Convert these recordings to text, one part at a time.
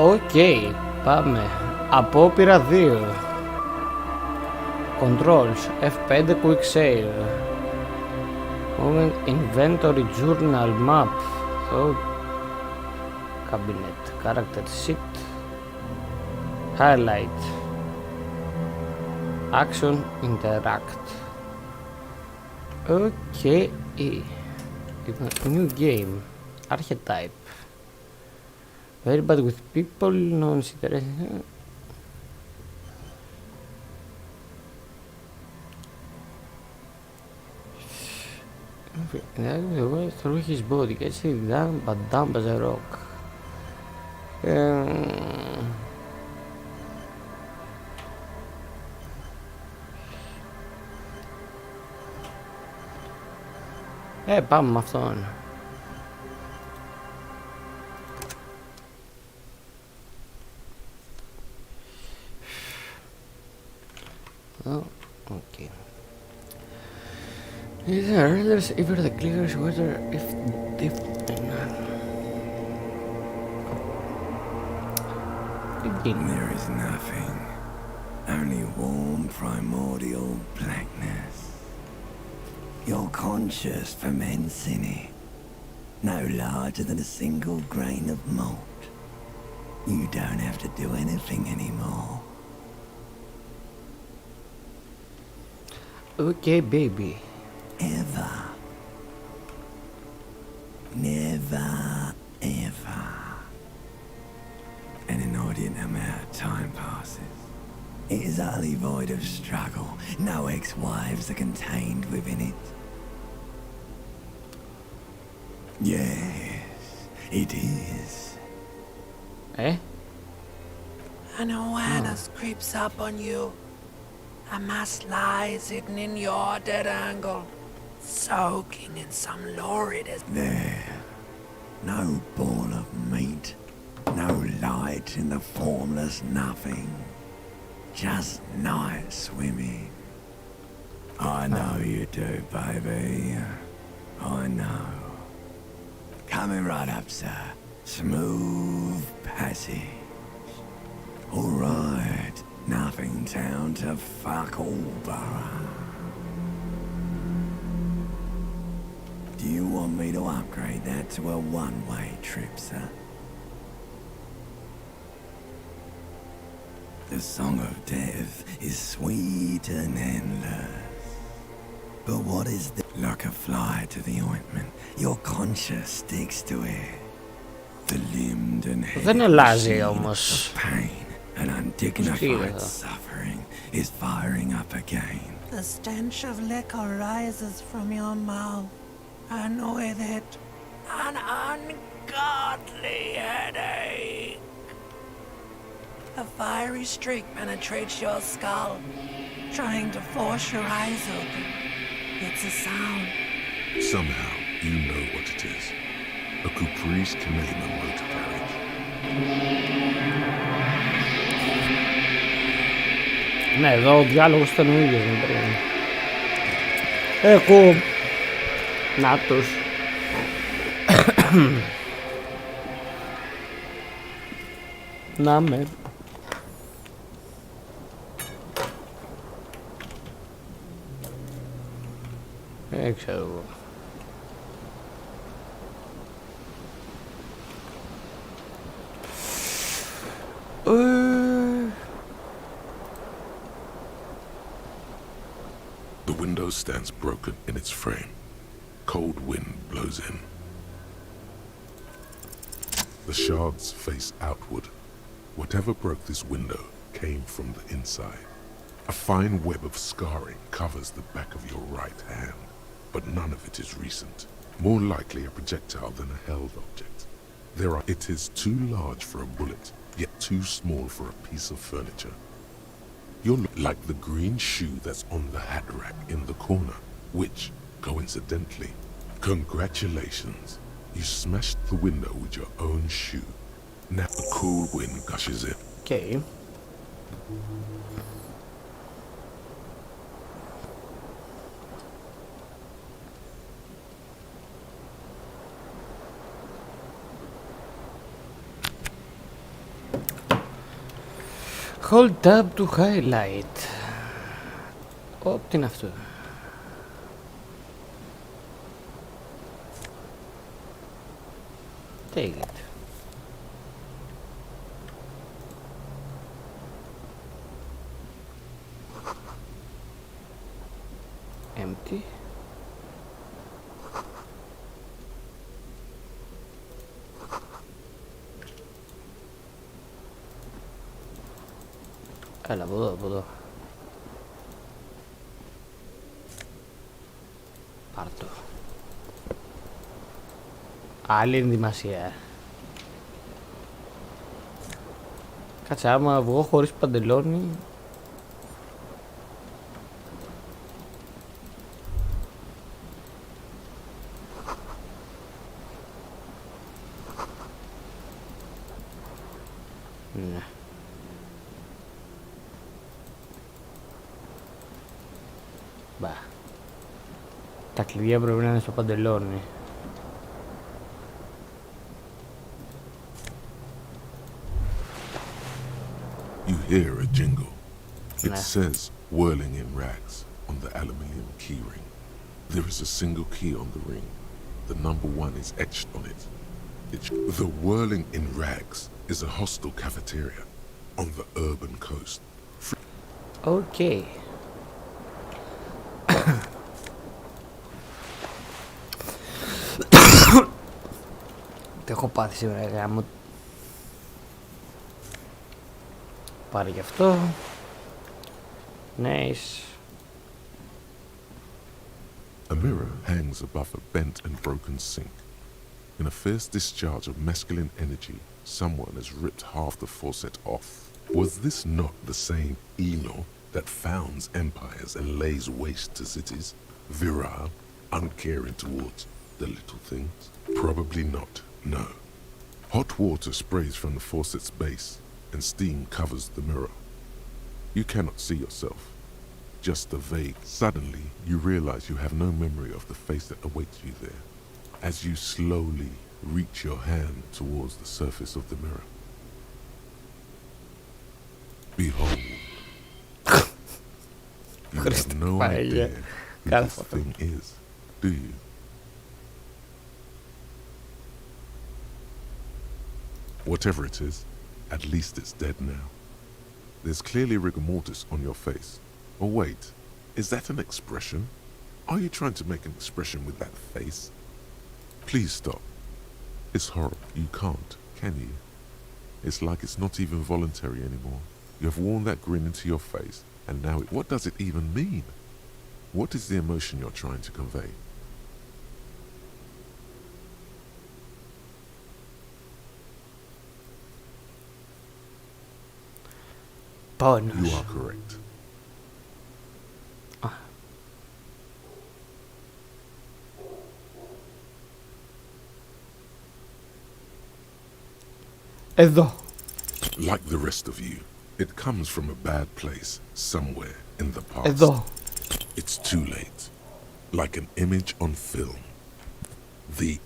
Οκ, πάμε. Απόπειρα 2. Controls F5 Quick Save. Moving Inventory Journal Map. Cabinet Character Sheet. Highlight. Action Interact. Okay. New game. Archetype. Very bad with people. No one's interested. The way through his body gets it down but dumb as a rock. Πάμε με αυτόν. Oh, okay. Either others, either the clears, whether if there is nothing, only warm primordial blackness. Your conscious ferments in it, no larger than a single grain of malt. You don't have to do anything anymore. Okay, baby. Ever. Never, ever. An inordinate amount of time passes. It is utterly void of struggle. No ex-wives are contained within it. Yes, it is. An awareness creeps up on you. A mass lies hidden in your dead angle, soaking in some lurid as There. No ball of meat. No light in the formless nothing. Just night swimming. I know you do, baby. I know. Coming right up, sir. Smooth passage. All right. Nothing town to fuck all borough. Do you want me to upgrade that to a one-way trip, sir? The song of death is sweet and endless. But what is the... Like a fly to the ointment, your conscience sticks to it. The limbed and heavy of pain and undignified suffering is firing up again. the stench of liquor rises from your mouth, and with it, an ungodly headache. A fiery streak penetrates your skull, trying to force your eyes open. It's a sound. Somehow, you know what it is. A Caprice Canema motor carriage. Ναι, εδώ ο διάλογος ήταν ο ίδιος με πριν. Έχω... Νάτος. Να με. Ξέρω εγώ. The window stands broken in its frame. Cold wind blows in. The shards face outward. Whatever broke this window came from the inside. A fine web of scarring covers the back of your right hand, but none of it is recent. More likely a projectile than a held object. It is too large for a bullet, yet too small for a piece of furniture. You're like the green shoe that's on the hat rack in the corner, which, coincidentally, congratulations, you smashed the window with your own shoe. Now a cool wind gushes in. Okay. Hold tab to highlight. Τι είναι αυτό? Take it. Empty. Έλα, από εδώ. Πάρ' το. Άλλη ενδυμασία. Κάτσε, άμα βγω χωρίς παντελόνι. Ναι. Μπα. Τα κλειδιά πρέπει να είναι στο παντελόνι. You hear a jingle. It Nah. says whirling in rags on the aluminium keyring. There is a single key on the ring. The number 1 is etched on it. The whirling in rags is a hostel cafeteria on the urban coast. Okay. Τι έχω πάθει σήμερα, γάμο. Πάρε γι' αυτό. Nice. A mirror hangs above a bent and broken sink. In a fierce discharge of masculine energy, someone has ripped half the faucet off. Was this not the same Elo that founds empires and lays waste to cities? Virile, uncaring towards the little things? Probably not, no. Hot water sprays from the faucet's base, and steam covers the mirror. You cannot see yourself. Just a vague. Suddenly, you realize you have no memory of the face that awaits you there. As you slowly reach your hand towards the surface of the mirror. Behold. You have no idea who this thing is, do you? Whatever it is, at least it's dead now. There's clearly rigor mortis on your face. Oh wait, is that an expression? Are you trying to make an expression with that face? Please stop. It's horrible. You can't, can you? It's like it's not even voluntary anymore. You have worn that grin into your face, and now what does it even mean? What is the emotion you're trying to convey? Πόνος. You are correct. Εδώ. Like the rest of you, it comes from a bad place somewhere in the past. Εδώ. It's too late. Like an image on film. The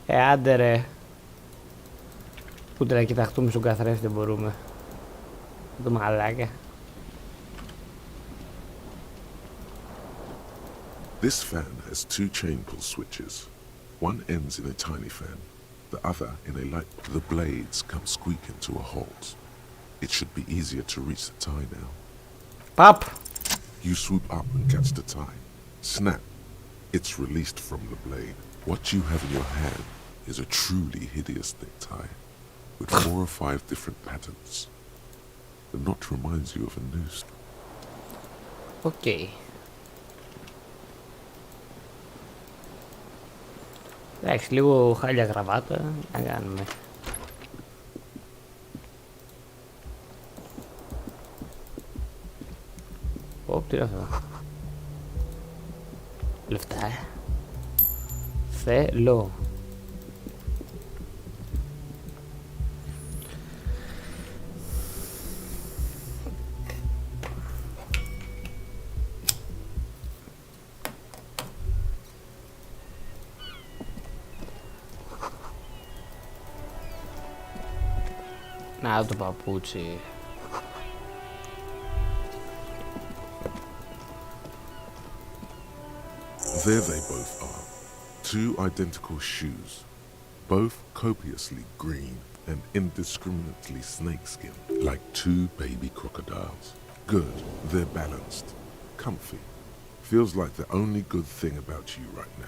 Άντε ρε. Ούτε να κοιταχτούμε στον καθρέφτη δεν μπορούμε. Το μαλάκα. This fan has 2 chain pull switches. One ends in a tiny fan, the other in a light. The blades come squeaking to a halt. It should be easier to reach the tie now. Παπ. You swoop up and catch the tie. Snap. It's released from the blade. What you have in your hand is a truly hideous thick tie, with 4 or 5 different patterns. The knot reminds you of a noose. Οκ. Εντάξει, λίγο χάλια γραβάτα. Να κάνουμε. Τι είναι αυτό. Λεφτά. Θέλω. Να το παπούτσι. There they both are. Two identical shoes, both copiously green and indiscriminately snakeskin, like two baby crocodiles. Good, they're balanced, comfy. Feels like the only good thing about you right now.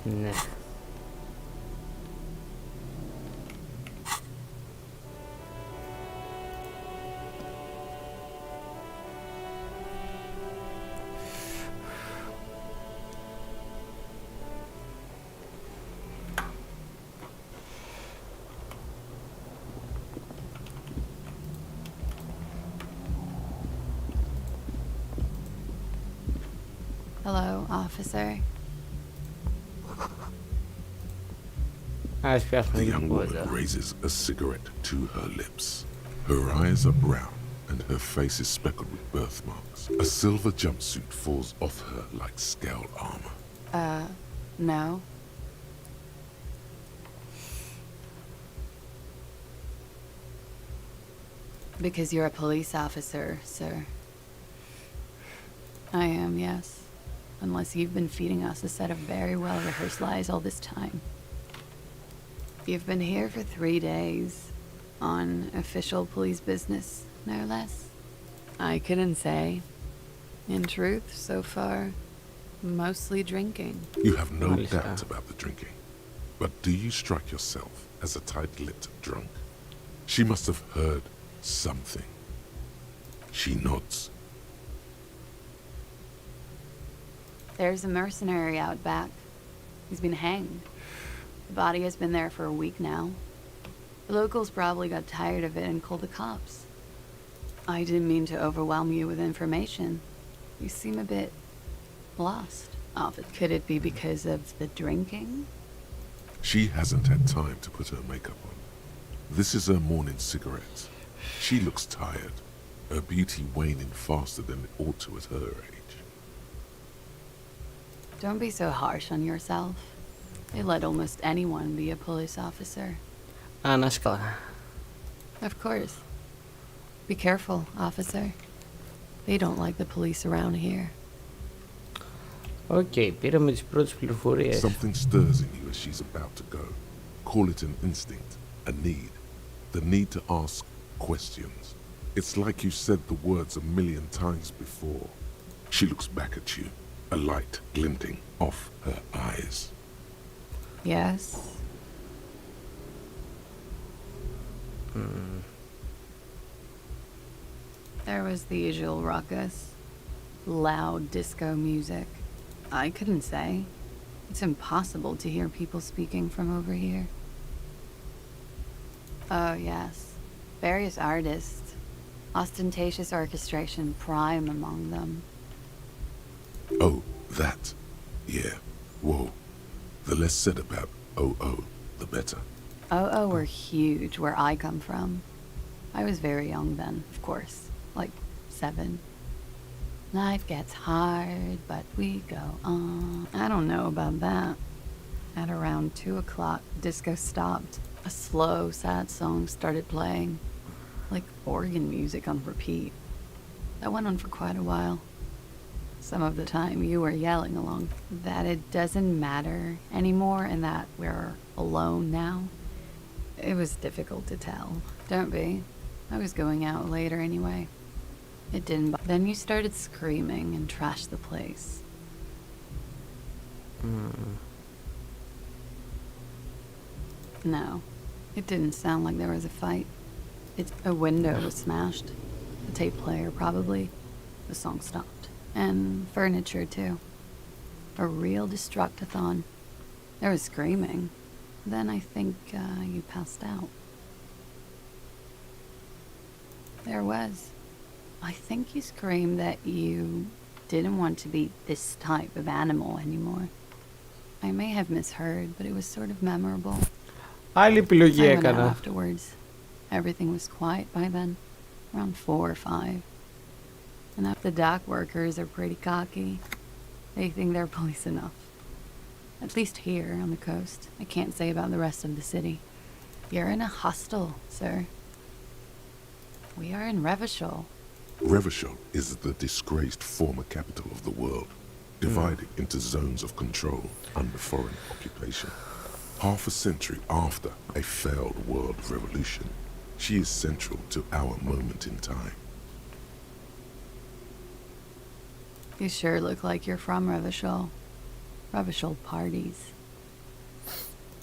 Nah. Hello, officer. Acho que The young woman raises a cigarette to her lips. Her eyes are brown and her face is speckled with birthmarks. A silver jumpsuit falls off her like scale armor. No. Because you're a police officer, sir. I am, yes. Unless you've been feeding us a set of very well-rehearsed lies all this time. You've been here for 3 days, on official police business, no less. I couldn't say. In truth, so far, mostly drinking. You have no Melissa. doubt about the drinking. But do you strike yourself as a tight-lipped drunk? She must have heard something. She nods. There's a mercenary out back. He's been hanged. The body has been there for a week now. The locals probably got tired of it and called the cops. I didn't mean to overwhelm you with information. You seem a bit lost. Could it be because of the drinking? She hasn't had time to put her makeup on. This is her morning cigarette. She looks tired, her beauty waning faster than it ought to at her age. Don't be so harsh on yourself. They let almost anyone be a police officer. Anas ka. Of course. Be careful, officer. They don't like the police around here. Οκ, πήραμε τις πρώτες πληροφορίες. Something stirs in you as she's about to go. Call it an instinct, a need. The need to ask questions. It's like you said the words a million times before. She looks back at you, a light glinting off her eyes. Yes? There was the usual ruckus. Loud disco music. I couldn't say. It's impossible to hear people speaking from over here. Oh, yes. Various artists. Ostentatious orchestration prime among them. Oh, that. Yeah. Whoa. The less said about OO, the better. Oh, were huge where I come from. I was very young then, of course. Like 7. Life gets hard, but we go on. I don't know about that. At around 2 o'clock, disco stopped. A slow, sad song started playing. Like organ music on repeat. That went on for quite a while. Some of the time you were yelling along that it doesn't matter anymore and that we're alone now. It was difficult to tell. Don't be. I was going out later anyway. It didn't. Then you started screaming and trashed the place. No, it didn't sound like there was a fight. A window was smashed. The tape player probably. The song stopped. And furniture too. A real destructathon. There was screaming. Then I think you passed out. There was. I think you screamed that you didn't want to be this type of animal anymore. I may have misheard, but it was sort of memorable. Άλλη επιλογή I went out έκανα. afterwards. Everything was quiet by then. Around 4 or 5. And the dock workers are pretty cocky. They think they're police enough. At least here on the coast. I can't say about the rest of the city. You're in a hostel, sir. We are in Revachol. Revachol is the disgraced former capital of the world, divided into zones of control under foreign occupation. Half a century after a failed world revolution, she is central to our moment in time. You sure look like you're from Revachol. Revachol parties.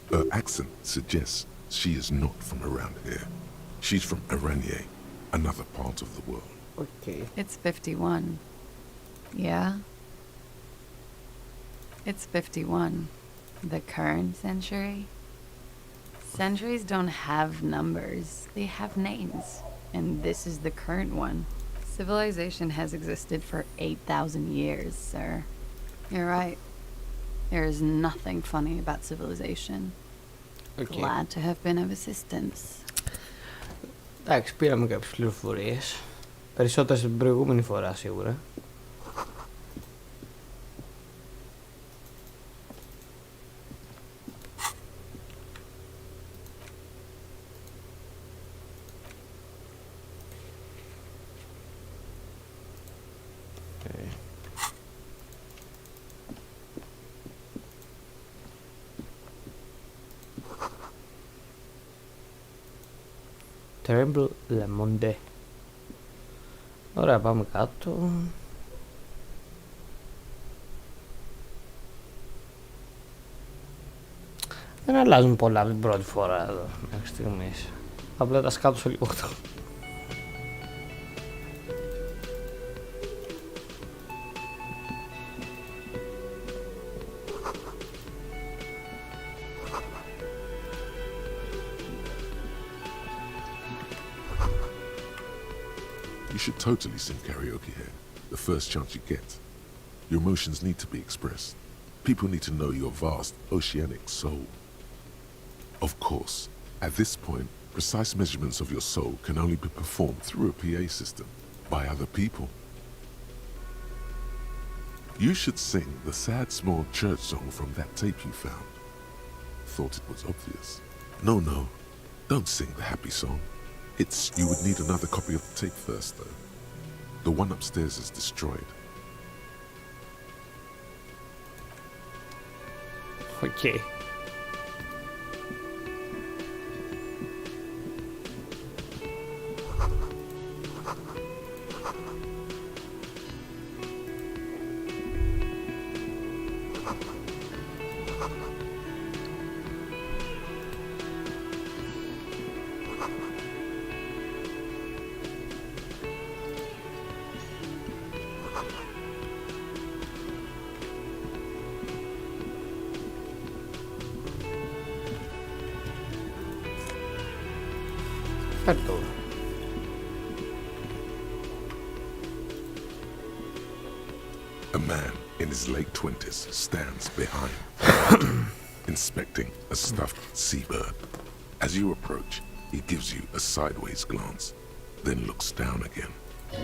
Her accent suggests she is not from around here. She's from Aranye, another part of the world. Okay. It's 51. Yeah? It's 51. The current century? Centuries don't have numbers. They have names. And this is the current one. Civilization has existed for 8,000 years, sir. You're right. There is nothing funny about civilization. Okay. Glad to have been of assistance. Εντάξει, πήραμε κάποιες πληροφορίες. Περισσότερες την προηγούμενη φορά σίγουρα. Terrible Le Monde. Ωραία, πάμε κάτω. Δεν αλλάζουν πολλά από την πρώτη φορά εδώ μέχρι στιγμής. Απλά τα σκάτωσα λίγο. You should totally sing karaoke here, the first chance you get. Your emotions need to be expressed. People need to know your vast, oceanic soul. Of course, at this point, precise measurements of your soul can only be performed through a PA system, by other people. You should sing the sad small church song from that tape you found. Thought it was obvious. No, don't sing the happy song. You would need another copy of the tape first, though. The one upstairs is destroyed. Okay. Perfetto. A man in his late 20s stands behind, inspecting a stuffed seabird. As you approach, he gives you a sideways glance, then looks down again.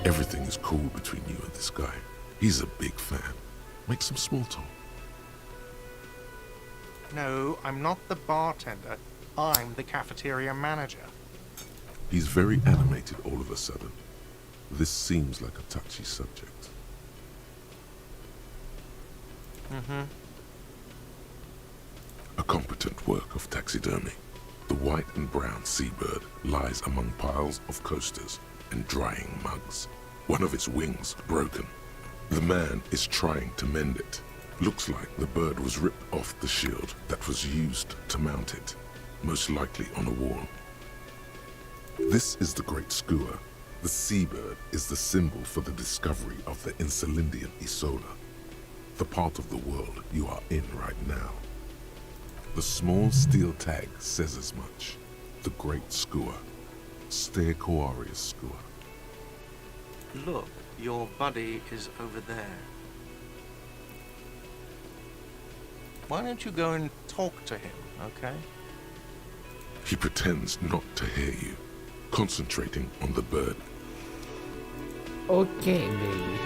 Everything is cool between you and this guy. He's a big fan. Make some small talk. No, I'm not the bartender. I'm the cafeteria manager. He's very animated all of a sudden. This seems like a touchy subject. A competent work of taxidermy. The white and brown seabird lies among piles of coasters and drying mugs. One of its wings broken. The man is trying to mend it. Looks like the bird was ripped off the shield that was used to mount it, most likely on a wall. This is the Great Skua. The seabird is the symbol for the discovery of the Insulindian Isola, the part of the world you are in right now. The small steel tag says as much. The Great Skua. Stegoarius Skua. Look, your buddy is over there. Why don't you go and talk to him, okay? He pretends not to hear you, concentrating on the bird. Okay, baby.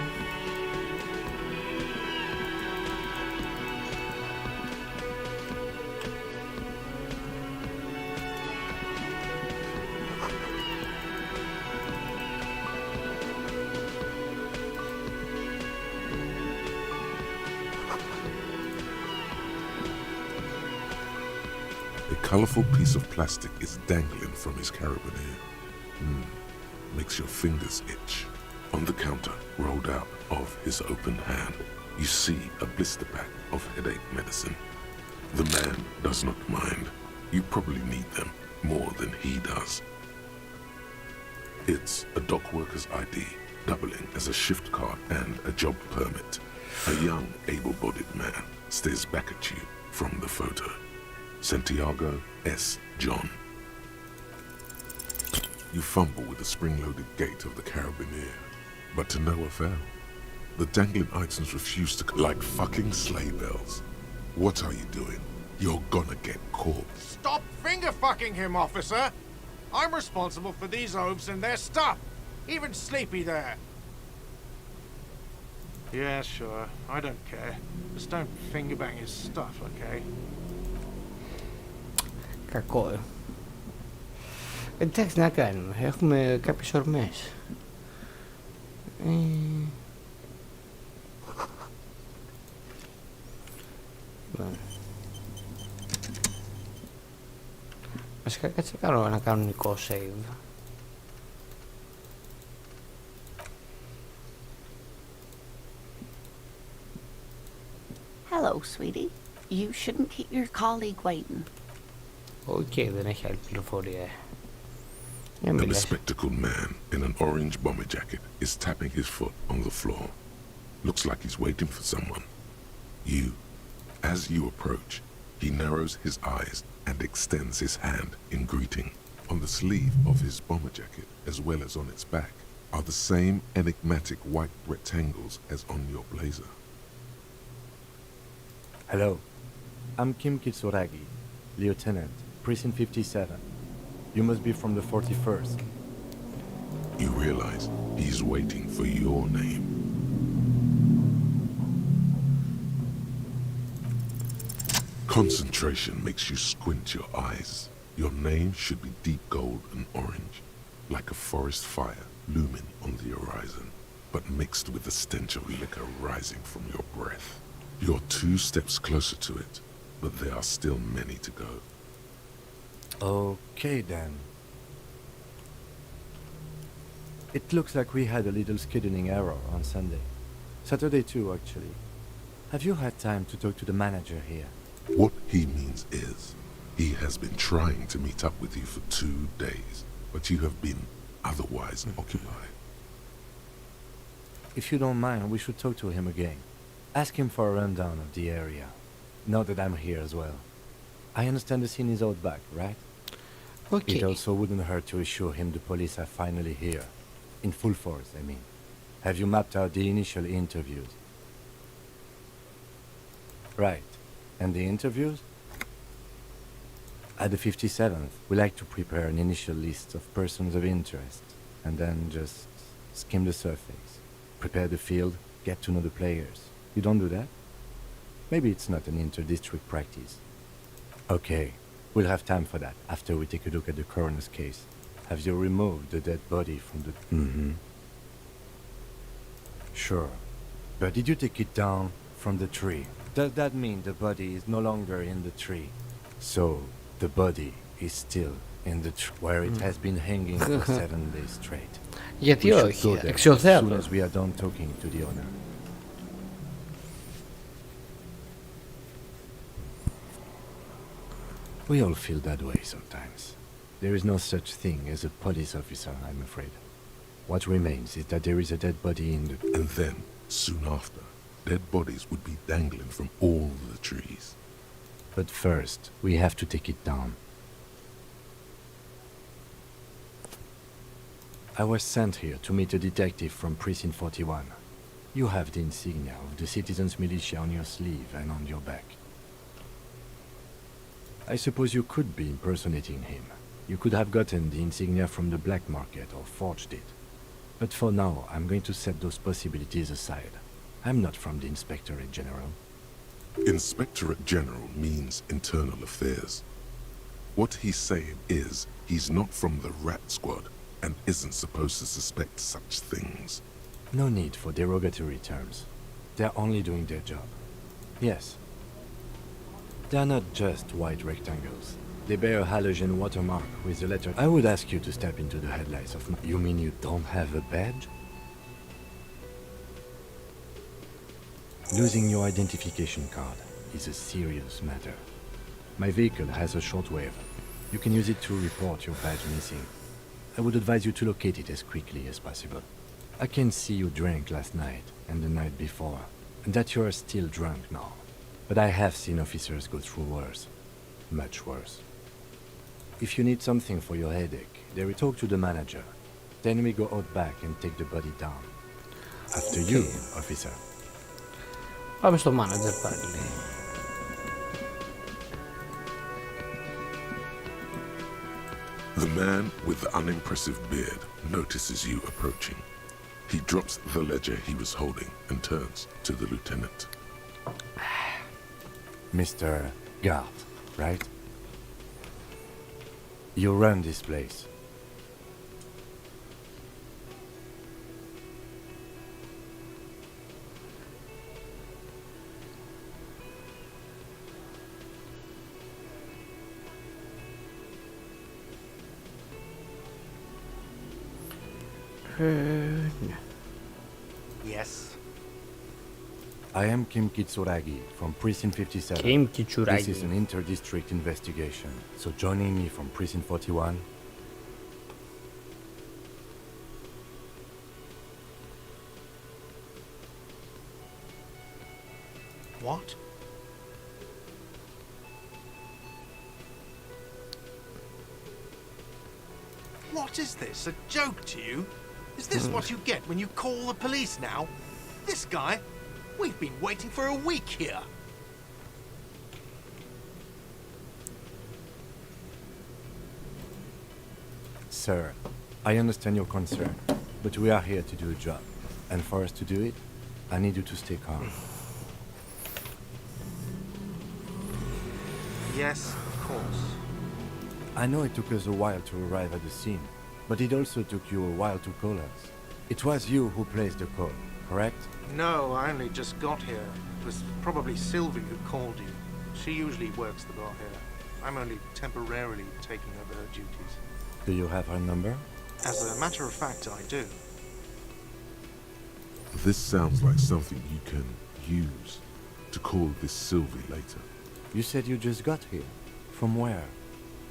colourful piece of plastic is dangling from his carabiner. Makes your fingers itch. On the counter, rolled out of his open hand, you see a blister pack of headache medicine. The man does not mind. You probably need them more than he does. It's a dock worker's ID, doubling as a shift card and a job permit. A young, able-bodied man stares back at you from the photo. Santiago S. John. You fumble with the spring-loaded gate of the carabiner, but to no avail. The dangling items refuse to like fucking sleigh bells. What are you doing? You're gonna get caught. Stop finger-fucking him, officer! I'm responsible for these oafs and their stuff! Even Sleepy there! Yeah, sure. I don't care. Just don't finger-bang his stuff, okay? Κακό. Εντάξει, να κάνουμε. Έχουμε κάποιες ορμές. Βασικά κάτσε κάνω ένα κανονικό save. Hello, sweetie. You shouldn't keep your colleague waiting. Οκ, δεν έχει άλλη πληροφορία. A bespectacled man in an orange bomber jacket is tapping his foot on the floor. Looks like he's waiting for someone. As you approach, he narrows his eyes and extends his hand in greeting. On the sleeve of his bomber jacket, as well as on its back, are the same enigmatic white rectangles as on your blazer. Hello. I'm Kim Kitsuragi, Lieutenant, Precinct 57. You must be from the 41st. You realize he's waiting for your name. Concentration makes you squint your eyes. Your name should be deep gold and orange, like a forest fire looming on the horizon, but mixed with the stench of liquor rising from your breath. You're 2 steps closer to it, but there are still many to go. Okay then. It looks like we had a little scheduling error on Sunday. Saturday too, actually. Have you had time to talk to the manager here? What he means is, he has been trying to meet up with you for 2 days, but you have been otherwise occupied. If you don't mind, we should talk to him again. Ask him for a rundown of the area. Now that I'm here as well. I understand the scene is out back, right? Okay. It also wouldn't hurt to assure him the police are finally here. In full force, I mean. Have you mapped out the initial interviews? Right. And the interviews? At the 57th, we like to prepare an initial list of persons of interest, and then just skim the surface. Prepare the field, get to know the players. You don't do that? Maybe it's not an inter-district practice. Okay, we'll have time for that after we take a look at the coroner's case. Have you removed the dead body from the... Sure. But did you take it down from the tree? Does that mean the body is no longer in the tree? So, the body is still in the tree, where it has been hanging for 7 days straight. Γιατί We should όχι, go there as soon αξιοθέατο. as we are done talking to the owner. We all feel that way sometimes. There is no such thing as a police officer, I'm afraid. What remains is that there is a dead body in the... And then, soon after, dead bodies would be dangling from all the trees. But first, we have to take it down. I was sent here to meet a detective from Precinct 41. You have the insignia of the Citizens Militia on your sleeve and on your back. I suppose you could be impersonating him. You could have gotten the insignia from the black market or forged it. But for now, I'm going to set those possibilities aside. I'm not from the Inspectorate General. Inspectorate General means internal affairs. What he's saying is, he's not from the rat squad and isn't supposed to suspect such things. No need for derogatory terms. They're only doing their job. Yes. They're not just white rectangles. They bear a halogen watermark with the letter. I would ask you to step into the headlights of my... You mean you don't have a badge? Losing your identification card is a serious matter. My vehicle has a shortwave. You can use it to report your badge missing. I would advise you to locate it as quickly as possible. I can see you drank last night and the night before, and that you are still drunk now. But I have seen officers go through worse. Much worse. If you need something for your headache, they will talk to the manager. Then we go out back and take the body down. After you, officer. Πάμε στο manager πάλι. The man with the unimpressive beard notices you approaching. He drops the ledger he was holding and turns to the lieutenant. Mr. Guard, right? You run this place. Yes. I am Kim Kitsuragi from Precinct 57. Kim This is Kitsuragi. an inter-district investigation, so joining me from Precinct 41... What? What is this? A joke to you? Is this what you get when you call the police now? This guy? We've been waiting for a week here. Sir, I understand your concern, but we are here to do a job. And for us to do it, I need you to stay calm. Yes, of course. I know it took us a while to arrive at the scene, but it also took you a while to call us. It was you who placed the call, correct? No, I only just got here. It was probably Sylvie who called you. She usually works the bar here. I'm only temporarily taking over her duties. Do you have her number? As a matter of fact, I do. This sounds like something you can use to call this Sylvie later. You said you just got here. From where?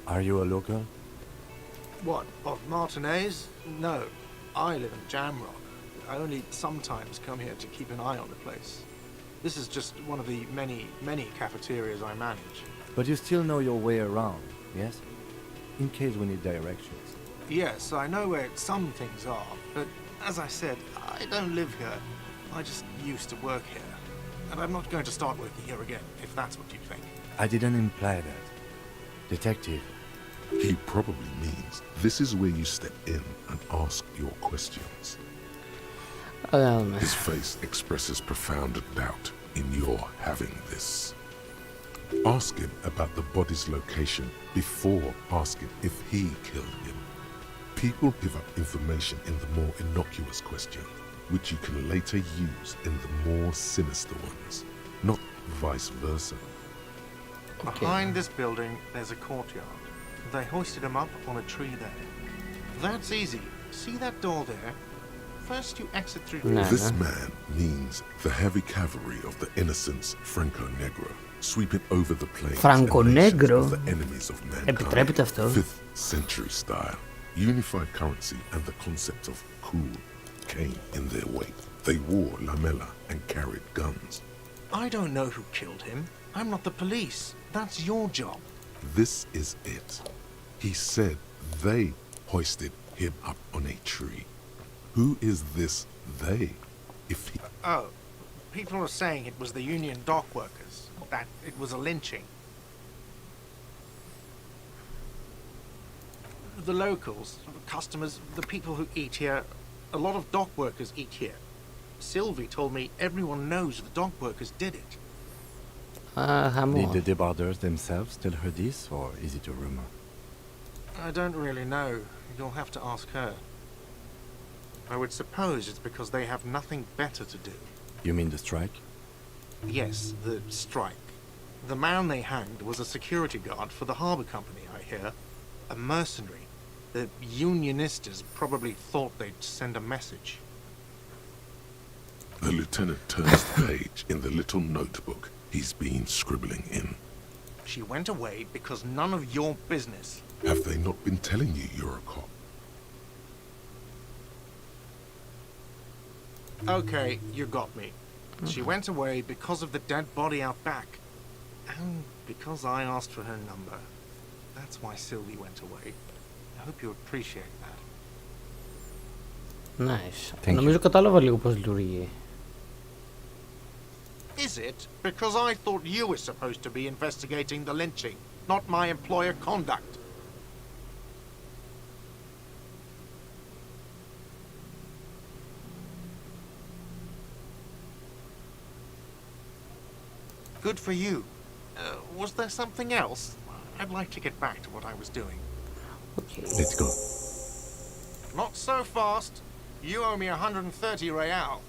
Are you a local? What, of Martinez? No, I live in Jamrock. I only sometimes come here to keep an eye on the place. This is just one of the many, many cafeterias I manage. But you still know your way around, yes? In case we need directions. Yes, I know where some things are, but as I said, I don't live here. I just used to work here. And I'm not going to start working here again, if that's what you think. I didn't imply that. Detective, He probably means this is where you step in and ask your questions. His face expresses profound doubt in your having this. Ask him about the body's location before asking if he killed him. People give up information in the more innocuous question, which you can later use in the more sinister ones, not vice versa. Behind this building, there's a courtyard. They hoisted him up on a tree there. That's easy. See that door there? First you exit through... No. This man means the heavy cavalry of the innocents Franco Negro, sweeping over the plains Franco and nations Negro? of the enemies of mankind. Επιτρέπεται αυτό? 5th century style. Unified currency and the concept of cool came in their wake. They wore lamella and carried guns. I don't know who killed him. I'm not the police. That's your job. This is it. He said they hoisted him up on a tree. Who is this they? If he... Oh, people are saying it was the union dock workers. That it was a lynching. The locals, customers, the people who eat here, a lot of dock workers eat here. Sylvie told me everyone knows the dock workers did it. did the debarders themselves tell her this, or is it a rumor? I don't really know. You'll have to ask her. I would suppose it's because they have nothing better to do. You mean the strike? Yes, the strike. The man they hanged was a security guard for the harbour company, I hear. A mercenary. The Unionistas probably thought they'd send a message. The lieutenant turns the page in the little notebook he's been scribbling in. She went away because none of your business. Have they not been telling you you're a cop? Okay, you got me. She went away because of the dead body out back. And because I asked for her number. That's why Sylvie went away. I hope you appreciate that. Nice. Thank Νομίζω you. κατάλαβα λίγο πώς λειτουργεί. Is it? Because I thought you were supposed to be investigating the lynching, not my employer conduct. Good for you. Was there something else? I'd like to get back to what I was doing. Okay. Let's go. Not so fast. You owe me 130 real.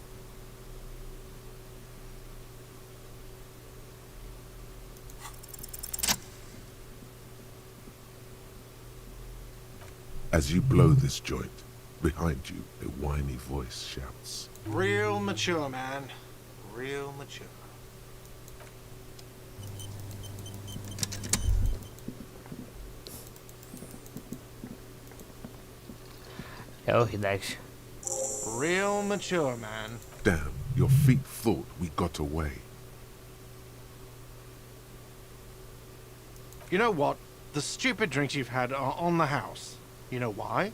As you blow this joint, behind you a whiny voice shouts. Real mature, man. Real mature. Όχι, εντάξει. Real mature, man. Damn, your feet thought we got away. You know what? The stupid drinks you've had are on the house. You know why?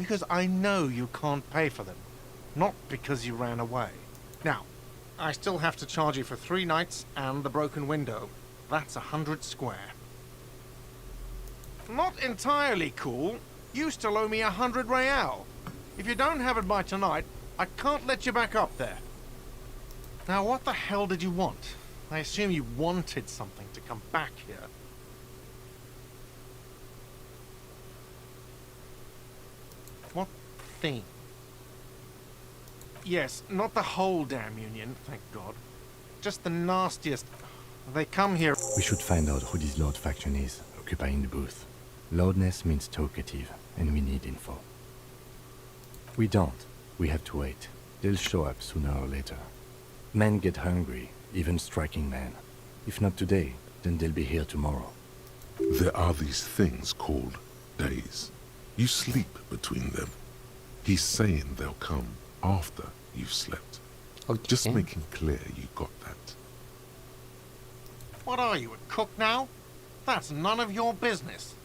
Because I know you can't pay for them. Not because you ran away. Now, I still have to charge you for 3 nights and the broken window. That's 100 square. Not entirely cool. You still owe me 100 real. If you don't have it by tonight, I can't let you back up there. Now, what the hell did you want? I assume you wanted something to come back here. What thing? Yes, not the whole damn union, thank God. Just the nastiest. They come here. We should find out who this Lord faction is, occupying the booth. Loudness means talkative, and we need info. We don't. We have to wait. They'll show up sooner or later. Men get hungry, even striking men. If not today, then they'll be here tomorrow. There are these things called days. You sleep between them. He's saying they'll come after you've slept. Okay. Just making clear you got that. What are you, a cook now? That's none of your business.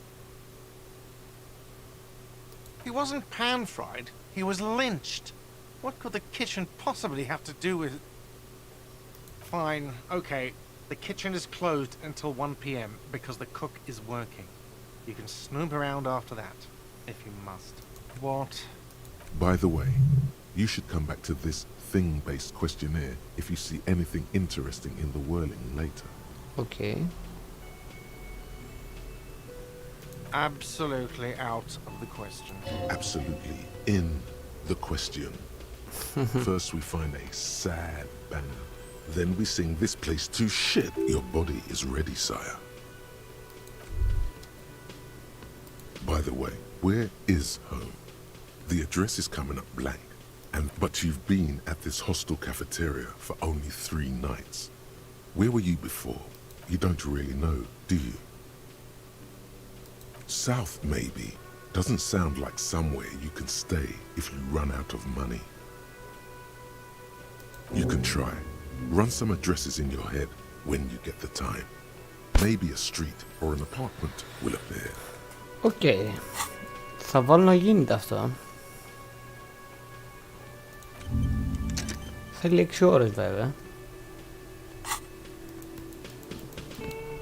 He wasn't pan-fried. He was lynched. What could the kitchen possibly have to do with... Fine, okay. The kitchen is closed until 1 p.m. because the cook is working. You can snoop around after that, if you must. What? By the way, you should come back to this thing-based questionnaire if you see anything interesting in the whirling later. Okay. Absolutely out of the question. Absolutely in the question. First we find a sad banger. Then we sing this place to shit. Your body is ready, sire. By the way, where is home? The address is coming up blank, but you've been at this hostel cafeteria for only 3 nights. Where were you before? You don't really know, do you? South, maybe. Doesn't sound like somewhere you can stay if you run out of money. You can try. Run some addresses in your head when you get the time. Maybe a street or an apartment will appear. Okay. Θα βάλω να γίνεται αυτό. Θέλει 6 ώρες βέβαια.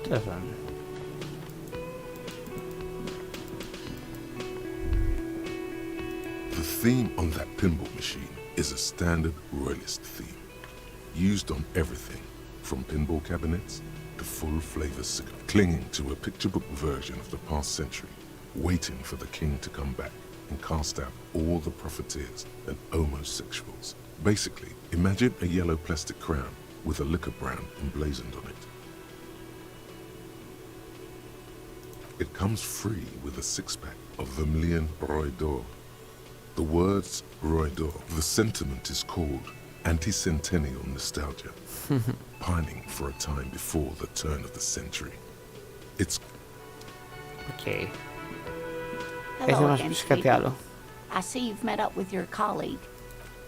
Τέλος πάντων. The theme on that pinball machine is a standard royalist theme, used on everything from pinball cabinets to full-flavor cigarettes, clinging to a picture book version of the past century, waiting for the king to come back and cast out all the profiteers and homosexuals. Basically, imagine a yellow plastic crown with a liquor brand emblazoned on it. It comes free with a six-pack of Vermilion Roy d'Or. The words Roy d'Or, the sentiment is called anti-centennial nostalgia, pining for a time before the turn of the century. It's Ok. Ese Hello más again, piscatealo. sweetie. I see you've met up with your colleague.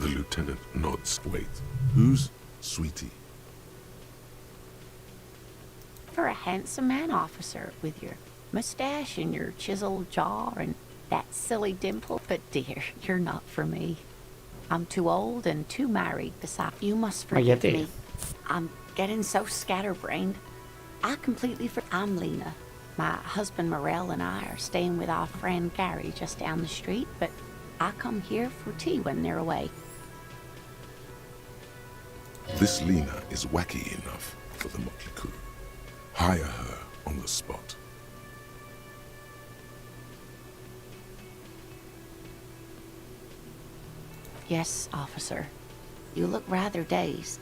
the lieutenant nods. Wait, who's Sweetie? You're a handsome man, officer, with your mustache and your chiseled jaw and that silly dimple. But dear, you're not for me. I'm too old and too married. Besides, you must forgive Mayete. me. I'm getting so scatterbrained. I completely I'm Lena. My husband Morel and I are staying with our friend Gary just down the street, but I come here for tea when they're away. This Lena is wacky enough for the motley crew. Hire her on the spot. Yes, officer. You look rather dazed.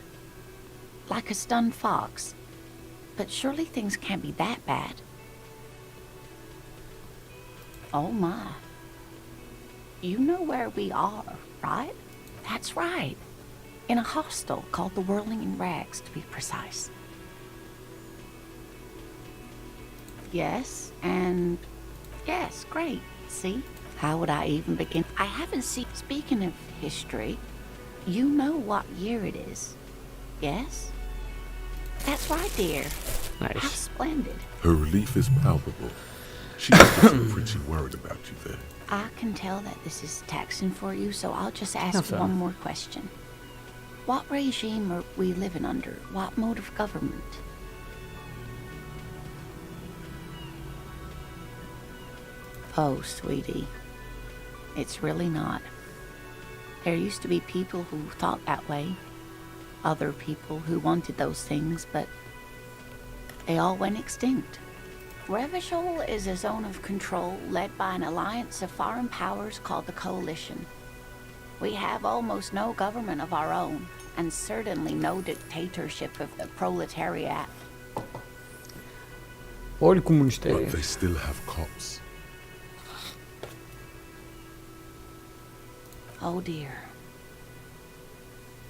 Like a stunned fox. But surely things can't be that bad. Oh my. You know where we are, right? That's right. In a hostel called the Whirling in Rags, to be precise. Yes, and yes, great. See? How would I even begin? I haven't seen. Speaking of history, you know what year it is. Yes? That's right, dear. How Nice. splendid. Her relief is palpable. She's getting pretty worried about you there. I can tell that this is taxing for you, so I'll just ask That's all. one more question. What regime are we living under? What mode of government? Oh, sweetie. It's really not. There used to be people who thought that way. Other people who wanted those things, but they all went extinct. Revachol is a zone of control led by an alliance of foreign powers called the Coalition. We have almost no government of our own, and certainly no dictatorship of the proletariat. Ori comuniste. But they still have cops. Oh dear.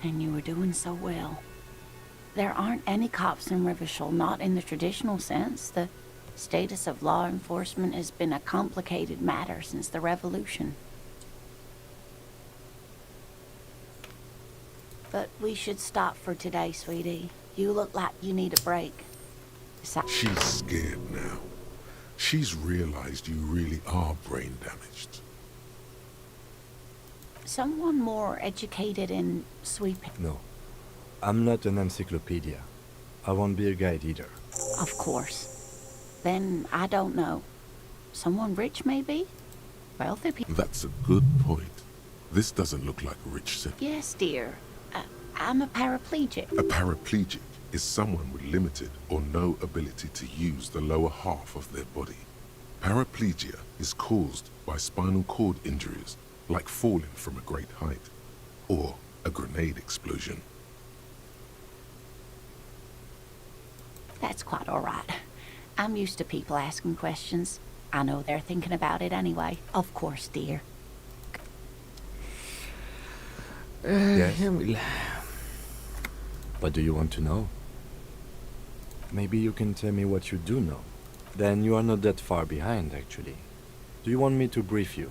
And you were doing so well. There aren't any cops in Revachol, not in the traditional sense. The status of law enforcement has been a complicated matter since the revolution. But we should stop for today, sweetie. You look like you need a break. Besides, She's scared now. She's realized you really are brain damaged. someone more educated in sweeping. No. I'm not an encyclopedia. I won't be a guide either. Of course. Then I don't know. Someone rich, maybe? Wealthy people. That's a good point. This doesn't look like a rich city. Yes, dear. I'm a paraplegic. A paraplegic is someone with limited or no ability to use the lower half of their body. Paraplegia is caused by spinal cord injuries, like falling from a great height, or a grenade explosion. That's quite all right. I'm used to people asking questions. I know they're thinking about it anyway. Of course, dear. Yes. Emil. What do you want to know? Maybe you can tell me what you do know. Then you are not that far behind, actually. Do you want me to brief you?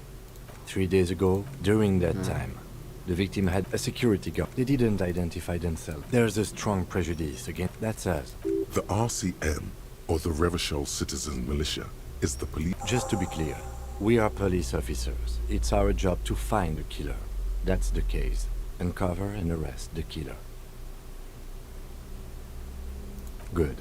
3 days ago, during that time, the victim had a security guard. They didn't identify themselves. There's a strong prejudice against... That's us. The RCM, or the Revachol Citizen Militia, is the police. Just to be clear, we are police officers. It's our job to find the killer. That's the case. Uncover and arrest the killer. Good.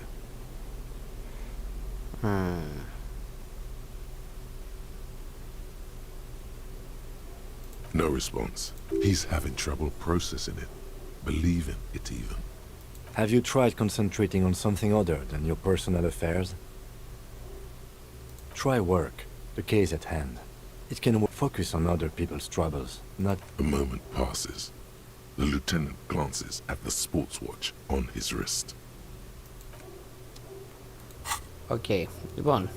No response. He's having trouble processing it, believing it even. Have you tried concentrating on something other than your personal affairs? Try work, the case at hand. It can focus on other people's troubles, not... A moment passes. The lieutenant glances at the sports watch on his wrist. Ok, λοιπόν.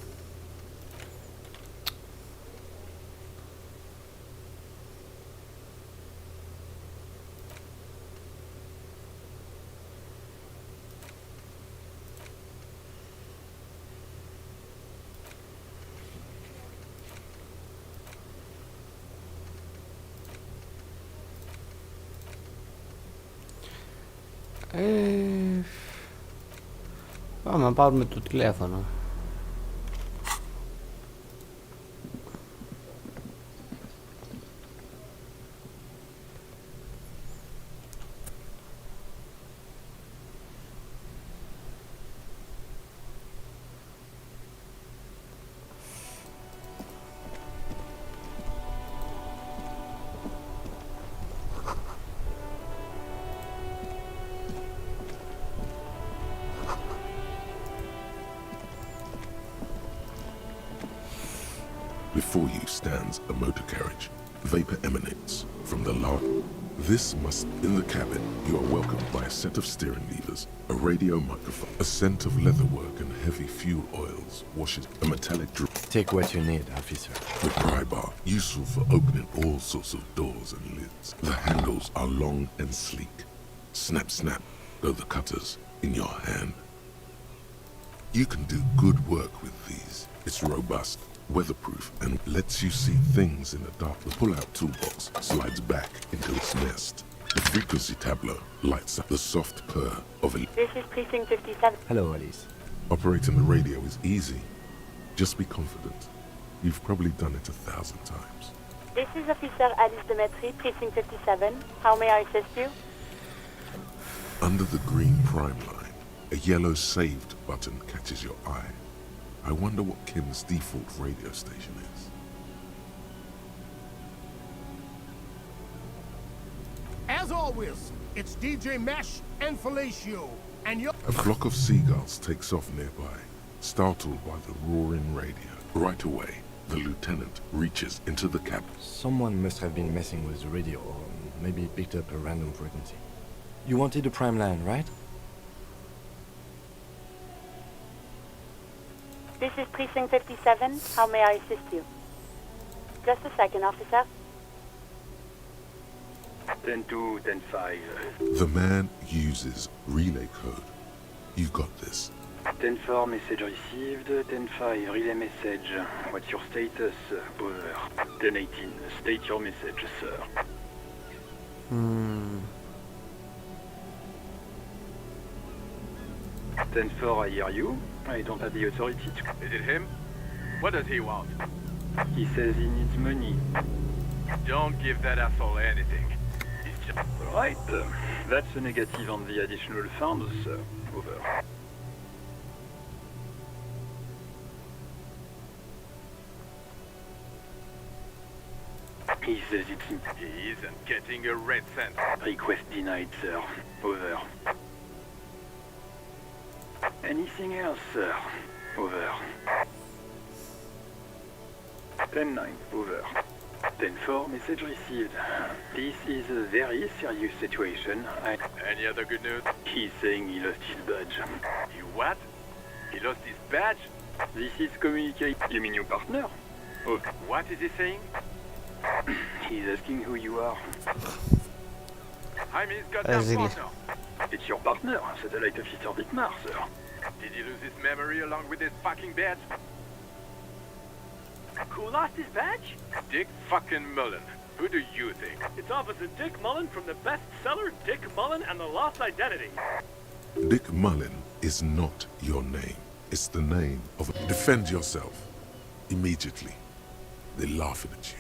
Ma parlo tutto il telefono. Before you stands a motor carriage. Vapor emanates from the large. This must, in the cabin, you are welcomed by a set of steering levers, a radio microphone, a scent of leatherwork and heavy fuel oils washes a metallic Take what you need, officer. the pry bar, useful for opening all sorts of doors and lids. The handles are long and sleek. Snap, snap, go the cutters in your hand. You can do good work with these. It's robust, weatherproof, and lets you see things in the dark. The pull-out toolbox slides back into its nest. The frequency tableau lights up the soft purr of a... This is Precinct 57. Hello, Alice. Operating the radio is easy. Just be confident. You've probably done it 1,000 times. This is Officer Alice Demetri, Precinct 57. How may I assist you? Under the green prime line, a yellow saved button catches your eye. I wonder what Kim's default radio station is. As always, it's DJ Mesh and Felicio, and you're... A flock of seagulls takes off nearby, startled by the roaring radio. Right away, the lieutenant reaches into the cabin. Someone must have been messing with the radio, or maybe picked up a random frequency. You wanted a prime line, right? This is Precinct 57. How may I assist you? Just a second, officer. 10-2, 10-5. The man uses relay code. You got this. 10-4, message received. 10-5, relay message. What's your status? Over. 10-18, state your message, sir. 10-4, I hear you. I don't have the authority to... Is it him? What does he want? He says he needs money. Don't give that asshole anything. He's just... Right. That's a negative on the additional funds, sir. Over. He says it's... He isn't getting a red cent. Request denied, sir. Over. Anything else, sir? Over. 10-9, over. 10-4, message received. This is a very serious situation. Any other good news? He's saying he lost his badge. He what? He lost his badge? This is communicate. You mean your partner? Oh. What is he saying? He's asking who you are. I'm his goddamn partner. It's your partner, Satellite Officer Dietmar, sir. Did he lose his memory along with his fucking badge? Who lost his badge? Dick fucking Mullen. Who do you think? It's Officer Dick Mullen from the bestseller Dick Mullen and the Lost Identity. Dick Mullen is not your name. It's the name of... Defend yourself. Immediately. They're laughing at you.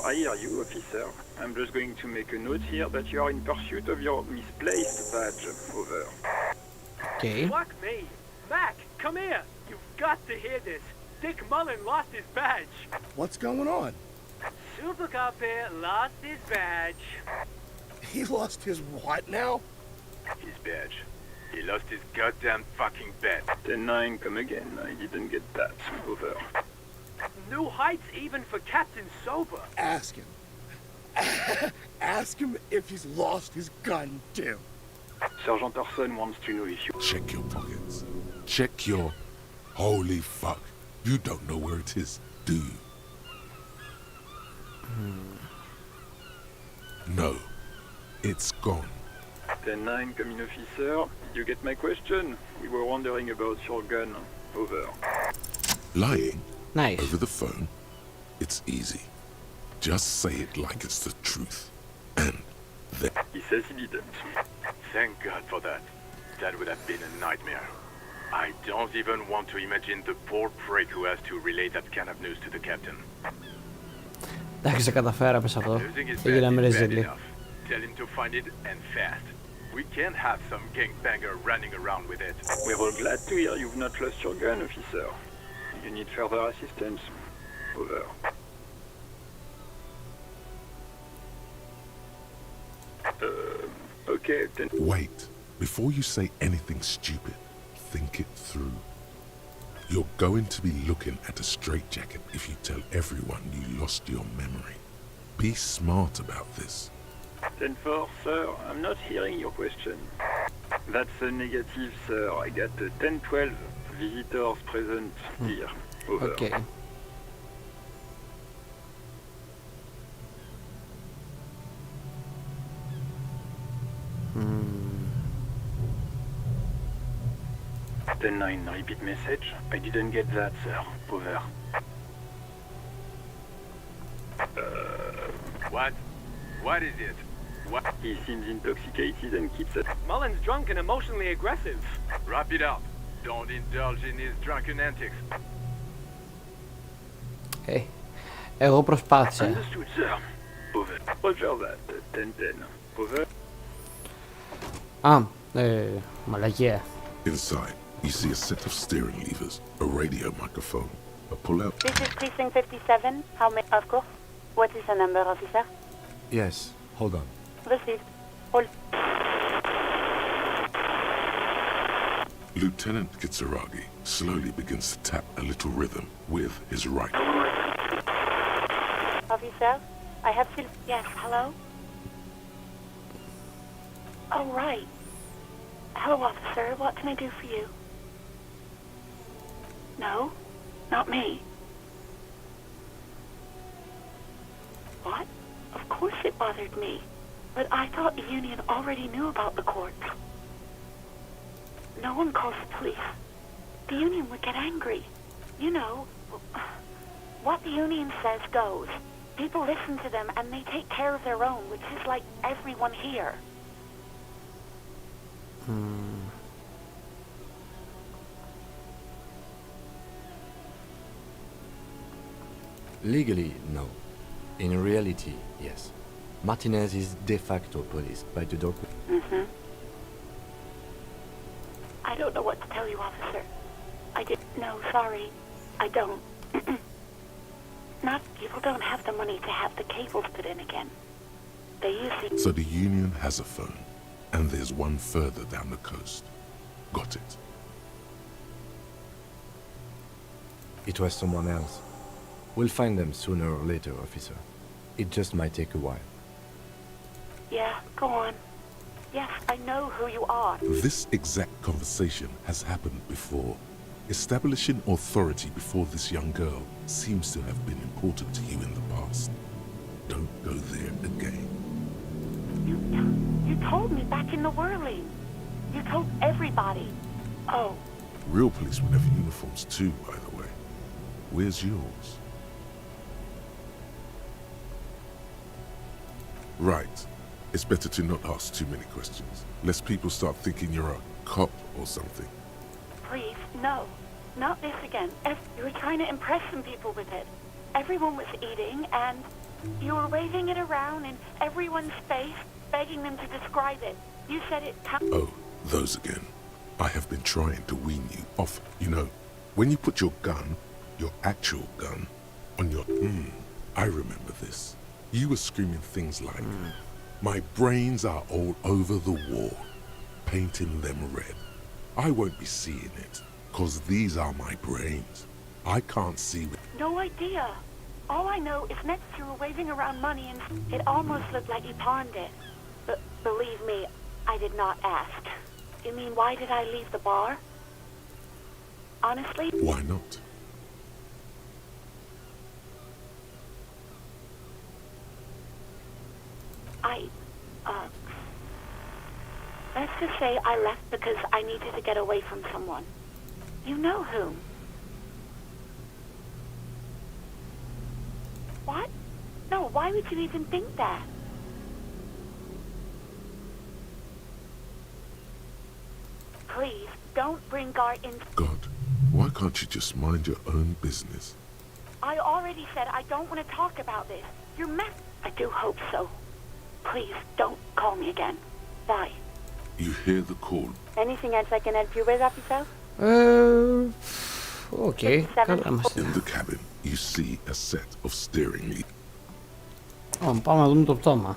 I hear you, officer. I'm just going to make a note here that you are in pursuit of your misplaced badge. Over. Okay. Fuck me. Mac, come here. You've got to hear this. Dick Mullen lost his badge. What's going on? Super Cop here lost his badge. He lost his what now? His badge. He lost his goddamn fucking badge. 10-9, come again. I didn't get that. Over. New heights even for Captain Sober. Ask him. Ask him if he's lost his gun, too. Sergeant Orson wants to know if you... Check your pockets. Check your... Holy fuck. You don't know where it is, do you? No. It's gone. 10-9, come in, officer. Did you get my question? We were wondering about your gun. Over. Lying? Nice. Over the phone? It's easy. Just say it like it's the truth. And then... He says he didn't. Thank God for that. That would have been a nightmare. I don't even want to imagine the poor prick who has to relay that kind of news to the captain. Εντάξει, καταφέραμε σε αυτό. Losing his Έγινε bed is bad αμερίζελη. enough. Tell him to find it and fast. We can't have some gangbanger running around with it. We're all glad to hear you've not lost your gun, officer. You need further assistance? Over. Okay, then... Wait. Before you say anything stupid, think it through. You're going to be looking at a straitjacket if you tell everyone you lost your memory. Be smart about this. 10-4, sir. I'm not hearing your question. That's a negative, sir. I got 10-12 visitors present here. Over. Okay. Hmm. 10-9, repeat message. I didn't get that, sir. Over. What? What is it? What? He seems intoxicated and keeps it. Mullen's drunk and emotionally aggressive. Wrap it up. Don't indulge in his drunken antics. Εγώ προσπάθησα. Understood, sir. Over. Roger that. 10-10. Over. Μαλακία. Inside, you see a set of steering levers, a radio microphone, a pull-out... This is precinct 57. How may... Of course. What is the number, officer? Yes, hold on. Received. Hold. Lieutenant Kitsuragi slowly begins to tap a little rhythm with his right. Officer, I have still... Yes, hello? Oh, right. Hello, officer. What can I do for you? No, not me. What? Of course it bothered me. But I thought the union already knew about the courts. No one calls the police. The union would get angry. You know, what the union says goes. People listen to them and they take care of their own, which is like everyone here. Legally, no. In reality, yes. Martinez is de facto policed by the doc. Mm-hmm. I don't know what to tell you, officer. No, sorry. I don't. Not people don't have the money to have the cables put in again. They usually... So the union has a phone, and there's one further down the coast. Got it. It was someone else. We'll find them sooner or later, officer. It just might take a while. Yeah, go on. Yes, I know who you are. This exact conversation has happened before. Establishing authority before this young girl seems to have been important to you in the past. Don't go there again. You told me back in the whirling. You told everybody. Oh. Real police would have uniforms too, by the way. Where's yours? Right. It's better to not ask too many questions, lest people start thinking you're a cop or something. Please, no. Not this again. You were trying to impress some people with it. Everyone was eating, and you were waving it around in everyone's face, begging them to describe it. You said it... Oh, those again. I have been trying to wean you off. You know, when you put your gun, your actual gun, on your... I remember this. You were screaming things like, my brains are all over the wall, painting them red. I won't be seeing it, cause these are my brains. I can't see with... No idea. All I know is next you were waving around money and it almost looked like you pawned it. But believe me, I did not ask. You mean, why did I leave the bar? Honestly? Why not? Let's just say I left because I needed to get away from someone. You know whom. What? No, Why would you even think that? Please, don't bring Gar in. God, why can't you just mind your own business? I already said I don't want to talk about this. You're I do hope so. Please, don't call me again. Bye. You hear the call. Anything else I can help you with, officer? Okay. In the cabin, you see a set of steering wheels. Πάμε να δούμε το πτώμα.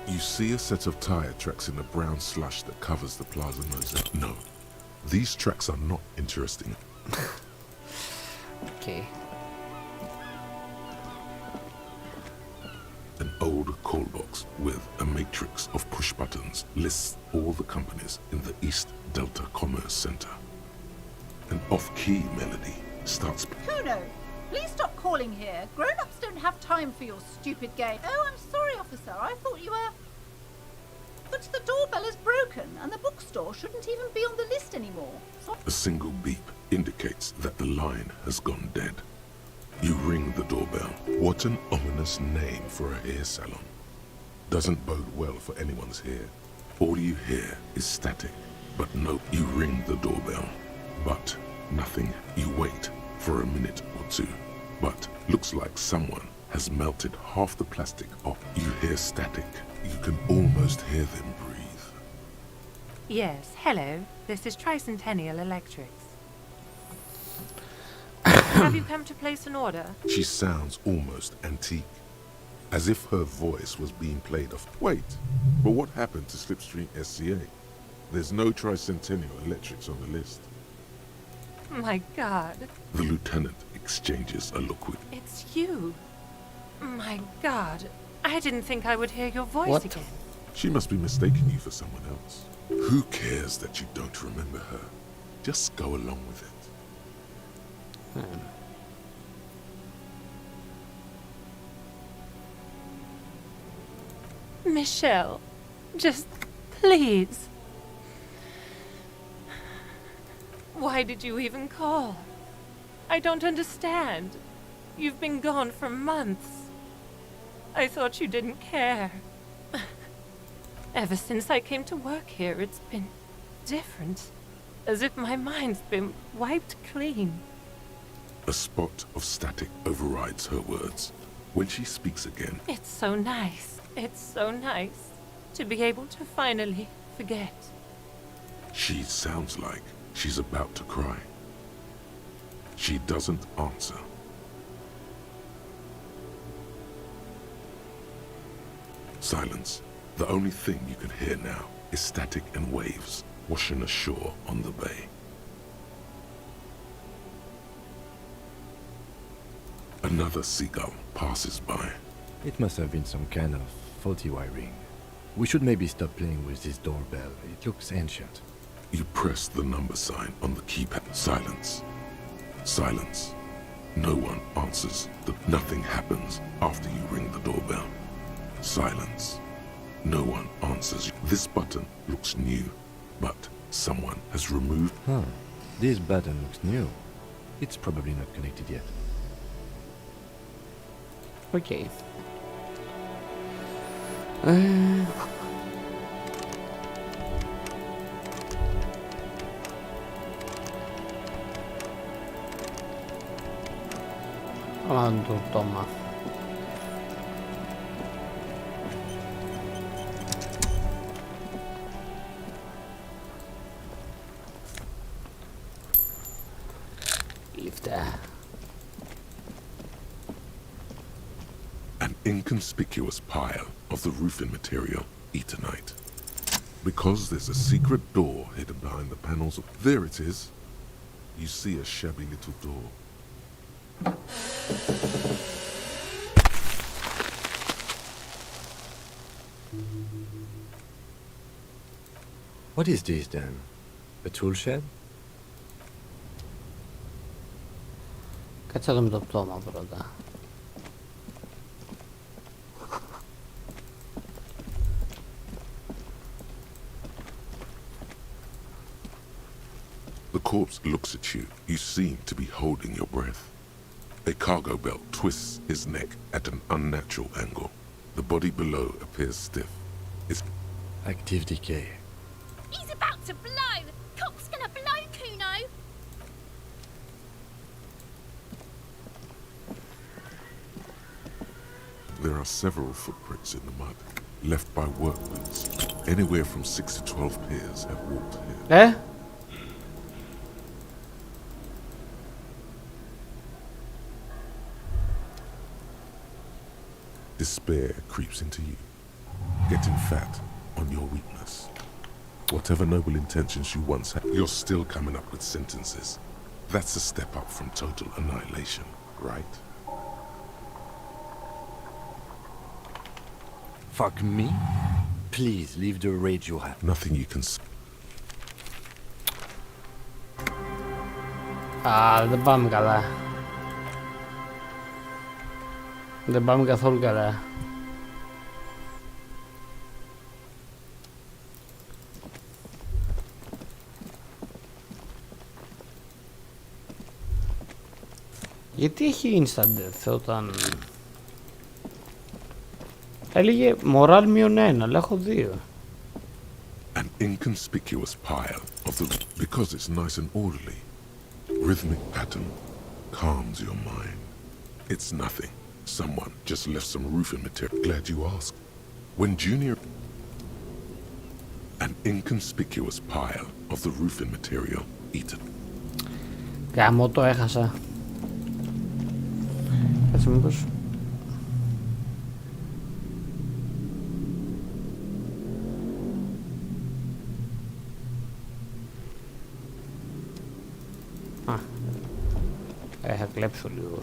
You see a set of tire tracks in the brown slush that covers the plaza mosaic. No, these tracks are not interesting. Okay. An old call box with a matrix of push buttons lists all the companies in the East Delta Commerce Center. An off-key melody starts. Kuno, please stop calling here. Grown-ups don't have time for your stupid game. Oh, I'm sorry, officer. I thought you were... But the doorbell is broken, and the bookstore shouldn't even be on the list anymore. A single beep indicates that the line has gone dead. You ring the doorbell. What an ominous name for a hair salon. Doesn't bode well for anyone's hair. All you hear is static, but no, you ring the doorbell. But nothing. You wait for a minute or two, but looks like someone has melted half the plastic off. You hear static. You can almost hear them breathe. Yes, hello. This is Tricentennial Electrics. Have you come to place an order? She sounds almost antique, as if her voice was being played off. Wait, but what happened to Slipstream SCA? There's no Tricentennial Electrics on the list. My God. The lieutenant exchanges a look with. It's you. My God. I didn't think I would hear your voice again. She must be mistaking you for someone else. Who cares that you don't remember her? Just go along with it. Michelle, just please. Why did you even call? I don't understand. You've been gone for months. I thought you didn't care. Ever since I came to work here, it's been different. As if my mind's been wiped clean. A spot of static overrides her words. When she speaks again, It's so nice. It's so nice to be able to finally forget. she sounds like she's about to cry. She doesn't answer. Silence. The only thing you can hear now is static and waves washing ashore on the bay. Another seagull passes by. It must have been some kind of faulty wiring. We should maybe stop playing with this doorbell. It looks ancient. You press the number sign on the keypad. Silence. Silence. No one answers. Nothing happens after you ring the doorbell. Silence. No one answers. This button looks new, but someone has removed. Huh. This button looks new. It's probably not connected yet. Okay. Πάμε το πτώμα. Λιφτά. An inconspicuous pile of the roofing material, Eternite. Because there's a secret door hidden behind the panels of... There it is. You see a shabby little door. What is this then? A tool shed? Κάτσε να δούμε το πτώμα πρώτα. corpse looks at you. You seem to be holding your breath. A cargo belt twists his neck at an unnatural angle. The body below appears stiff. It's Active decay. He's about to blow! Cock's gonna blow, Kuno! There are several footprints in the mud, left by work boots. Anywhere from 6 to 12 pairs have walked here. Despair creeps into you, getting fat on your weakness. Whatever noble intentions you once had, you're still coming up with sentences. That's a step up from total annihilation, right? Fuck me? Please leave the rage you have. Nothing you can δεν πάμε καλά. Δεν πάμε καθόλου καλά. Γιατί έχει instant death όταν... Έλεγε moral -1, αλλά έχω 2. An inconspicuous pile of the... Because it's nice and orderly. Rhythmic pattern calms your mind. It's nothing. Someone just left some roofing material. Glad you asked. When Junior... An inconspicuous pile of the roofing material eaten. Γαμώ το έχασα. Κάτσε μήπως... Θα κλέψω λίγο.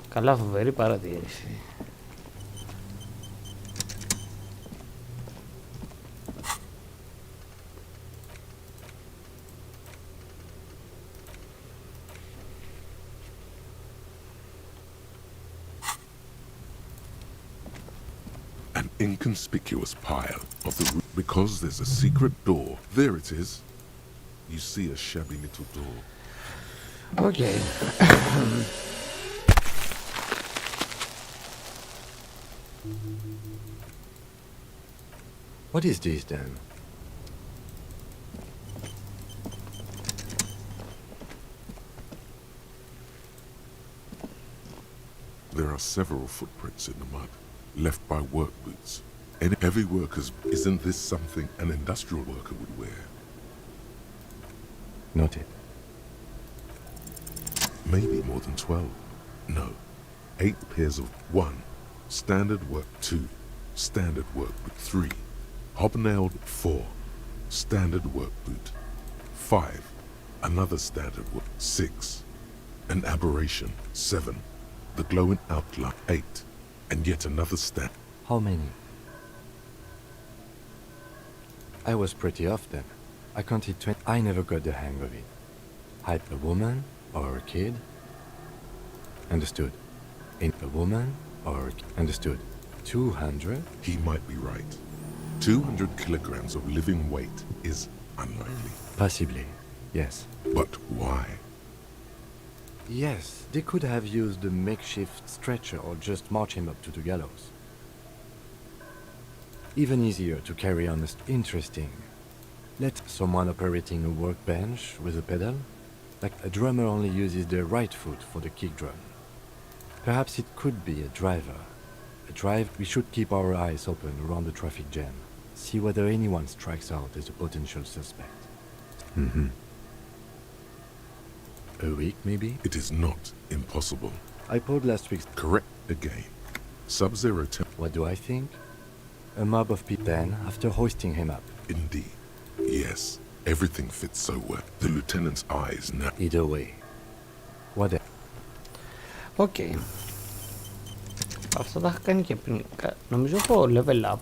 Καλά, φοβερή παρατήρηση. Inconspicuous pile of the roof because there's a secret door. There it is. You see a shabby little door. Okay. What is this then? There are several footprints in the mud, left by work boots. And heavy workers, isn't this something an industrial worker would wear? Noted. Maybe more than 12. No. 8 pairs of 1. Standard work 2. Standard work boot 3. Hobnailed 4. Standard work boot 5. Another standard work 6. An aberration 7. The glowing outline 8. And yet another stand. How many? I was pretty off then. I counted 20. I never got the hang of it. Hide a woman or a kid? Understood. In a woman or a kid? Understood. 200? He might be right. 200 kilograms of living weight is unlikely. Possibly, yes. But why? Yes, they could have used a makeshift stretcher or just march him up to the gallows. Even easier to carry on. Interesting. Let someone operating a workbench with a pedal? Like a drummer only uses their right foot for the kick drum. Perhaps it could be a driver. We should keep our eyes open around the traffic jam. See whether anyone strikes out as a potential suspect. A week, maybe? It is not impossible. I pulled last week's... Correct again. Sub-zero temp... What do I think? A mob of people then, after hoisting him up. Indeed. Yes. Everything fits so well. The lieutenant's eyes now... Either way. What else? Okay. Αυτά τα είχα κάνει και πριν. Νομίζω έχω level up.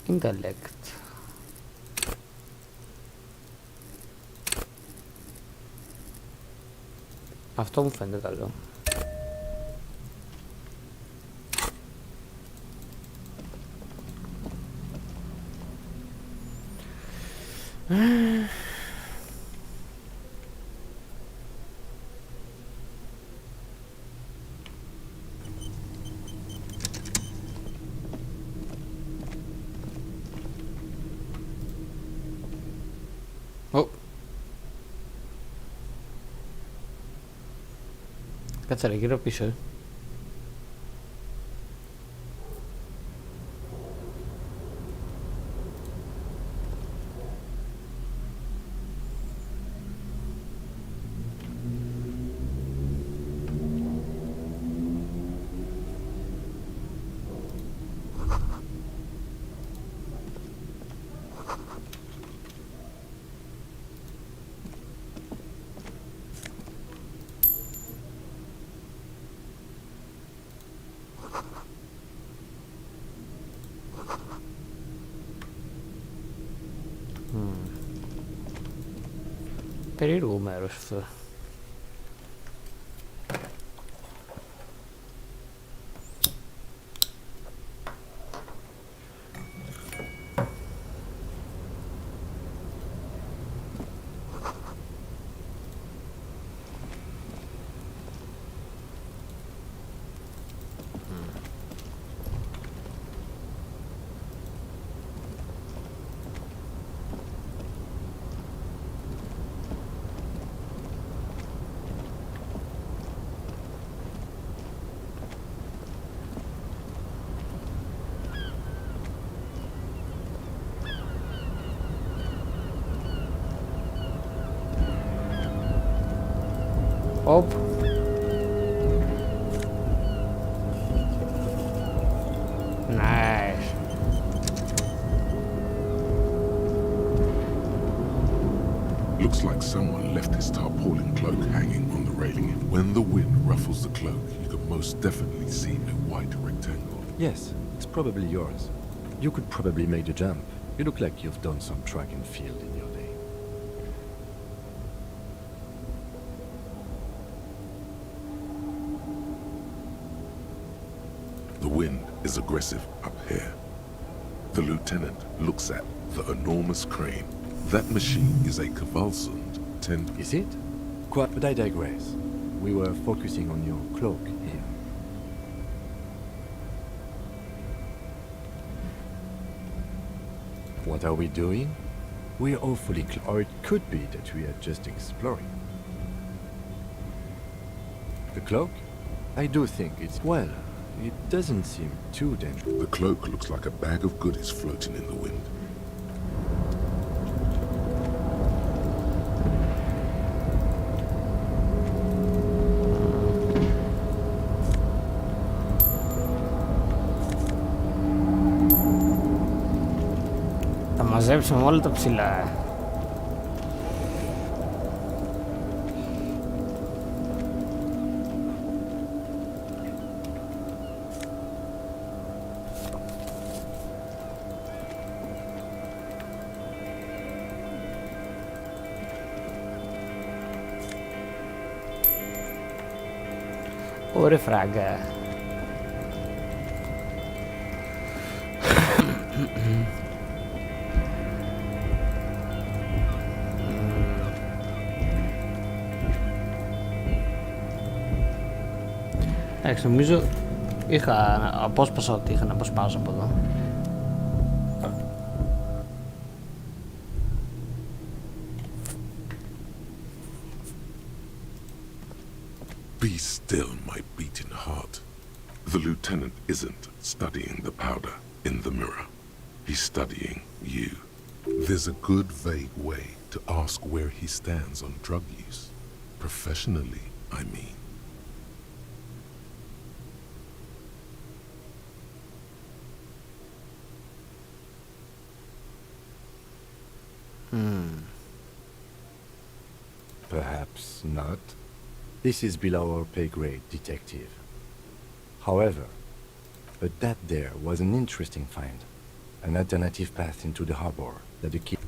Intellect. Αυτό μου φαίνεται καλό. Κάτσε ρε, γύρω πίσω. Περίεργο μέρος αυτό. Οπ. Nice. Looks like someone left his tarpaulin cloak hanging on the railing. When the wind ruffles the cloak, you can most definitely see a white rectangle. Yes, it's probably yours. You could probably make the jump. You look like you've done some track and field in your day. The wind is aggressive up here. The lieutenant looks at the enormous crane. That machine is a convulsant Is it? Quite, but I digress. We were focusing on your cloak here. What are we doing? We're awfully or it could be that we are just exploring. The cloak? I do think it's, well, it doesn't seem too dangerous. The cloak looks like a bag of goodies floating in the wind. Τα μαζέψουμε όλα τα ψηλά. Ore fraga. Εντάξει, νομίζω απόσπασα ότι είχα να αποσπάσω από εδώ. Be still, my beating heart. The lieutenant isn't studying the powder in the mirror. He's studying you. There's a good vague way to ask where he stands on drug use. Professionally, I mean. Perhaps not. This is below our pay grade, detective. However, but that there was an interesting find. An alternative path into the harbor that the key...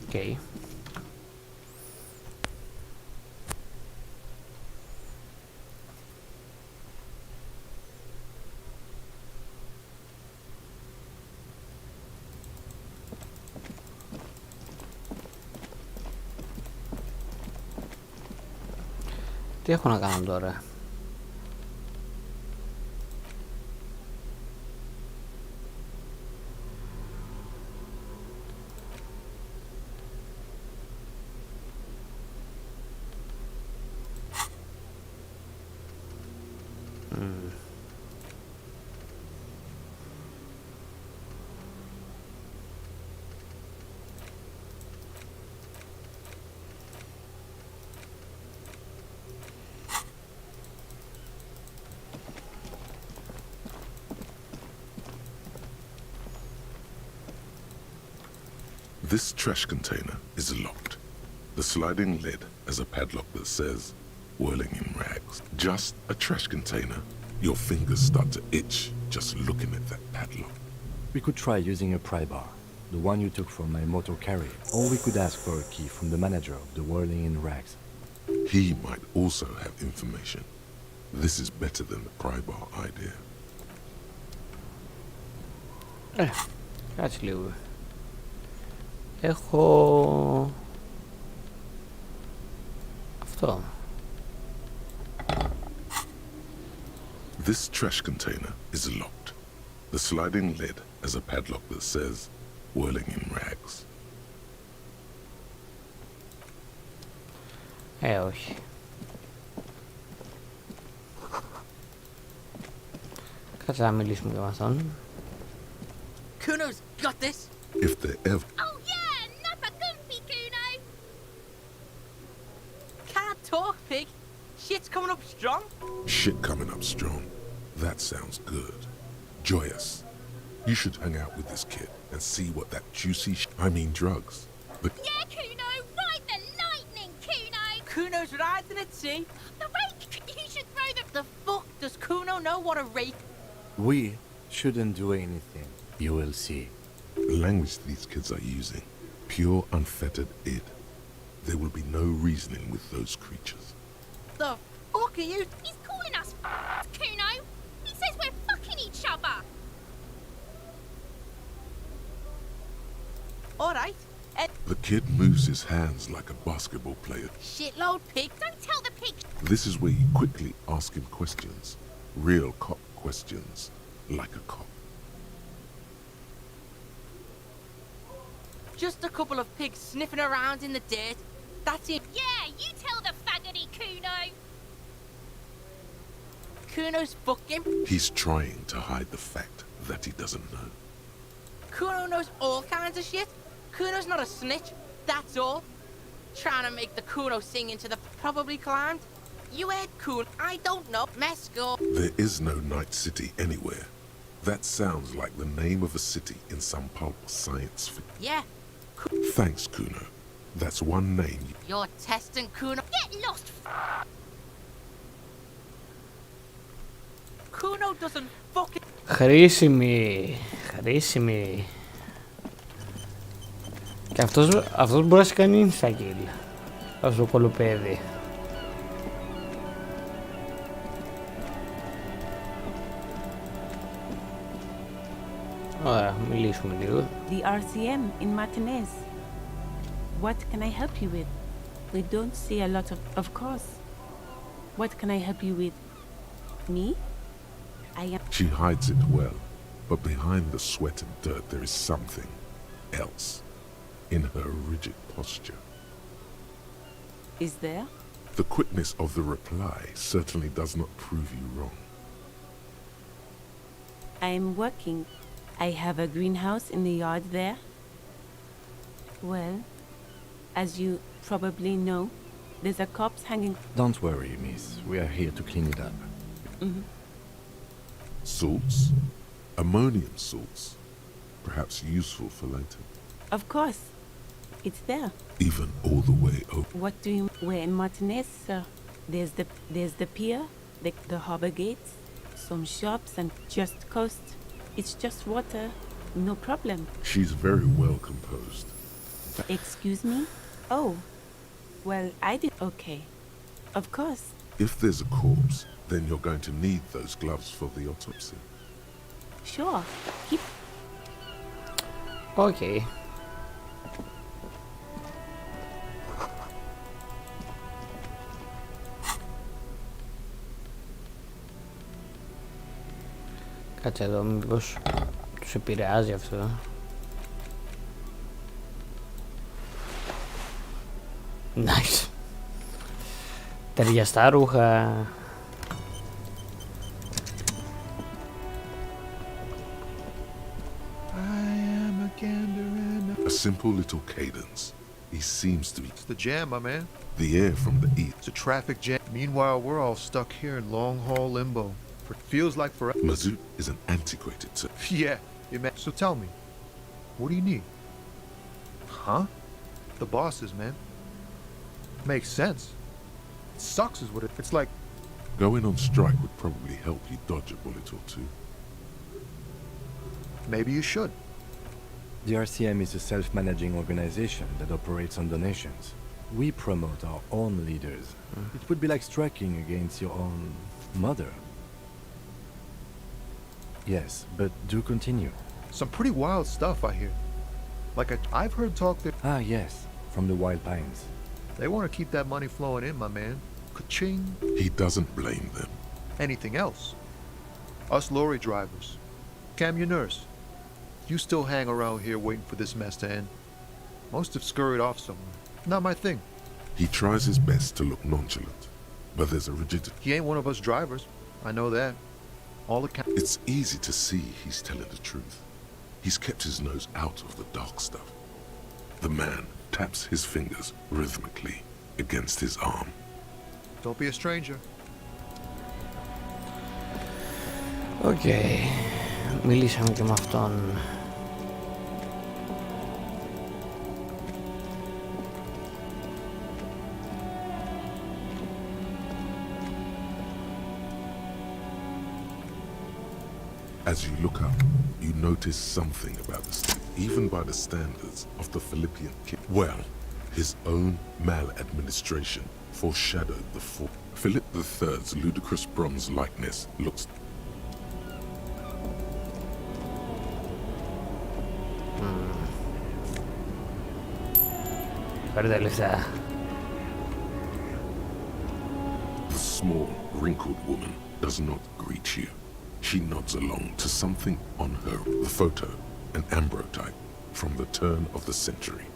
Okay. Τι έχω να κάνω τώρα? This trash container is locked. The sliding lid has a padlock that says, whirling in rags. Just a trash container. Your fingers start to itch just looking at that padlock. We could try using a pry bar, the one you took from my motor carrier, or we could ask for a key from the manager of the Whirling in Rags. He might also have information. This is better than the pry bar idea. Κάτσε λίγο. Έχω... αυτό. This trash container is locked. The sliding lid has a padlock that says, whirling in rags. Όχι. Κάτσε να μιλήσουμε και με αυτόν. Kuno's got this. If they're ever... Oh yeah, Nappa Gumpy, Kuno. Can't talk, pig. Shit's coming up strong. Shit coming up strong. That sounds good. Joyous. You should hang out with this kid and see what that juicy drugs. Yeah, Kuno, ride the lightning, Kuno. Kuno's riding at sea. The rake, you should throw the... The fuck does Kuno know what a rake? We shouldn't do anything. You will see. The language these kids are using, pure unfettered id. There will be no reasoning with those creatures. The fuck are you? He's calling us Kuno. He says we're fucking each other. Alright. The kid moves his hands like a basketball player. Shitload, pig. Don't tell the pig. This is where you quickly ask him questions. Real cop questions. Like a cop. Just a couple of pigs sniffing around in the dirt. That's it. Yeah, you tell the faggoty, Kuno. Kuno's fucking. He's trying to hide the fact that he doesn't know. Kuno knows all kinds of shit. Kuno's not a snitch. That's all. Trying to make the Kuno sing into the probably climbed. You heard Kuno. I don't know. Mesco. There is no Night City anywhere. That sounds like the name of a city in some pulp science fiction. Yeah. Thanks, Kuno. That's one name. You're testing Kuno. Get lost. Kuno doesn't fucking... Χρήσιμη. Χρήσιμη. Και αυτός μπορεί να σε κάνει insta-kill. Ως το κολοπέδι. Ωραία, μιλήσουμε λίγο. The RCM in Martinez. What can I help you with? We don't see a lot of course. What can I help you with? Me? I am... She hides it well, but behind the sweat and dirt there is something else. In her rigid posture. Is there? The quickness of the reply certainly does not prove you wrong. I am working. I have a greenhouse in the yard there. Well, as you probably know, there's a corpse hanging... Don't worry, miss. We are here to clean it up. Mm-hmm. Salts? Ammonium salts. Perhaps useful for later. Of course. It's there. Even all the way over. What do you... We're in Martinez, sir. There's the pier, the harbor gates, some shops and just coast. It's just water. No problem. She's very well composed. Excuse me? Oh. Well, I did... Okay. Of course. If there's a corpse, then you're going to need those gloves for the autopsy. Sure. Keep... Okay. Κάτσε εδώ, μήπως τους επηρεάζει αυτό. Nice. Ταιριαστά ρούχα. A simple little cadence. He seems to be... It's the jam, my man. The air from the east. It's a traffic jam. Meanwhile, we're all stuck here in long-haul limbo. Feels like forever. Mazout is an antiquated term. Yeah, so tell me, what do you need? Huh? The bosses, man. Makes sense. It sucks is what it's like. Going on strike would probably help you dodge a bullet or two. Maybe you should. The RCM is a self-managing organization that operates on donations. We promote our own leaders. It would be like striking against your own mother. Yes, but do continue. Some pretty wild stuff I hear. Like I've heard talk that... Ah, yes, from the Wild Pines. They want to keep that money flowing in, my man. Ka-ching. He doesn't blame them. Anything else? Us lorry drivers. Cam, your nurse. You still hang around here waiting for this mess to end. Most have scurried off somewhere. Not my thing. He tries his best to look nonchalant, but there's a rigidity. He ain't one of us drivers. I know that. All It's easy to see he's telling the truth. He's kept his nose out of the dark stuff. The man taps his fingers rhythmically against his arm. Don't be a stranger. Okei. Μιλήσαμε και με αυτόν. As you look up, you notice something about the state, even by the standards of the Philippian king. Well, his own maladministration foreshadowed the fall. Philip III's ludicrous bronze likeness looks... The small, wrinkled woman does not greet you. She nods along to something on her. The photo, an ambrotype from the turn of the century,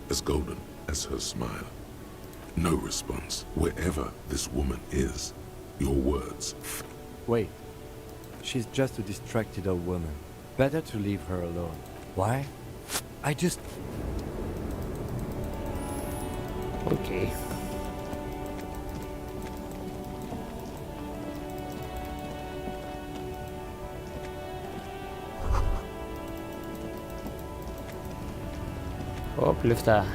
as golden as her smile. No response. Wherever this woman is, your words... Wait. She's just a distracted old woman. Better to leave her alone. Why? I just... Okay. Hop, lyfta.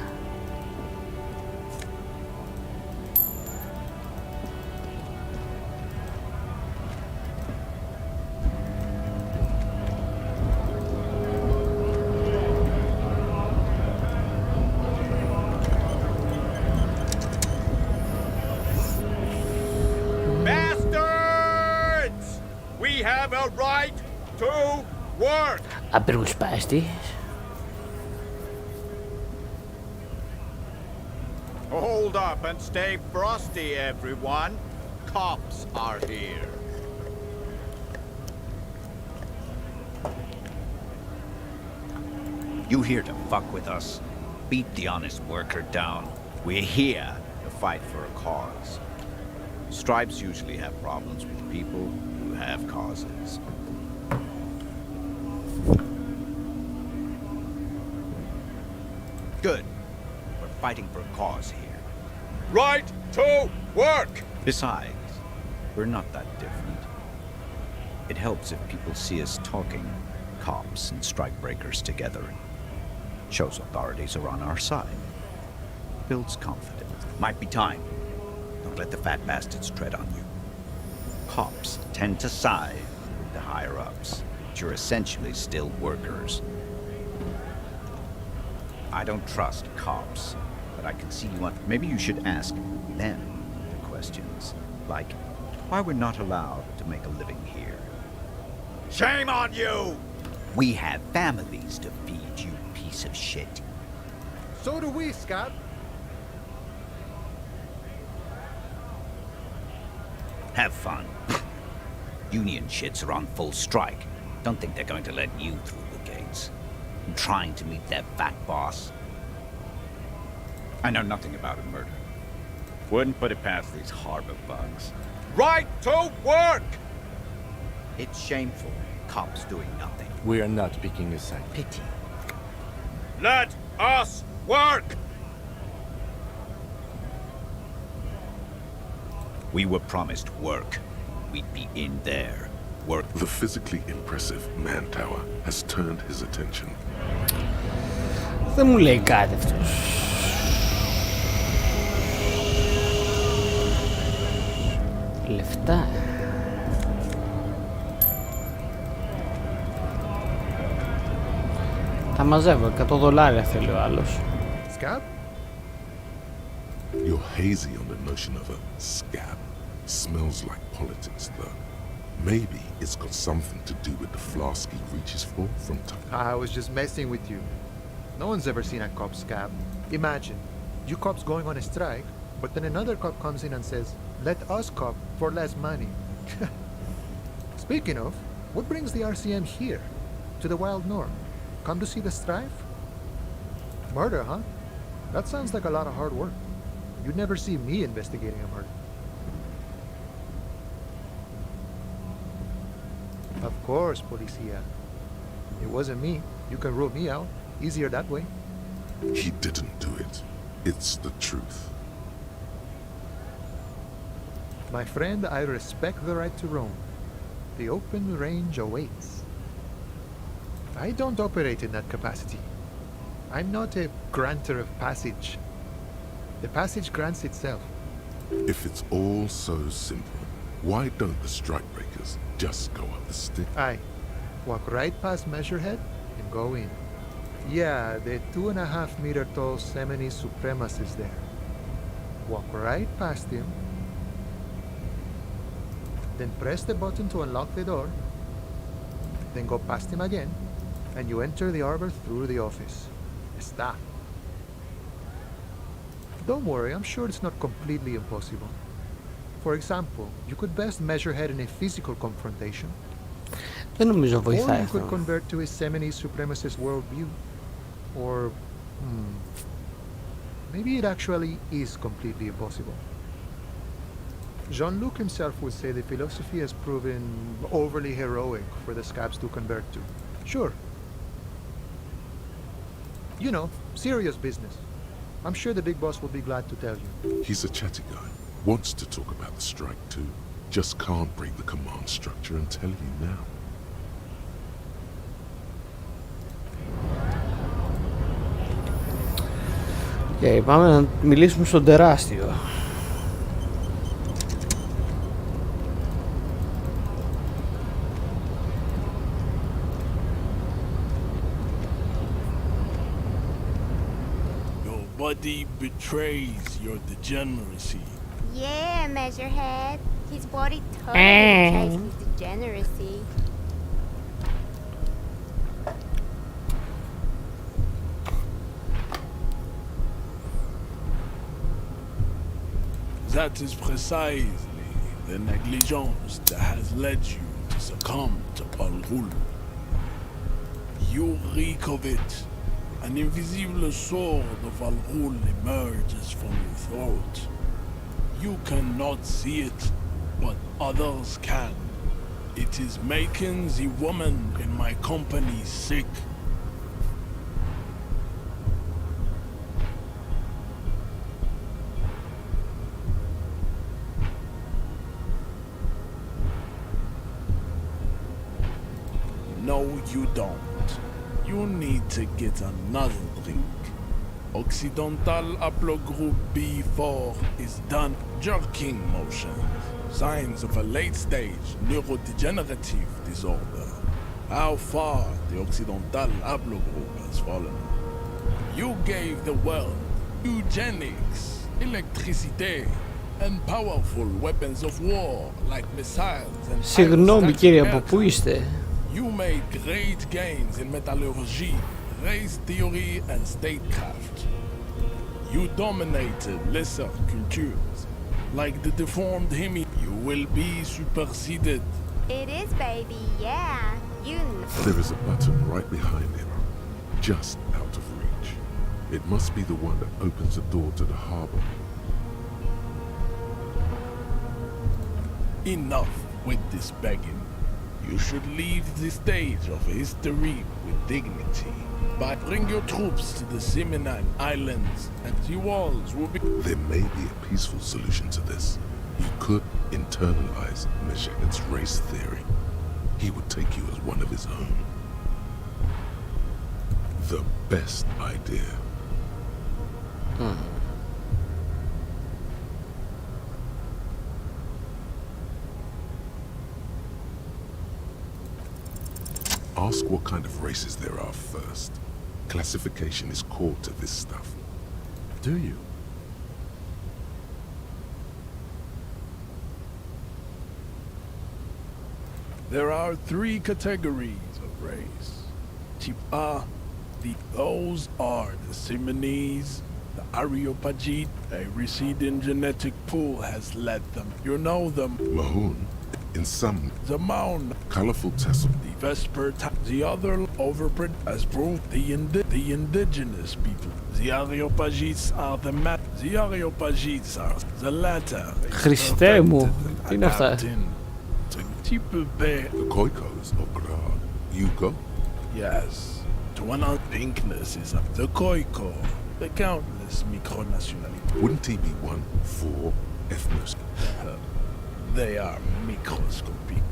Bastards! We have a right to work! Απεργούς πάστη. Hold up and stay frosty, everyone. Cops are here. You here to fuck with us? Beat the honest worker down. We're here to fight for a cause. Stripes usually have problems with people who have causes. Good. We're fighting for a cause here. Right to work! Besides, we're not that different. It helps if people see us talking, cops and strikebreakers together. Shows authorities are on our side. Builds confidence. Might be time. Don't let the fat bastards tread on you. Cops tend to side with the higher-ups, but you're essentially still workers. I don't trust cops, but I can see you want... Maybe you should ask them the questions, like why we're not allowed to make a living here. Shame on you! We have families to feed, you piece of shit. So do we, Scott. Have fun. Union shits are on full strike. Don't think they're going to let you through the gates. I'm trying to meet their fat boss. I know nothing about a murder. Wouldn't put it past these harbor bugs. Right to work! It's shameful. Cops doing nothing. We are not picking a side. Pity. Let us work! We were promised work. We'd be in there. Work. The physically impressive man tower has turned his attention. Δεν μου λέει κάτι αυτός. Λεφτά. Τα μαζεύω, $100 θέλει ο άλλος. Scab? You're hazy on the notion of a scab. Smells like politics, though. Maybe it's got something to do with the flask he reaches for from time. I was just messing with you. No one's ever seen a cop scab. Imagine, you cops going on a strike, but then another cop comes in and says, let us cop for less money. Speaking of, what brings the RCM here? To the wild north? Come to see the strife? Murder, huh? That sounds like a lot of hard work. You'd never see me investigating a murder. Of course, Policia. It wasn't me. You can rule me out. Easier that way. He didn't do it. It's the truth. My friend, I respect the right to roam. The open range awaits. I don't operate in that capacity. I'm not a granter of passage. The passage grants itself. If it's all so simple, why don't the strikebreakers just go up the stick? Aye. Walk right past Measurehead and go in. Yeah, the 2.5 meter tall Semini Supremacist is there. Walk right past him. Then press the button to unlock the door. Then go past him again, and you enter the arbor through the office. Está. Don't worry, I'm sure it's not completely impossible. For example, you could best Measurehead in a physical confrontation. Δεν νομίζω Or βοηθάει you αυτό. could convert to his Semini Supremacist worldview. Or, maybe it actually is completely impossible. Jean-Luc himself would say the philosophy has proven overly heroic for the scabs to convert to. Sure. You know, serious business. I'm sure the big boss will be glad to tell you. He's a chatty guy. Wants to talk about the strike too. Just can't break the command structure and tell you now. Και πάμε να μιλήσουμε στον τεράστιο. Nobody betrays your degeneracy. Yeah, Measurehead. His body totally betrays his degeneracy. That is precisely the negligence that has led you to succumb to Al-Ghul. You reek of it. An invisible sword of Al-Ghul emerges from your throat. You cannot see it, but others can. It is making the woman in my company sick. No, you don't. You need to get another drink. Occidental haplogroup B4 is done jerking motion. Signs of a late-stage neurodegenerative disorder. How far the Occidental haplogroup has fallen. You gave the world eugenics, electricity, and powerful weapons of war like missiles and Συγγνώμη κύριε, από πού είστε? You made great gains in metallurgy, race theory, and statecraft. You dominated lesser cultures, like the deformed hemi. You will be superseded. It is, baby, yeah. You There is a button right behind him, just out of reach. It must be the one that opens the door to the harbor. Enough with this begging. You should leave the stage of history with dignity. But bring your troops to the Seminine Islands, and the walls will be... There may be a peaceful solution to this. You could internalize Meshuggah's race theory. He would take you as one of his own. The best idea. Ask what kind of races there are first. Classification is core to this stuff. Do you? There are 3 categories of race. Type A, those are the Simonese, the Areopagite. A receding genetic pool has led them. You know them. Mahoon, in some, The Maun, colorful tassel. the Vesper, the other overbred has proved the indigenous people. The Areopagites are the Areopagites are the latter. Χριστέ μου, τι είναι αυτά? Type B. The Koikos of Brad. You go. Yes. To one on pinkness is the Koiko. The countless micronationalities. Wouldn't he be one for ethnos? They are microscopic.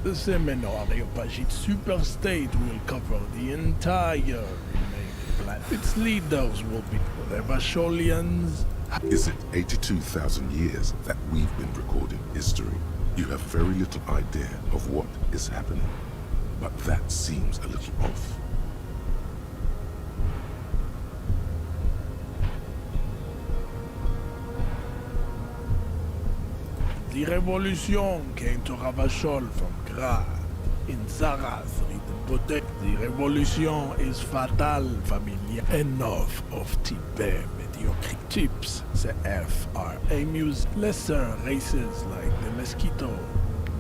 The Semino-Areopagite superstate will cover the entire remaining planet. Its leaders will be the Vasholians. Is it 82,000 years that we've been recording history? You have very little idea of what is happening. But that seems a little off. The revolution came to Ravachol from Grad. In Zarathri, the revolution is fatal, familia. Enough of Tibet mediocre tips. The F are amused lesser races like the mosquito.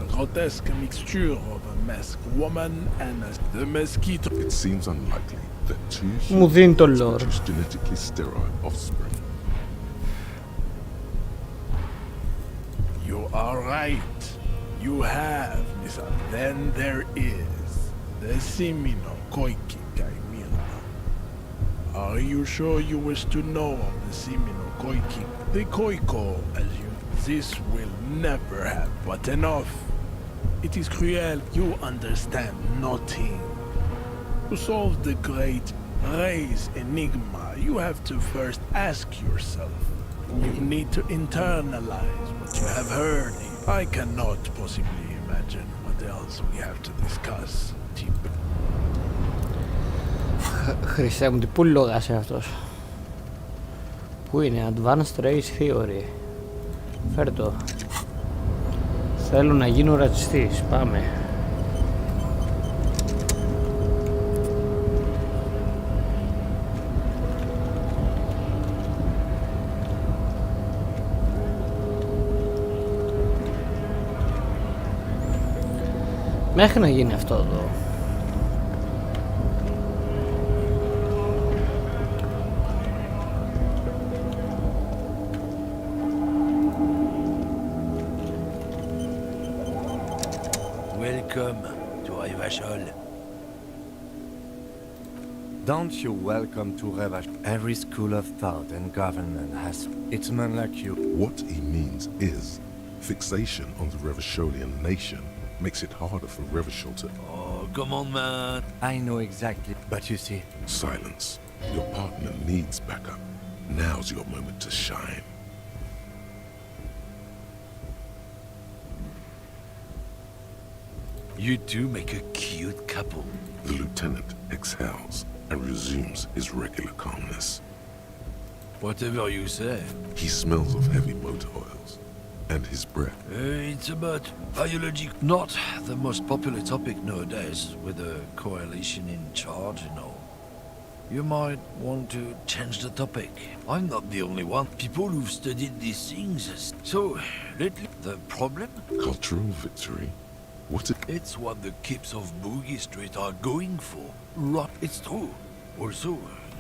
A grotesque mixture of a masked woman and the mosquito. It seems unlikely that 2 Μου δίνει το humans lore. produce genetically sterile offspring. You are right. You have, Misa. Then there is the Simino Koiki Kaimira. Are you sure you wish to know of the Simino Koiki? The Koiko, as you... This will never happen. But enough. It is cruel. You understand nothing. To solve the great race enigma, you have to first ask yourself. You need to internalize what you have heard. I cannot possibly imagine what else we have to discuss. Χριστέ μου, τι πουλόγας είναι αυτός. Πού είναι? Advanced Race Theory. Φέρ' το. Θέλω να γίνω ρατσιστής. Πάμε. Μέχρι να γίνει αυτό εδώ. Welcome to Revachol. Don't you welcome to Revash. Every school of thought and government has its men like you. What he means is fixation on the Revacholian nation makes it harder for Revachol to... Oh, come on, man. I know exactly, but you see... Silence. Your partner needs backup. Now's your moment to shine. You two make a cute couple. The lieutenant exhales and resumes his regular calmness. Whatever you say. He smells of heavy motor oils and his breath. It's about biology. Not the most popular topic nowadays with the coalition in charge, you know. You might want to change the topic. I'm not the only one. People who've studied these things. So, lately, the problem? Cultural victory? What it... It's what the kids of Boogie Street are going for. Right, it's true. Also,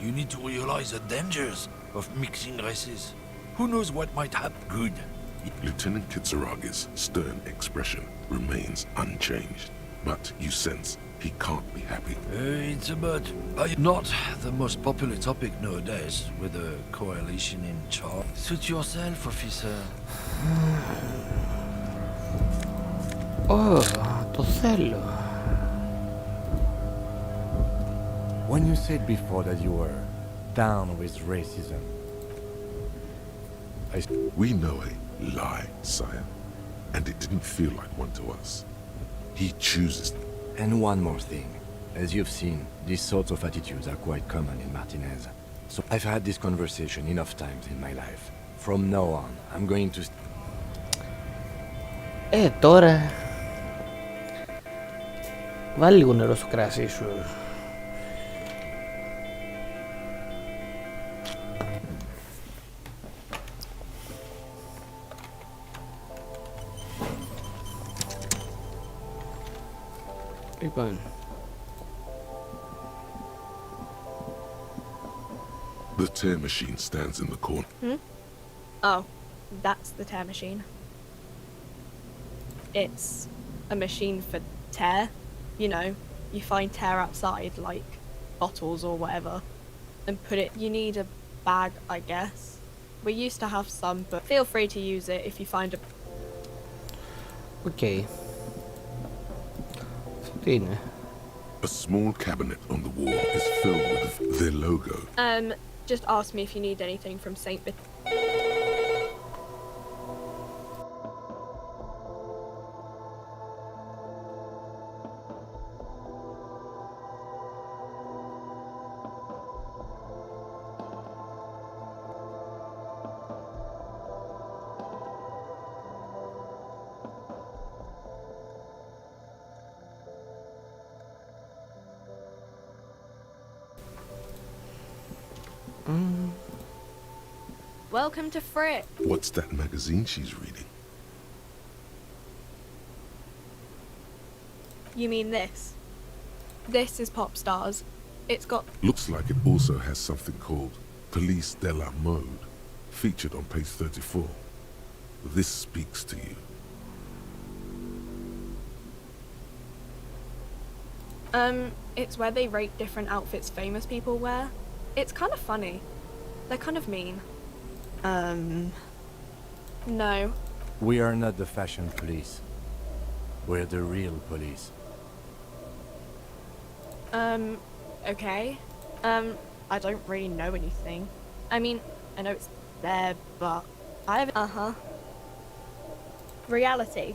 you need to realize the dangers of mixing races. Who knows what might happen? Good. Lieutenant Kitsuragi's stern expression remains unchanged, but you sense he can't be happy. It's about not the most popular topic nowadays with the coalition in charge. Suit yourself, officer. Oh, το θέλω. When you said before that you were down with racism, We know a lie, sire, and it didn't feel like one to us. He chooses. And one more thing. As you've seen, these sorts of attitudes are quite common in Martinez. So I've had this conversation enough times in my life. From now on, I'm going to... Τώρα... Βάλει λίγο νερό στο κρασί σου. Λοιπόν... The tear machine stands in the corner. Oh, that's the tear machine. It's a machine for tear. You know, you find tear outside, like bottles or whatever, and put it... You need a bag, I guess. We used to have some, but feel free to use it if you find a... Okay. Τι είναι? A small cabinet on the wall is filled with their logo. Just ask me if you need anything from St. Welcome to Frick. What's that magazine she's reading? You mean this? This is Pop Stars. It's got... Looks like it also has something called Police de la Mode, featured on page 34. This speaks to you. It's where they rate different outfits famous people wear. It's kind of funny. They're kind of mean. No. We are not the fashion police. We're the real police. Okay. I don't really know anything. I mean, I know it's there, but I haven't... Reality.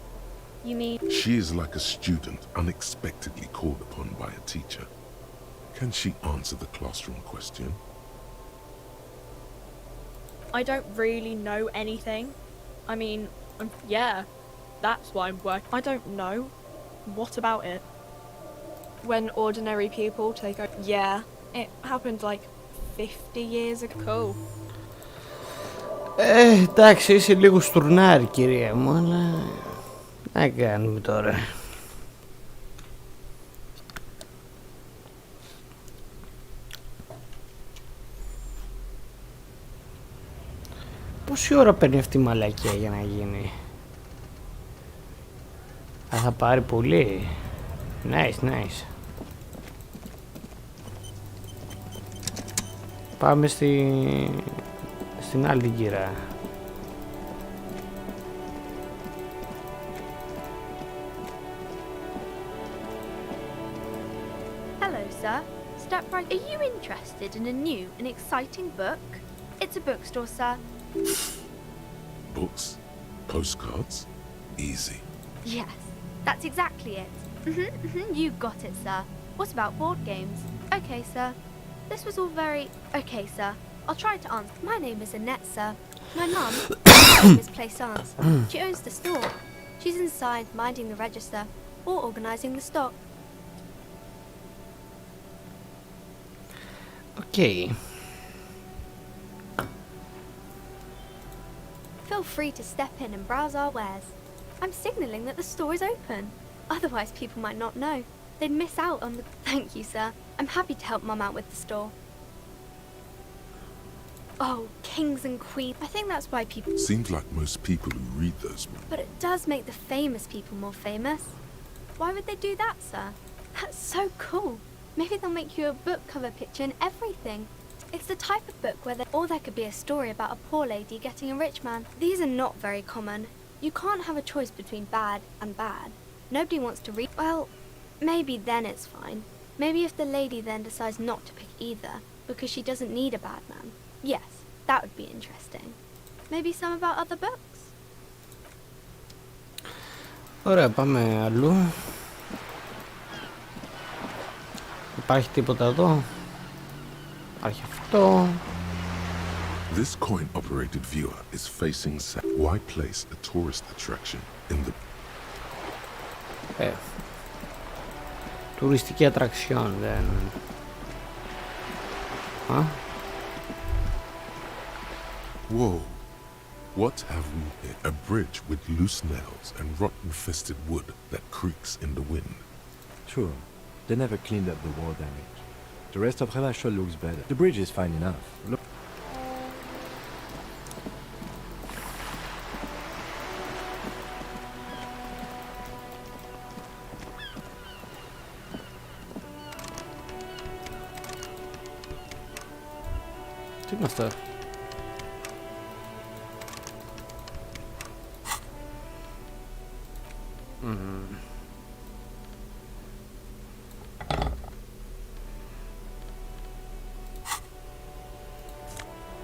You mean... She is like a student unexpectedly called upon by a teacher. Can she answer the classroom question? I don't really know anything. I mean, yeah, that's why I'm working. I don't know. What about it? When ordinary people take over... Yeah, it happened like 50 years ago. Cool. Εντάξει, είσαι λίγο στουρνάρι, κυρία μου, αλλά... Να κάνουμε τώρα. Πόση ώρα παίρνει αυτή η μαλακία για να γίνει? Θα πάρει πολύ. Nice. Πάμε στην άλλη την κύρα. Hello, sir. Step right. Are you interested in a new and exciting book? It's a bookstore, sir. Books? Postcards? Easy. Yes, that's exactly it. You got it, sir. What about board games? Okay, sir. This was all very... Okay, sir. I'll try to answer. My name is Annette, sir. My mum is Plaisance. She owns the store. She's inside minding the register or organising the stock. Okay. Feel free to step in and browse our wares. I'm signalling that the store is open. Otherwise, people might not know. They'd miss out on the... Thank you, sir. I'm happy to help Mum out with the store. Oh, kings and queens. I think that's why people... Seems like most people who read those... But it does make the famous people more famous. Why would they do that, sir? That's so cool. Maybe they'll make you a book cover picture and everything. It's the type of book where or there could be a story about a poor lady getting a rich man. These are not very common. You can't have a choice between bad and bad. Nobody wants to read... Well, maybe then it's fine. Maybe if the lady then decides not to pick either, because she doesn't need a bad man. Yes, that would be interesting. Maybe some about other books. Ωραία, πάμε αλλού. Υπάρχει τίποτα εδώ? Υπάρχει αυτό. This coin-operated viewer is facing south. Why place a tourist attraction in the... Τουριστική ατραξιόν, δεν... Α? Whoa. What have we here? A bridge with loose nails and rotten-infested wood that creaks in the wind. Sure, they never cleaned up the war damage. The rest of Revachol looks better. The bridge is fine enough. Look. Τι είναι αυτό?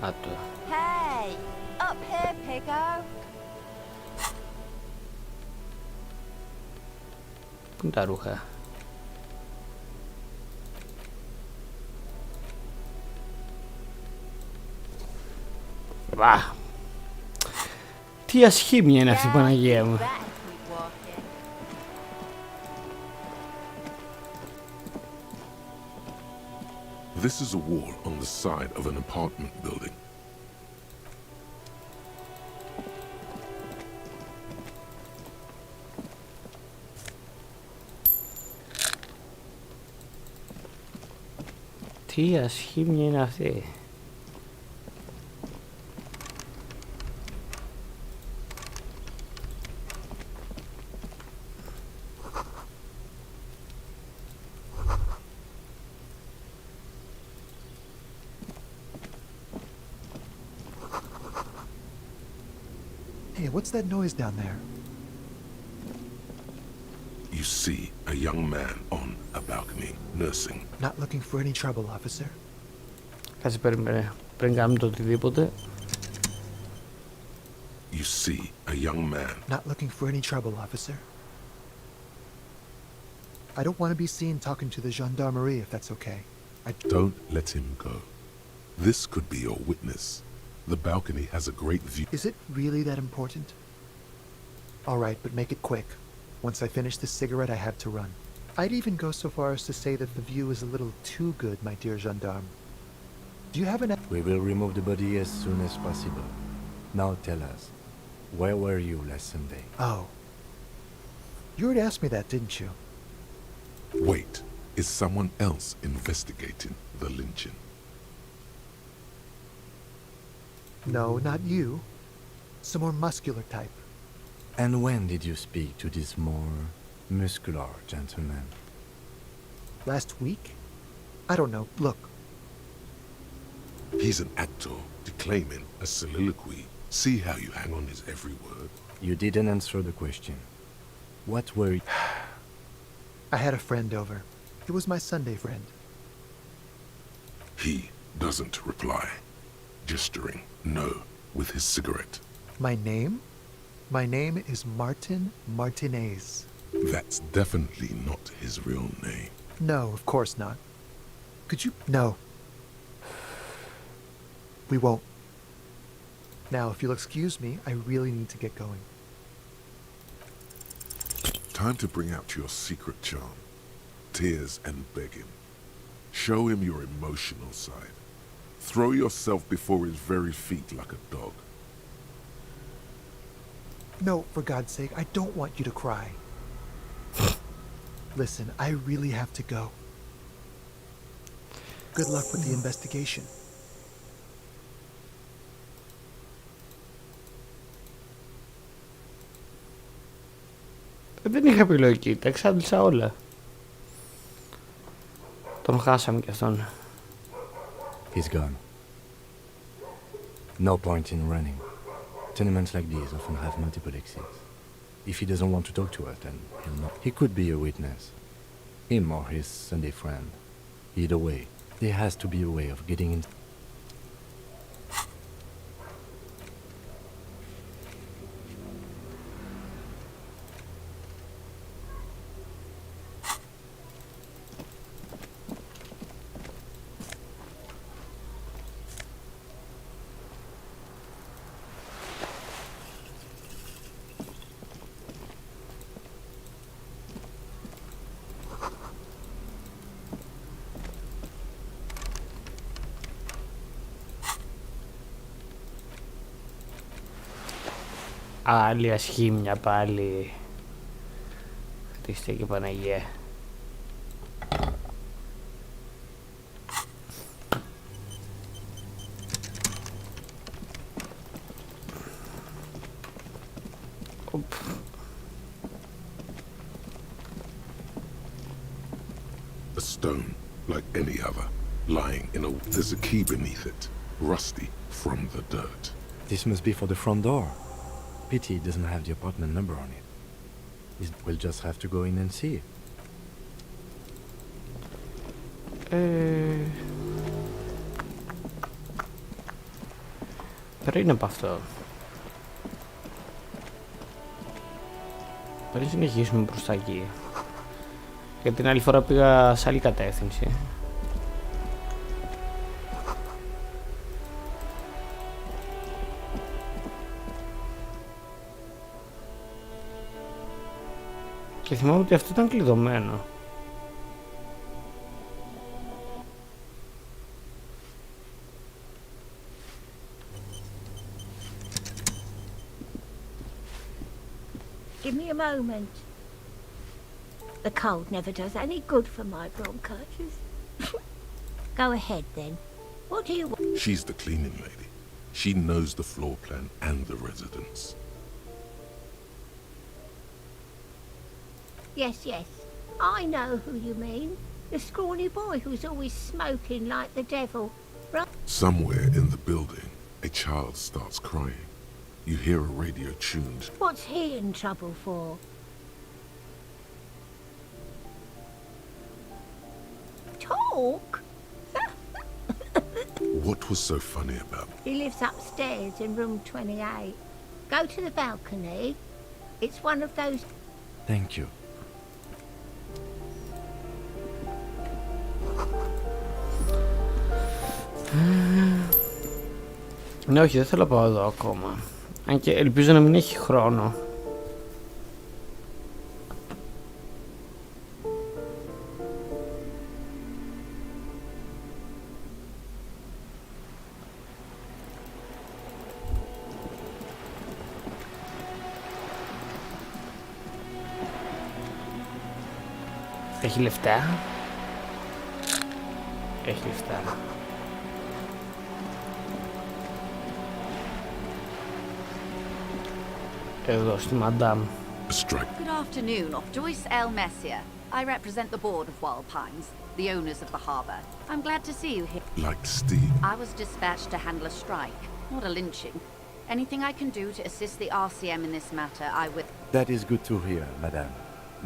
Άτο. Hey, up here, Piggo. Πού είναι τα ρούχα? Βα. Τι ασχήμια είναι αυτή η Παναγία μου. This is a wall on the side of an apartment building. Τι ασχήμια είναι αυτή. Hey, what's that noise down there? You see a young man on a balcony, nursing. Not looking for any trouble, officer. Κάτσε περίμενε. Πριν κάνουμε το οτιδήποτε. You see a young man. Not looking for any trouble, officer. I don't want to be seen talking to the gendarmerie if that's okay. Don't let him go. This could be your witness. The balcony has a great view. Is it really that important? All right, but make it quick. Once I finish this cigarette, I have to run. I'd even go so far as to say that the view is a little too good, my dear gendarme. Do you have an... We will remove the body as soon as possible. Now tell us, where were you last Sunday? Oh. You already asked me that, didn't you? Wait, is someone else investigating the lynching? No, not you. Some more muscular type. And when did you speak to this more muscular gentleman? Last week? I don't know. Look. He's an actor declaiming a soliloquy. See how you hang on his every word. You didn't answer the question. What were you... I had a friend over. It was my Sunday friend. He doesn't reply, gesturing no with his cigarette. My name? My name is Martin Martinez. That's definitely not his real name. No, of course not. Could you... No. We won't. Now, if you'll excuse me, I really need to get going. Time to bring out your secret charm. Tears and beg him. Show him your emotional side. Throw yourself before his very feet like a dog. No, for God's sake, I don't want you to cry. Listen, I really have to go. Good luck with the investigation. Δεν είχα επιλογή, τα εξάντλησα όλα. Τον χάσαμε κι αυτόν. He's gone. No point in running. Tenements like these often have multiple exits. If he doesn't want to talk to us, then he'll not. He could be a witness. Him or his Sunday friend. Either way, there has to be a way of getting in. Άλλη ασχήμια πάλι. Χριστέ και Παναγία. A stone, like any other, lying in a... There's a key beneath it, rusty from the dirt. This must be for the front door. Pity it doesn't have the apartment number on it. We'll just have to go in and see. Πριν από αυτό. Πριν συνεχίσουμε προς τα εκεί. Γιατί την άλλη φορά πήγα σε άλλη κατεύθυνση. Και θυμάμαι ότι αυτό ήταν κλειδωμένο. Give me a moment. The cold never does any good for my bronchitis. Go ahead then. What do you want? She's the cleaning lady. She knows the floor plan and the residence. Yes, yes. I know who you mean. The scrawny boy who's always smoking like the devil. Right? Somewhere in the building, a child starts crying. You hear a radio tuned. What's he in trouble for? Talk? What was so funny about it? He lives upstairs in room 28. Go to the balcony. It's one of those... Thank you. Ναι, όχι, δεν θέλω να πάω εδώ ακόμα. Αν και ελπίζω να μην έχει χρόνο. Έχει λεφτά. Έχει λεφτά. Εδώ στη Μαντάμ. Good afternoon, Joyce L. Messier. I represent the board of Wild Pines, the owners of the harbour. I'm glad to see you here. Like Steve. I was dispatched to handle a strike, not a lynching. Anything I can do to assist the RCM in this matter, I will. That is good to hear, madame.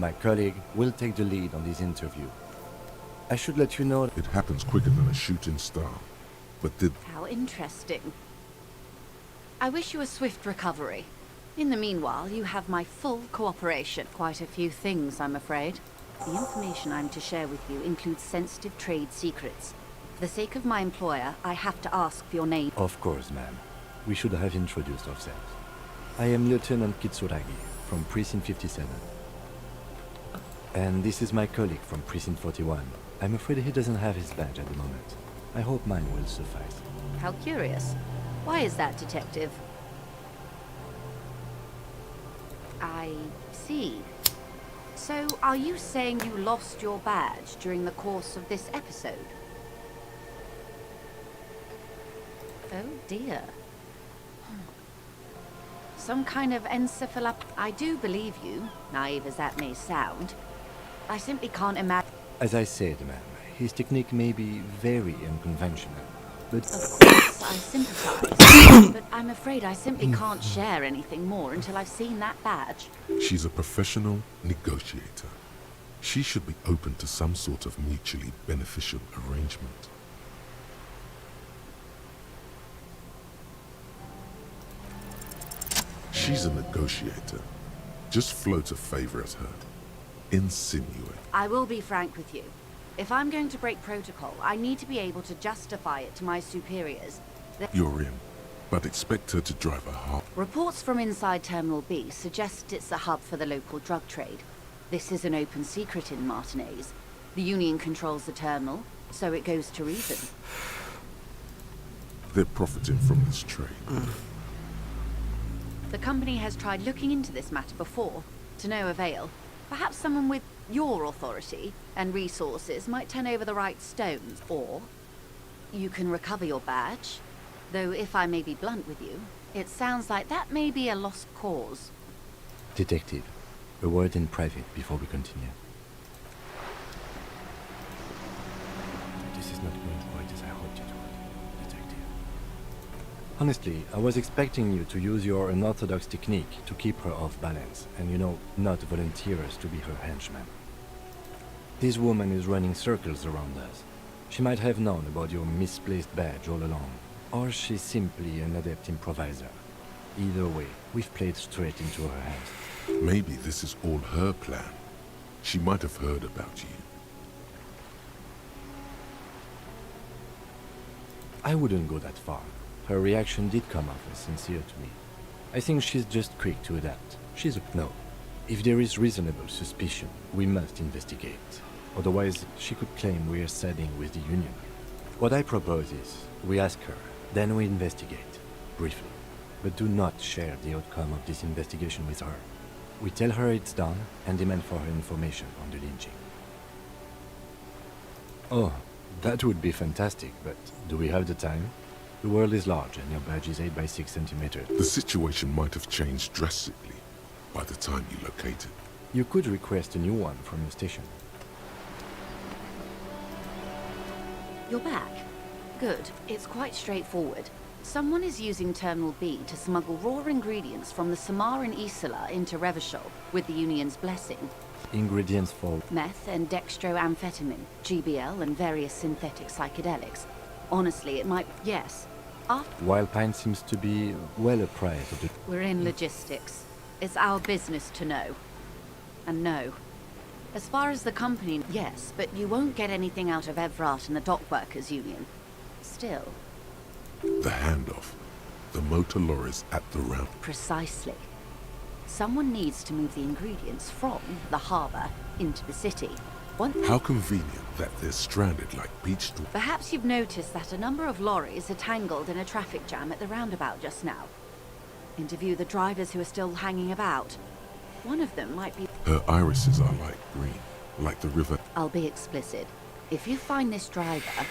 My colleague will take the lead on this interview. I should let you know... It happens quicker than a shooting star. But did... How interesting. I wish you a swift recovery. In the meanwhile, you have my full cooperation. Quite a few things, I'm afraid. The information I'm to share with you includes sensitive trade secrets. For the sake of my employer, I have to ask for your name. Of course, ma'am. We should have introduced ourselves. I am Lieutenant Kitsuragi, from Precinct 57. And this is my colleague from Precinct 41. I'm afraid he doesn't have his badge at the moment. I hope mine will suffice. How curious. Why is that, Detective? I see. So, are you saying you lost your badge during the course of this episode? Oh dear. Some kind of I do believe you, naive as that may sound. I simply can't imagine... As I said, ma'am, his technique may be very unconventional, but... Of course, I sympathize, but I'm afraid I simply can't share anything more until I've seen that badge. She's a professional negotiator. She should be open to some sort of mutually beneficial arrangement. She's a negotiator. Just float a favor at her. Insinuate. I will be frank with you. If I'm going to break protocol, I need to be able to justify it to my superiors. You're in, but expect her to drive a hard. Reports from inside Terminal B suggest it's a hub for the local drug trade. This is an open secret in Martinez. The Union controls the terminal, so it goes to reason. They're profiting from this trade. The company has tried looking into this matter before, to no avail. Perhaps someone with your authority and resources might turn over the right stones, or you can recover your badge. Though if I may be blunt with you, it sounds like that may be a lost cause. Detective, a word in private before we continue. This is not going quite as I hoped it would, Detective. Honestly, I was expecting you to use your unorthodox technique to keep her off balance, and not volunteer us to be her henchman. This woman is running circles around us. She might have known about your misplaced badge all along, or she's simply an adept improviser. Either way, we've played straight into her hands. Maybe this is all her plan. She might have heard about you. I wouldn't go that far. Her reaction did come off as sincere to me. I think she's just quick to adapt. No. If there is reasonable suspicion, we must investigate. Otherwise, she could claim we're siding with the Union. What I propose is, we ask her, then we investigate, briefly. But do not share the outcome of this investigation with her. We tell her it's done, and demand for her information on the lynching. Oh, that would be fantastic, but do we have the time? The world is large, and your badge is 8 by 6 centimeters. The situation might have changed drastically by the time you locate it. You could request a new one from the station. You're back. Good. It's quite straightforward. Someone is using Terminal B to smuggle raw ingredients from the Samar and Isola into Revachol with the Union's blessing. Ingredients for Meth and dextroamphetamine, GBL and various synthetic psychedelics. Honestly, it might... Yes. Wild Pine seems to be well apprised of the... We're in logistics. It's our business to know. And no. As far as the company, yes, but you won't get anything out of Evrat and the Dockworkers Union. Still. The handoff. The motor lorries at the ramp. Precisely. Someone needs to move the ingredients from the harbour into the city. How convenient that they're stranded like beach... Perhaps you've noticed that a number of lorries are tangled in a traffic jam at the roundabout just now. Interview the drivers who are still hanging about. One of them might be... Her irises are light green, like the river. I'll be explicit. If you find this driver,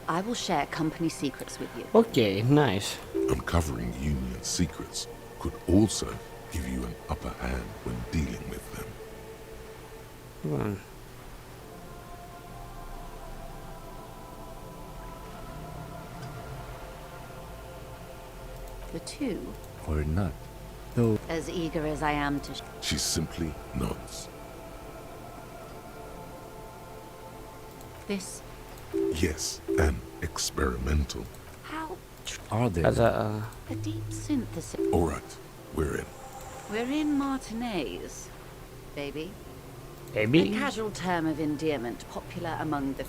I will share company secrets with you. Okay, nice. Uncovering Union secrets could also give you an upper hand when dealing with them. The two... Or not. Though... As eager as I am to... She simply nods. This... Yes, and experimental. How... Are they? A deep synthesis... All right, we're in. We're in Martinez, baby. Baby? A casual term of endearment popular among the...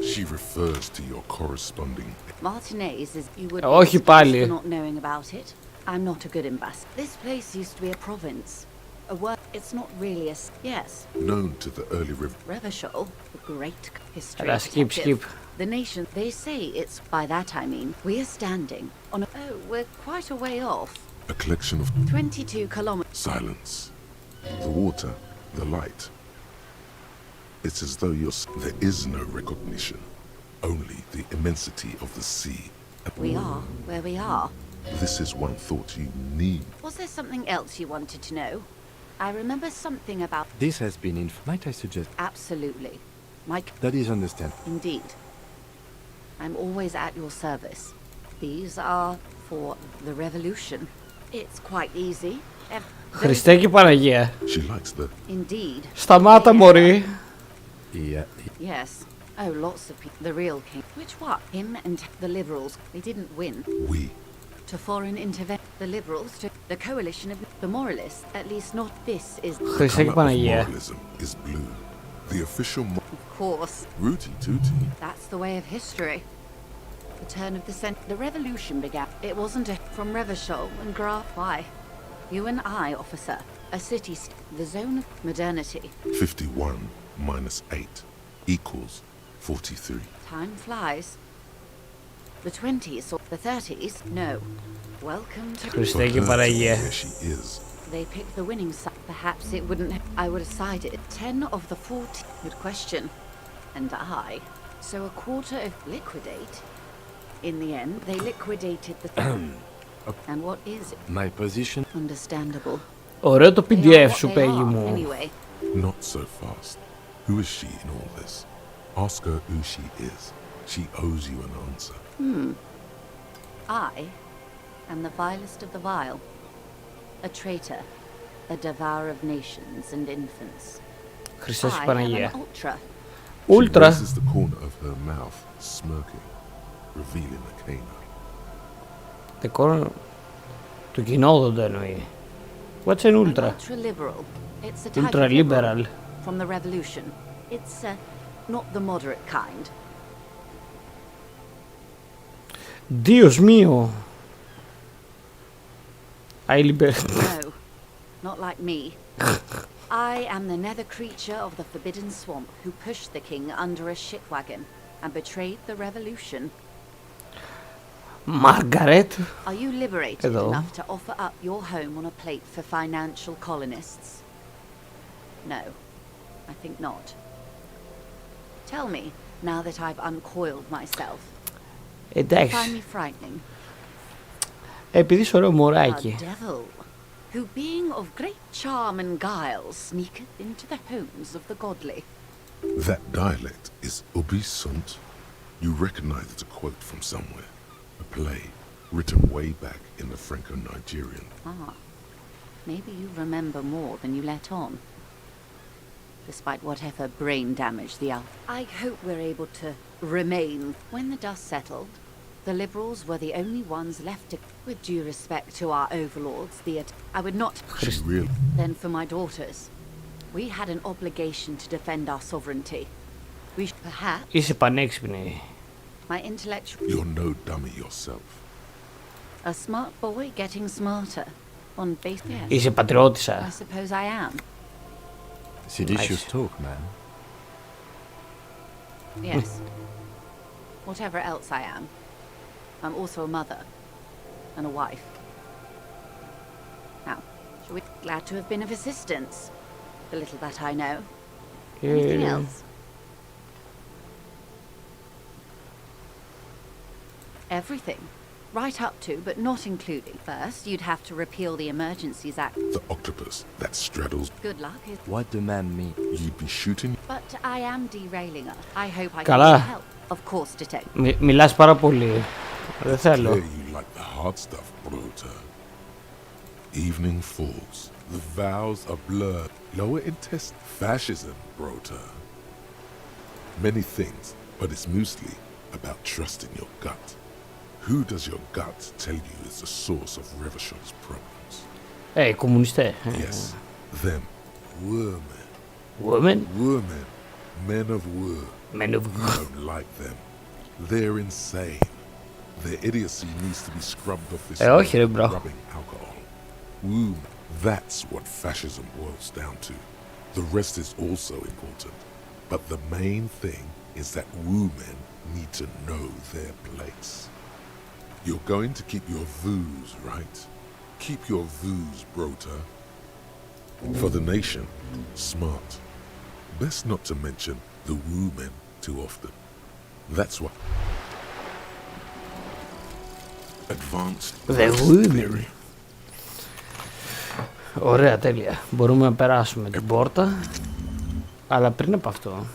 She refers to your corresponding... Martinez is... You would Όχι be πάλι. for not knowing about it. I'm not a good ambassador. This place used to be a province. A word... It's not really a... Yes. Known to the early Revachol, a great history Skip, detective. skip. The nation... They say it's... By that I mean, we are standing on a... Oh, we're quite a way off. A collection of 22 kilometers. silence. The water, the light. It's as though there is no recognition, only the immensity of the sea. We are where we are. This is one thought you need. Was there something else you wanted to know? I remember something about... This has been might I suggest... Absolutely. Mike... That is understandable. Indeed. I'm always at your service. These are for the revolution. It's quite easy. Χριστέ και Παναγία. She likes the... Indeed. Σταμάτα, μωρή. Yes. Oh, lots of people. The real king. Which what? Him and the liberals. They didn't win. We. To foreign intervention. The liberals to the coalition of the moralists. At least not this is. Χριστέ και Παναγία. Moralism is blue. The official... Of course. Rooty tooty. That's the way of history. The turn of the century. The revolution began. It wasn't from Revachol and Graf. Why? You and I, officer. A city. The zone of modernity. 51 minus 8 equals 43. Time flies. The 20s or the 30s? No. Welcome to... Χριστέ και Παναγία. They picked the winning side. Perhaps it wouldn't... I would have sided 10 of the 40. Good question. And I. So a quarter of liquidate. In the end, they liquidated the... And what is it? My position. Understandable. Ωραίο το PDF σου, Πέγγι μου. Anyway. Not so fast. Who is she in all this? Ask her who she is. She owes you an answer. I am the vilest of the vile. A traitor. A devourer of nations and infants. Χριστός και I am Παναγία. an ultra. Ultra. She raises the corner of her mouth, smirking, revealing the canine. Το κόρνο του κοινόδοντο εννοεί. What's an ultra? Ultra liberal. It's a type Ultra of liberal. From the revolution. It's not the moderate kind. Dios mío. I liberal. No, not like me. I am the nether creature of the forbidden swamp who pushed the king under a shit wagon and betrayed the revolution. Margaret. Are you liberated Hello. enough to offer up your home on a plate for financial colonists? No, I think not. Tell me, now that I've uncoiled myself. Εντάξει. Find me frightening. Επειδή είσαι ωραίο A μωράκι. devil, who being of great charm and guile sneaketh into the homes of the godly. That dialect is Ubisunt. You recognize it's a quote from somewhere. A play written way back in the Franco-Nigerian. Ah, maybe you remember more than you let on. Despite whatever brain damage the out. I hope we're able to remain. When the dust settled, the liberals were the only ones left to... With due respect to our overlords, I would not... Really? Then for my daughters. We had an obligation to defend our sovereignty. We should perhaps... Είσαι πανέξυπνη. My intellectual... You're no dummy yourself. A smart boy getting smarter. On base... Yes. Είσαι πατριώτισσα. I suppose I am. Seditious talk, man. Yes. Whatever else I am. I'm also a mother. And a wife. Now, shall we... Glad to have been of assistance. The little that I know. Anything else? Everything. Right up to, but not including. First, you'd have to repeal the Emergencies Act. The octopus that straddles... Good luck. What do man mean? You'd be shooting... But I am derailing her. I hope I Καλά. can help. Of course, detective. Μιλάς πάρα πολύ. Δεν θέλω. Clear you like the hard stuff, Bruta. Evening falls. The vows are blurred. Lower intestine. Fascism, Bruta. Many things, but it's mostly about trusting your gut. Who does your gut tell you is the source of Revachol's problems? Οι κομμουνιστές. Yes, them. Women. Women? Women. Men of war. Men of war. You don't like them. They're insane. Their idiocy needs to be scrubbed off this όχι ρε bro. rubbing alcohol. Womb. That's what fascism boils down to. The rest is also important. But the main thing is that women need to know their place. You're going to keep your views, right? Keep your views, Brota. For the nation, smart. Best not to mention the women too often. That's why. Advanced. The women. Ωραία, τέλεια. Μπορούμε να περάσουμε την πόρτα. Αλλά πριν από αυτό...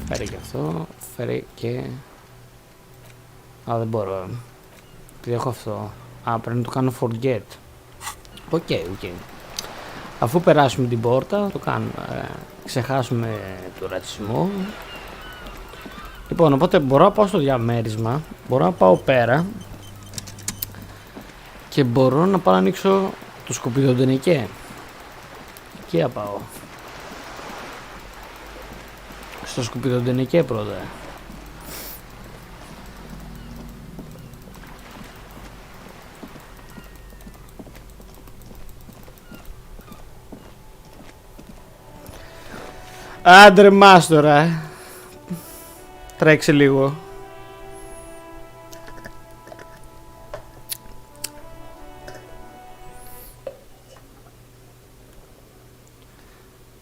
Φέρε και αυτό. Φέρε και... Α, δεν μπορώ. Επειδή έχω αυτό. Α, πρέπει να το κάνω forget. Οκ. Αφού περάσουμε την πόρτα, το κάνουμε. Ξεχάσουμε το ρατσισμό. Λοιπόν, οπότε μπορώ να πάω στο διαμέρισμα. Μπορώ να πάω πέρα. Και μπορώ να πάω να ανοίξω το σκουπιδοντενικέ. Εκεί θα πάω. Στο σκουπιδοντενικέ πρώτα. Άντρε μας τώρα. Τρέξε λίγο.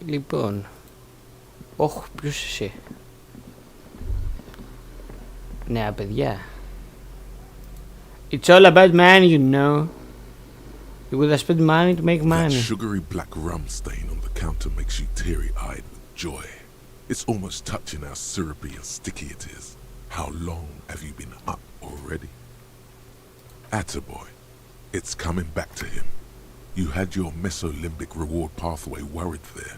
Λοιπόν. Όχ, ποιος είσαι? Νέα παιδιά. It's all about money, you know. You would have spent money to make money. That sugary black rum stain on the counter makes you teary-eyed with joy. It's almost touching how syrupy and sticky it is. How long have you been up already? Attaboy. It's coming back to him. You had your mesolimbic reward pathway worried there.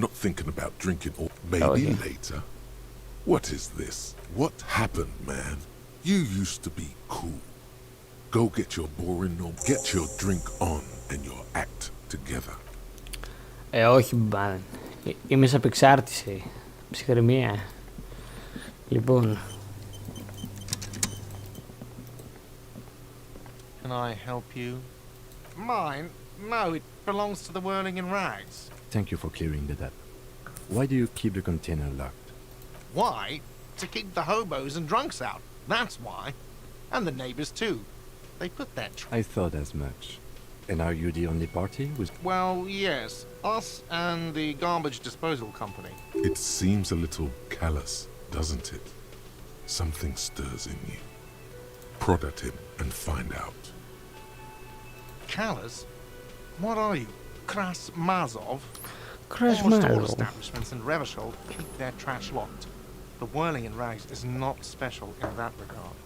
Not thinking about drinking or maybe later. What is this? What happened, man? You used to be cool. Go get your boring norm, get your drink on and your act together. Όχι, μπαν. Είμαι σε απεξάρτηση. Ψυχραιμία. Λοιπόν. Can I help you? Mine? No, it belongs to the Whirling in Rags. Thank you for clearing that up. Why do you keep the container locked? Why? To keep the hobos and drunks out. That's why. And the neighbors too. They put that I thought as much. And are you the only party with... Well, yes. Us and the garbage disposal company. It seems a little callous, doesn't it? Something stirs in you. Prod at him and find out. Callous? What are you? Kras Mazov? Kras Almost all Mazov. establishments in Revachol keep their trash locked. The Whirling in Rags is not special in that regard.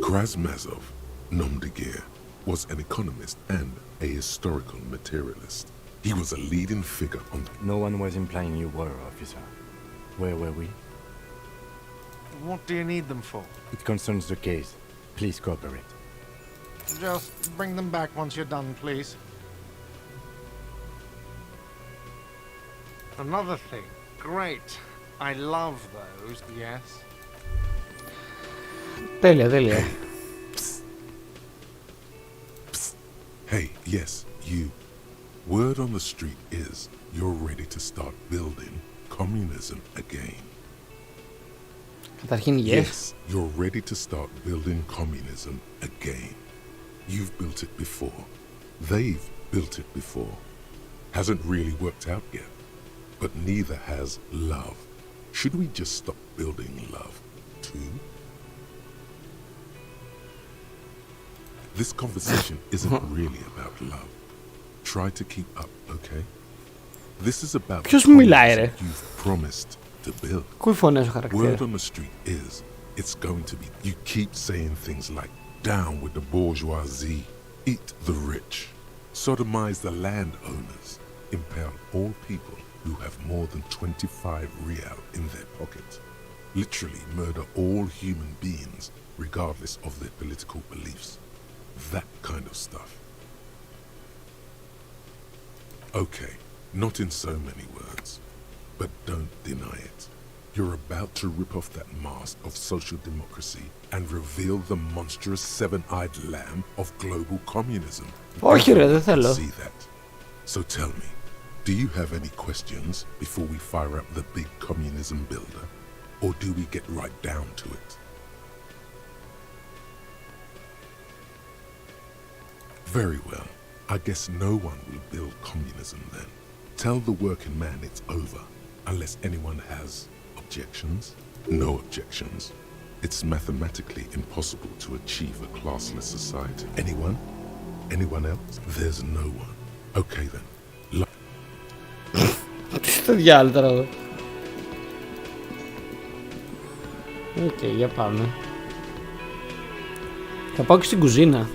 Krasmazov, nom de guerre, was an economist and a historical materialist. He was a leading figure on... No one was implying you were, officer. Where were we? What do you need them for? It concerns the case. Please cooperate. Just bring them back once you're done, please. Another thing. Great. I love those, yes. Τέλεια. Hey, yes, you. Word on the street is you're ready to start building communism again. Καταρχήν, Yes, you're ready to start building communism again. You've built it before. They've built it before. Hasn't really worked out yet. But neither has love. Should we just stop building love, too? This conversation isn't really about love. Try to keep up, okay? This is about Ποιος μιλάει, ρε? you've promised to build. Ακούει φωνές ο χαρακτήρας. Word on the street is, it's going to be... You keep saying things like, down with the bourgeoisie, eat the rich, sodomize the landowners, impale all people who have more than 25 real in their pocket. Literally murder all human beings, regardless of their political beliefs. That kind of stuff. Okay, not in so many words, but don't deny it. You're about to rip off that mask of social democracy and reveal the monstrous seven-eyed lamb of global communism. Όχι ρε, δεν θέλω. See that. So tell me, do you have any questions before we fire up the big communism builder? Or do we get right down to it? Very well. I guess no one will build communism then. Tell the working man it's over, unless anyone has objections. No objections. It's mathematically impossible to achieve a classless society. Anyone? Anyone else? There's no one. Okay then. Τι στο διάλογο τώρα εδώ. Οκ, για πάμε. Θα πάω και στην κουζίνα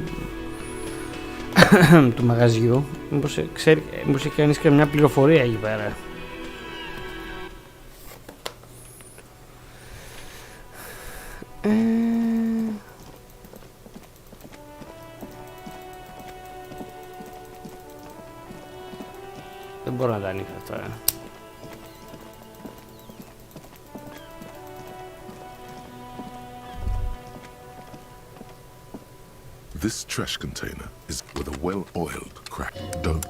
του μαγαζιού. Μήπως έχει κανείς και μια πληροφορία εκεί πέρα. Δεν μπορώ να τα ανοίξω αυτά. This trash container is with a well-oiled crack. Don't.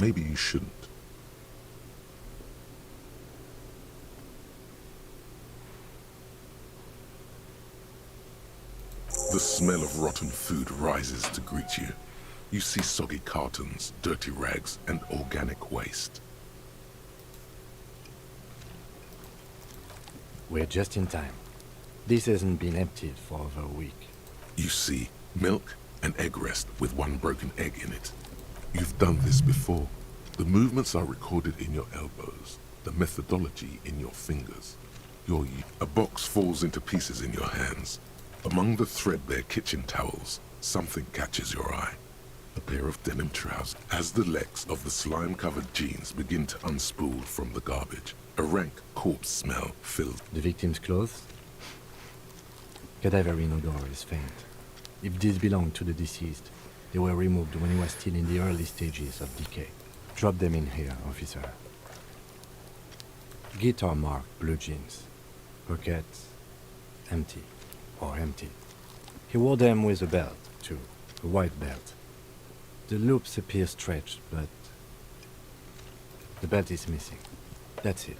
Maybe you shouldn't. The smell of rotten food rises to greet you. You see soggy cartons, dirty rags, and organic waste. We're just in time. This hasn't been emptied for over a week. You see milk and egg rest with one broken egg in it. You've done this before. The movements are recorded in your elbows, the methodology in your fingers. A box falls into pieces in your hands. Among the threadbare kitchen towels, something catches your eye. A pair of denim trousers. As the legs of the slime-covered jeans begin to unspool from the garbage, a rank corpse smell fills. The victim's clothes? Cadaverine odor is faint. If these belong to the deceased, they were removed when he was still in the early stages of decay. Drop them in here, officer. Guitar-marked blue jeans. Pockets empty. Or empty. He wore them with a belt, too. A white belt. The loops appear stretched, but the belt is missing. That's it.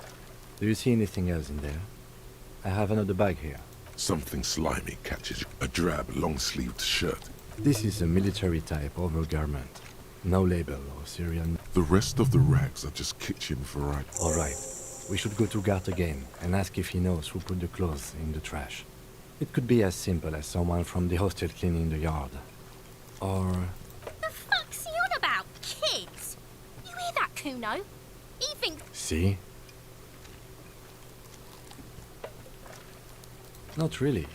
Do you see anything else in there? I have another bag here. Something slimy catches you. A drab, long-sleeved shirt. This is a military-type overgarment. No label or serial. The rest of the rags are just kitchen variety. All right. We should go to Gart again and ask if he knows who put the clothes in the trash. It could be as simple as someone from the hostel cleaning the yard. Or... The fuck's he on about? Kids? You hear that, Kuno? He thinks... See? Not really.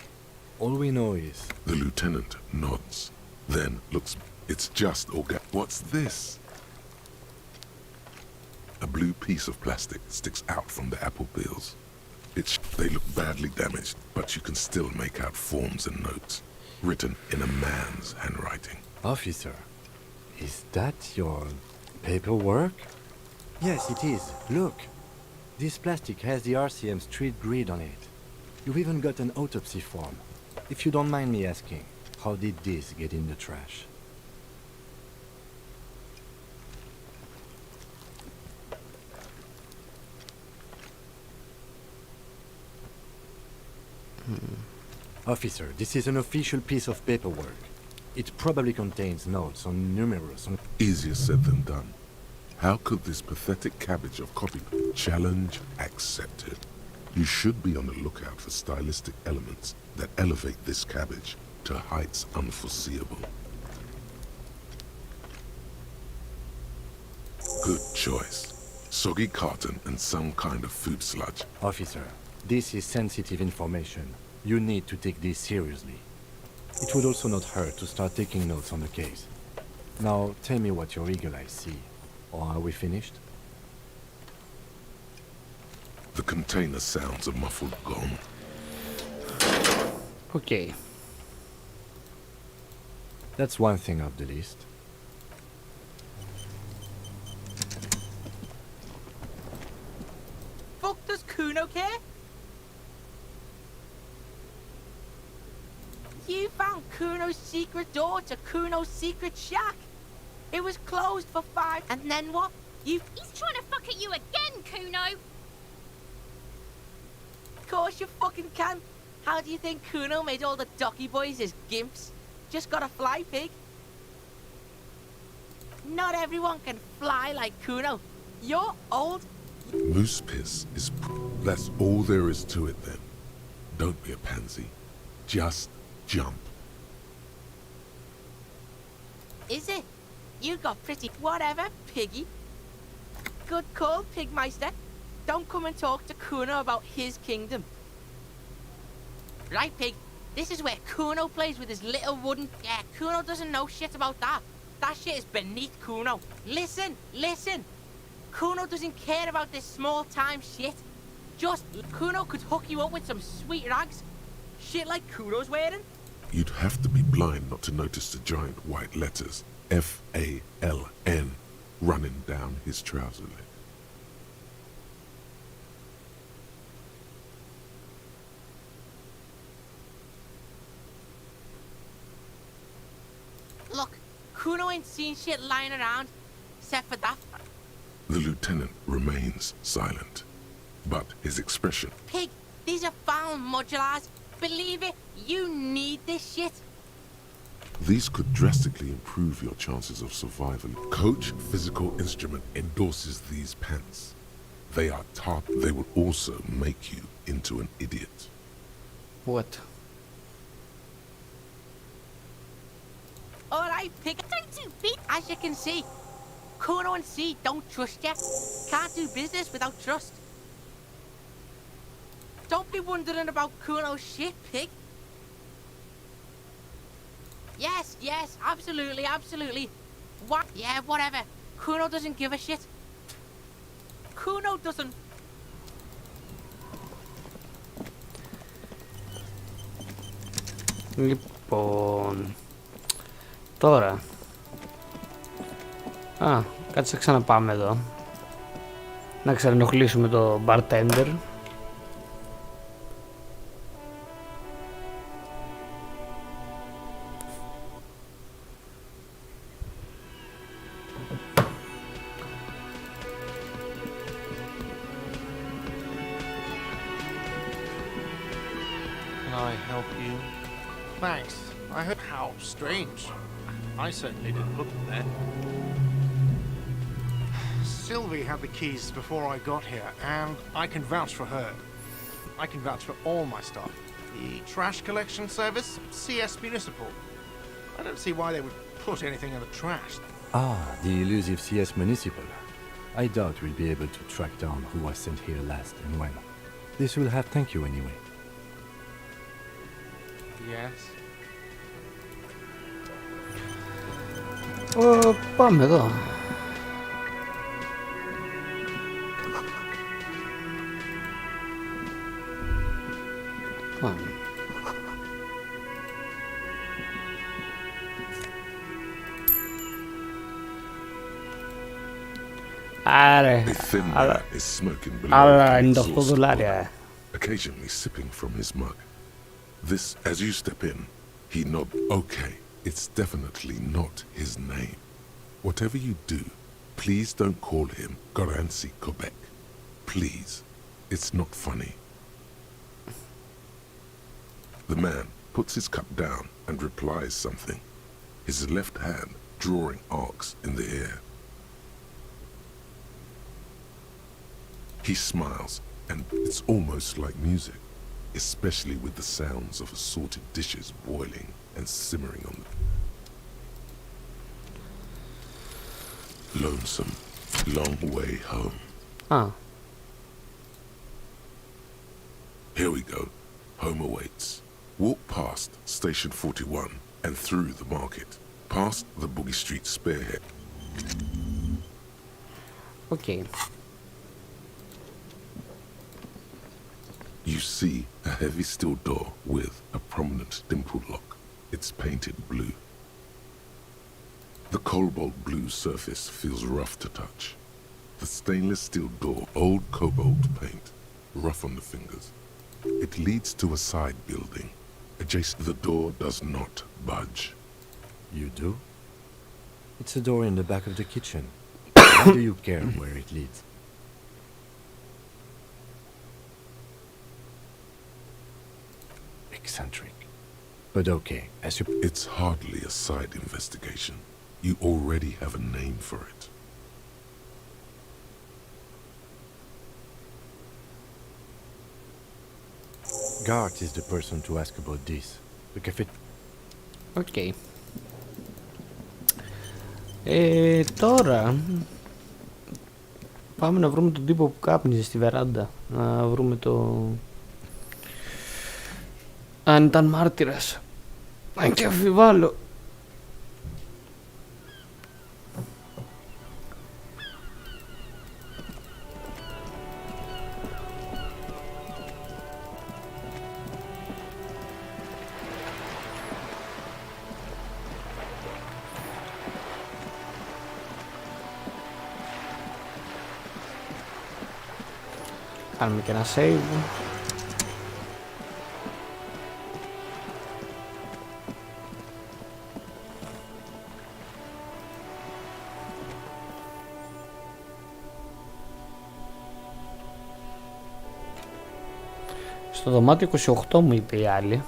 All we know is... The lieutenant nods, then looks... It's just What's this? A blue piece of plastic sticks out from the apple peels. They look badly damaged, but you can still make out forms and notes, written in a man's handwriting. Officer, is that your paperwork? Yes, it is. Look. This plastic has the RCM street grid on it. You've even got an autopsy form. If you don't mind me asking, how did this get in the trash? Officer, this is an official piece of paperwork. It probably contains notes on numerous... Easier said than done. How could this pathetic cabbage of copy... Challenge accepted. You should be on the lookout for stylistic elements that elevate this cabbage to heights unforeseeable. Good choice. Soggy carton and some kind of food sludge. Officer, this is sensitive information. You need to take this seriously. It would also not hurt to start taking notes on the case. Now, tell me what your eagle eyes see. Or are we finished? The container sounds a muffled gong. Okay. That's one thing off the list. Fuck does Kuno care? You found Kuno's secret door to Kuno's secret shack. It was closed for 5, and then what? He's trying to fuck at you again, Kuno! Of course you fucking can. How do you think Kuno made all the docky boys his gimps? Just got a fly pig. Not everyone can fly like Kuno. You're old. Moose piss is... That's all there is to it then. Don't be a pansy. Just jump. Is it? You got pretty... Whatever, piggy. Good call, Pigmeister. Don't come and talk to Kuno about his kingdom. Right, pig. This is where Kuno plays with his little wooden... Yeah, Kuno doesn't know shit about that. That shit is beneath Kuno. Listen, listen. Kuno doesn't care about this small-time shit. Just, Kuno could hook you up with some sweet rags. Shit like Kuno's wearing. You'd have to be blind not to notice the giant white letters F-A-L-N running down his trouser leg. Look, Kuno ain't seen shit lying around, except for that. The lieutenant remains silent, but his expression... Pig, these are foul modulars. Believe it, you need this shit. These could drastically improve your chances of survival. Coach Physical Instrument endorses these pants. They are top. They will also make you into an idiot. What? Alright, Pig, don't do beat. As you can see, Kuno and C don't trust you. Can't do business without trust. Don't be wondering about Kuno's shit, Pig. Yes, yes, absolutely, absolutely. What? Yeah, whatever. Kuno doesn't give a shit. Kuno doesn't... Λοιπόν... Τώρα... κάτσε ξαναπάμε εδώ. Να ξανενοχλήσουμε το bartender. Can I help you? Thanks. I heard how strange. I certainly didn't look there. Sylvie had the keys before I got here, and I can vouch for her. I can vouch for all my stuff. The trash collection service, CS Municipal. I don't see why they would put anything in the trash. Ah, the elusive CS Municipal. I doubt we'll be able to track down who was sent here last and when. This will have thank you anyway. Yes. Πάμε εδώ. Πάμε. Άρε, αλλά $98. Occasionally sipping from his mug. This, as you step in, he nods. Okay, it's definitely not his name. Whatever you do, please don't call him Goransi Quebec. Please, it's not funny. The man puts his cup down and replies something, his left hand drawing arcs in the air. He smiles, and it's almost like music, especially with the sounds of assorted dishes boiling and simmering on the... Lonesome, long way home. Here we go. Home awaits. Walk past Station 41 and through the market, past the Boogie Street spearhead. Okay. You see a heavy steel door with a prominent dimpled lock. It's painted blue. The cobalt blue surface feels rough to touch. The stainless steel door, old cobalt paint, rough on the fingers. It leads to a side building. Adjacent, the door does not budge. You do? It's a door in the back of the kitchen. Why do you care where it leads? Eccentric. But okay, as you... It's hardly a side investigation. You already have a name for it. Gart is the person to ask about this. The cafe... Okay. Τώρα πάμε να βρούμε τον τύπο που κάπνιζε στη βεράντα. Να βρούμε Αν ήταν μάρτυρας. Αν και αμφιβάλλω. Κάνουμε και ένα save. Στο δωμάτιο 28 μου είπε η άλλη.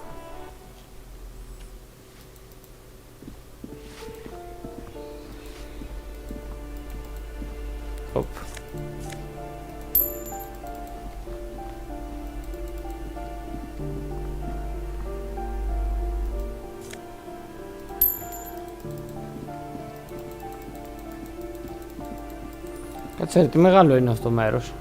Οπ. Κάτσε, τι μεγάλο είναι αυτό το μέρος.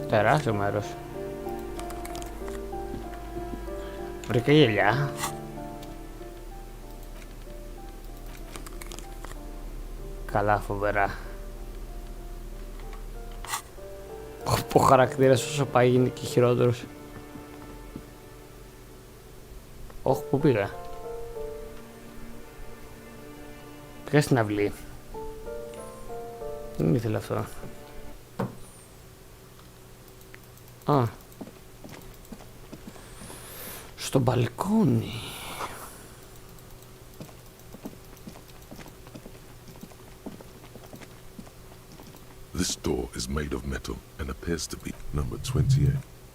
Τεράστιο μέρος. Βρήκα γελιά. Καλά, φοβερά. Ο χαρακτήρας όσο πάει γίνει και χειρότερος. Όχι, πού πήγα. Πήγα στην αυλή. Δεν ήθελα αυτό. Α. Στο μπαλκόνι. This door is made of metal and appears to be number 28.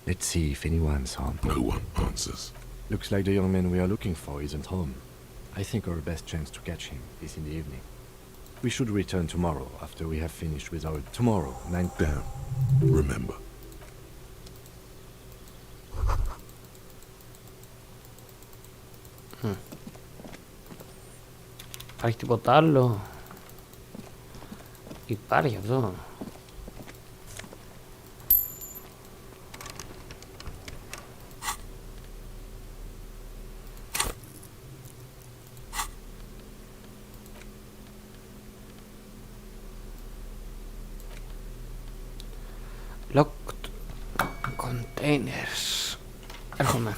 Let's see if anyone's home. No one answers. Looks like the young man we are looking for isn't home. I think our best chance to catch him is in the evening. We should return tomorrow after we have finished with our tomorrow 9 Damn. Remember. Υπάρχει τίποτα άλλο? Υπάρχει αυτό. Locked containers. Έρχομαι.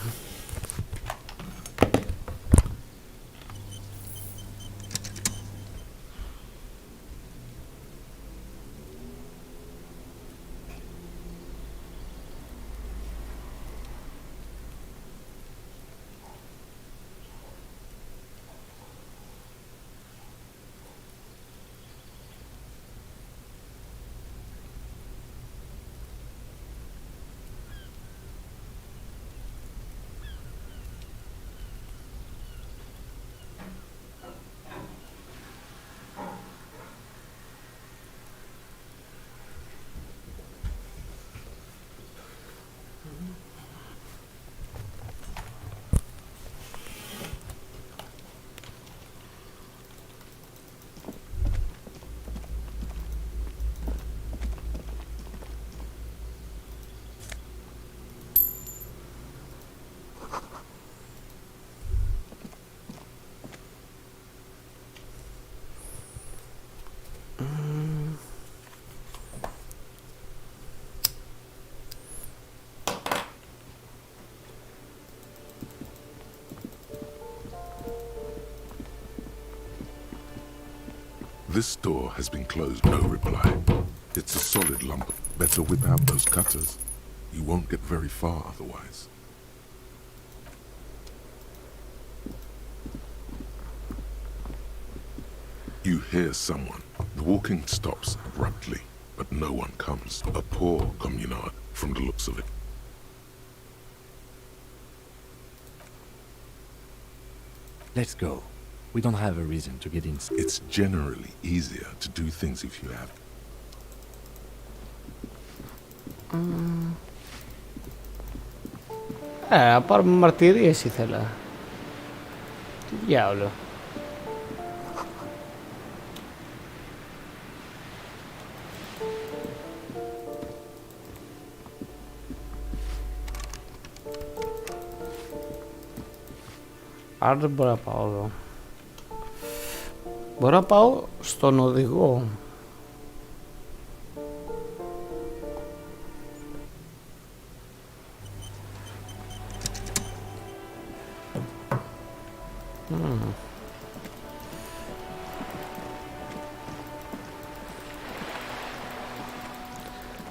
This door has been closed. No reply. It's a solid lump. Better whip out those cutters. You won't get very far otherwise. You hear someone. The walking stops abruptly, but no one comes. A poor communard from the looks of it. Let's go. We don't have a reason to get in. It's generally easier to do things if you have. Να πάρουμε μαρτυρίες ήθελα. Τι διάολο. Άρα δεν μπορώ να πάω εδώ. Μπορώ να πάω στον οδηγό.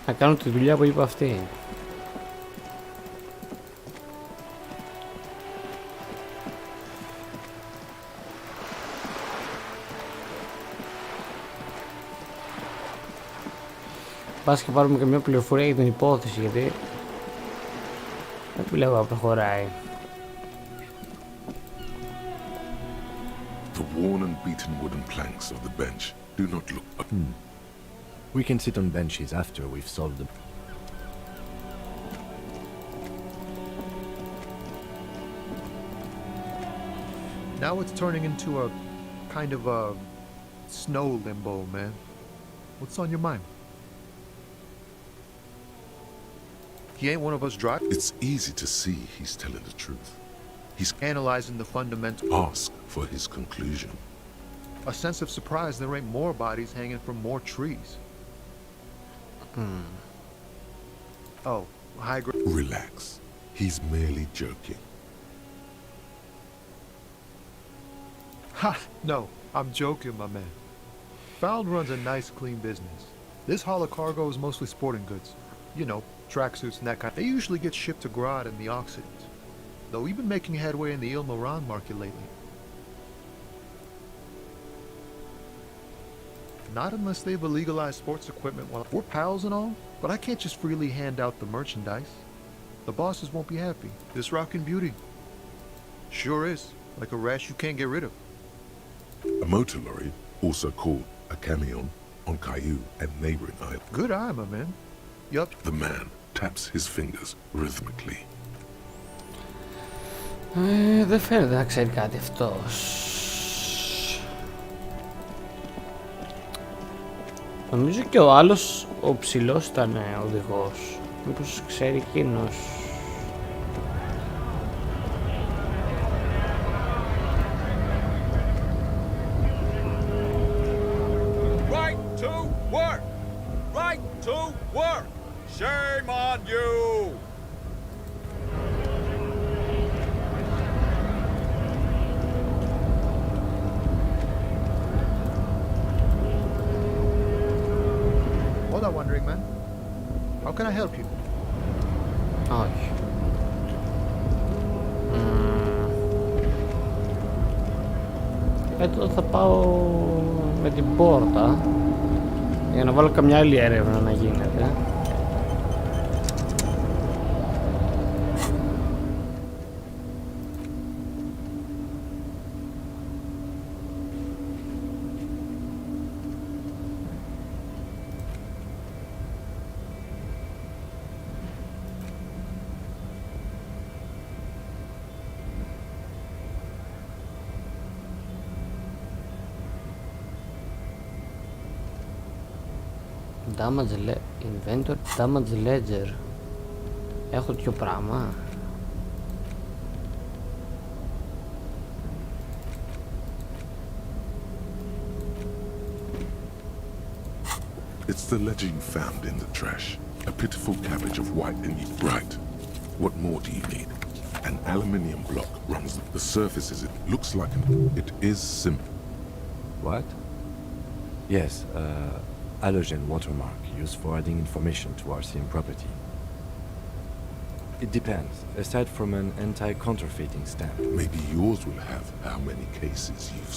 Να κάνω τη δουλειά που είπε αυτή. Πας και πάρουμε και μια πληροφορία για την υπόθεση, γιατί δεν βλέπω να προχωράει. The worn and beaten wooden planks of the bench do not look... We can sit on benches after we've solved them. Now it's turning into a kind of a snow limbo, man. What's on your mind? He ain't one of us drivers. It's easy to see he's telling the truth. He's analyzing the fundamental. Ask for his conclusion. A sense of surprise there ain't more bodies hanging from more trees. Oh, high grade. Relax. He's merely joking. Ha! No, I'm joking, my man. Found runs a nice, clean business. This haul of cargo is mostly sporting goods. You know, tracksuits and that kind. They usually get shipped to Grad in the Occident. Though we've been making headway in the Il-Moran market lately. Not unless they've illegalized sports equipment. Well, we're pals and all, but I can't just freely hand out the merchandise. The bosses won't be happy. This rockin' beauty. Sure is. Like a rash you can't get rid of. A motor lorry, also called a camion, on Caillou and neighboring islands. Good eye, my man. Yup. The man taps his fingers rhythmically. Δεν φαίνεται να ξέρει κάτι αυτός. Νομίζω και ο άλλος, ο ψηλός ήταν οδηγός. Μήπως ξέρει εκείνος. Right to work! Right to work! Shame on you! Hold on, wandering man. How can I help you? Όχι. Εδώ θα πάω με την πόρτα για να βάλω καμιά άλλη έρευνα να γίνεται. Inventor damage ledger. Έχω τέτοιο πράγμα. It's the legend found in the trash. A pitiful cabbage of white and bright. What more do you need? An aluminium block runs the surfaces. It looks like it is simple. What? Yes, halogen watermark used for adding information to RCM property. It depends. Aside from an anti-counterfeiting stamp. Maybe yours will have how many cases you've...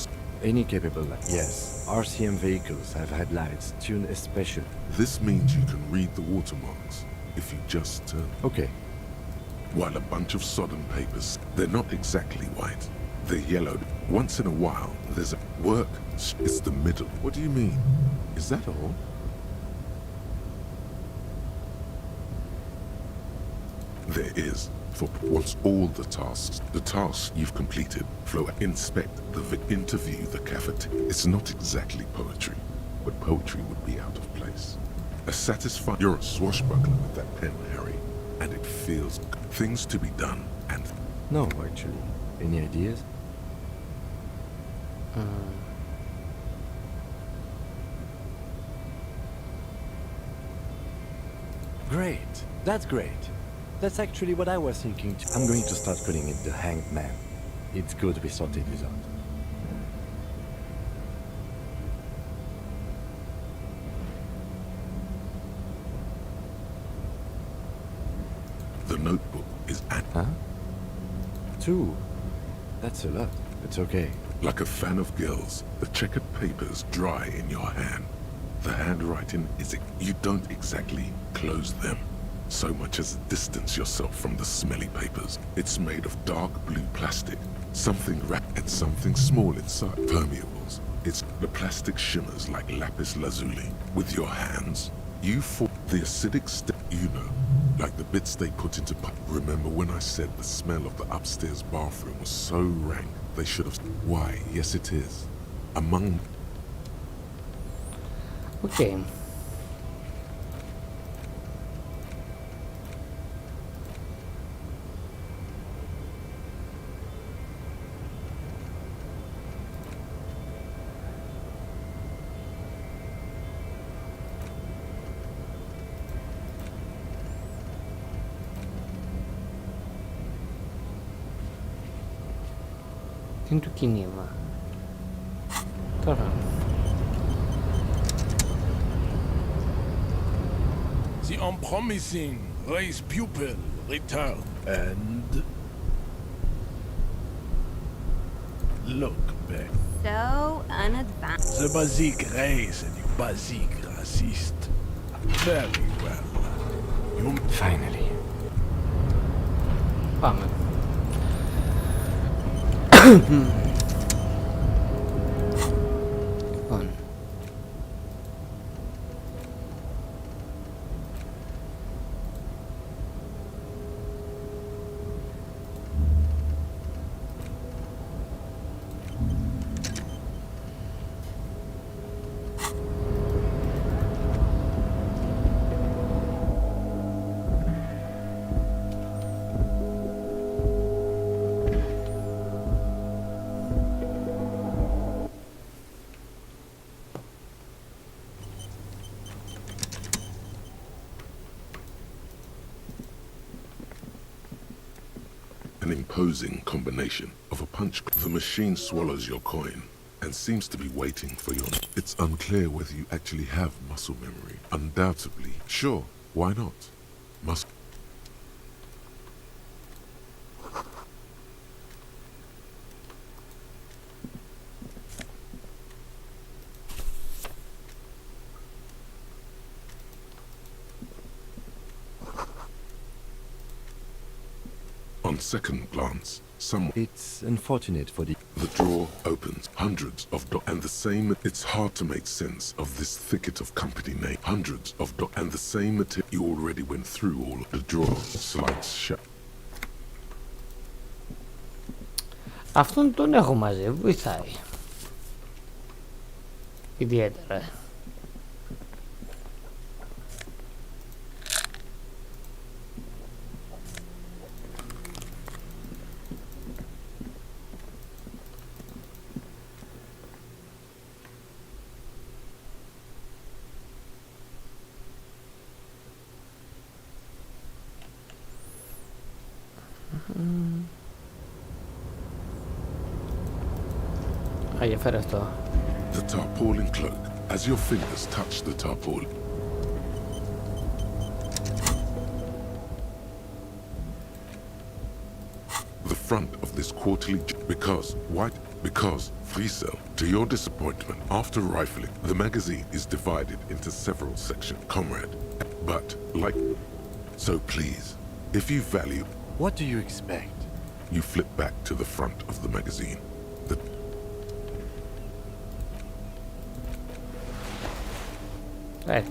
Any capable, yes. RCM vehicles have headlights tuned especially. This means you can read the watermarks if you just turn. Okay. While a bunch of sodden papers, they're not exactly white. They're yellowed. Once in a while, there's a work. It's the middle. What do you mean? Is that all? There is. For once all the tasks you've completed, flow, inspect, interview, the cafeteria. It's not exactly poetry, but poetry would be out of place. A satisfying. You're a swashbuckler with that pen, Harry, and it feels things to be done. And no, actually, any ideas? Great. That's great. That's actually what I was thinking too. I'm going to start calling it the Hanged Man. It's good we sorted this out. The notebook is at... Huh? 2. That's a lot. It's okay. Like a fan of girls, the checkered papers dry in your hand. The handwriting is... You don't exactly close them so much as distance yourself from the smelly papers. It's made of dark blue plastic, something wrapped and something small inside. Permeables. It's the plastic shimmers like lapis lazuli. With your hands, you form the acidic like the bits they put into... Remember when I said the smell of the upstairs bathroom was so rank, they should have... Why, yes it is. Among... Okay. Τι είναι το κίνημα τώρα? The unpromising race pupil return and look back. So unadvanced. The basic race and you basic racist. Very well. You finally. Πάμε. Λοιπόν. An imposing combination of a punch. The machine swallows your coin and seems to be waiting for your... It's unclear whether you actually have muscle memory. Undoubtedly. Sure, why not? Must... On second glance, It's unfortunate for the... The drawer opens. Hundreds of and the same... It's hard to make sense of this thicket of company name. Hundreds of and the same material. You already went through all of the drawer. Slides shut. Αυτόν τον έχω μαζί, βοηθάει. Ιδιαίτερα. Φέρε αυτό. The tarpaulin cloak. As your fingers touch the tarpaulin. The front of this quarterly... Because, Friesel, to your disappointment, after rifling, the magazine is divided into several sections, comrade. But, like... So please, if you value... What do you expect? You flip back to the front of the magazine.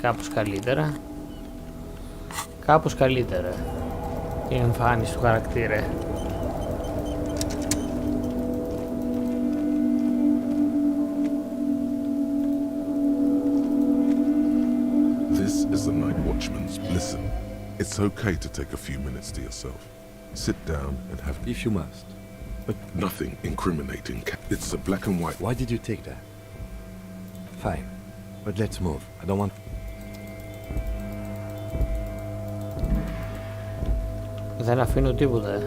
Κάπως καλύτερα. Κάπως καλύτερα. Η εμφάνιση του χαρακτήρα. This is the night watchman's. Listen, it's okay to take a few minutes to yourself. Sit down and have... If you must. But nothing incriminating. It's a black and white... Why did you take that? Fine. But let's move. I don't want... Δεν αφήνω τίποτα.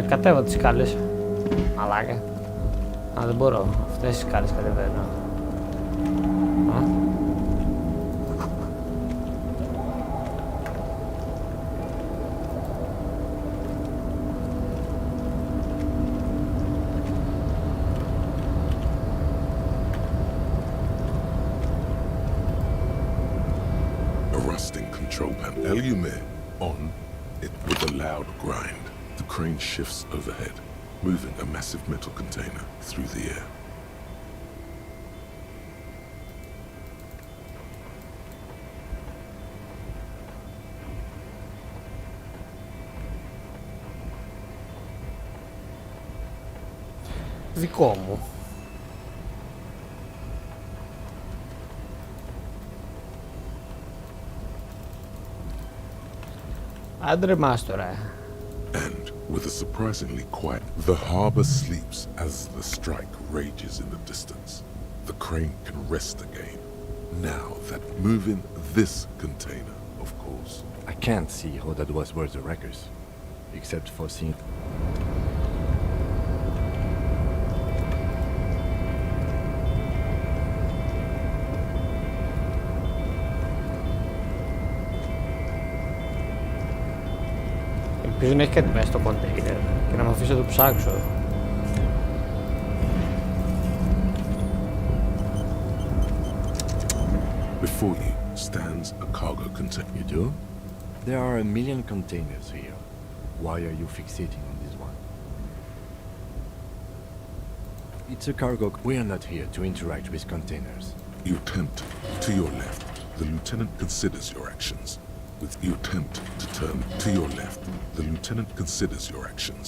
Κατέβα τις σκάλες. Μαλάκα. Α, δεν μπορώ. Αυτές τις σκάλες κατεβαίνω. Control panel. Elume on it with a loud grind. The crane shifts overhead, moving a massive metal container through the air. Δικό μου. Άντρε μας τώρα. And with a surprisingly quiet, the harbor sleeps as the strike rages in the distance. The crane can rest again. Now that moving this container, of course. I can't see how that was worth the wreckers, except for seeing... Ελπίζω να έχει κάτι μέσα στο κοντέινερ και να με αφήσει να το ψάξω. Before you stands a cargo container. You do? There are a million containers here. Why are you fixating on this one? It's a cargo. We are not here to interact with containers. You attempt to your left. The lieutenant considers your actions. You attempt to turn to your left. The lieutenant considers your actions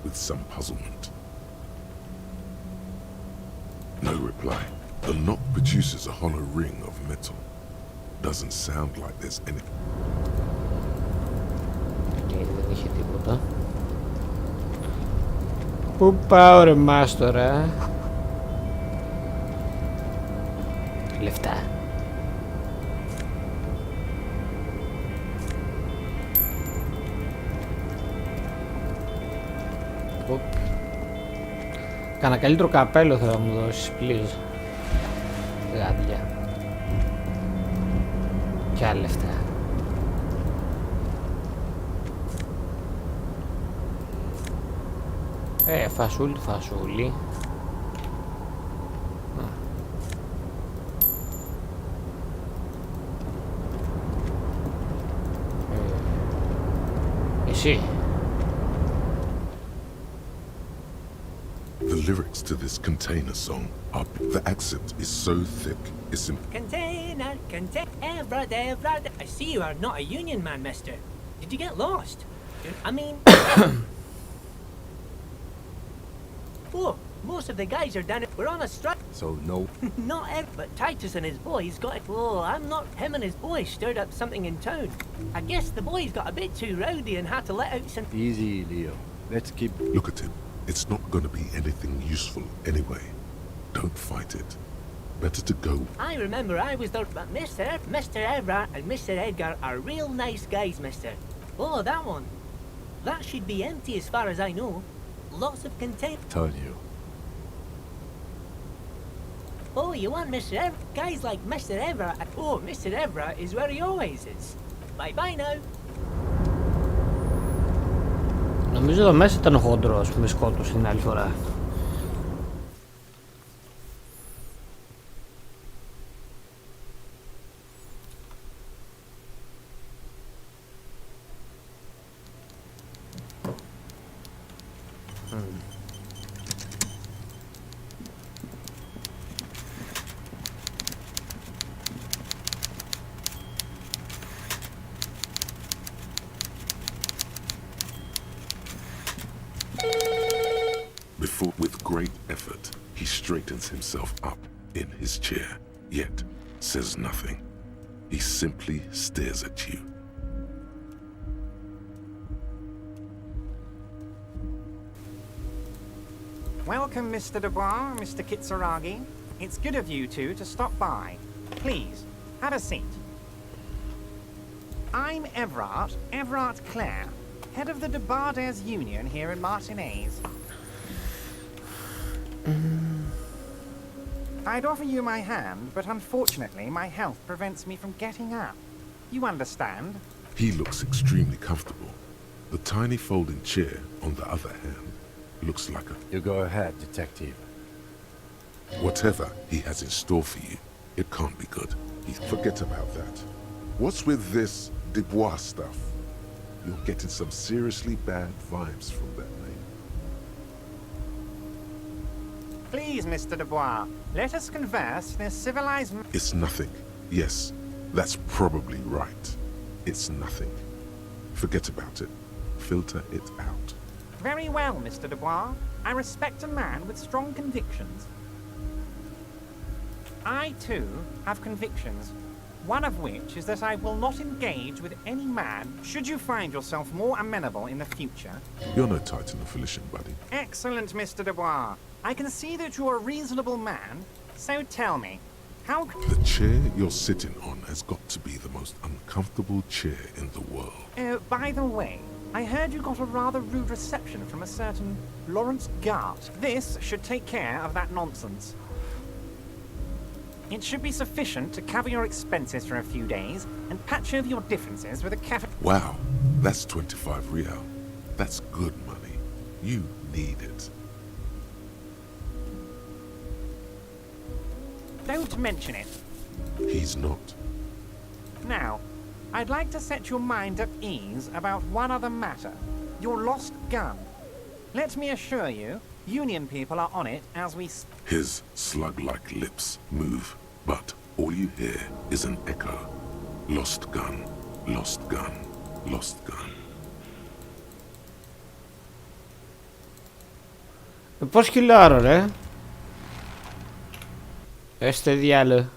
with some puzzlement. No reply. The knock produces a hollow ring of metal. Doesn't sound like there's any... Δεν είχε τίποτα. Πού πάω ρε μάστορα? Λεφτά. Κάνα καλύτερο καπέλο θα μου δώσεις, please. Γάντια. Κι άλλα λεφτά. Φασούλη, φασούλη. Εσύ. The lyrics to this container song are... The accent is so thick, it's... Container, container, I see you are not a union man, mister. Did you get lost? I mean... Oh, most of the guys are down... We're on a strike. So, no... Not every... But Titus and his boys got it... Oh, I'm not... Him and his boys stirred up something in town. I guess the boys got a bit too rowdy and had to let out some... Easy, Leo. Let's keep... Look at him. It's not going to be anything useful anyway. Don't fight it. Better to go. I remember I was there, but Mr. Everett and Mr. Edgar are real nice guys, mister. Oh, that one. That should be empty as far as I know. Lots of containers. Told you. Oh, you want Mr. Everett? Guys like Mr. Everett. Oh, Mr. Everett is where he always is. Bye-bye now. Νομίζω εδώ μέσα ήταν ο χοντρός που με σκότωσε την άλλη φορά. Before, with great effort, he straightens himself up in his chair, yet says nothing. He simply stares at you. Welcome, Mr. Dubois, Mr. Kitsuragi. It's good of you two to stop by. Please, have a seat. I'm Everard Clare, head of the Debarders Union here in Martinez. I'd offer you my hand, but unfortunately my health prevents me from getting up. You understand? He looks extremely comfortable. The tiny folding chair, on the other hand, looks like a... You go ahead, detective. Whatever he has in store for you, it can't be good. Forget about that. What's with this Dubois stuff? You're getting some seriously bad vibes from that name. Please, Mr. Dubois, let us converse in a civilized... It's nothing. Yes, that's probably right. It's nothing. Forget about it. Filter it out. Very well, Mr. Dubois. I respect a man with strong convictions. I, too, have convictions. One of which is that I will not engage with any man should you find yourself more amenable in the future. You're no Titan affiliation, buddy. Excellent, Mr. Dubois. I can see that you're a reasonable man, so tell me, how... The chair you're sitting on has got to be the most uncomfortable chair in the world. Oh, by the way, I heard you got a rather rude reception from a certain Lawrence Gart. This should take care of that nonsense. It should be sufficient to cover your expenses for a few days and patch over your differences with a cafe... Wow, that's 25 real. That's good money. You need it. Don't mention it. He's not. Now, I'd like to set your mind at ease about one other matter. Your lost gun. Let me assure you, Union people are on it as we... His slug-like lips move, but all you hear is an echo. Lost gun, lost gun, lost gun. Πώς κυλάρω ρε. Έστε διάλο.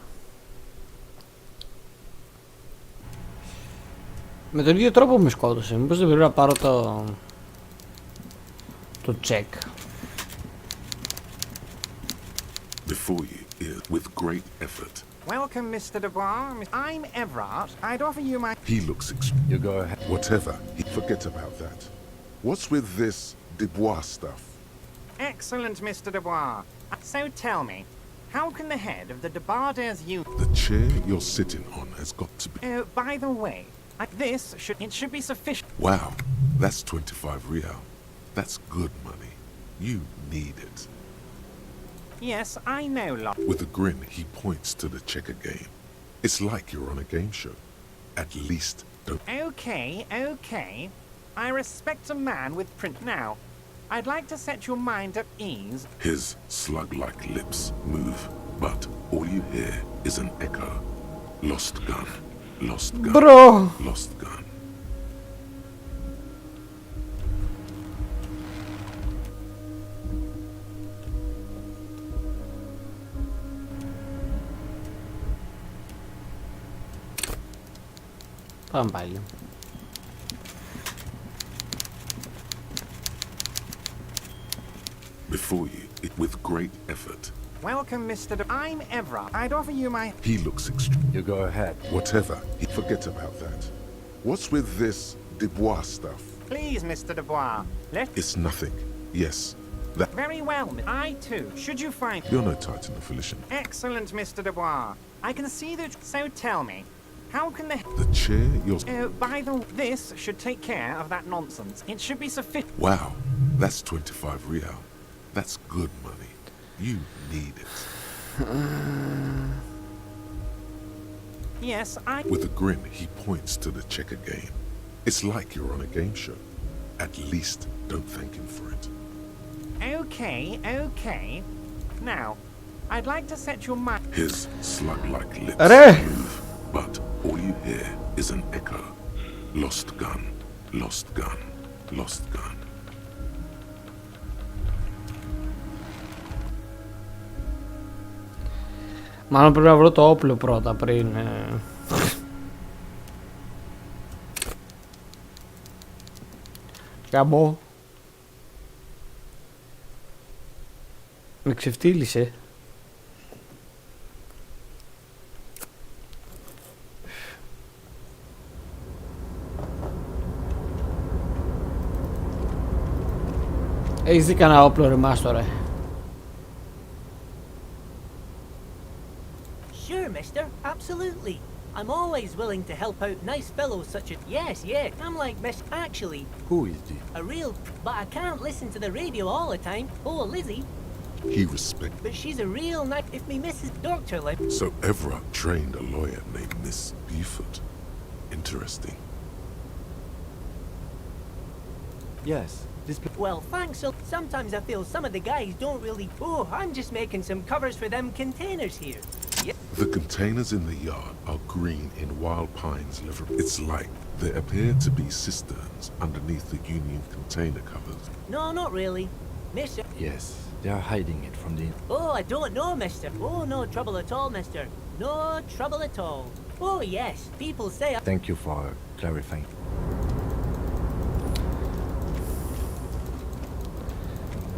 Με τον ίδιο τρόπο με σκότωσε. Μήπως δεν πρέπει να πάρω το check. Before you is with great effort. Welcome, Mr. Dubois. I'm Everard. I'd offer you my... He looks You go ahead. Whatever. Forget about that. What's with this Dubois stuff? Excellent, Mr. Dubois. So tell me, how can the head of the Debarders Union... The chair you're sitting on has got to be... Oh, by the way, it should be sufficient... Wow, that's 25 real. That's good money. You need it. Yes, I know, With a grin, he points to the checker game. It's like you're on a game show. At least don't... Okay. I respect a man with print now. I'd like to set your mind at ease. His slug-like lips move, but all you hear is an echo. Lost gun, lost gun, Bro. Lost gun. Πάμε πάλι. Before you, with great effort. Welcome, Mr. I'm Everard. I'd offer you my... He looks extreme. You go ahead. Whatever. Forget about that. What's with this Dubois stuff? Please, Mr. Dubois, It's nothing. Yes. That... Very well, I too. Should you find... You're no Titan affiliation. Excellent, Mr. Dubois. I can see that... So tell me, how can the... The chair you're... Oh, by the way, this should take care of that nonsense. It should be sufficient... Wow, that's 25 real. That's good money. You need it. Yes, With a grin, he points to the checker game. It's like you're on a game show. At least don't thank him for it. Okay, okay. Now, I'd like to set your mind. His slug-like lips Ρε! move, but all you hear is an echo. Lost gun, lost gun, lost gun. Μάλλον πρέπει να βρω το όπλο πρώτα πριν... Καμώ. Με ξεφτύλισε. Έχεις δει κανένα όπλο ρε Μάστορε? Sure, mister. Absolutely. I'm always willing to help out nice fellows such as... Yes, yeah. I'm like Miss... Actually... Who is this? A real... But I can't listen to the radio all the time. Oh, Lizzie. He respects. But she's a real nice... If me Mrs. Doctor like... So Evra trained a lawyer named Miss Buford. Interesting. Yes. This Well, thanks. So sometimes I feel some of the guys don't really... Oh, I'm just making some covers for them containers here. Yeah. The containers in the yard are green in Wild Pines liver. It's like there appear to be cisterns underneath the Union container covers. No, not really. Mister... Yes, they are hiding it from the... Oh, I don't know, mister. Oh, no trouble at all, mister. No trouble at all. Oh, yes. People say... Thank you for clarifying.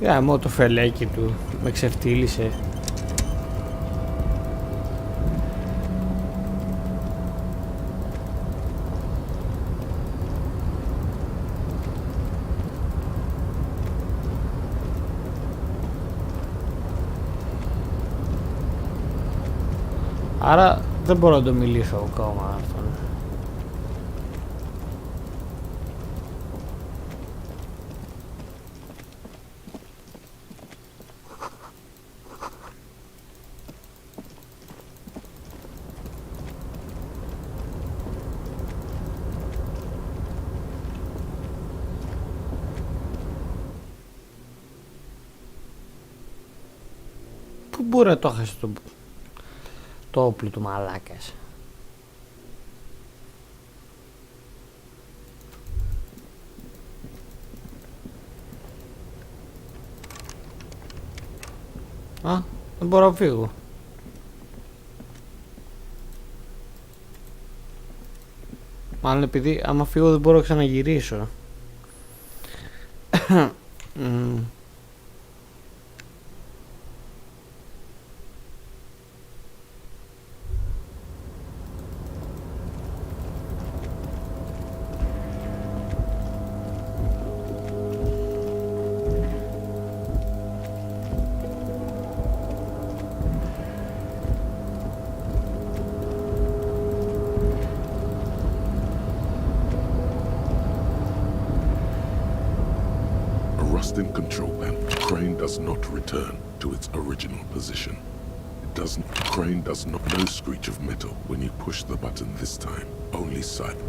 Γαμώ το φελέκι του, με ξεφτύλισε. Άρα δεν μπορώ να το μιλήσω ακόμα αυτόν. Πού μπορεί να το έχασε το όπλο του μαλάκας? Α, δεν μπορώ να φύγω. Μάλλον επειδή άμα φύγω δεν μπορώ να ξαναγυρίσω. Rusting control panel. Crane does not return to its original position. It doesn't. Crane does not. No screech of metal when you push the button this time. Only sight.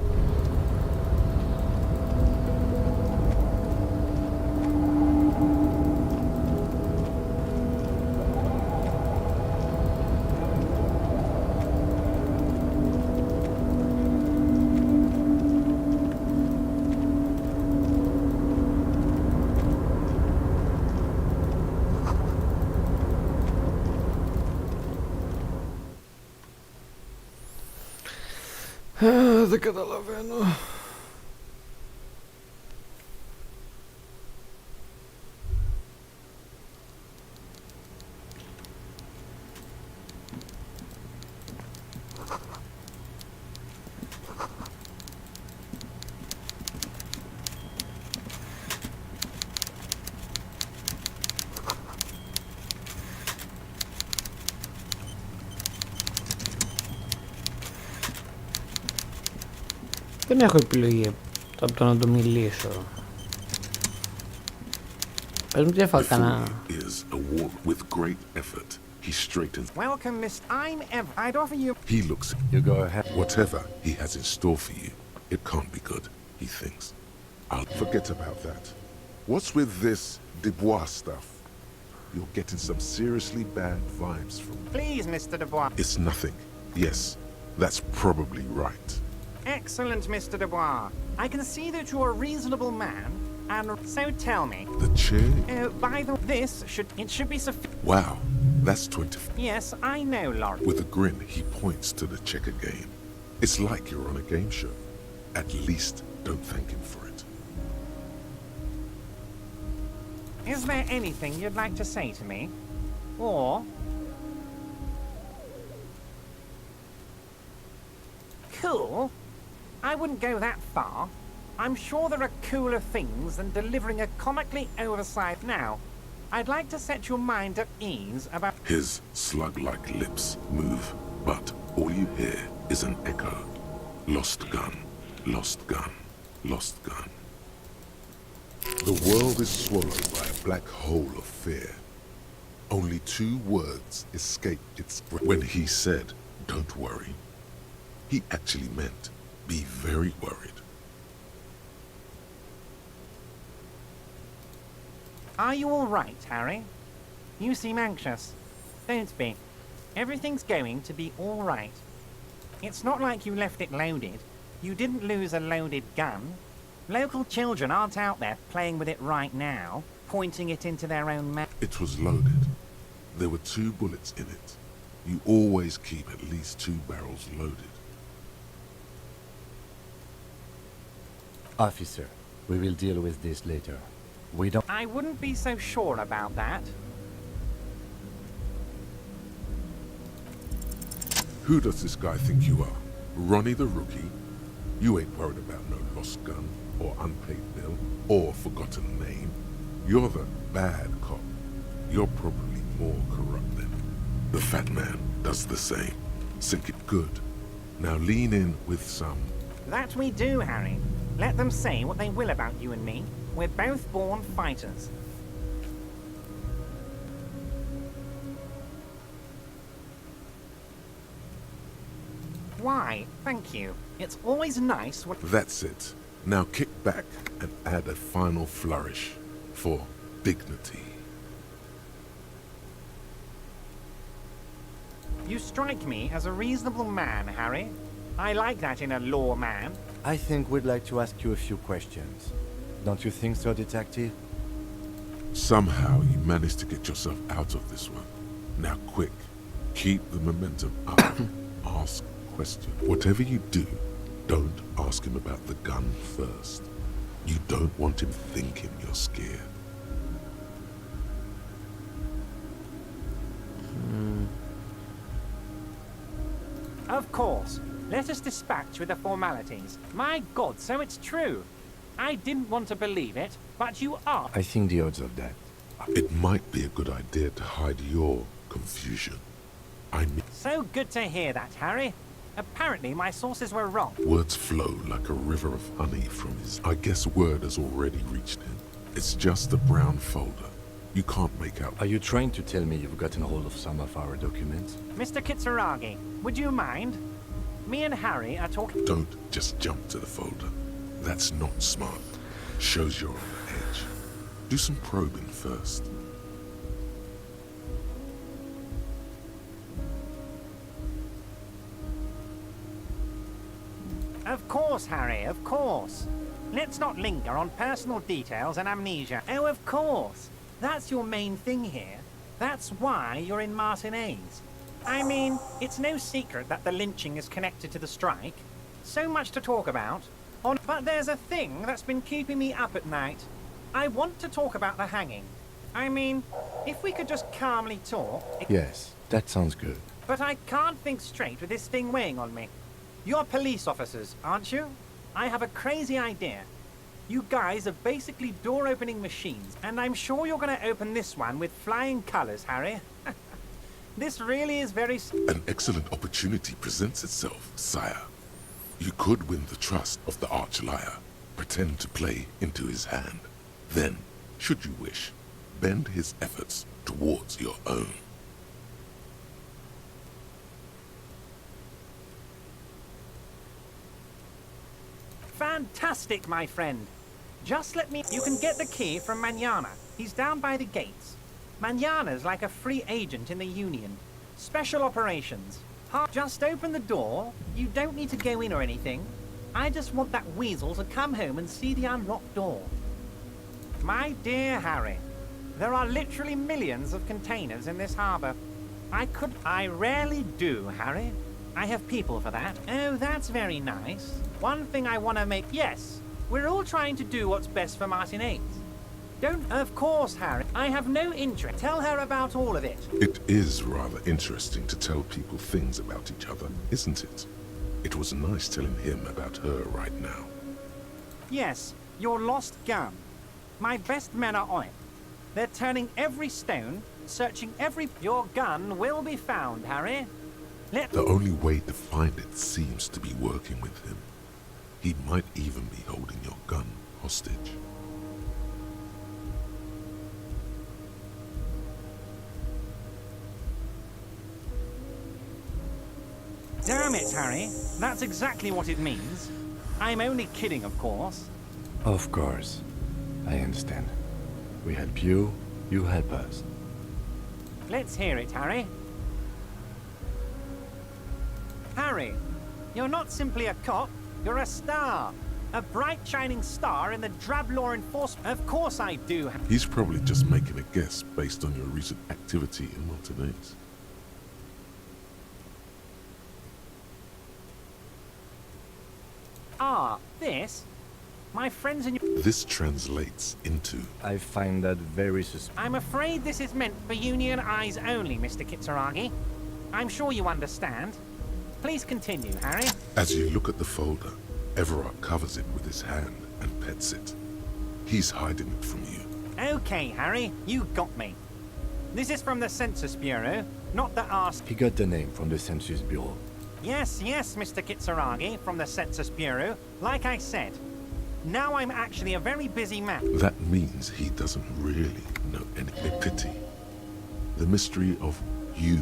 Δεν καταλαβαίνω. Δεν έχω επιλογή από το να το μιλήσω. Πες μου τι έφαγα κανένα. Welcome, Miss. I'm Ev. I'd offer you... He looks. You go ahead. Whatever he has in store for you, it can't be good, he thinks. I'll forget about that. What's with this Dubois stuff. You're getting some seriously bad vibes from... Please, Mr. Dubois. It's nothing. Yes, that's probably right. Excellent, Mr. Dubois. I can see that you're a reasonable man, and so tell me. The chair? Oh, by the it should be sufficient. Wow, that's 20... Yes, I know, Laurie. With a grin, he points to the checker game. It's like you're on a game show. At least, don't thank him for it. Is there anything you'd like to say to me? Or... Cool? I wouldn't go that far. I'm sure there are cooler things than delivering a comically oversized... Now, I'd like to set your mind at ease about... His slug-like lips move, but all you hear is an echo. Lost gun, lost gun, lost gun. The world is swallowed by a black hole of fear. Only 2 words escape its breath. When he said, "Don't worry," he actually meant, be very worried. Are you all right, Harry? You seem anxious. Don't be. Everything's going to be all right. It's not like you left it loaded. You didn't lose a loaded gun. Local children aren't out there playing with it right now, pointing it into their own mouth. It was loaded. There were 2 bullets in it. You always keep at least 2 barrels loaded. Officer, we will deal with this later. We don't... I wouldn't be so sure about that. Who does this guy think you are? Ronnie the Rookie? You ain't worried about no lost gun, or unpaid bill, or forgotten name. You're the bad cop. You're probably more corrupt than him. The fat man does the same. Sink it good. Now lean in with some... That we do, Harry. Let them say what they will about you and me. We're both born fighters. Why, thank you. It's always nice when... That's it. Now kick back and add a final flourish for dignity. You strike me as a reasonable man, Harry. I like that in a lawman. I think we'd like to ask you a few questions. Don't you think so, Detective? Somehow you managed to get yourself out of this one. Now quick, keep the momentum up. Ask questions. Whatever you do, don't ask him about the gun first. You don't want him thinking you're scared. Of course. Let us dispatch with the formalities. My God, so it's true. I didn't want to believe it, but you are. I think the odds of that. It might be a good idea to hide your confusion. I mean... So good to hear that, Harry. Apparently my sources were wrong. Words flow like a river of honey from his... I guess word has already reached him. It's just a brown folder. You can't make out... Are you trying to tell me you've gotten hold of some of our documents? Mr. Kitsuragi, would you mind? Me and Harry are talking... Don't just jump to the folder. That's not smart. Shows you're on the edge. Do some probing first. Of course, Harry, of course. Let's not linger on personal details and amnesia. Oh, of course. That's your main thing here. That's why you're in Martinez. I mean, it's no secret that the lynching is connected to the strike. So much to talk about. But there's a thing that's been keeping me up at night. I want to talk about the hanging. I mean, if we could just calmly talk... Yes, that sounds good. But I can't think straight with this thing weighing on me. You're police officers, aren't you? I have a crazy idea. You guys are basically door-opening machines, and I'm sure you're going to open this one with flying colors, Harry. This really is very... An excellent opportunity presents itself, sire. You could win the trust of the arch-liar, pretend to play into his hand. Then, should you wish, bend his efforts towards your own. Fantastic, my friend. Just let me... You can get the key from Manana. He's down by the gates. Manana's like a free agent in the Union. Special operations. Just open the door. You don't need to go in or anything. I just want that weasel to come home and see the unlocked door. My dear Harry, there are literally millions of containers in this harbor. I rarely do, Harry. I have people for that. Oh, that's very nice. One thing I want to make... Yes, we're all trying to do what's best for Martinaise. Don't... Of course, Harry. I have no interest. Tell her about all of it. It is rather interesting to tell people things about each other, isn't it? It was nice telling him about her right now. Yes, your lost gun. My best men are on it. They're turning every stone, searching every... Your gun will be found, Harry. The only way to find it seems to be working with him. He might even be holding your gun hostage. Damn it, Harry. That's exactly what it means. I'm only kidding, of course. Of course. I understand. We help you, you help us. Let's hear it, Harry. Harry, you're not simply a cop, you're a star. A bright shining star in the drab law enforcement. Of course I do. He's probably just making a guess based on your recent activity in Martinaise. Ah, this? My friends and you... This translates into... I find that very suspicious. I'm afraid this is meant for Union eyes only, Mr. Kitsuragi. I'm sure you understand. Please continue, Harry. As you look at the folder, Everard covers it with his hand and pets it. He's hiding it from you. Okay, Harry, you got me. This is from the Census Bureau, not the ask... He got the name from the Census Bureau. Yes, Mr. Kitsuragi, from the Census Bureau, like I said. Now I'm actually a very busy man. That means he doesn't really know any pity. The mystery of you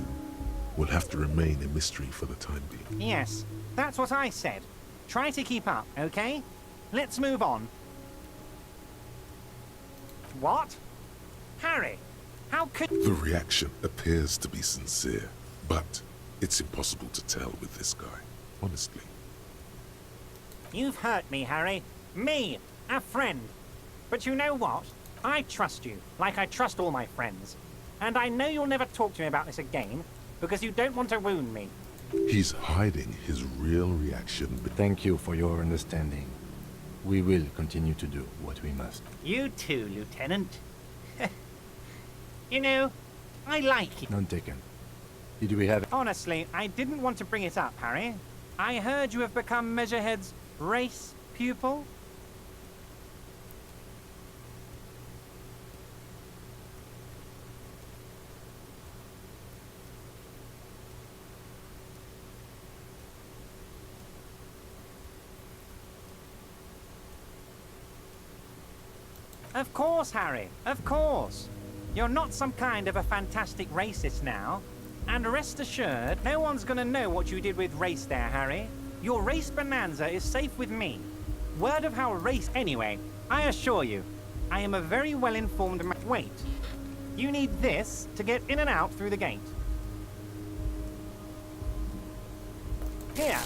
will have to remain a mystery for the time being. Yes, that's what I said. Try to keep up, okay? Let's move on. What? Harry, how could... The reaction appears to be sincere, but it's impossible to tell with this guy, honestly. You've hurt me, Harry. Me, a friend. But you know what? I trust you, like I trust all my friends. And I know you'll never talk to me about this again, because you don't want to wound me. He's hiding his real reaction. Thank you for your understanding. We will continue to do what we must. You too, Lieutenant. You know, I like you. None taken. Did we have... Honestly, I didn't want to bring it up, Harry. I heard you have become Measurehead's race pupil. Of course, Harry, of course. You're not some kind of a fantastic racist now. And rest assured, no one's gonna know what you did with race there, Harry. Your race bonanza is safe with me. Word of how race... Anyway, I assure you, I am a very well-informed man. Wait, you need this to get in and out through the gate. Here,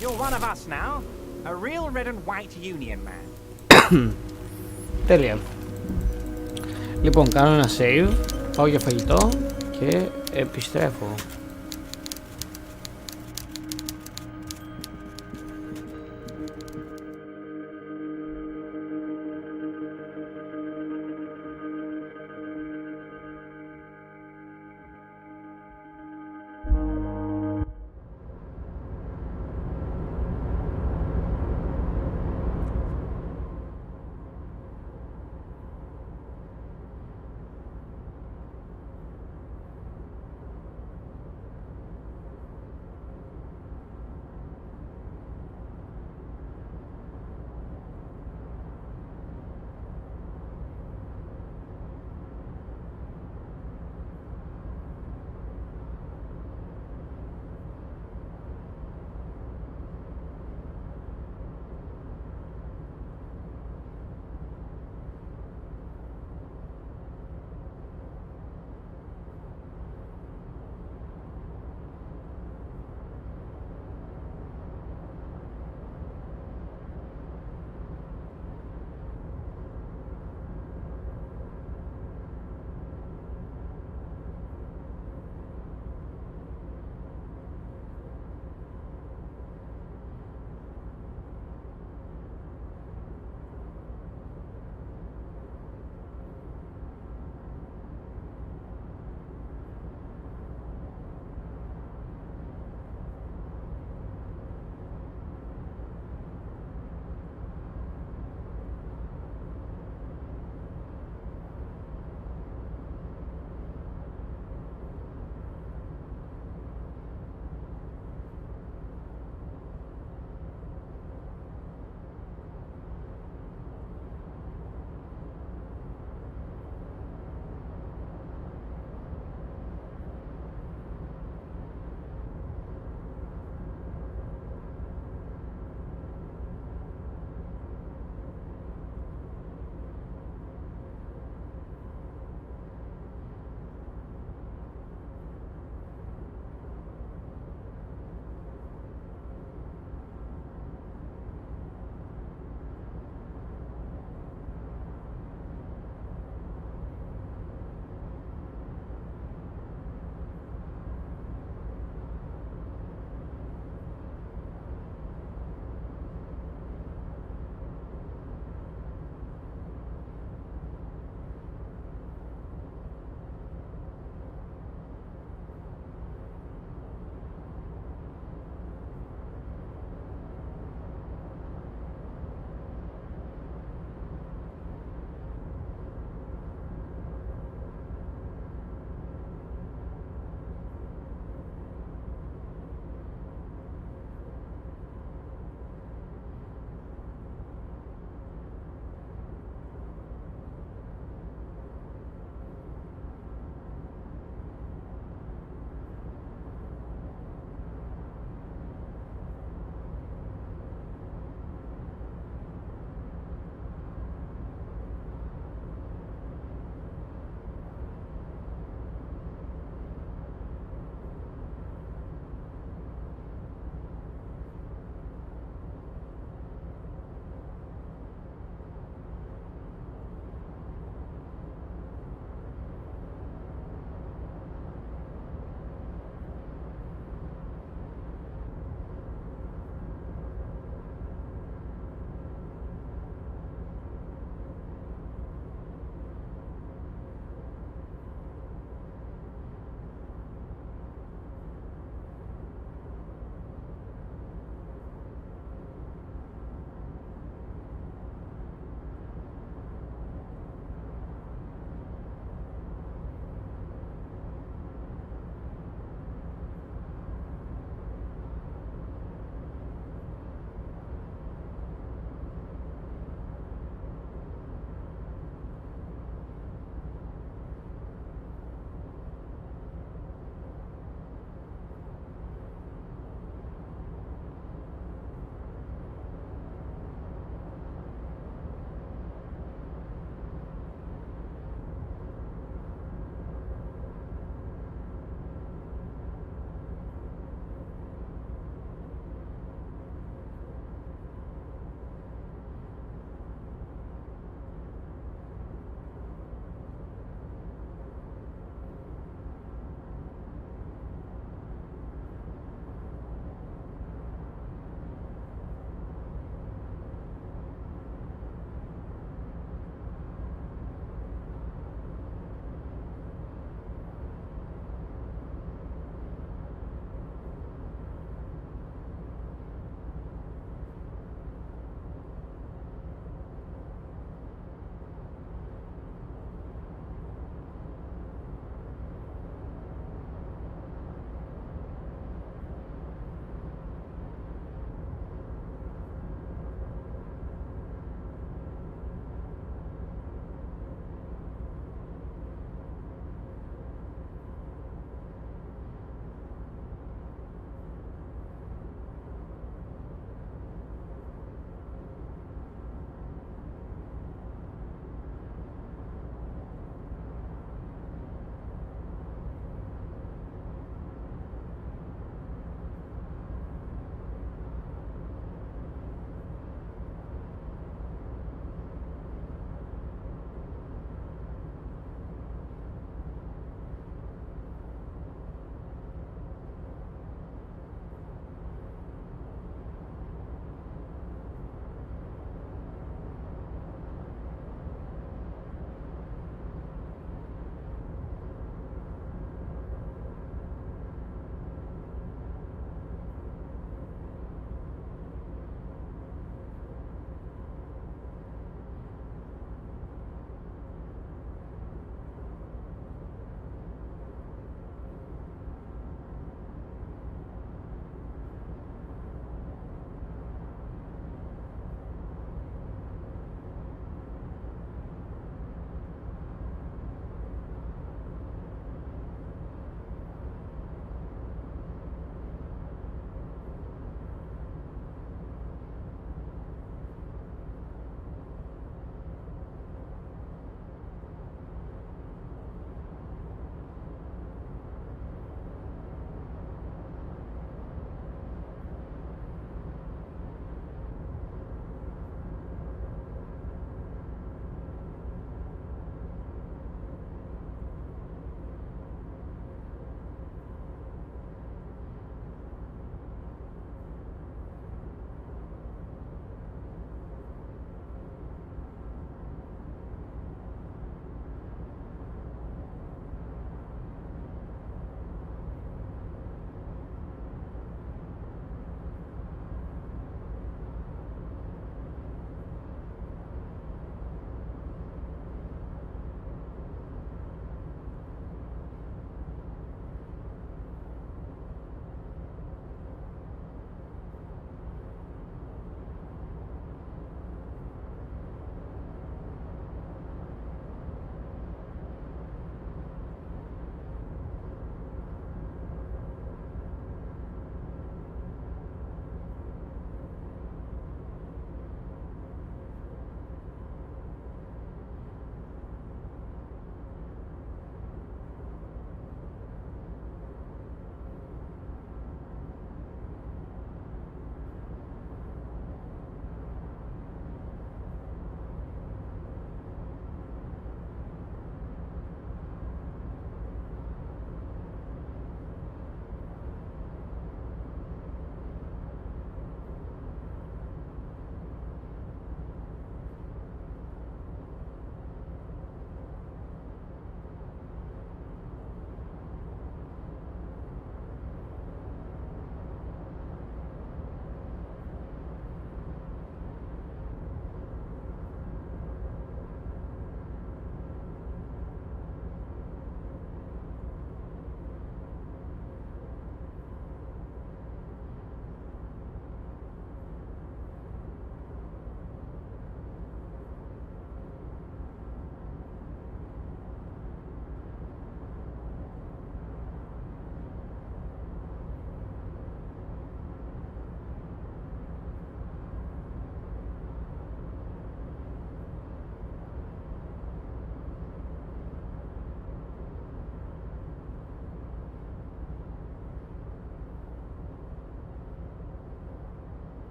you're one of us now. A real red and white Union man. Τέλεια. Λοιπόν, κάνω ένα save, πάω για φαγητό και επιστρέφω.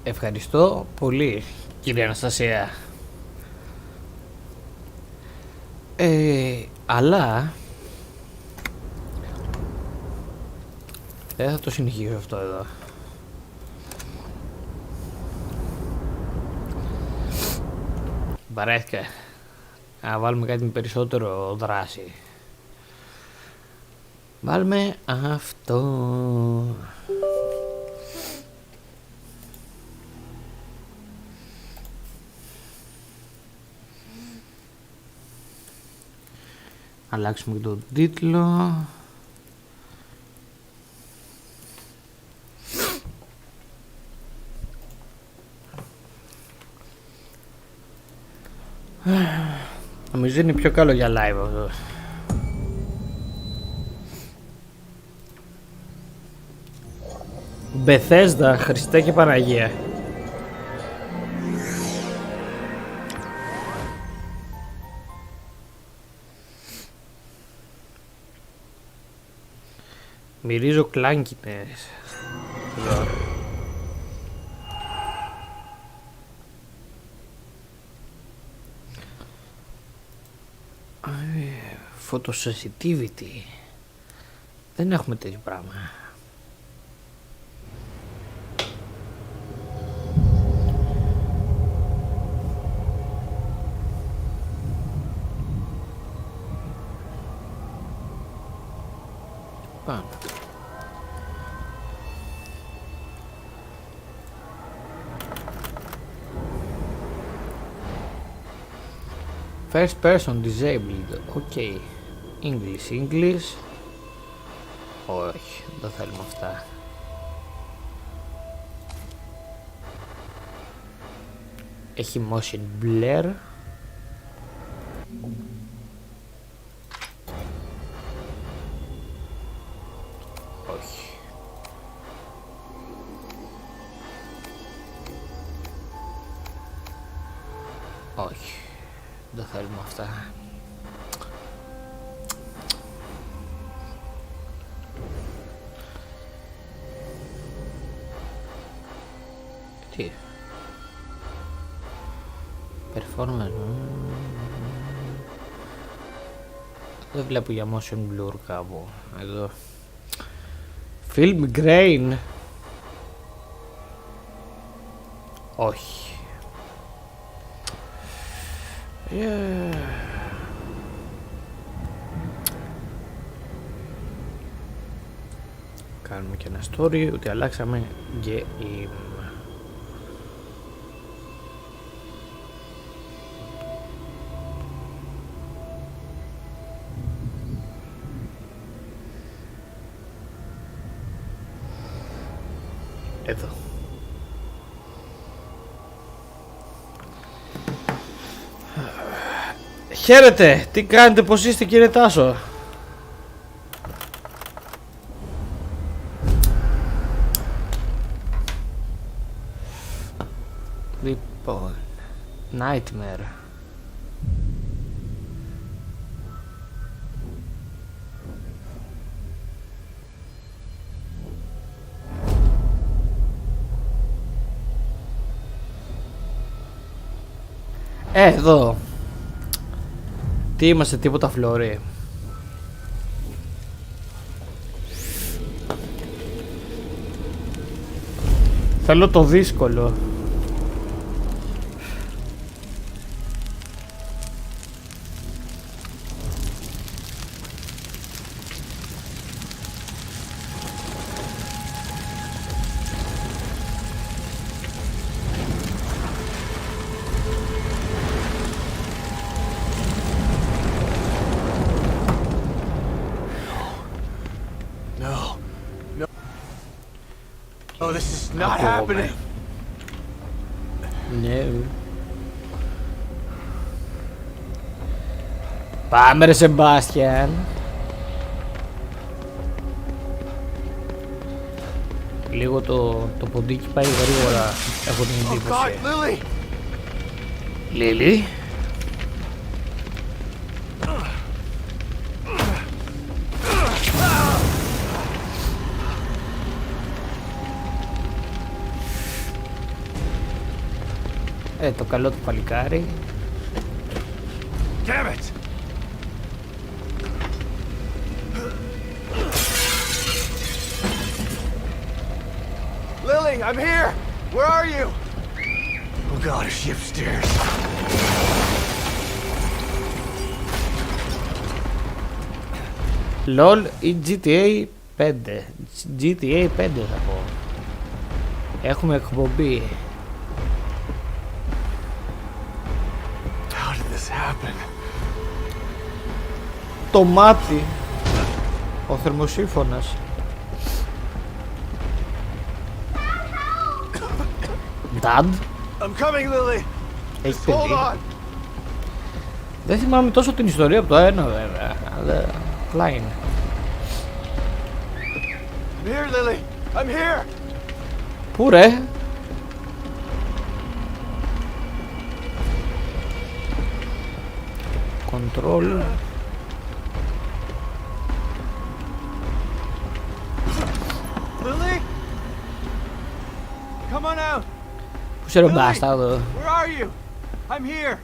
Ευχαριστώ πολύ, κυρία Αναστασία. Αλλά δεν θα το συνεχίσω αυτό εδώ. Βαρέθηκα. Να βάλουμε κάτι με περισσότερο δράση. Βάλουμε αυτό. Αλλάξουμε και τον τίτλο. Νομίζω είναι πιο καλό για live αυτό. Μπεθέσδα, Χριστέ και Παναγία. Μυρίζω κλάνκινες. Photosensitivity. Δεν έχουμε τέτοιο πράγμα. Πάμε. First person disabled. Okay. English. Όχι, δεν θέλουμε αυτά. Έχει motion blur. Όχι. Όχι. Δεν θέλουμε αυτά. Τι? Performance. Δεν βλέπω για motion blur κάπου. Εδώ. Film grain. Όχι. Κάνουμε και ένα story ότι αλλάξαμε game. Εδώ. Χαίρετε! Τι κάνετε, πώς είστε κύριε Τάσο? Λοιπόν, Nightmare. Εδώ. Τι είμαστε, τίποτα φλόρι. Θέλω το δύσκολο. Oh, this is not happening. No. Πάμε ρε Σεμπάστιαν. Λίγο το ποντίκι πάει γρήγορα. Έχω την εντύπωση. Λίλι. Το καλό του παλικάρι. Damn it! Lily, I'm here! Where are you? Oh god, is she upstairs? LOL ή GTA 5. GTA 5 θα πω. Έχουμε εκπομπή. How did this happen? Το μάτι. Ο θερμοσύφωνας. Dad. I'm coming, Lily. Έχει Hold παιδί. on. Δεν θυμάμαι τόσο την ιστορία από το ένα βέβαια. Αλλά απλά είναι. I'm here, Lily. I'm here. Πού ρε? Control. Lily? Come on out. Πού σε ρε μπάσταρδο? Where are you? I'm here.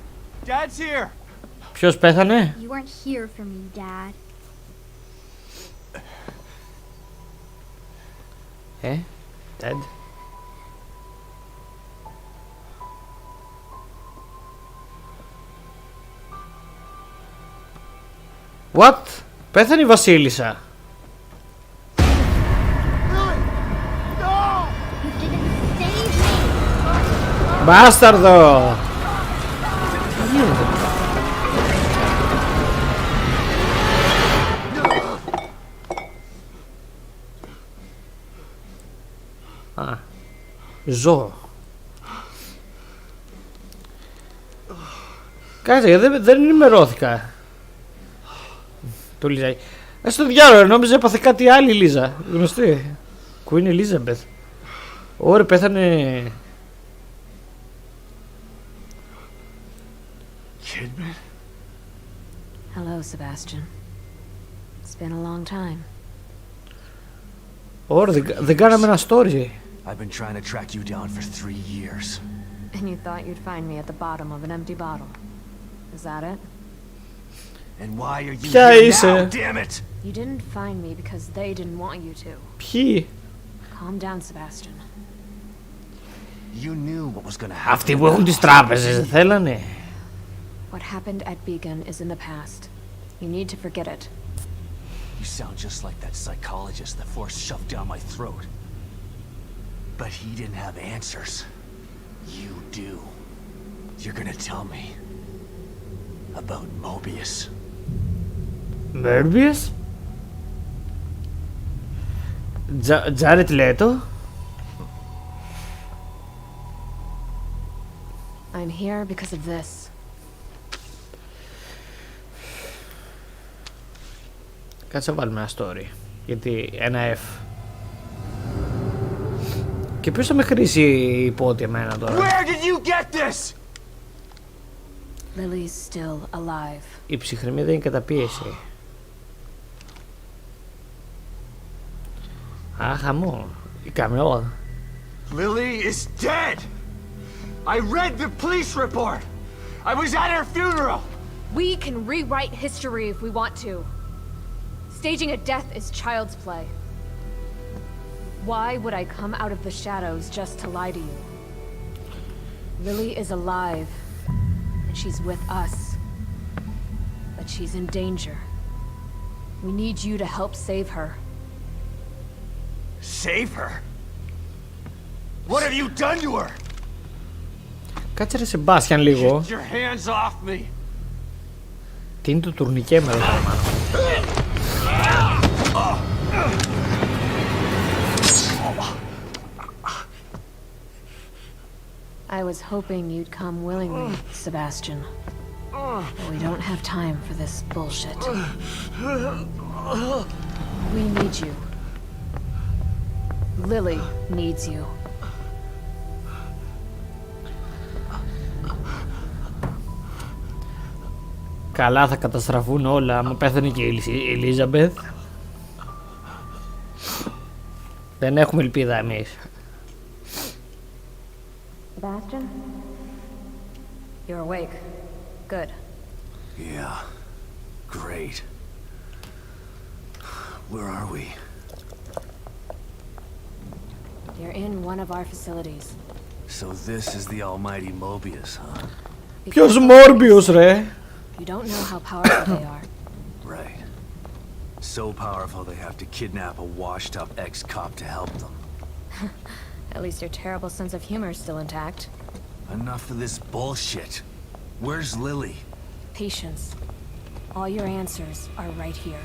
Dad's here. Ποιος πέθανε? You weren't here for me, Dad. Dead. What? Πέθανε η βασίλισσα. Μπάσταρδο! Τι γίνεται? Α, ζώο. Κάτσε, δεν ενημερώθηκα. Το Λίζα. Στο διάλογο, νόμιζα έπαθε κάτι άλλη η Λίζα. Γνωστή. Queen Elizabeth. Ωραία, πέθανε. Kidman? Hello, Sebastian. It's been a long time. Ωραία, δεν κάναμε ένα story. I've been trying to track you down for 3 years. And you thought you'd find me at the bottom of an empty bottle. Is that it? And why are you Ποια here είσαι? now, damn it? You didn't find me because they didn't want you to. Ποιοι? Calm down, Sebastian. You knew what was gonna happen. Αυτοί που έχουν τις τράπεζες δεν θέλανε. What happened at Beacon is in the past. You need to forget it. You sound just like that psychologist the Force shoved down my throat. But he didn't have answers. You do. You're gonna tell me about Mobius. Mobius? Jared Leto? I'm here because of this. Κάτσε να βάλουμε ένα story. Γιατί ένα F. Και ποιος θα με χρήσει υπότι εμένα τώρα? Where did you get this? Lily's still alive. Η ψυχραιμία δεν είναι καταπίεση. Α, χαμό. Η καμιόλα. Lily is dead. I read the police report. I was at her funeral. We can rewrite history if we want to. Staging a death is child's play. Why would I come out of the shadows just to lie to you? Lily is alive, and she's with us. But she's in danger. We need you to help save her. Save her? What have you done to her? Κάτσε ρε Σεμπάστιαν λίγο. Get your hands off me. Τι είναι το τουρνικέ με εδώ? I was hoping you'd come willingly, Sebastian. But we don't have time for this bullshit. We need you. Lily needs you. Καλά, θα καταστραφούν όλα άμα πέθανε και η Ελίζαμπεθ. Δεν έχουμε ελπίδα εμείς. Sebastian? You're awake. Good. Yeah. Great. Where are we? You're in one of our facilities. So this is the almighty Mobius, huh? Ποιος Morbius, ρε? You don't know how powerful they are. Right. So powerful they have to kidnap a washed-up ex-cop to help them. At least your terrible sense of humor is still intact. Enough of this bullshit. Where's Lily? Patience. All your answers are right here.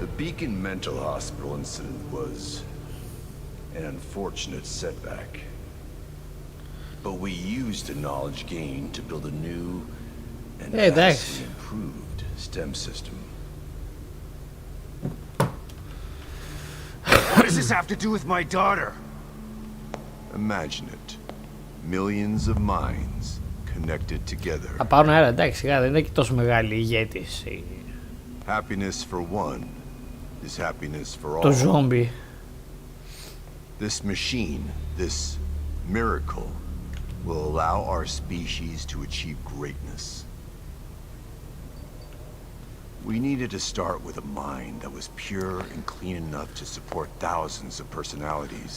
The Beacon Mental Hospital incident was an unfortunate setback. But we used the knowledge gained to build a new and vastly improved STEM system. What does this have to do with my daughter? Imagine it. Millions of minds connected together. Θα πάρουν αέρα, εντάξει, δεν είναι και τόσο μεγάλη ηγέτης. Happiness for one is happiness for all. Το ζόμπι. This machine, this miracle, will allow our species to achieve greatness. We needed to start with a mind that was pure and clean enough to support thousands of personalities.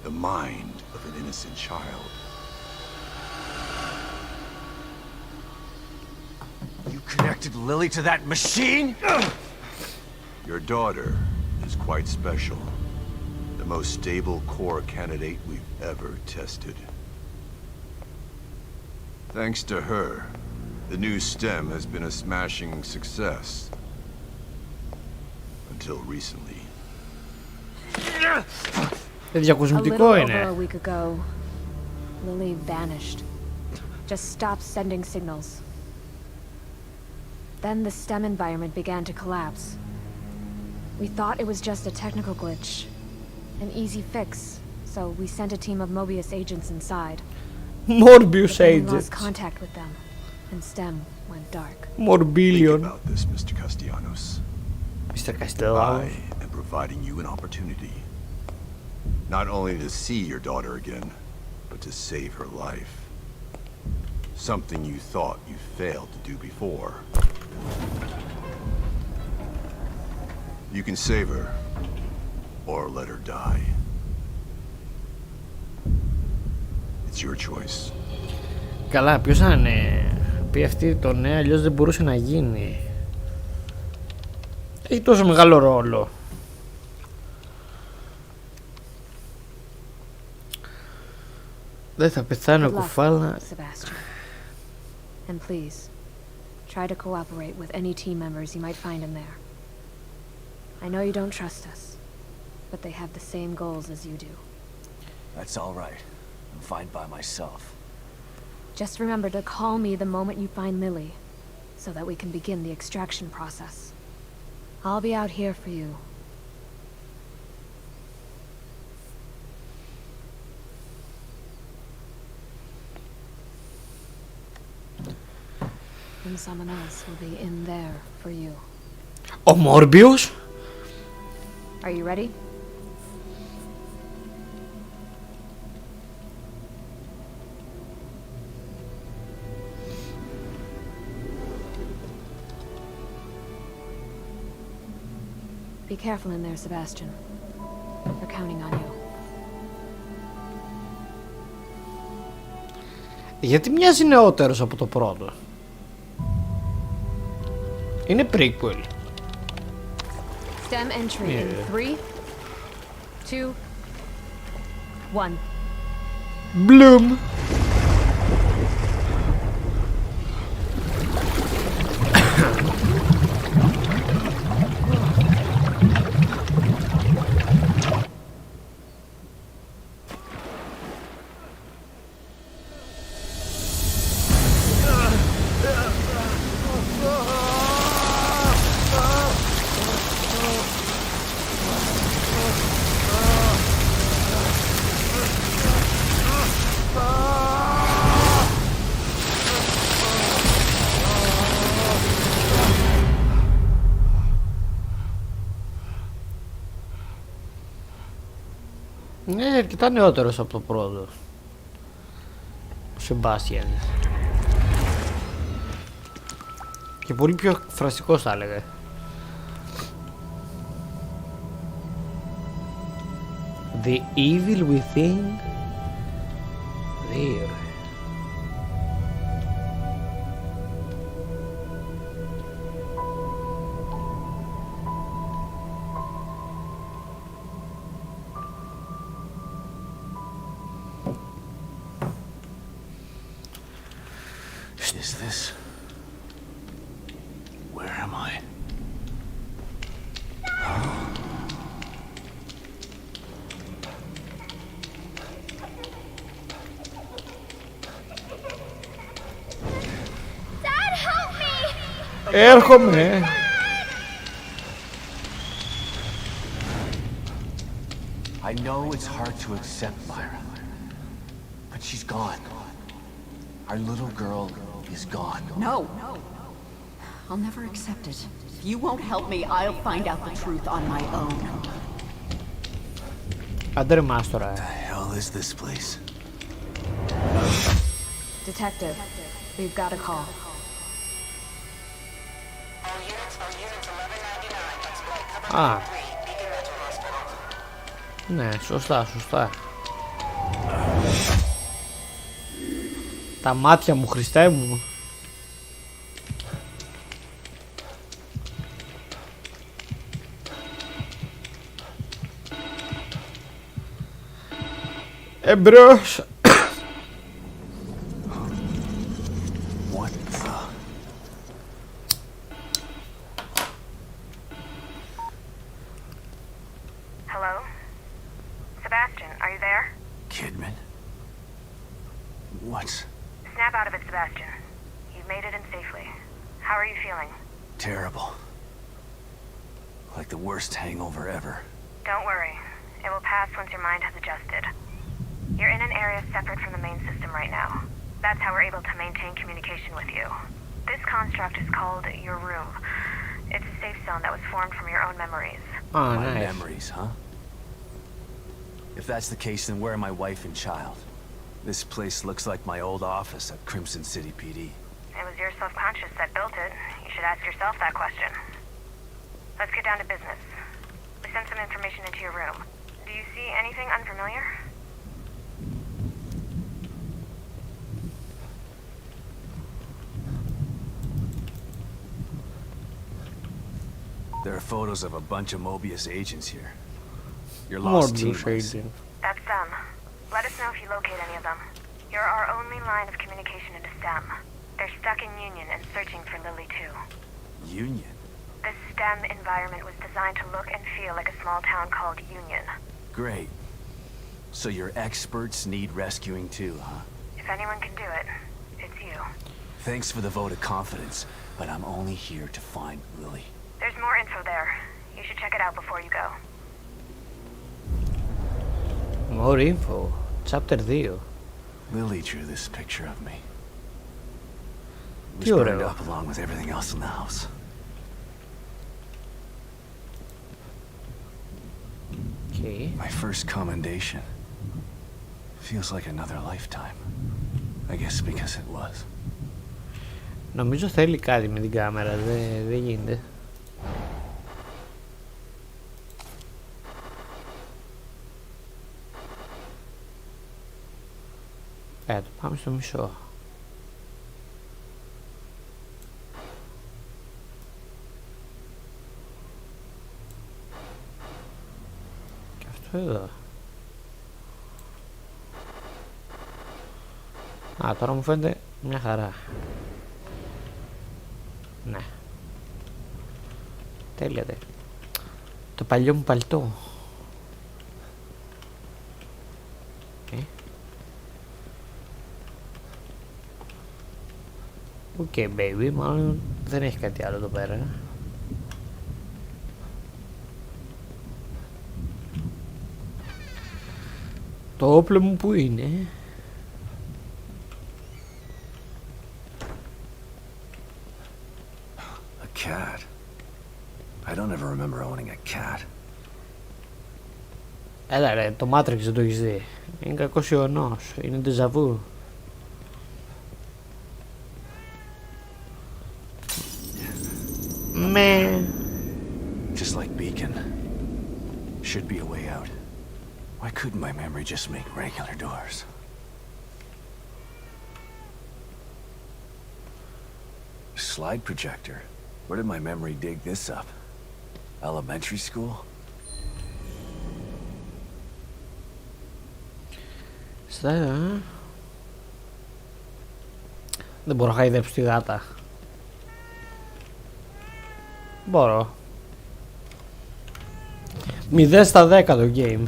The mind of an innocent child. You connected Lily to that machine? Your daughter is quite special. The most stable core candidate we've ever tested. Thanks to her, the new STEM has been a smashing success. Until recently. A little over a week ago, Lily vanished. Just stopped sending signals. Then the STEM environment began to collapse. We thought it was just a technical glitch, an easy fix, so we sent a team of Mobius agents inside. Morbius agents. We lost contact with them, and STEM went dark. Morbillion. Think about this, Mr. Castellanos. Mr. Castellanos. I am providing you an opportunity. Not only to see your daughter again, but to save her life. Something you thought you failed to do before. You can save her, or let her die. It's your choice. Καλά, ποιος θα πει αυτή το ναι, αλλιώς δεν μπορούσε να γίνει. Έχει τόσο μεγάλο ρόλο. Δεν θα πεθάνω κουφάλα. And please, try to cooperate with any team members you might find in there. I know you don't trust us, but they have the same goals as you do. That's all right. I'm fine by myself. Just remember to call me the moment you find Lily, so that we can begin the extraction process. I'll be out here for you. And someone else will be in there for you. Ο Morbius? Are you ready? Be careful in there, Sebastian. They're counting on you. Γιατί μοιάζει νεότερος από το πρώτο. Είναι prequel. STEM entry in 3, 2, 1. Bloom. φαίνεται αρκετά νεότερος από το πρώτο. Ο Σεμπάστιαν. Και πολύ πιο φραστικός θα έλεγα. The evil within. There. Is this? Where am I? Dad, help me! Έρχομαι. I know it's hard to accept, Myra, but she's gone. Our little girl is gone. No. I'll never accept it. If you won't help me, I'll find out the truth on my own. Άντε μας τώρα. What the hell is this place? Detective, we've got a call. Α. Ναι, σωστά. Τα μάτια μου, Χριστέ μου. Εμπρός. What the? Hello? Sebastian, are you there? Kidman? What's Snap out of it, Sebastian. You've made it in safely. How are you feeling? terrible? Like the worst hangover ever. Don't worry. It will pass once your mind has adjusted. You're in an area separate from the main system right now. That's how we're able to maintain communication with you. This construct is called your room. It's a safe zone that was formed from your own memories. Oh, My nice. memories, huh? If that's the case, then where are my wife and child? This place looks like my old office at Crimson City PD. It was your subconscious that built it. You should ask yourself that question. Let's get down to business. We sent some information into your room. Do you see anything unfamiliar? There are photos of a bunch of Mobius agents here. Your lost team. That's them. Let us know if you locate any of them. You're our only line of communication into STEM. They're stuck in Union and searching for Lily too. Union? This STEM environment was designed to look and feel like a small town called Union. Great. So your experts need rescuing too, huh? If anyone can do it, it's you. Thanks for the vote of confidence, but I'm only here to find Lily. There's more info there. You should check it out before you go. More info. Chapter 2. Lily drew this picture of me. It was Τι burned ωραίο. up along with everything else in the house. Okay. My first commendation. Feels like another lifetime. I guess because it was. Νομίζω θέλει κάτι με την κάμερα, δεν γίνεται. Το πάμε στο μισό. Και αυτό εδώ. Α, τώρα μου φαίνεται μια χαρά. Ναι. Τέλεια, τέλεια. Το παλιό μου παλτό. Οκ, baby, μάλλον δεν έχει κάτι άλλο εδώ πέρα. Το όπλο μου που είναι? A cat. I don't ever remember owning a cat. Έλα ρε, το Matrix δεν το έχεις δει. Είναι κακός ιονός, είναι déjà vu. Just like Beacon. Should be a way out. Why couldn't my memory just make regular doors? Slide projector. Where did my memory dig this up? Elementary school? Δεν μπορώ να χαϊδέψω τη γάτα. Μπορώ. 0 στα 10 το game.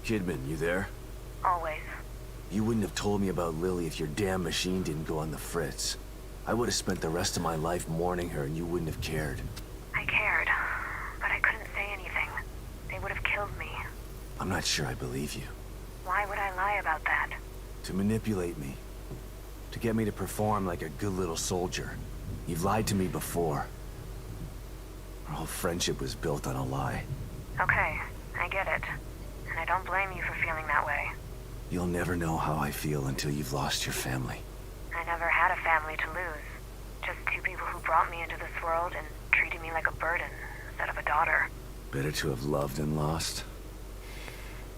Kidman, you there? Always. You wouldn't have told me about Lily if your damn machine didn't go on the fritz. I would have spent the rest of my life mourning her and you wouldn't have cared. I cared, but I couldn't say anything. They would have killed me. I'm not sure I believe you. Why would I lie about that? To manipulate me. To get me to perform like a good little soldier. You've lied to me before. Our whole friendship was built on a lie. Okay, I get it. And I don't blame you for feeling that way. You'll never know how I feel until you've lost your family. I never had a family to lose. Just two people who brought me into this world and treated me like a burden instead of a daughter. Better to have loved and lost?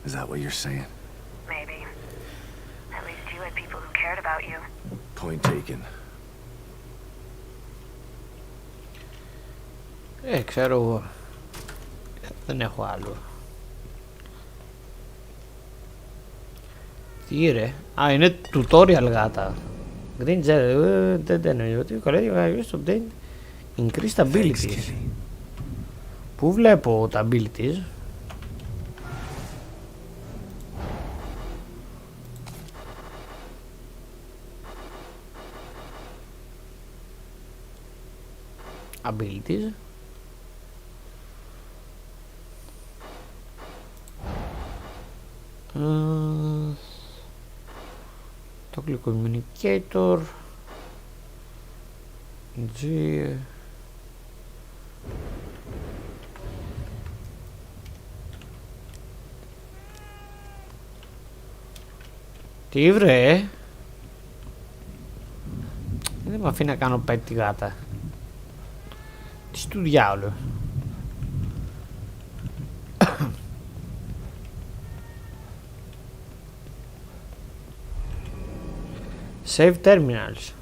Is that what you're saying? Maybe. At least you had people who cared about you. Point taken. Ξέρω εγώ. Δεν έχω άλλο. Τι ρε. Α, είναι tutorial γάτα. Green Jet. Δεν εννοεί ότι correct use to obtain increased abilities. Πού βλέπω τα abilities? Abilities. Toggle communicator. G. Τι βρε? Δεν με αφήνει να κάνω pet τη γάτα. Τι του διάολου. Save terminals.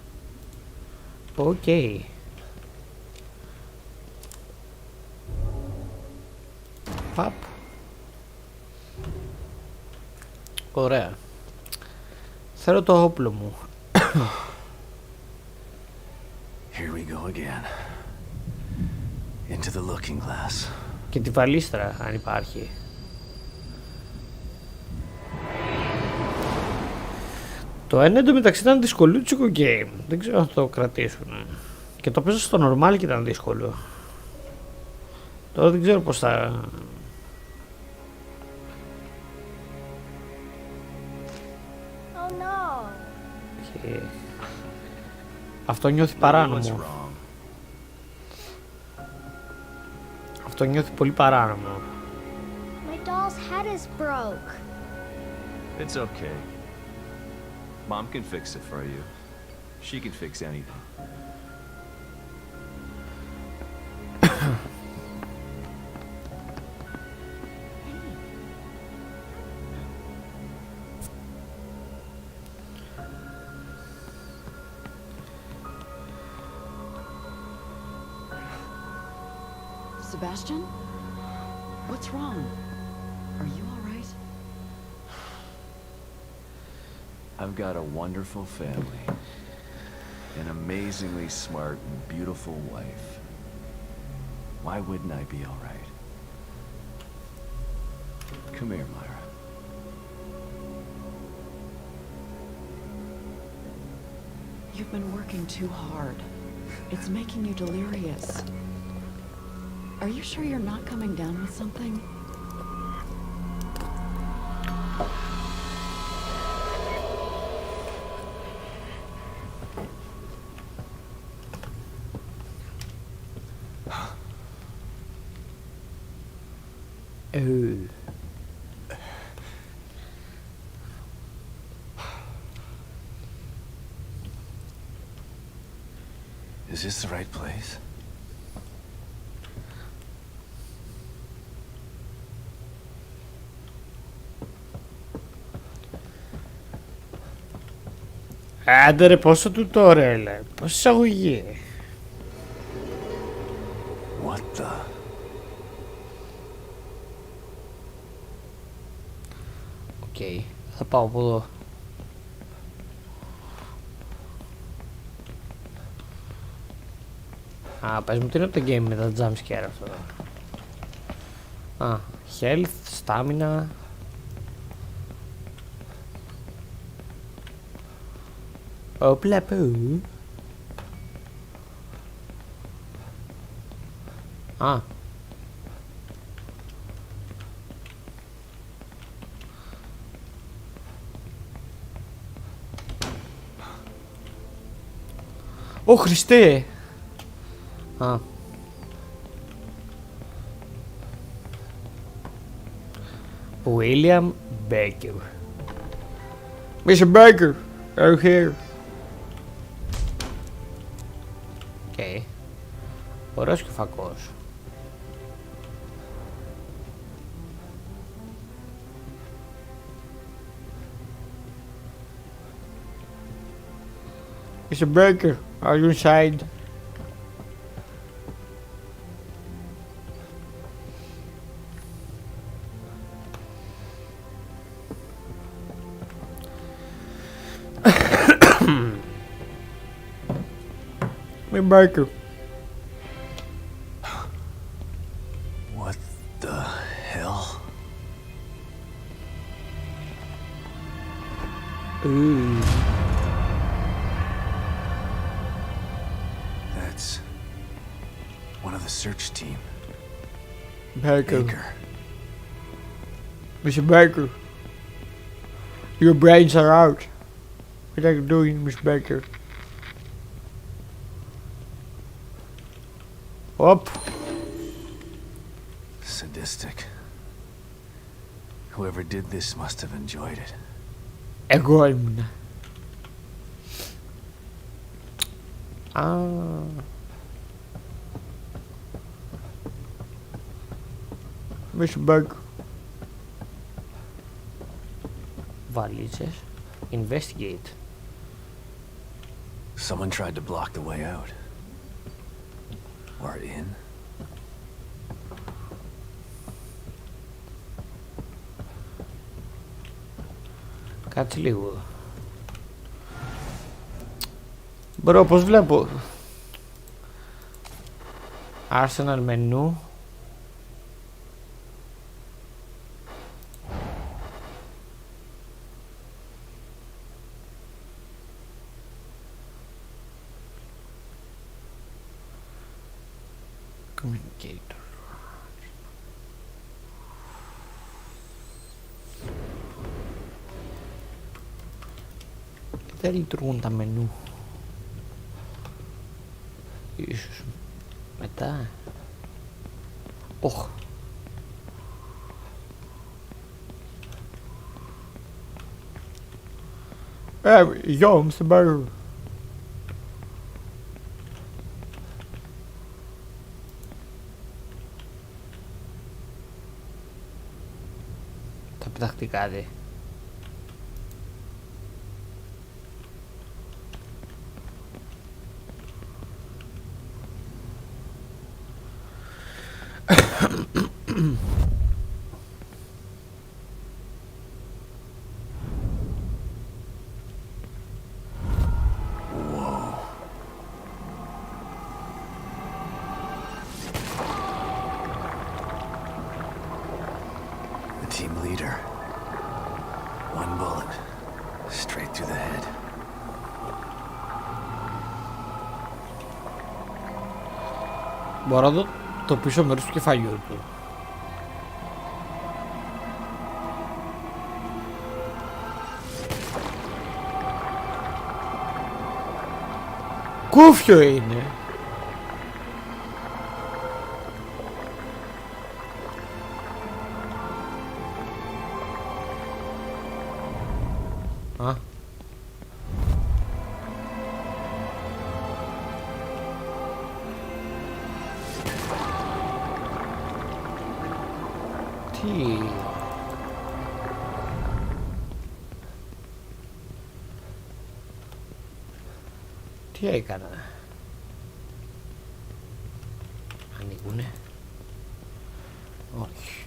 Okay. Παπ. Ωραία. Θέλω το όπλο μου. Here we go again. Into the looking glass. Και τη βαλίστρα αν υπάρχει. Το ένα εντωμεταξύ ήταν δυσκολούτσικο game. Δεν ξέρω αν θα το κρατήσουν. Και το παίζω στο normal και ήταν δύσκολο. Τώρα δεν ξέρω πως θα... Oh no. Και... Αυτό νιώθει παράνομο. Αυτό νιώθει πολύ παράνομο. My doll's head is broke. It's okay. Mom can fix it for you. She can fix anything. Sebastian? What's wrong? Are you all right? I've got a wonderful family. An amazingly smart and beautiful wife. Why wouldn't I be all right? Come here, Myra. You've been working too hard. It's making you delirious. Are you sure you're not coming down with something? Is this the right place? Άντε ρε, πόσο tutorial, πόση εισαγωγή. What the? Οκ, θα πάω από εδώ. Α, πες μου τι είναι το game με τα jumpscare αυτό. Α, health, stamina. Όπλα πού. Α. Ω Χριστέ. Α. William Baker. Mr. Baker, are you here? Okay. Ωραίος και φακός. Mr. Baker, are you inside? Mr. Baker. What the hell? Ooh. That's one of the search team. Baker. Mr. Baker. Your brains are out. What are you doing, Miss Baker? Up. Sadistic. Whoever did this must have enjoyed it. Εγώ ήμουνα. Α. Mr. Baker. Βαλίτσες. Investigate. Someone tried to block the way out. Or in. Κάτσε λίγο. Μπρο, πώς βλέπω. Arsenal μενού. Communicator. Δεν λειτουργούν τα μενού. Ίσως μετά. Όχ. Γιο, Mr. Baker. Θα πεταχτεί κάτι. Team leader. One bullet. Straight through the head. Μπορώ να δω το πίσω μέρος του κεφαλιού του. Κούφιο είναι. Α. Τι... Τι έκανα? Ανοίγουνε? Όχι.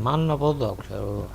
Μάλλον από εδώ, ξέρω εγώ.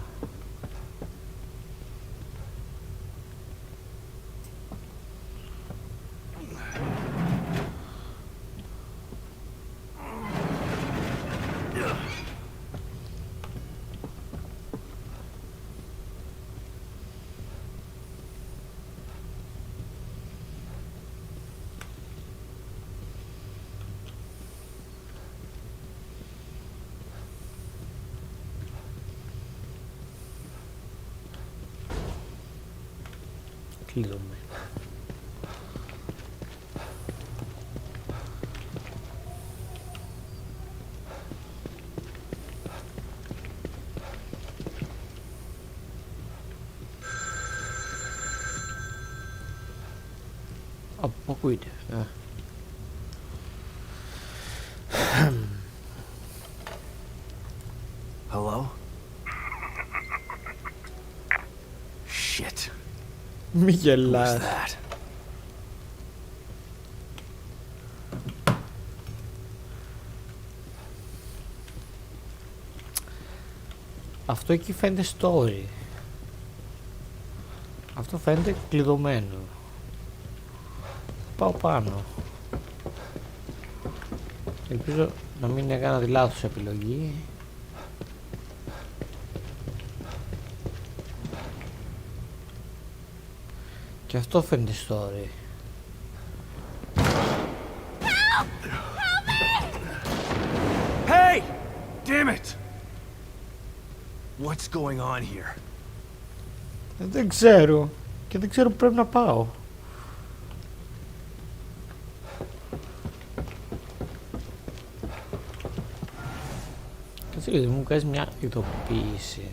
Κλειδωμένο. Από πού είναι? Hello? Shit. Μη γελάς. Who's that? Αυτό εκεί φαίνεται story. Αυτό φαίνεται κλειδωμένο. Πάω πάνω. Ελπίζω να μην έκανα τη λάθος επιλογή. Και αυτό φαίνεται story. Hey! Damn it! What's going on here? Δεν ξέρω. Και δεν ξέρω που πρέπει να πάω. Κάτσε γιατί μου κάνεις μια ειδοποίηση.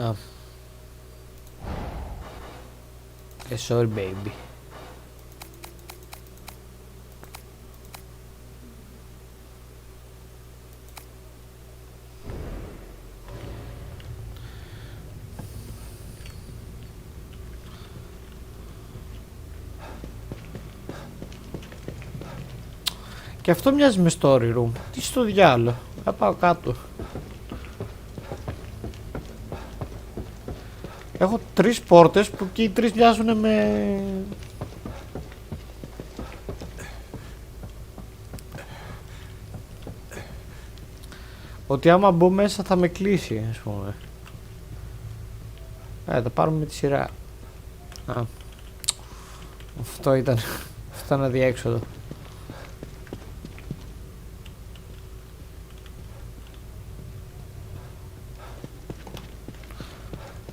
Α. Sorry baby. Και αυτό μοιάζει με story room. Τι στο διάλο. Θα πάω κάτω. Έχω 3 πόρτες που και οι 3 μοιάζουν με... Ότι άμα μπω μέσα θα με κλείσει, ας πούμε. Θα πάρουμε με τη σειρά. Α. Αυτό ήταν ένα διέξοδο.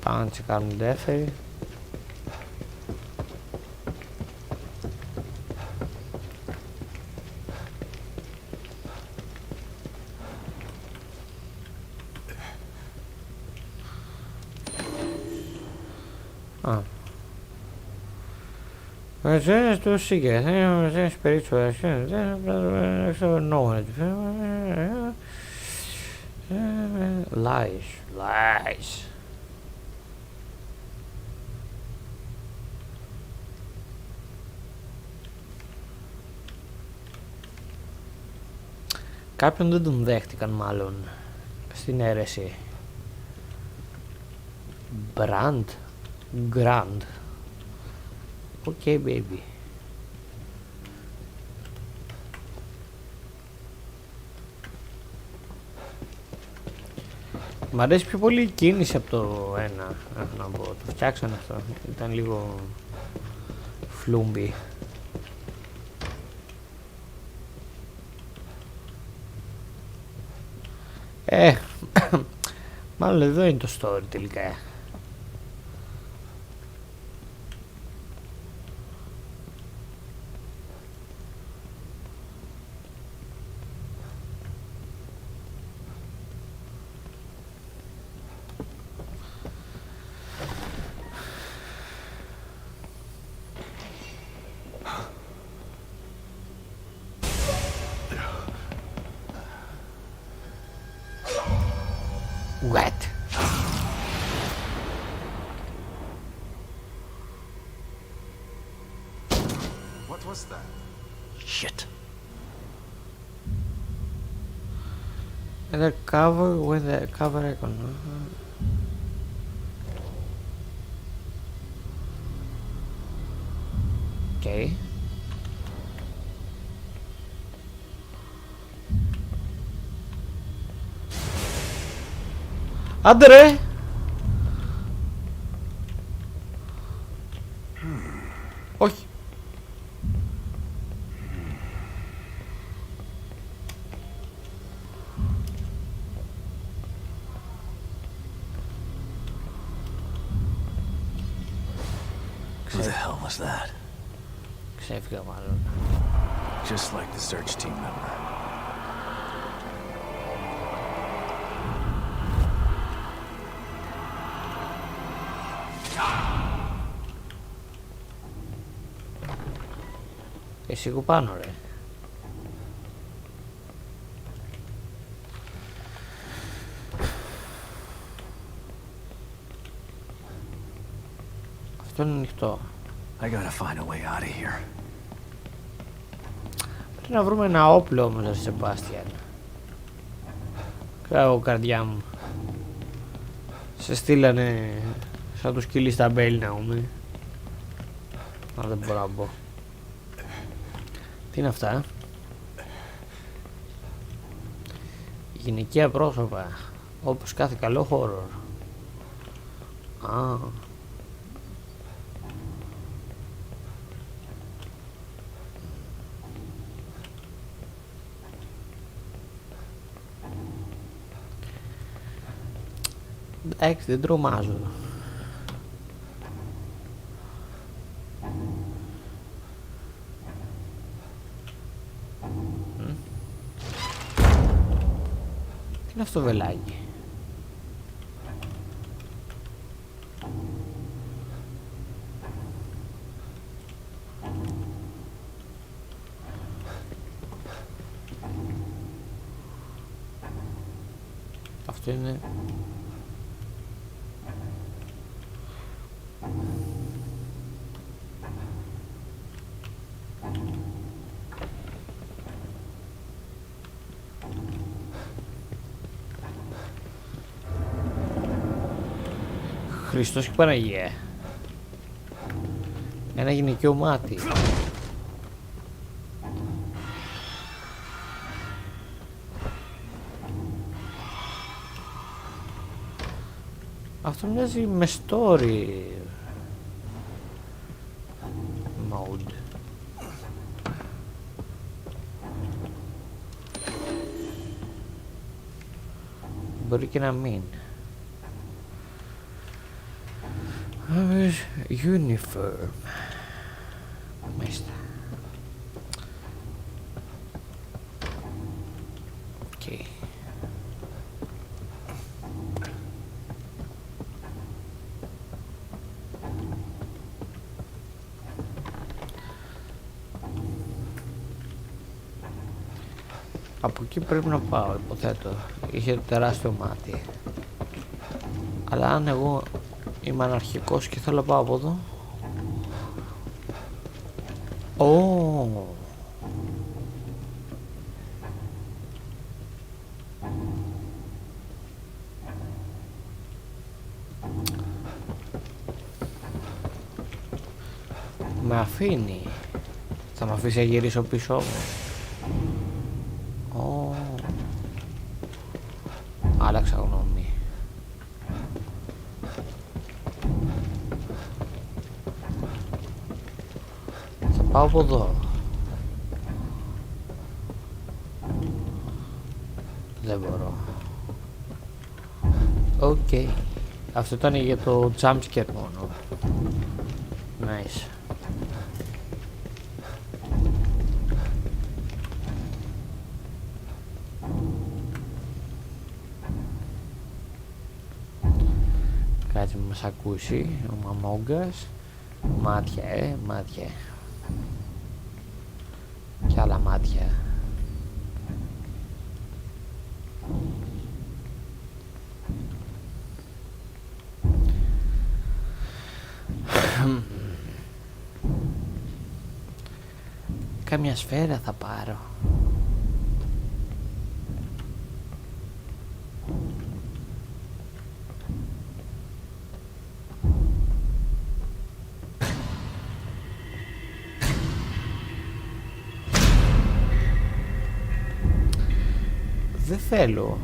Πάμε να τσεκάρουμε την δεύτερη. Α. Το secret, spiritual, knowledge. Lies. Κάποιον δεν τον δέχτηκαν μάλλον στην αίρεση. Grand. Okay baby. Μ' αρέσει πιο πολύ η κίνηση από το ένα, να πω. Το φτιάξανε αυτό. Ήταν λίγο φλούμπι. Μάλλον εδώ είναι το story τελικά. was that? Shit. And the cover with the cover icon. Okay. Άντε ρε! Όχι. Who the hell was that? Ξέφυγα μάλλον. Just like the search team member. Εσύ που πάνω ρε. Αυτό είναι ανοιχτό. I gotta find a way out of here. Πρέπει να βρούμε ένα όπλο όμως, ρε Σεμπάστιαν. Κράγω καρδιά μου. Σε στείλανε σαν το σκυλί στα μπέλη να πούμε. Αλλά δεν μπορώ να μπω. Τι είναι αυτά? Γυναικεία πρόσωπα, όπως κάθε καλό horror. Α. Εντάξει, δεν τρομάζω. Τι είναι αυτό βελάκι? Αυτό είναι... Χριστός και Παναγία. Ένα γυναικείο μάτι. Αυτό μοιάζει με story mode. Μπορεί και να μην. Uniform. Μάλιστα. Okay. Από εκεί πρέπει να πάω, υποθέτω. Είχε τεράστιο μάτι. Αλλά αν εγώ είμαι αναρχικός και θέλω να πάω από εδώ. Ω. Με αφήνει. Θα με αφήσει να γυρίσω πίσω όμως. Ω. Άλλαξα γνώμη. Θα πάω από εδώ. Δεν μπορώ. Οκ. Αυτό ήταν για το jumpscare μόνο. Nice. Κάτσε να μας ακούσει ο μαμόγκας. Μάτια, μάτια. Κι άλλα μάτια. Κάμια σφαίρα θα πάρω. Δεν θέλω.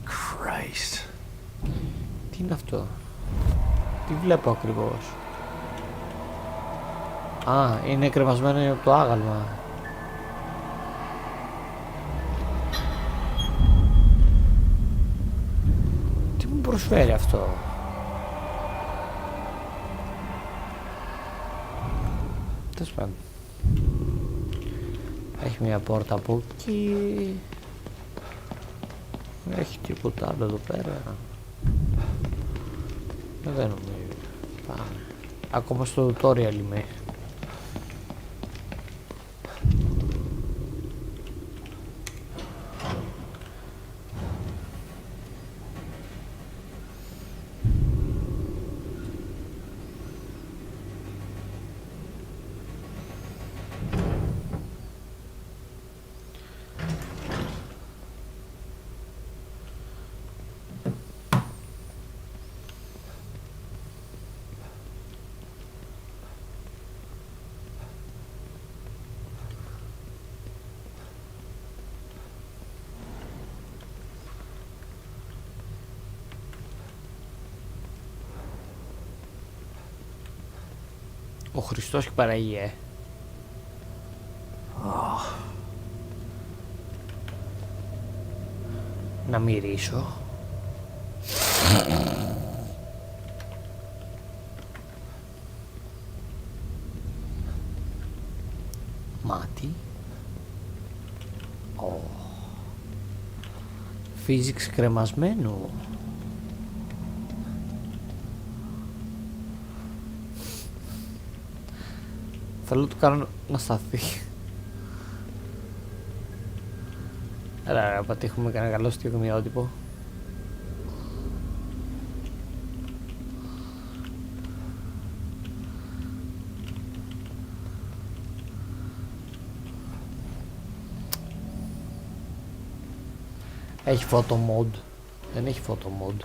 Christ. Τι είναι αυτό? Τι βλέπω ακριβώς? Α, είναι κρεμασμένο από το άγαλμα. Τι μου προσφέρει αυτό? Τέλος πάντων. Έχει μια πόρτα από εκεί. Έχει τίποτα άλλο εδώ πέρα? Δεν νομίζω. Πάμε. Ακόμα στο tutorial είμαι. Ο Χριστός και η Παναγία. Να μυρίσω. Μάτι. Physics κρεμασμένο. Θέλω να του κάνω να σταθεί. Έλα να πατήχουμε κανένα καλό στιγμιότυπο. Έχει photo mode. Δεν έχει photo mode.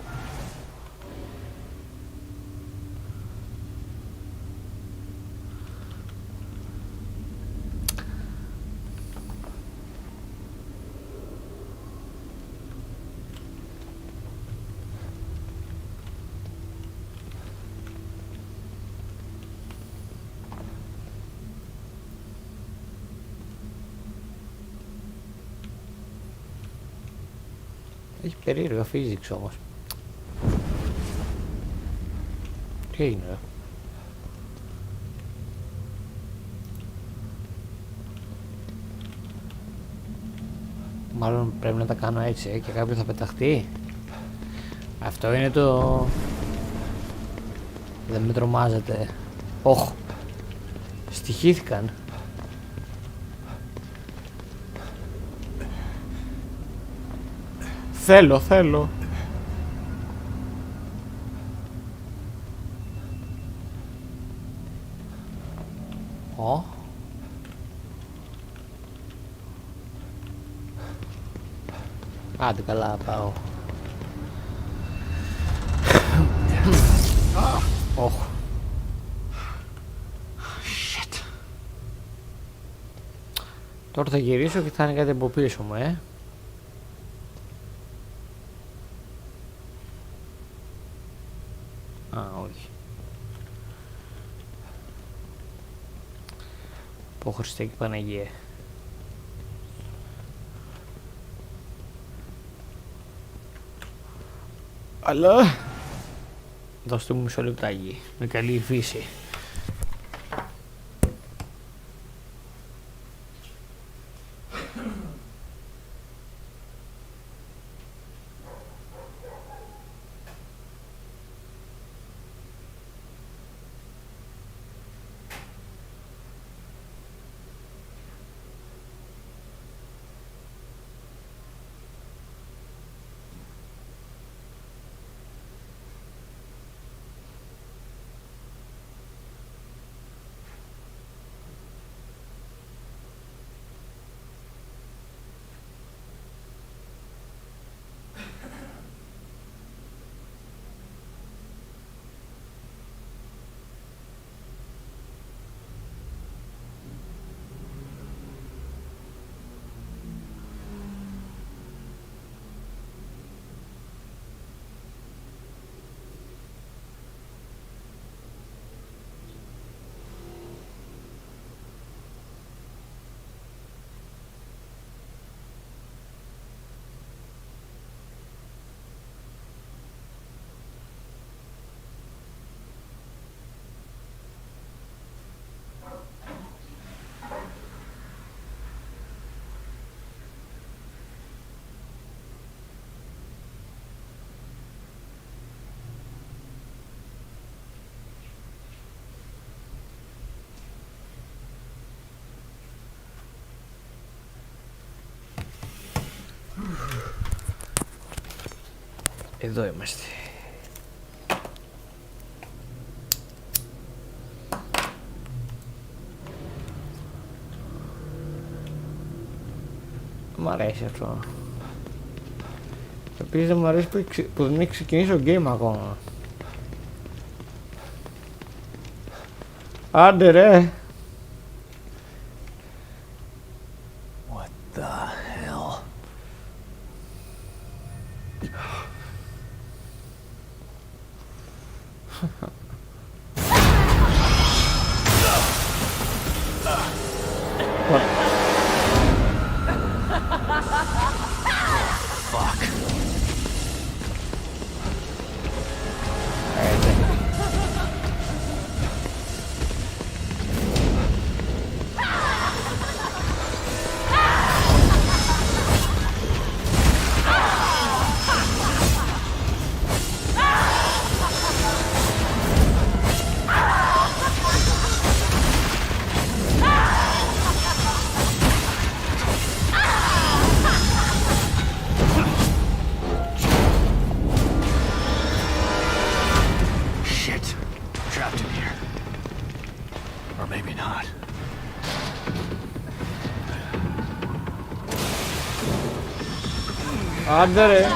Έχει περίεργα physics όμως. Τι είναι? Μάλλον πρέπει να τα κάνω έτσι και κάποιος θα πεταχτεί. Αυτό είναι το... Δεν με τρομάζετε. Όχ. Στοιχήθηκαν. Θέλω. Άντε καλά πάω. Όχ. Τώρα θα γυρίσω και θα είναι κάτι από πίσω μου, Α, όχι. Πω Χριστέ και Παναγία. Αλλά... Δώστε μου μισό λεπτάκι. Με καλή φύση. Εδώ είμαστε. Μ' αρέσει αυτό. Επίσης δεν μου αρέσει που δεν έχει ξεκινήσει το game ακόμα. Άντε ρε! What the hell? Fuck. Shit. Trapped in here. Or maybe not. Άντε ρε!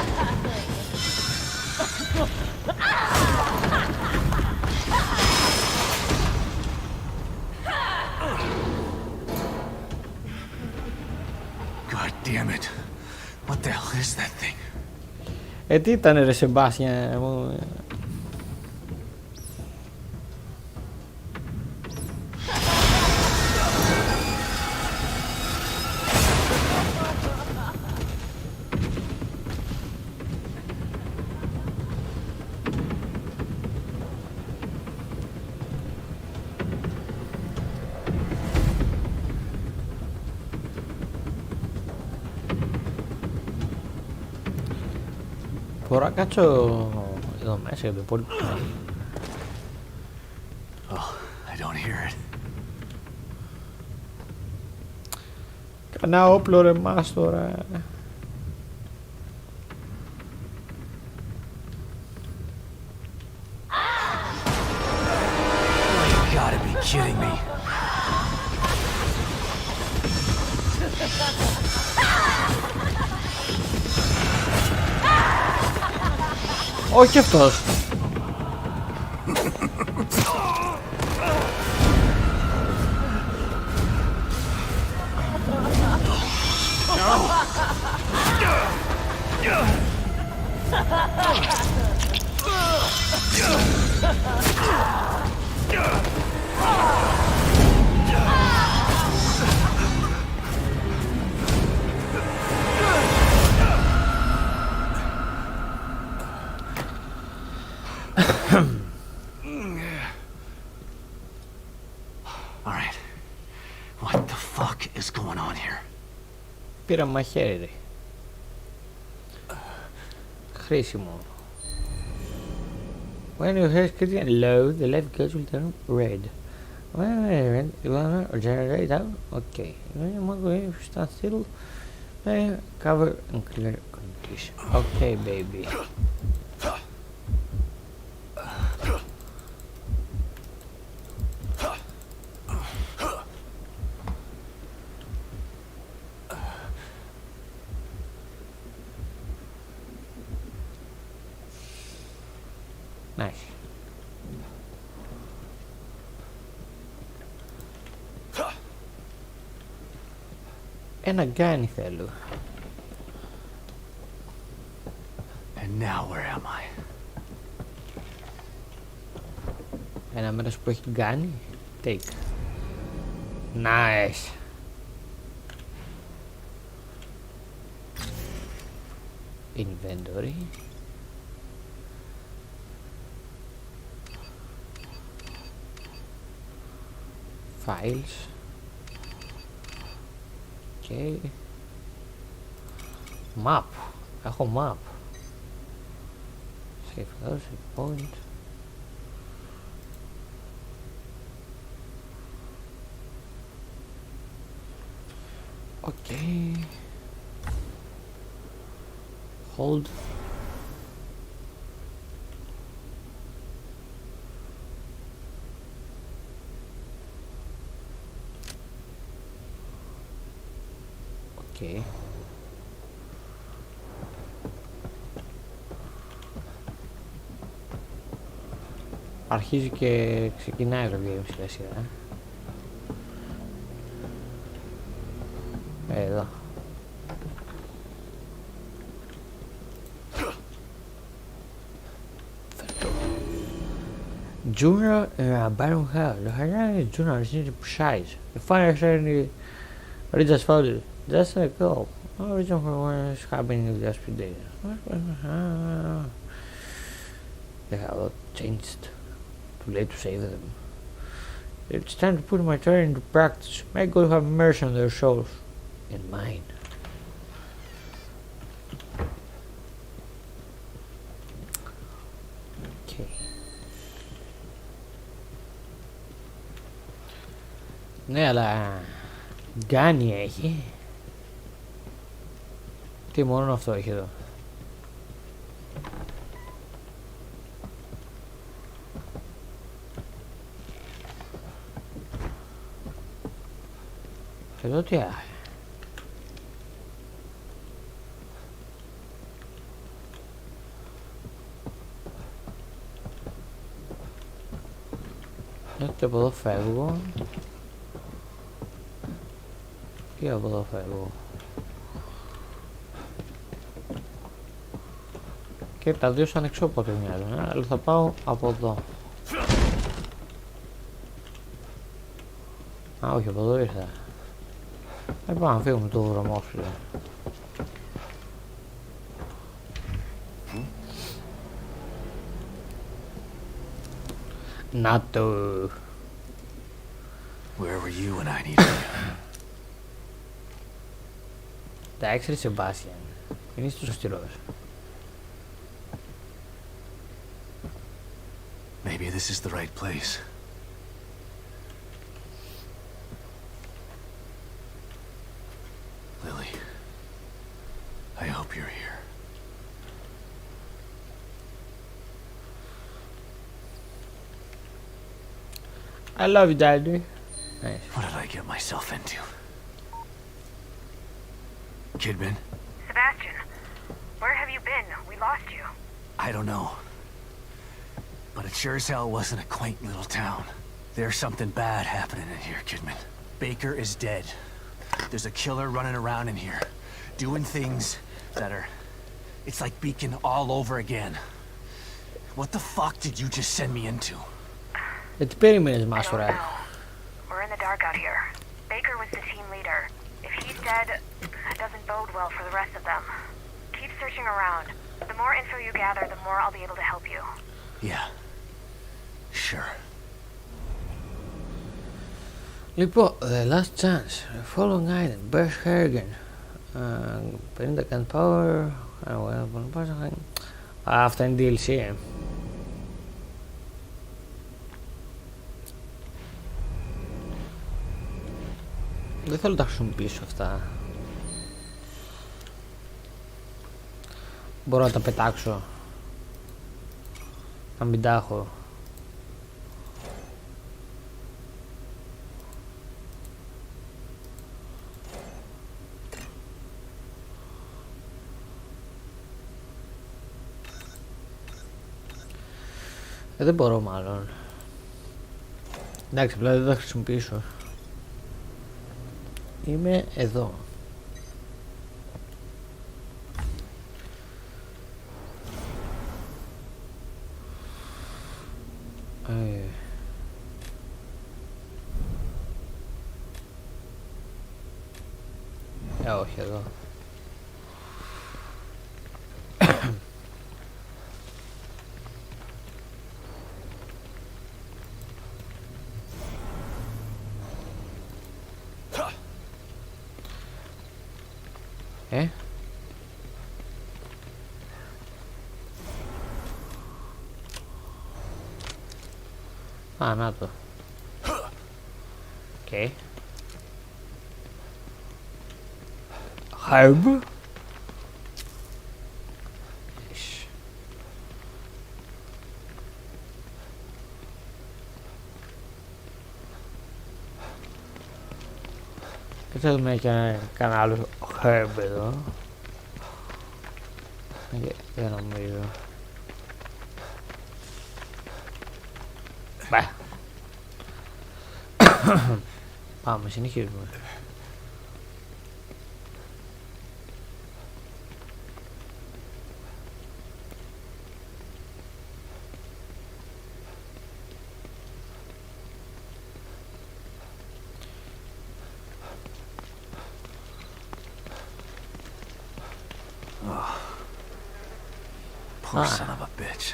God damn it. What the hell is that thing? Τι ήταν ρε Σεμπάστια μου. Μπορώ να κάτσω εδώ μέσα για το υπόλοιπο. Oh, I don't hear it. Κανένα όπλο ρε μας τώρα. You gotta be kidding me. Όχι αυτός. Alright. What the fuck is going on here? Πήρα μαχαίρι ρε. Χρήσιμο. When your hair is getting low, the left gauge will turn red. When you want to generate out, okay. When you want to stand still, cover and clear condition. Okay, baby. Nice. Ένα γκάνι θέλω. And now where am I? Ένα μέρος που έχει γκάνι. Take. Nice. Inventory. Files. Okay. Map. Έχω map. Save those, save point. Okay. Hold. Okay. Αρχίζει και ξεκινάει το game σιγά σιγά. Εδώ. Junior in a barren house. The Hungarian Junior is precise. The fire certainly Rita's father. Just a girl. No reason for what is happening in the last few days. They have all changed. Too late to save them. It's time to put my theory into practice. May God have mercy on their souls. And mine. Okay. Ναι, αλλά γκάνι έχει. Τι μόνο αυτό έχει εδώ. Εδώ τι έχει. Και από εδώ φεύγω. Και από εδώ φεύγω. Και τα δύο σαν εξώποτε μοιάζουν, αλλά θα πάω από εδώ. Α, όχι, από εδώ ήρθα. Πάμε να φύγουμε το βρωμόσφυλλο. Να το. Where were you when I needed you? Εντάξει, Σεμπάστιαν. Είναι είσαι τόσο στυλός. Maybe this is the right place. Lily, I hope you're here. I love you, Daddy. Nice. What did I get myself into? Kidman? Sebastian, where have you been? We lost you. I don't know. But it sure as hell wasn't a quaint little town. There's something bad happening in here, Kidman. Baker is dead. There's a killer running around in here, doing things that are... It's like Beacon all over again. What the fuck did you just send me into? Γιατί περίμενες, Μάσορα. We're in the dark out here. Baker was the team leader. If he's dead, that doesn't bode well for the rest of them. Keep searching around. The more info you gather, the more I'll be able to help you. Yeah. Sure. Λοιπόν, The Last Chance. Following item. Bears Harrigan. 50 gunpowder. Αυτά είναι DLC. Δεν θέλω να τα χρησιμοποιήσω αυτά. Μπορώ να τα πετάξω. Να μην τα έχω. Δεν μπορώ μάλλον. Εντάξει, απλά δεν θα χρησιμοποιήσω. Είμαι εδώ. Όχι εδώ. Α, να το. Οκ. Herb. Κάτσε να δούμε και κανένα άλλο herb εδώ. Δεν νομίζω. Μπα. Πάμε, συνεχίζουμε. Poor son of a bitch.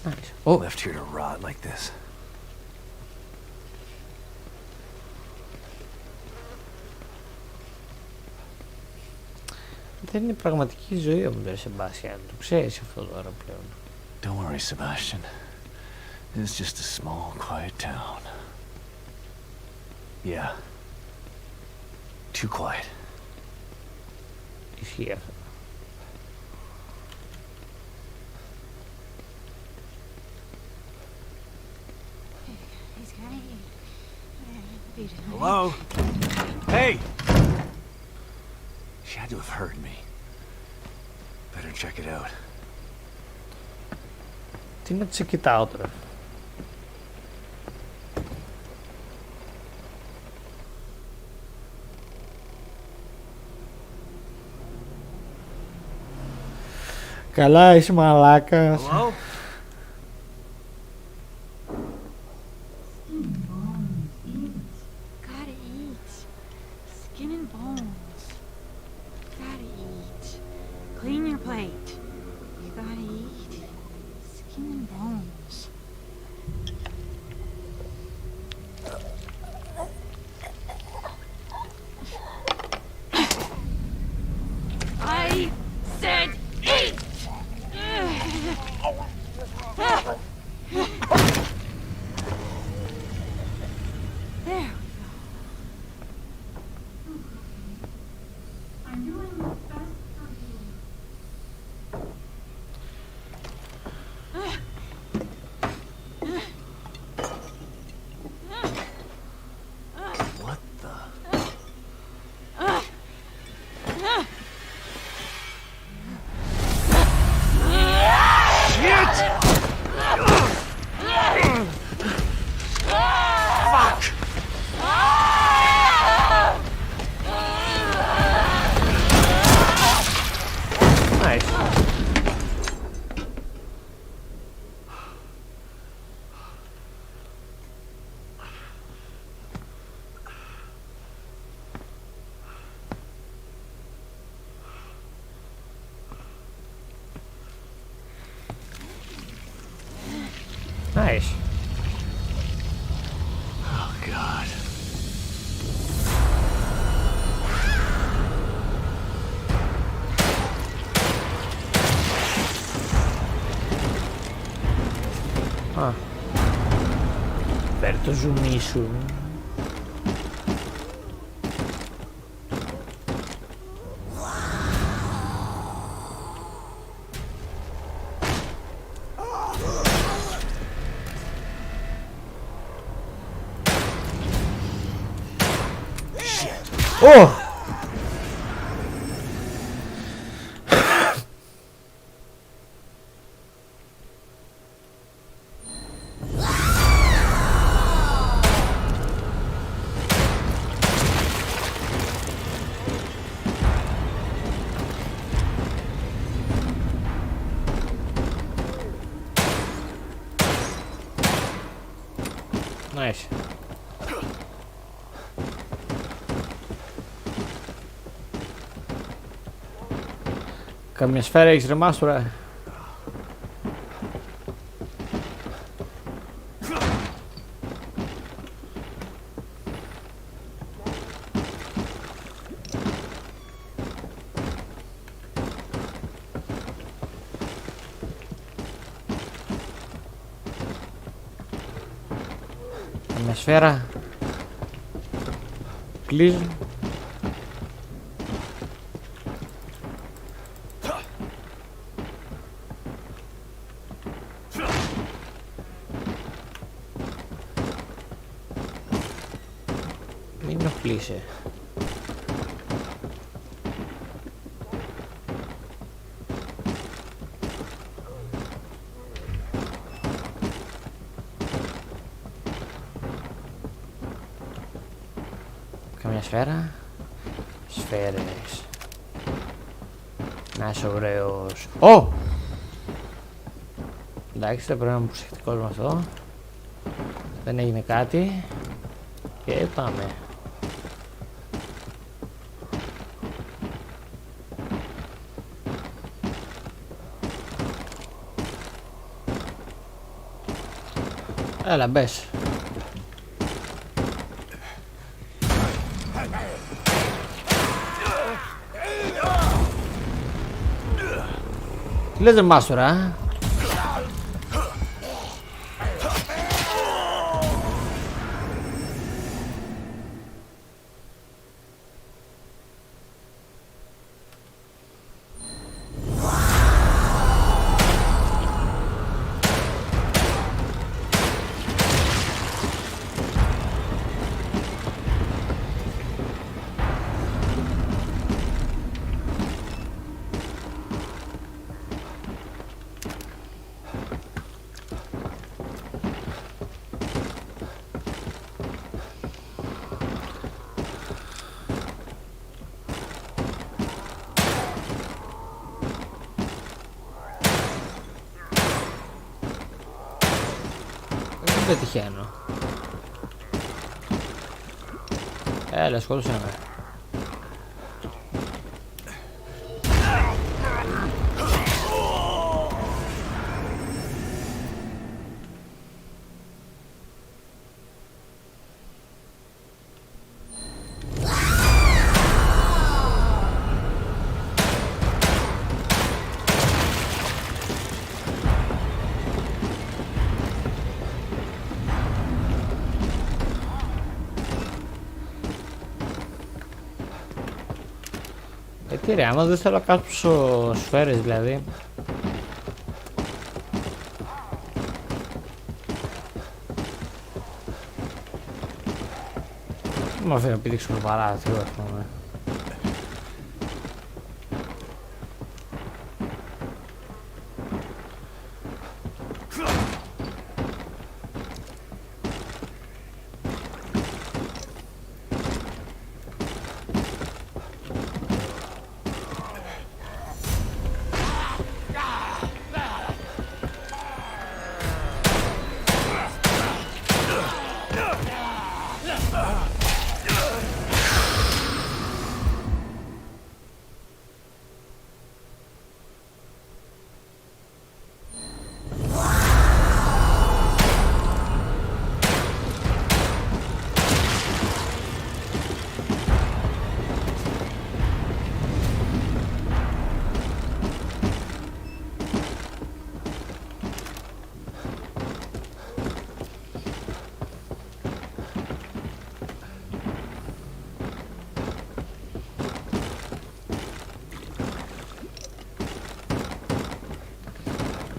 Nice. Oh. Left here to rot like this. Δεν είναι πραγματική ζωή όμως, ρε Σεμπάστιαν. Το ξέρεις αυτό τώρα πλέον. Don't worry, Sebastian. It's just a small, quiet town. Yeah. Too quiet. Ισχύει αυτό. Hello? Hey! She had to have heard me. Better check it out. Τι να check it out, ρε. Καλά, είσαι μαλάκας. Hello? Gotta eat. Skin and bones. Gotta eat. Clean your plate. You gotta eat. Skin and bones. I said eat! There. What the? Fuck! Nice. Nice. Oh, God. Α. Φέρ' το ζουμί σου. Ω! Nice. Καμιά σφαίρα έχεις ρε μάστορα? Καμιά σφαίρα? Please. Μην ενοχλείσαι. σφαίρα. Σφαίρες. Να είσαι ωραίος. Ω! Εντάξει, θα πρέπει να είμαι προσεκτικός με αυτό. Δεν έγινε κάτι. Και πάμε. Έλα, μπες. Τι λες, ρε μάστορα, δεν πετυχαίνω. Έλα, σκότωσέ με. Τι ρε, άμα δεν θέλω να κάψω σφαίρες δηλαδή. Μου αφήνω να πηδήξω το παράθυρο, ας πούμε.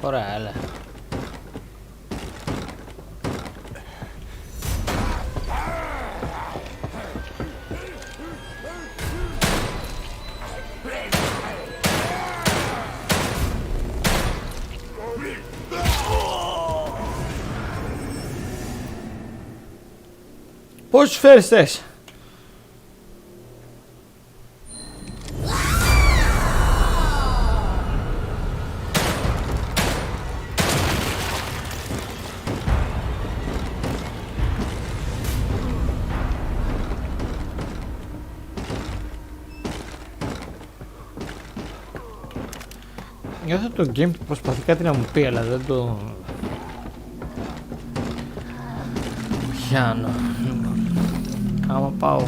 Ωραία, έλα. Πόσες σφαίρες θες? Νιώθω το game προσπαθεί κάτι να μου πει, αλλά δεν το πιάνω. Άμα πάω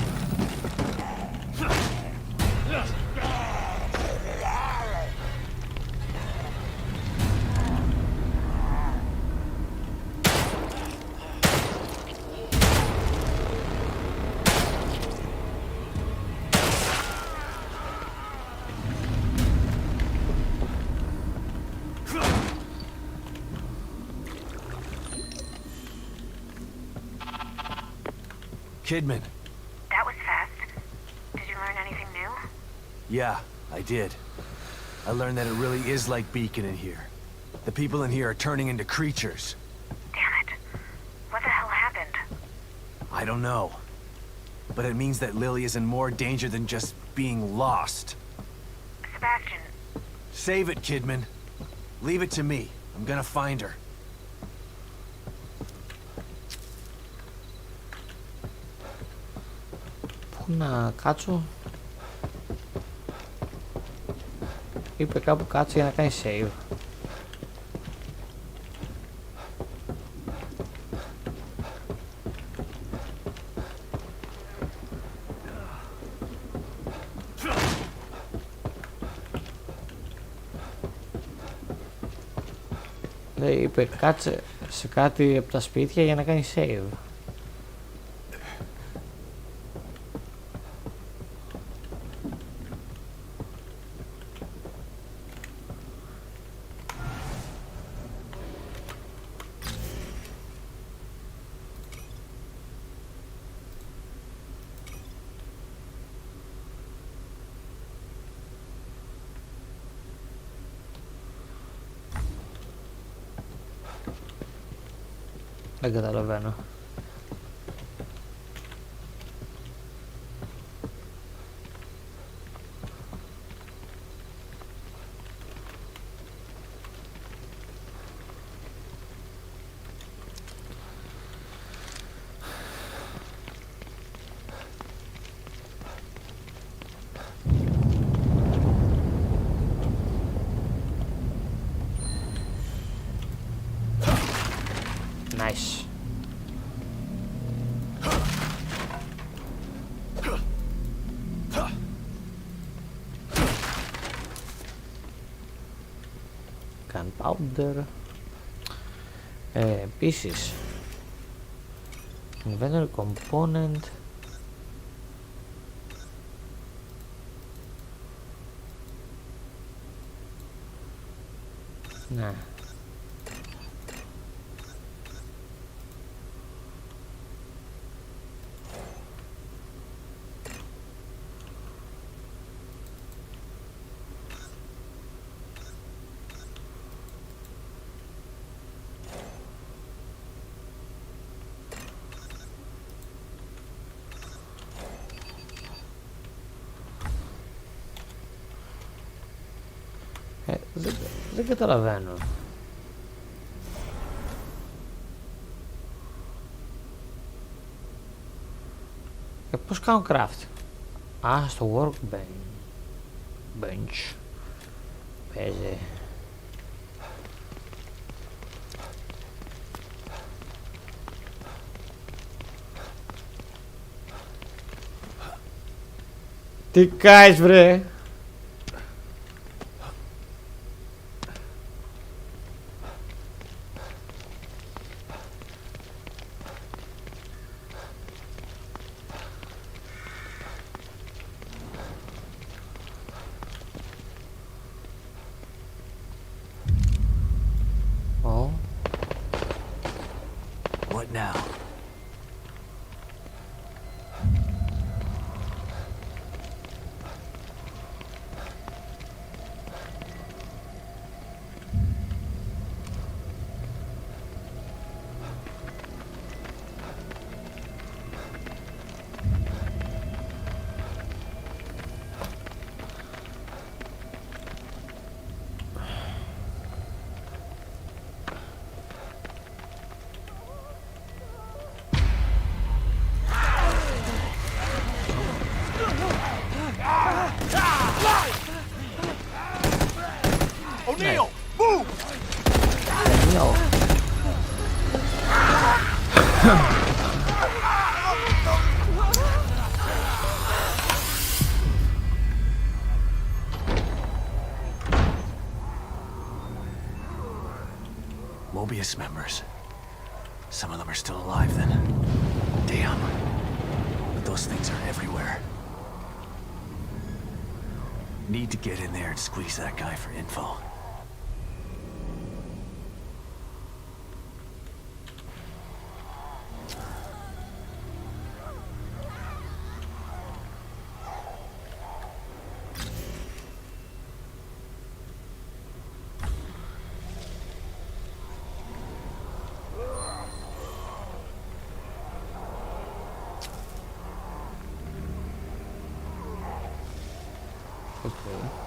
Kidman. That was fast. Did you learn anything new? Yeah, I did. I learned that it really is like Beacon in here. The people in here are turning into creatures. Damn it. What the hell happened? I don't know. but it means that Lily is in more danger than just being lost. Sebastian. Save it, Kidman. Leave it to me. I'm gonna find her. Πού να κάτσω? Είπε κάπου κάτσε για να κάνει save. Λέει, είπε κάτσε σε κάτι από τα σπίτια για να κάνει save. Δεν καταλαβαίνω. Nice. Gunpowder. Επίσης inventory component. Ναι. Δεν καταλαβαίνω. Πώς κάνω craft? Α, στο workbench. Παίζει. Τι κάνεις βρε? What now? O'Neil, move! O'Neil. Mobius members. Some of them are still alive then. Damn. But those things are everywhere. Need to get in there and squeeze that guy for info. Okay.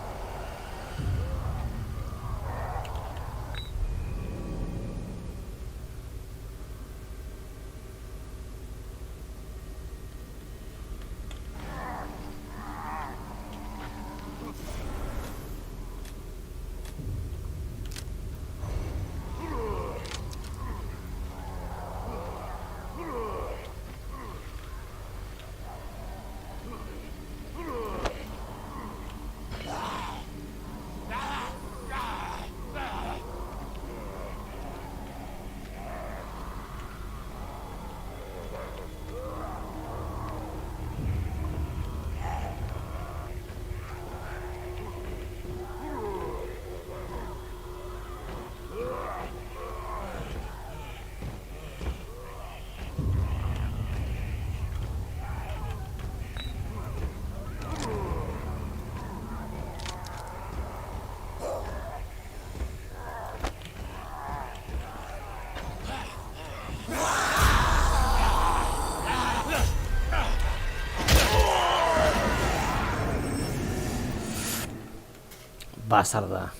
Μπάσταρδα.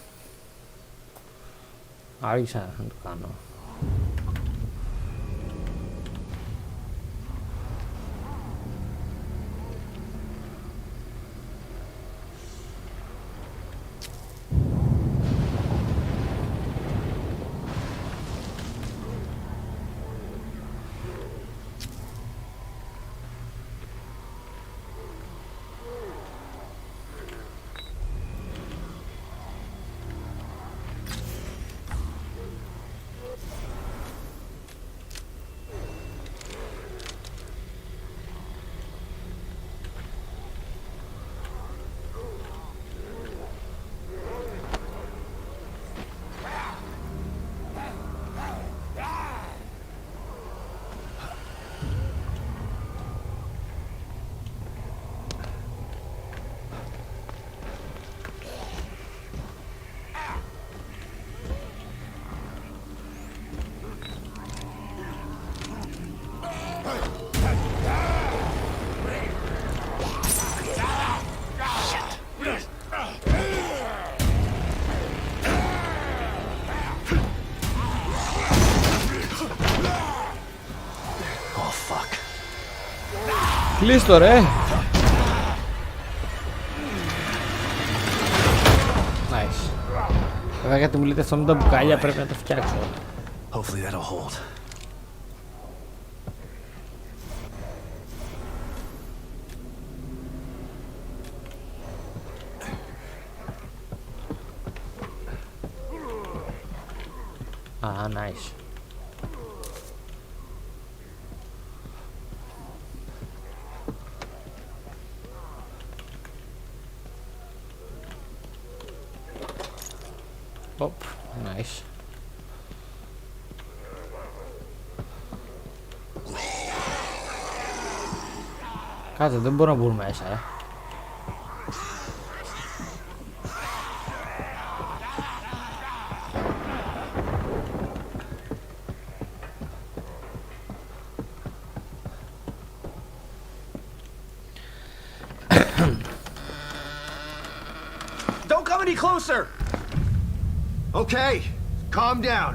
Άρχισα να το κάνω. Κλείστο ρε. Nice. Βέβαια γιατί μου λέτε αυτό με τα μπουκάλια πρέπει να το φτιάξω. Hopefully that'll hold. Ah, nice. Oh, nice. Κάτσε, δεν μπορώ να μπουν μέσα, Don't come any closer! Okay, calm down.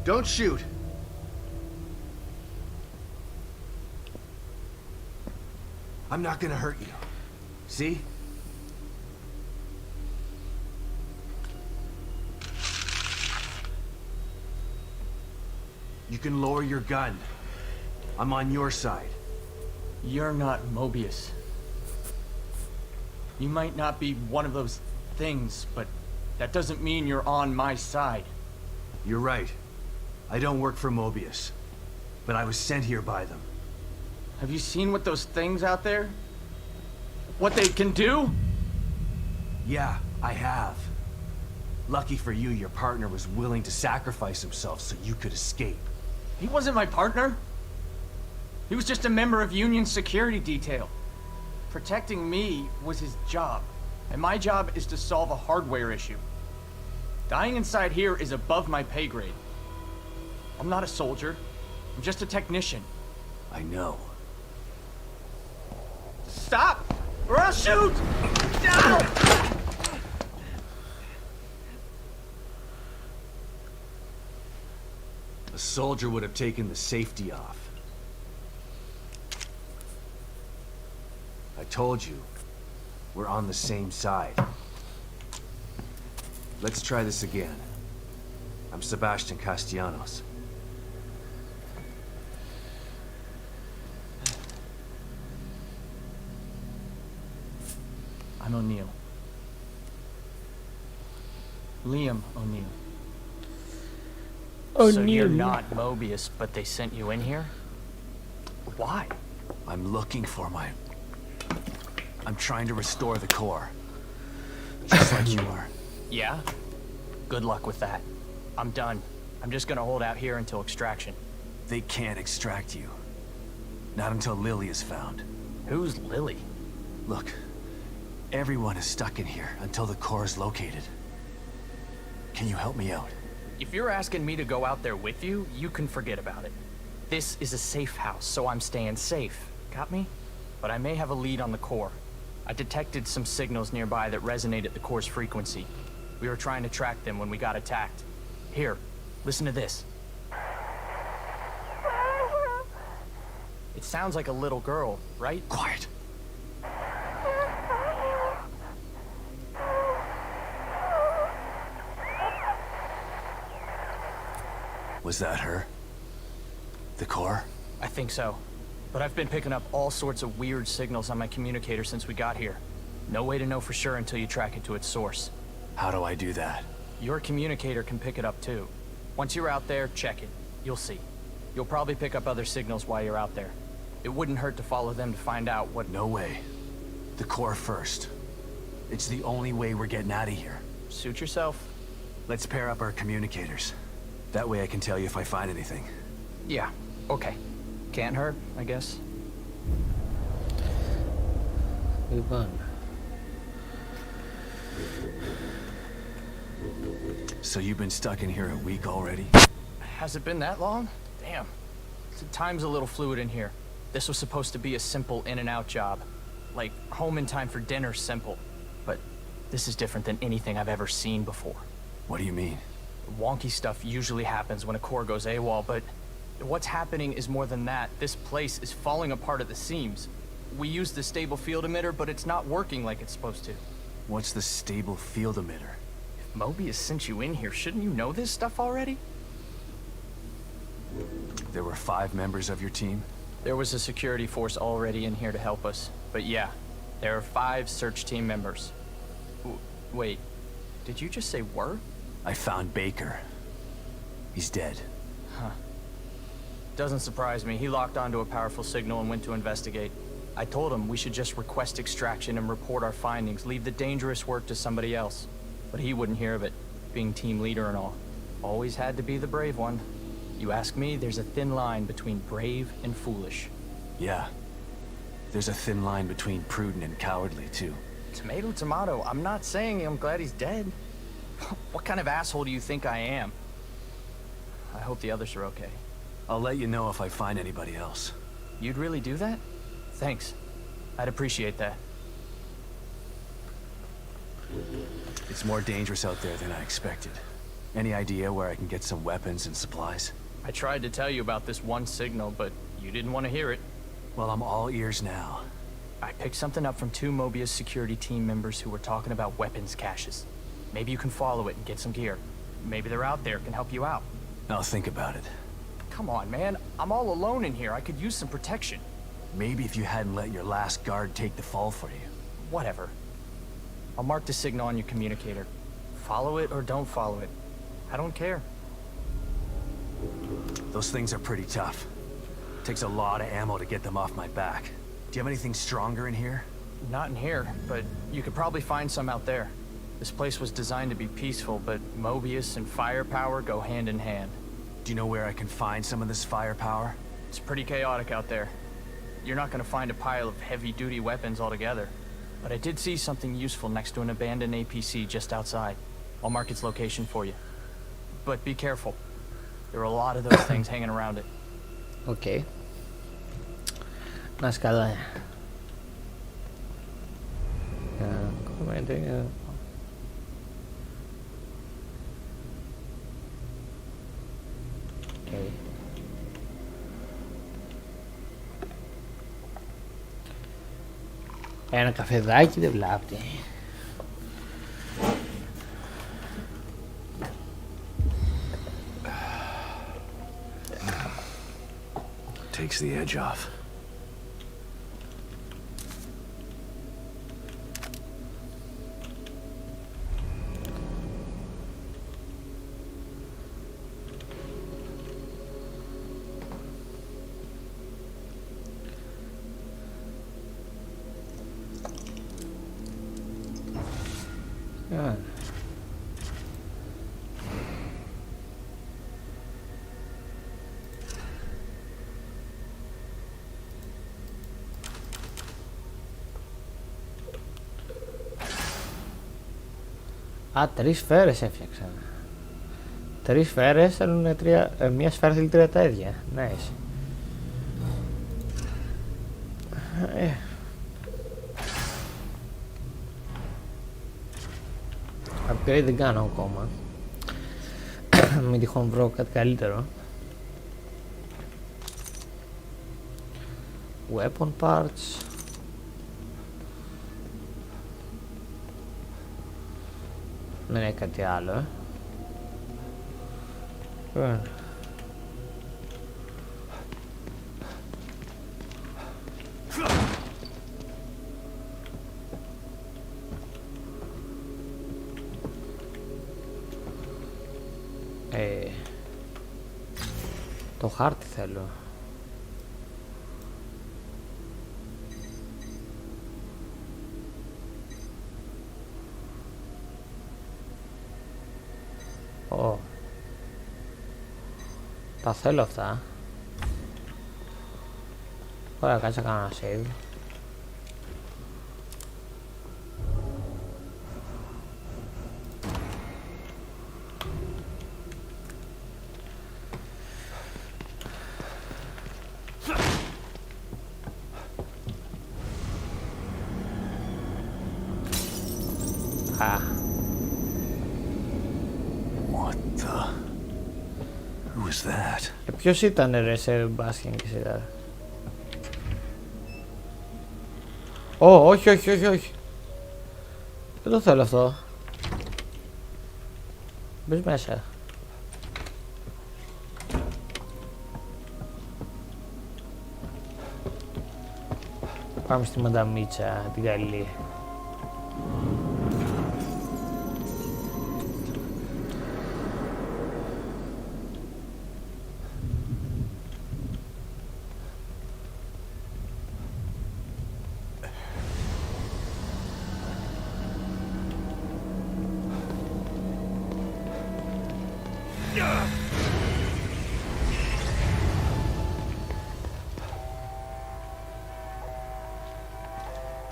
Don't shoot. I'm not gonna hurt you. See? You can lower your gun. I'm on your side. You're not Mobius. You might not be one of those things, but that doesn't mean you're on my side. You're right. I don't work for Mobius, but I was sent here by them. Have you seen what those things out there? What they can do? Yeah, I have. Lucky for you, your partner was willing to sacrifice himself so you could escape. He wasn't my partner. He was just a member of Union security detail. Protecting me was his job, and my job is to solve a hardware issue. Dying inside here is above my pay grade. I'm not a soldier. I'm just a technician. I know. Stop, or I'll shoot! A soldier would have taken the safety off. I told you, we're on the same side. Let's try this again. I'm Sebastian Castellanos. I'm O'Neill. Liam O'Neill. So you're not Mobius, but they sent you in here? Why? I'm looking for my... I'm trying to restore the core. Just like you are. Yeah? Good luck with that. I'm done. I'm just gonna hold out here until extraction. They can't extract you. Not until Lily is found. Who's Lily? Look, everyone is stuck in here until the core is located. Can you help me out? If you're asking me to go out there with you, you can forget about it. This is a safe house, so I'm staying safe. Got me? But I may have a lead on the core. I detected some signals nearby that resonate at the core's frequency. We were trying to track them when we got attacked. Here, listen to this. It sounds like a little girl, right? Quiet. Was that her? The core? I think so. But I've been picking up all sorts of weird signals on my communicator since we got here. No way to know for sure until you track it to its source. How do I do that? Your communicator can pick it up too. Once you're out there, check it. You'll see. You'll probably pick up other signals while you're out there. It wouldn't hurt to follow them to find out what... No way. The core first. It's the only way we're getting out of here. Suit yourself. Let's pair up our communicators. That way I can tell you if I find anything. Yeah, okay. Can't hurt, I guess. So you've been stuck in here a week already? Has it been that long? Damn. Time's a little fluid in here. This was supposed to be a simple in and out job. Like, home in time for dinner's simple. But this is different than anything I've ever seen before. What do you mean? Wonky stuff usually happens when a core goes AWOL, but what's happening is more than that. This place is falling apart at the seams. We used the stable field emitter, but it's not working like it's supposed to. What's the stable field emitter? If Mobius sent you in here, shouldn't you know this stuff already? There were 5 members of your team? There was a security force already in here to help us. But yeah, there are 5 search team members. Wait, did you just say were? I found Baker. He's dead. Huh. Doesn't surprise me. He locked onto a powerful signal and went to investigate. I told him we should just request extraction and report our findings, leave the dangerous work to somebody else. But he wouldn't hear of it, being team leader and all. Always had to be the brave one. You ask me, there's a thin line between brave and foolish. Yeah. There's a thin line between prudent and cowardly, too. Tomato, tomato. I'm not saying I'm glad he's dead. What kind of asshole do you think I am? I hope the others are okay. I'll let you know if I find anybody else. You'd really do that? Thanks. I'd appreciate that. It's more dangerous out there than I expected. Any idea where I can get some weapons and supplies? I tried to tell you about this one signal, but you didn't want to hear it. Well, I'm all ears now. I picked something up from 2 Mobius security team members who were talking about weapons caches. Maybe you can follow it and get some gear. Maybe they're out there, can help you out. I'll think about it. Come on, man. I'm all alone in here. I could use some protection. Maybe if you hadn't let your last guard take the fall for you. Whatever. I'll mark the signal on your communicator. Follow it or don't follow it. I don't care. Those things are pretty tough. Takes a lot of ammo to get them off my back. Do you have anything stronger in here? Not in here, but you could probably find some out there. This place was designed to be peaceful, but Mobius and firepower go hand in hand. Do you know where I can find some of this firepower? It's pretty chaotic out there. You're not gonna find a pile of heavy-duty weapons altogether. But I did see something useful next to an abandoned APC just outside. I'll mark its location for you. But be careful. There are a lot of those things hanging around it. Okay. Να σκαλά. Ένα καφεδάκι δεν βλάπτει. Takes the edge off. Yeah. Α, 3 σφαίρες έφτιαξα. 3 σφαίρες θέλουν μία σφαίρα θέλει 3 τα ίδια. Nice. Upgrade δεν κάνω ακόμα. Μην τυχόν βρω κάτι καλύτερο. Weapon parts. Δεν είναι κάτι άλλο. Το χάρτη θέλω. Τα θέλω αυτά. Ωραία, κάτσε να κάνω ένα save. Ποιος ήταν ρε σε μπάσκετ και σειρά? Όχι. Δεν το θέλω αυτό. Μπες μέσα. Πάμε στη Μανταμίτσα, την καλή.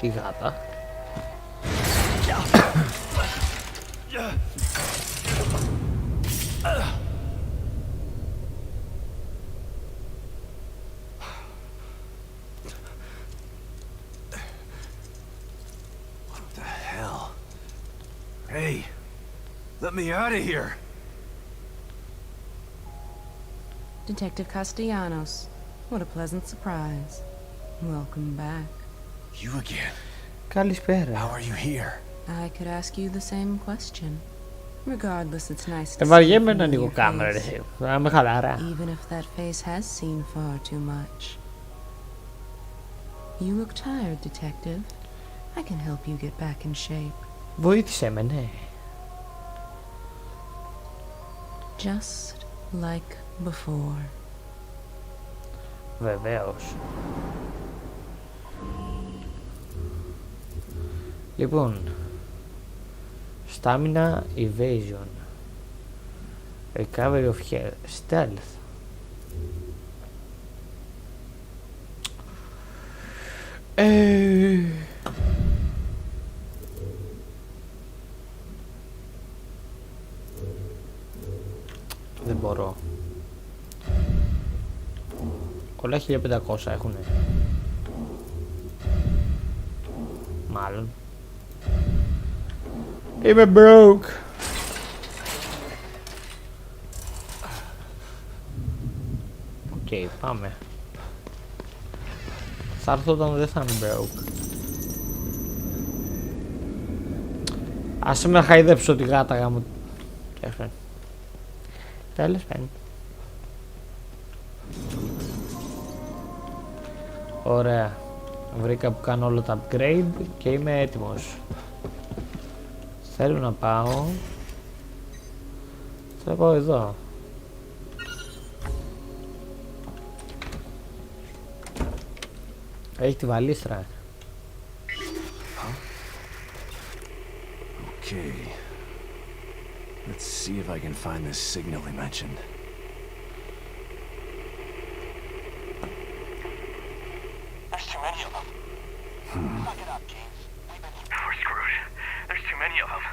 Η γάτα. What the hell? Hey, let me out of here. Detective Castellanos, what a pleasant surprise. Welcome back. You again? Καλησπέρα. How are you here? I could ask you the same question. Regardless, it's nice to βαριέμαι να ανοίγω κάμερα, ρε. Να με χαλαρά. Even if that face has seen far too much. You look tired, detective. I can help you get back in shape. Βοήθησε με, ναι. Just like before. Βεβαίως. Λοιπόν, Stamina Evasion, Recovery of Health, Stealth. Δεν μπορώ. Όλα 1500 έχουνε. Μάλλον. Είμαι broke. Οκ, πάμε. Θα έρθω όταν δεν θα είμαι broke. Άσε με χαϊδέψω τη γάτα γάμο. Τέλος πάντων. Ωραία. Βρήκα που κάνω όλο τα upgrade και είμαι έτοιμος. Θέλω να πάω. Θέλω να πάω εδώ. Έχει τη βαλίστρα. Okay. Let's see if I can find this signal he mentioned. There's too many of them. Suck it up, James. We're screwed. There's too many of them.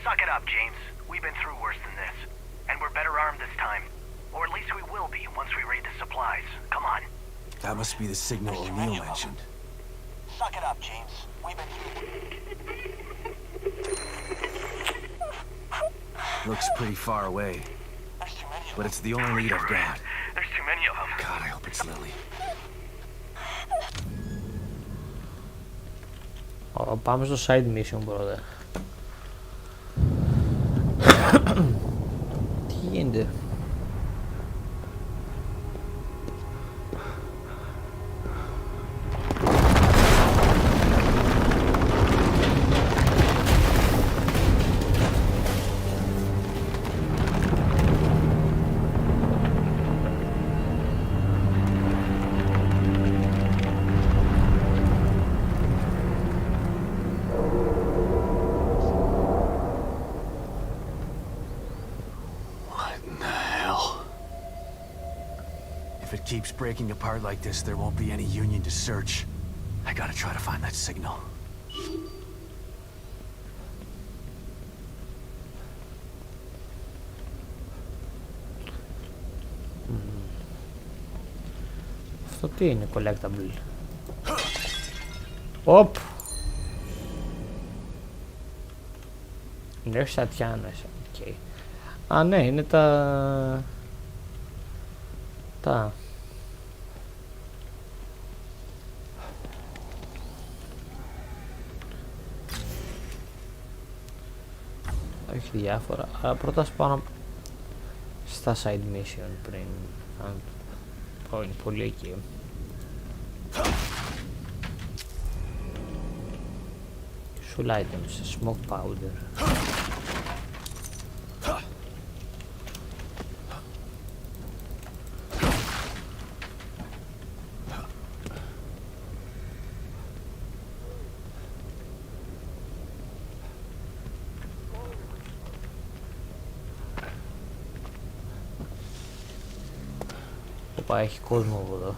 Suck it up, James. We've been through worse than this. And we're better armed this time. Or at least we will be once we raid the supplies. Come on. That must be the signal O'Neill mentioned. Suck it up, James. We've been through... Looks pretty far away. But it's the only lead I've got. There's too many of them. God, I hope it's Lily. Πάμε στο side mission πρώτα. Τι γίνεται? If it keeps breaking apart like this, there won't be any Union to search. I gotta try to find that signal. Αυτό τι είναι collectible? Οπ! Είναι σατιάνες. Okay. Α, ναι, είναι τα... Έχει διάφορα, αλλά πρώτα ας πάω στα side mission πριν πάω, είναι πολύ εκεί. Useful items, smoke powder. Οπα, έχει κόσμο από εδώ.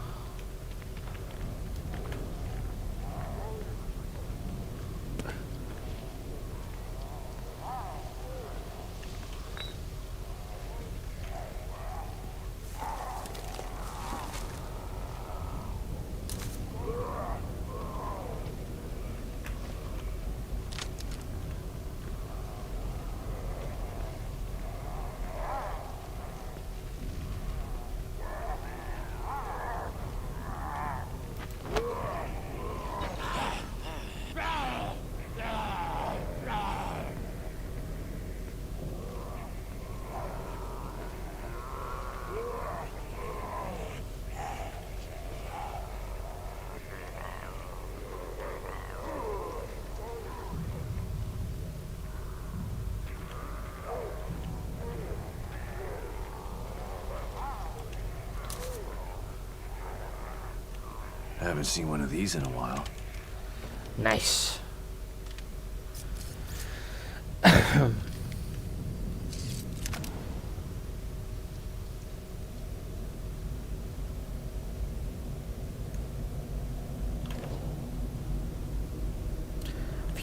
I haven't seen one of these in a while. Nice.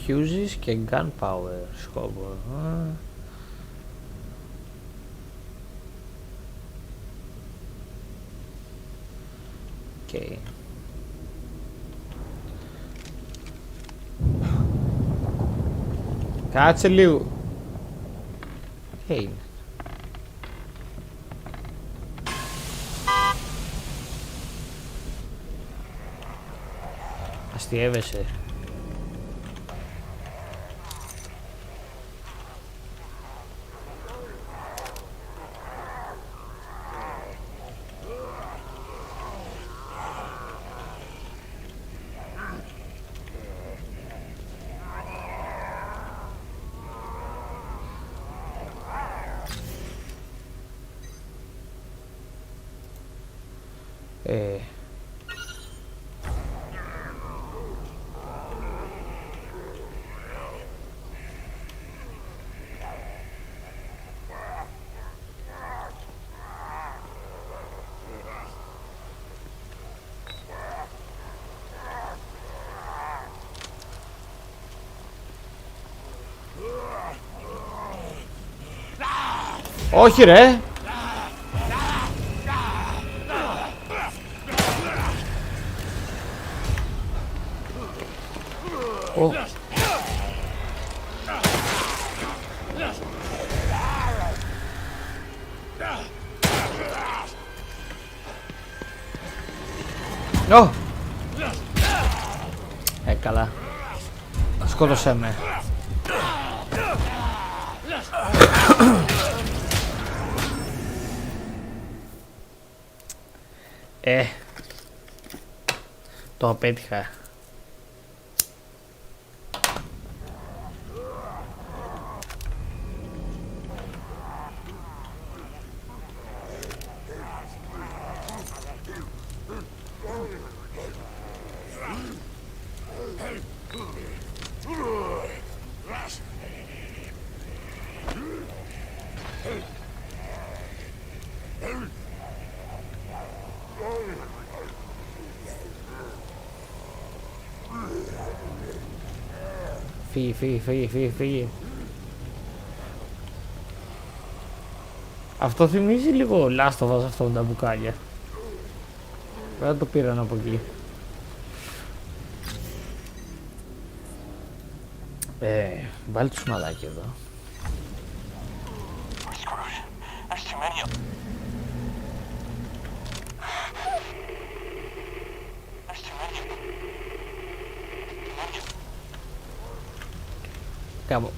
Fuses και gunpowder σκόπο. Okay. Κάτσε λίγο. Τι είναι? Αστιεύεσαι. Όχι ρε. Ω! Καλά. Σκότωσέ με. Το απέτυχα. Φύγε. Αυτό θυμίζει λίγο Last of Us, αυτό με τα μπουκάλια. Δεν το πήραν από εκεί. Βάλει το σμαλάκι εδώ.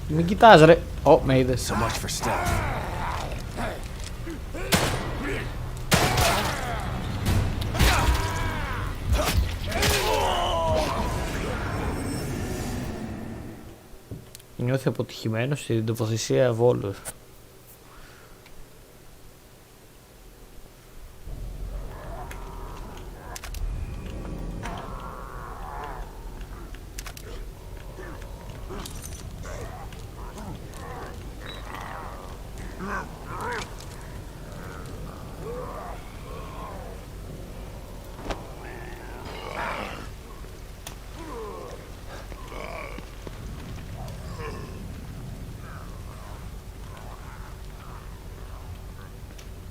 Μην κοιτάς ρε. Ω, με είδες. So much for stealth. Νιώθει αποτυχημένος στην τοποθεσία Βόλος.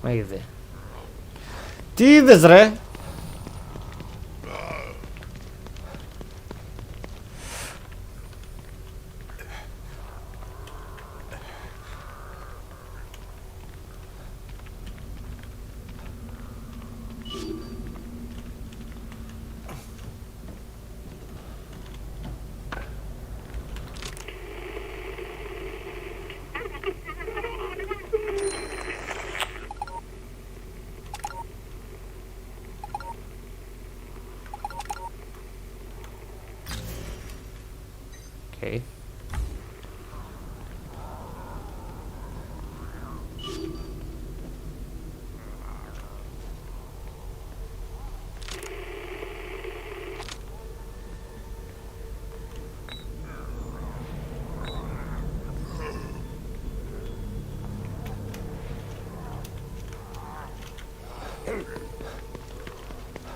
Με είδε. Τι είδες ρε? Okay.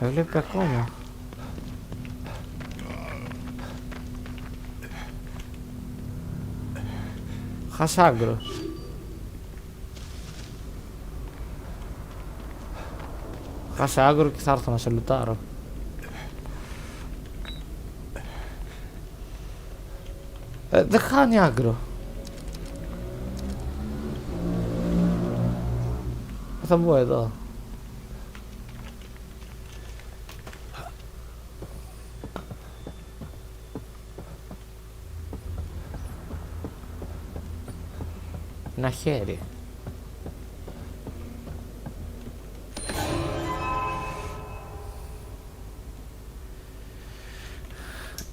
Δεν βλέπει ακόμα. Χάσα άγκρο. Χάσα άγκρο και θα έρθω να σε λουτάρω. Δεν χάνει άγκρο. θα βγω εδώ. Ένα χέρι.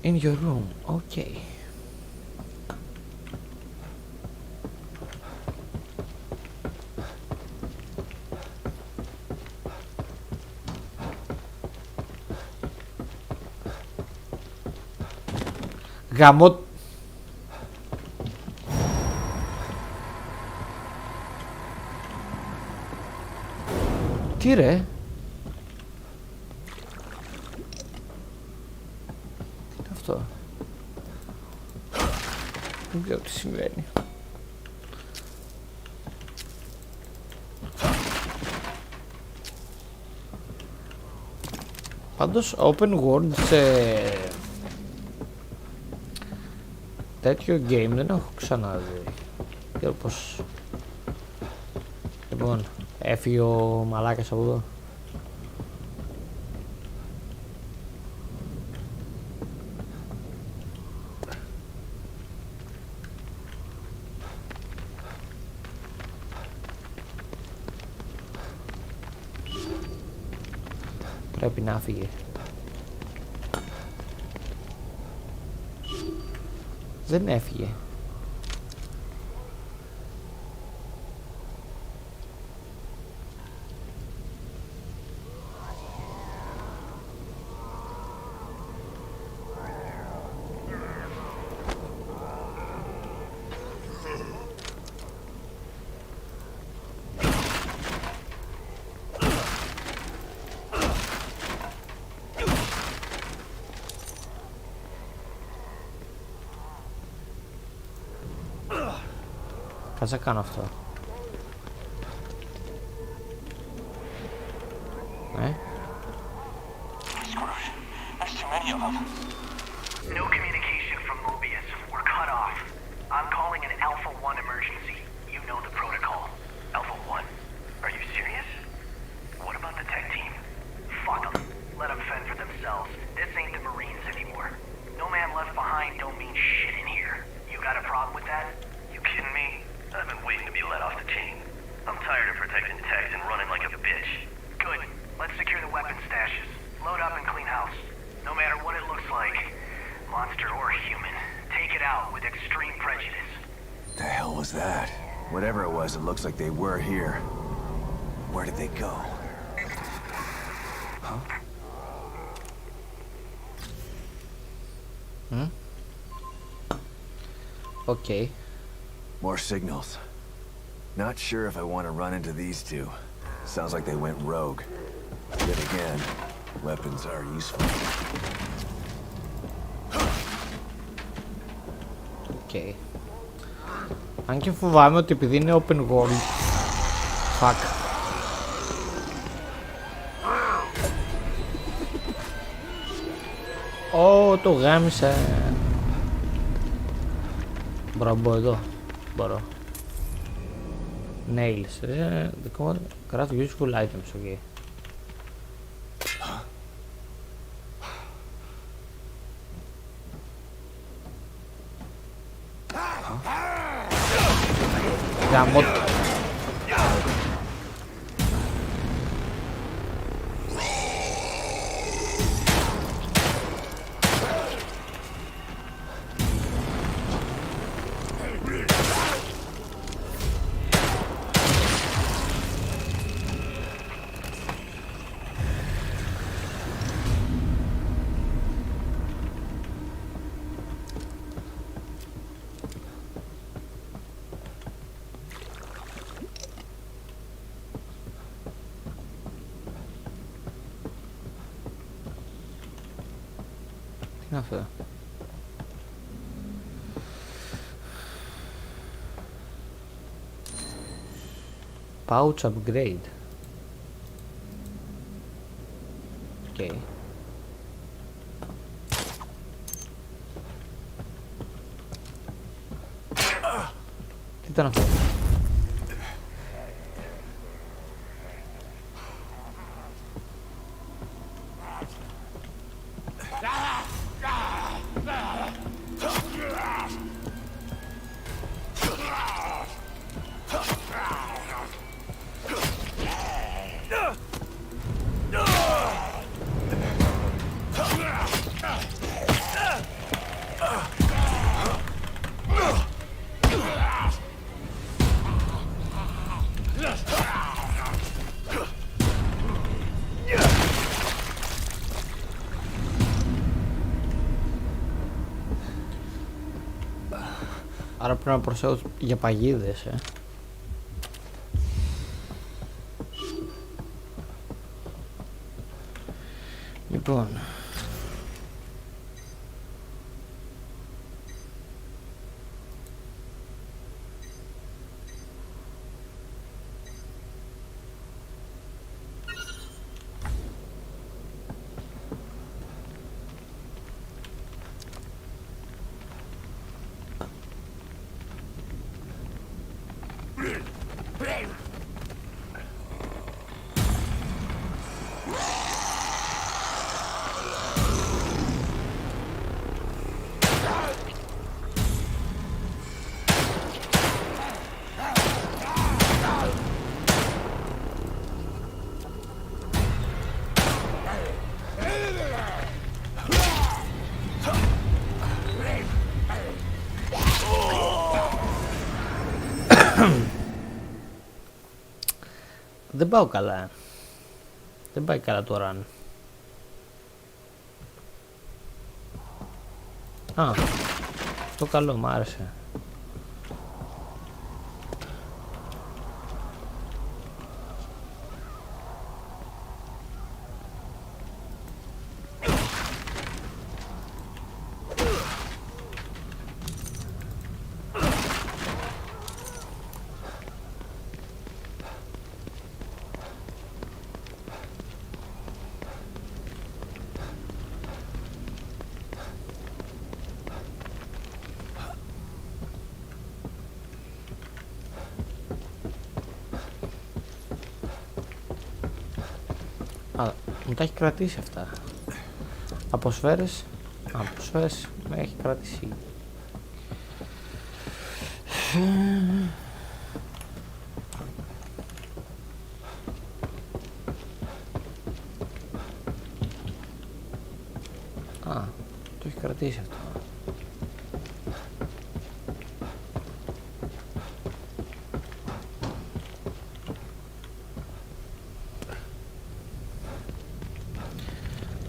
In your room, okay. Γαμώ. Τι ρε. Τι αυτό. Δεν ξέρω τι συμβαίνει. Πάντως open world σε τέτοιο game δεν έχω ξαναδεί. Ξέρω πως. Λοιπόν, έφυγε ο μαλάκας από εδώ. Πρέπει να φύγει. Δεν έφυγε. Κάτσε κάνω αυτό. There's too many of them. No communication from Mobius. We're cut off. I'm calling an Alpha 1 emergency. You know the protocol. Alpha 1? Are you serious? What about the tech team? Fuck them. Let them fend for themselves. This ain't the Marines anymore. No man left behind don't mean shit in here. You got a problem with that? You kidding me? I've been waiting to be let off the chain. I'm tired of protecting techs and running like a bitch. Good. Let's secure the weapon stashes. Load up and clean house. No matter what it looks like, monster or human, take it out with extreme prejudice. The hell was that? Whatever it was, it looks like they were here. Where did they go? Huh? Okay. More signals. Not sure if I want to run into these two. Sounds like they went rogue. Yet again, weapons are useful. Okay. Αν και φοβάμαι ότι επειδή είναι open world. Fuck. Το γάμισε. Μπορώ να μπω εδώ. Μπορώ. Nails. Craft useful items, okay. Γαμώ. Τι είναι αυτό? Pouch upgrade. Okay. Τι ήταν αυτό? Άρα πρέπει να προσέχω για παγίδες, Λοιπόν. Δεν πάω καλά. Δεν πάει καλά το run. Α, το καλό, μ' άρεσε. Α, μου τα έχει κρατήσει αυτά. Από σφαίρες με έχει κρατήσει. Α, το έχει κρατήσει αυτό.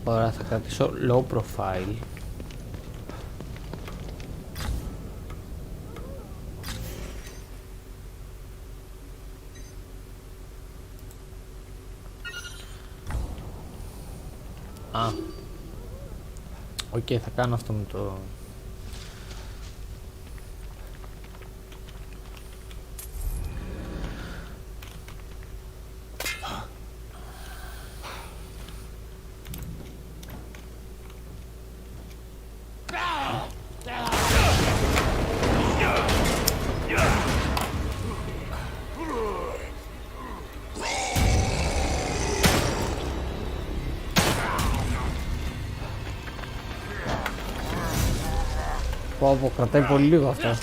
Ωραία, θα κρατήσω low profile. Α, οκ, θα κάνω αυτό με το... Πω, κρατάει πολύ λίγο αυτό.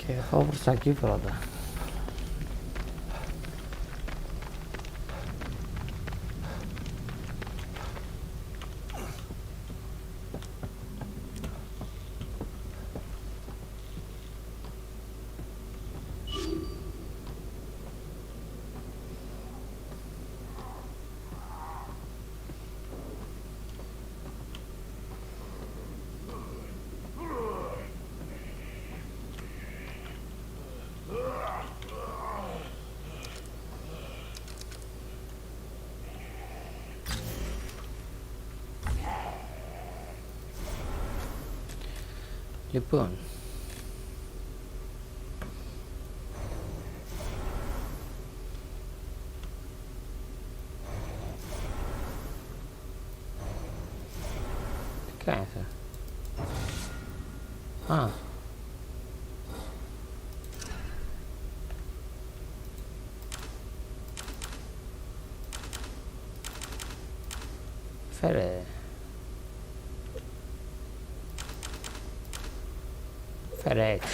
Και θα πάω προς τα εκεί πρώτα. Λοιπόν, τι κάνεις? Α, φέρε. Φέρε έτσι.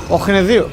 Όχι, είναι δύο.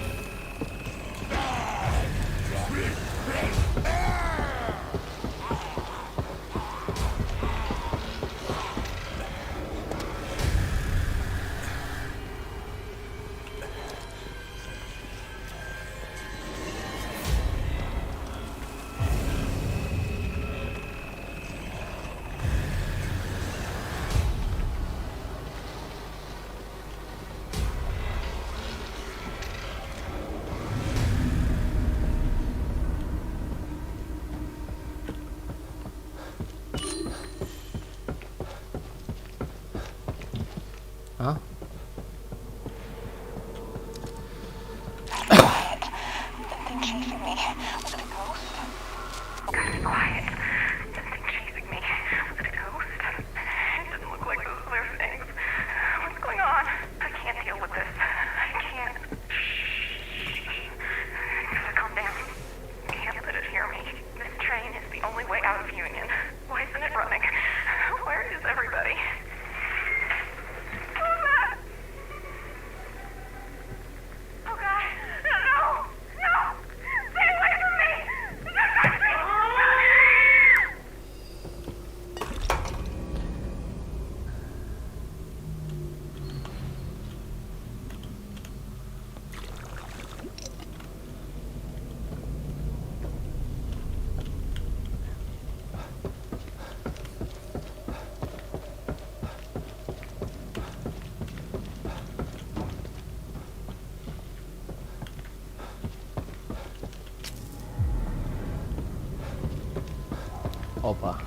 Α, όπα.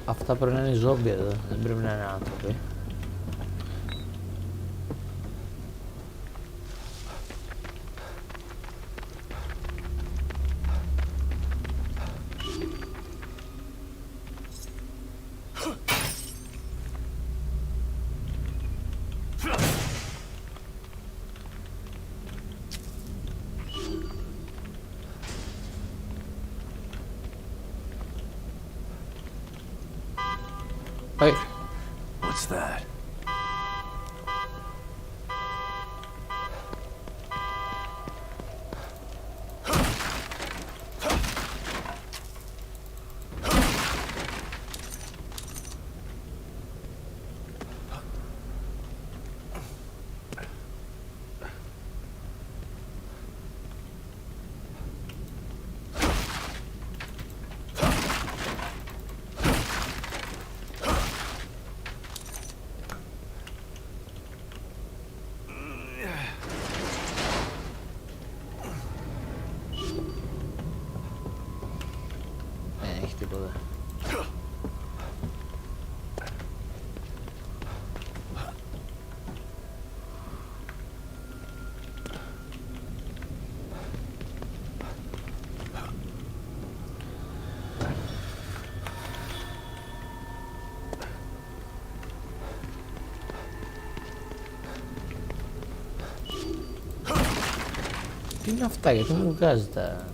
Αυτά πρέπει να είναι ζόμπι εδώ, δεν πρέπει να είναι άνθρωποι. Hey. What's that? Τι είναι αυτά, γιατί μου βγάζει τα...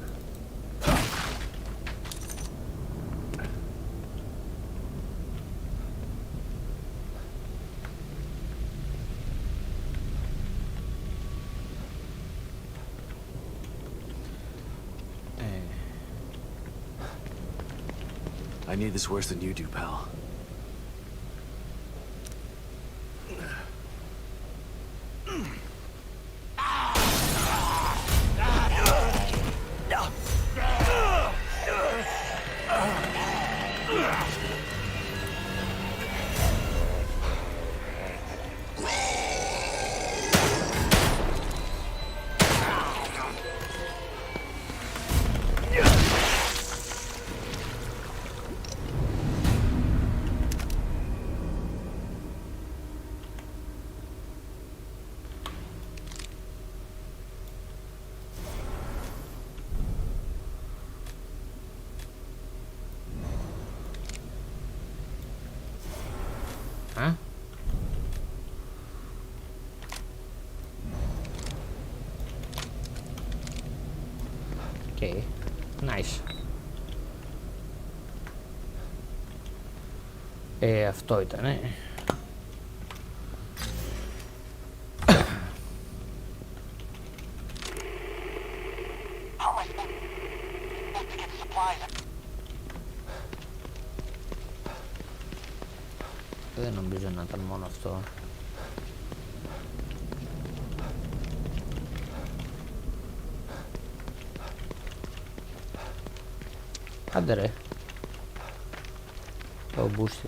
I need this worse than you do, pal. Huh? Okay, nice. Αυτό ήτανε. Δεν νομίζω να ήταν μόνο αυτό. Άντε ρε. Το μπούστι.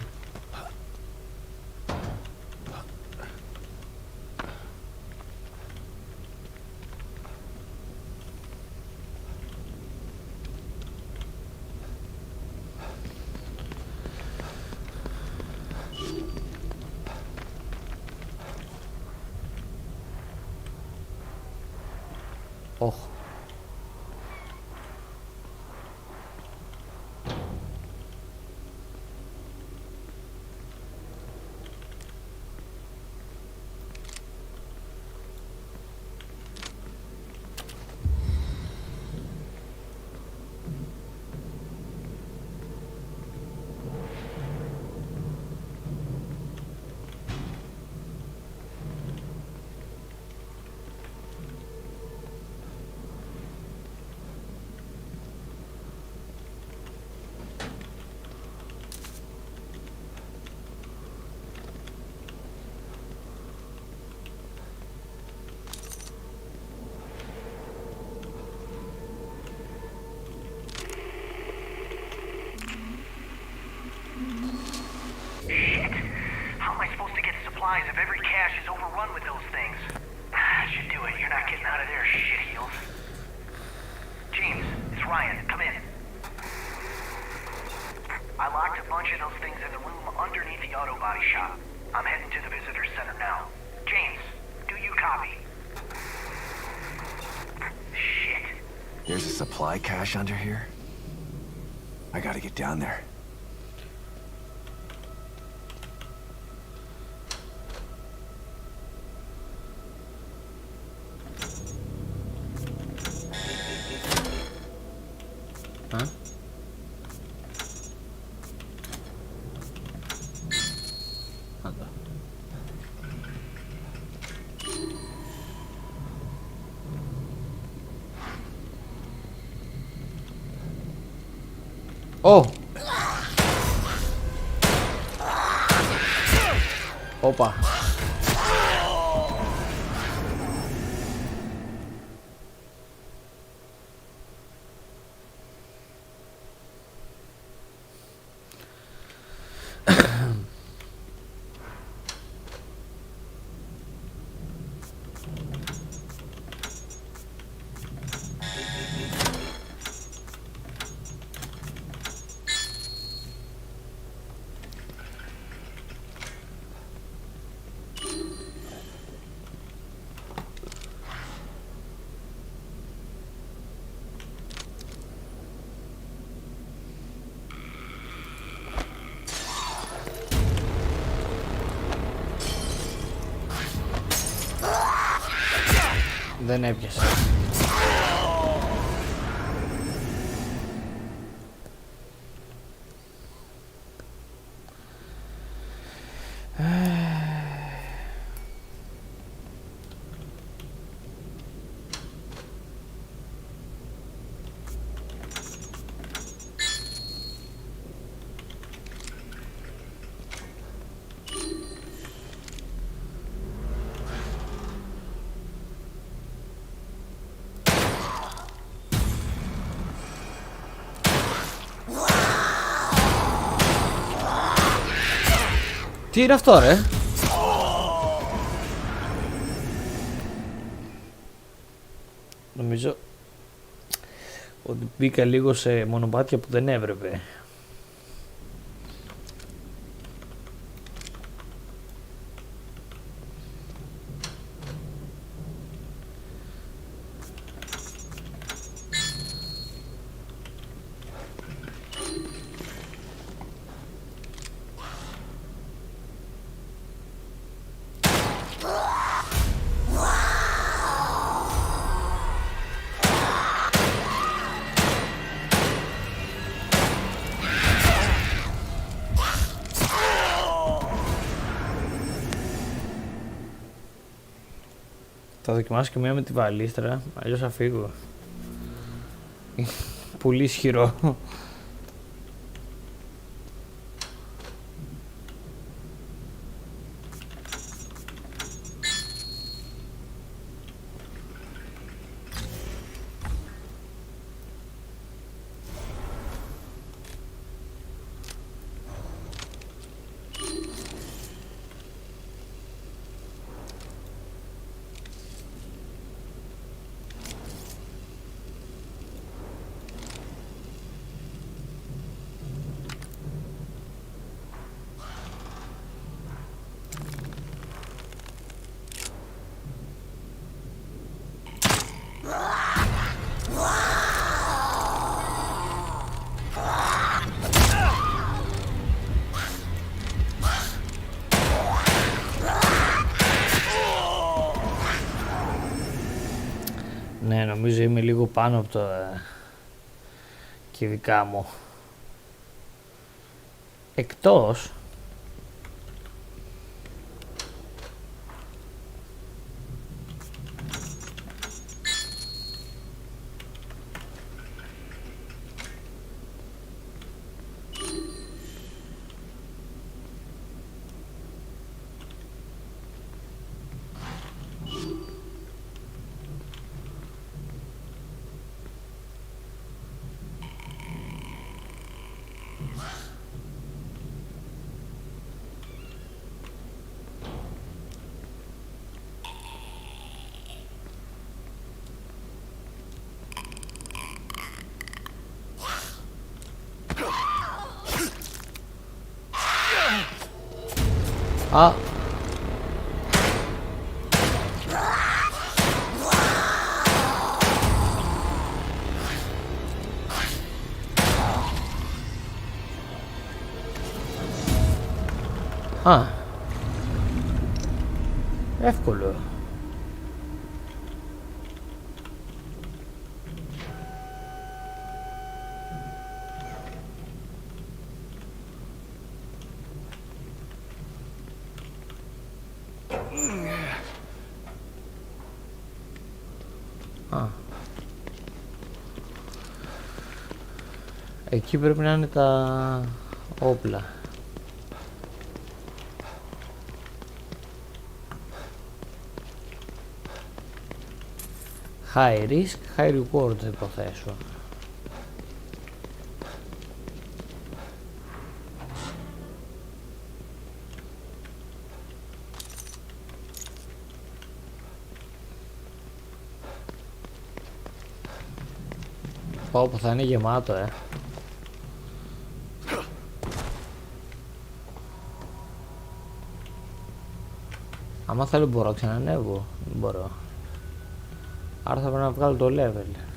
Oh. If every cache is overrun with those things. I should do it. You're not getting out of there, shitheels. James, it's Ryan. Come in. I locked a bunch of those things in the room underneath the auto body shop. I'm heading to the visitor center now. James, do you copy? Shit. There's a supply cache under here. I gotta get down there. Huh? Oh! Opa! Δεν έπιασε. Τι είναι αυτό ρε? Νομίζω ότι μπήκα λίγο σε μονοπάτια που δεν έπρεπε. Θα δοκιμάσω και μία με τη βαλίστρα, αλλιώς θα φύγω. Πολύ ισχυρό. Ναι, νομίζω είμαι λίγο πάνω από το κυβικά μου. Εκτός Α, εύκολο. Εκεί πρέπει να είναι τα όπλα. High risk, high reward θα υποθέσω. Πω, θα είναι γεμάτο, Άμα θέλω μπορώ να ξανανεύω. Δεν μπορώ. Άρα θα πρέπει να βγάλω το level.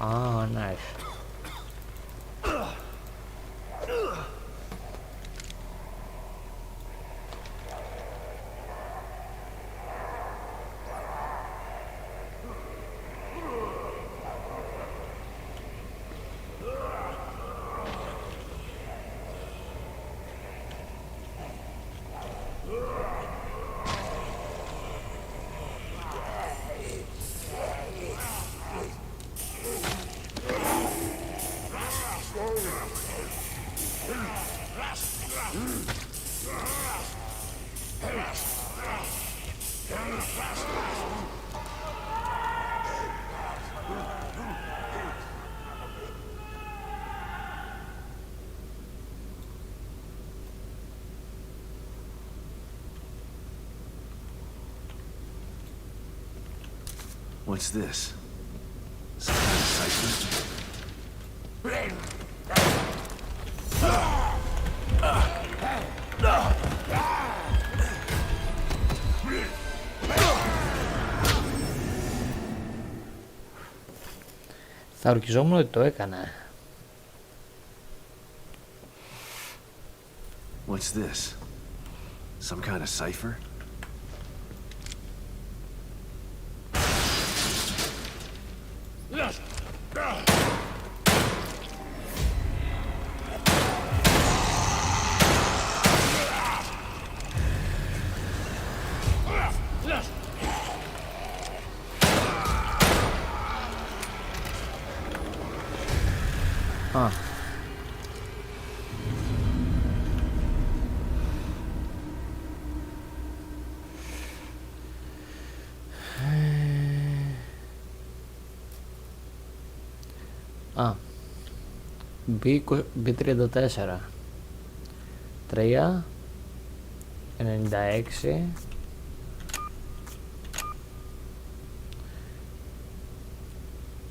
Oh, nice. What's this? Some kind of cipher? Θα ορκιζόμουν ότι το έκανα. What's this? Some kind of cipher? Α. B34 3 96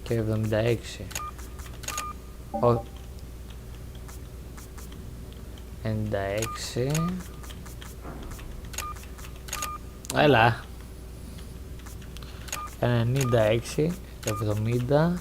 και 76. 96. Έλα. 96 76.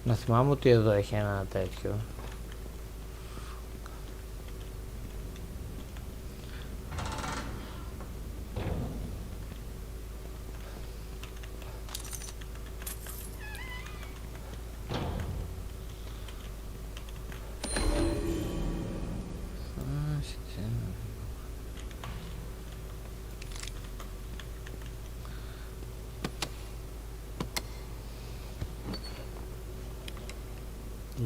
Να θυμάμαι ότι εδώ έχει ένα τέτοιο.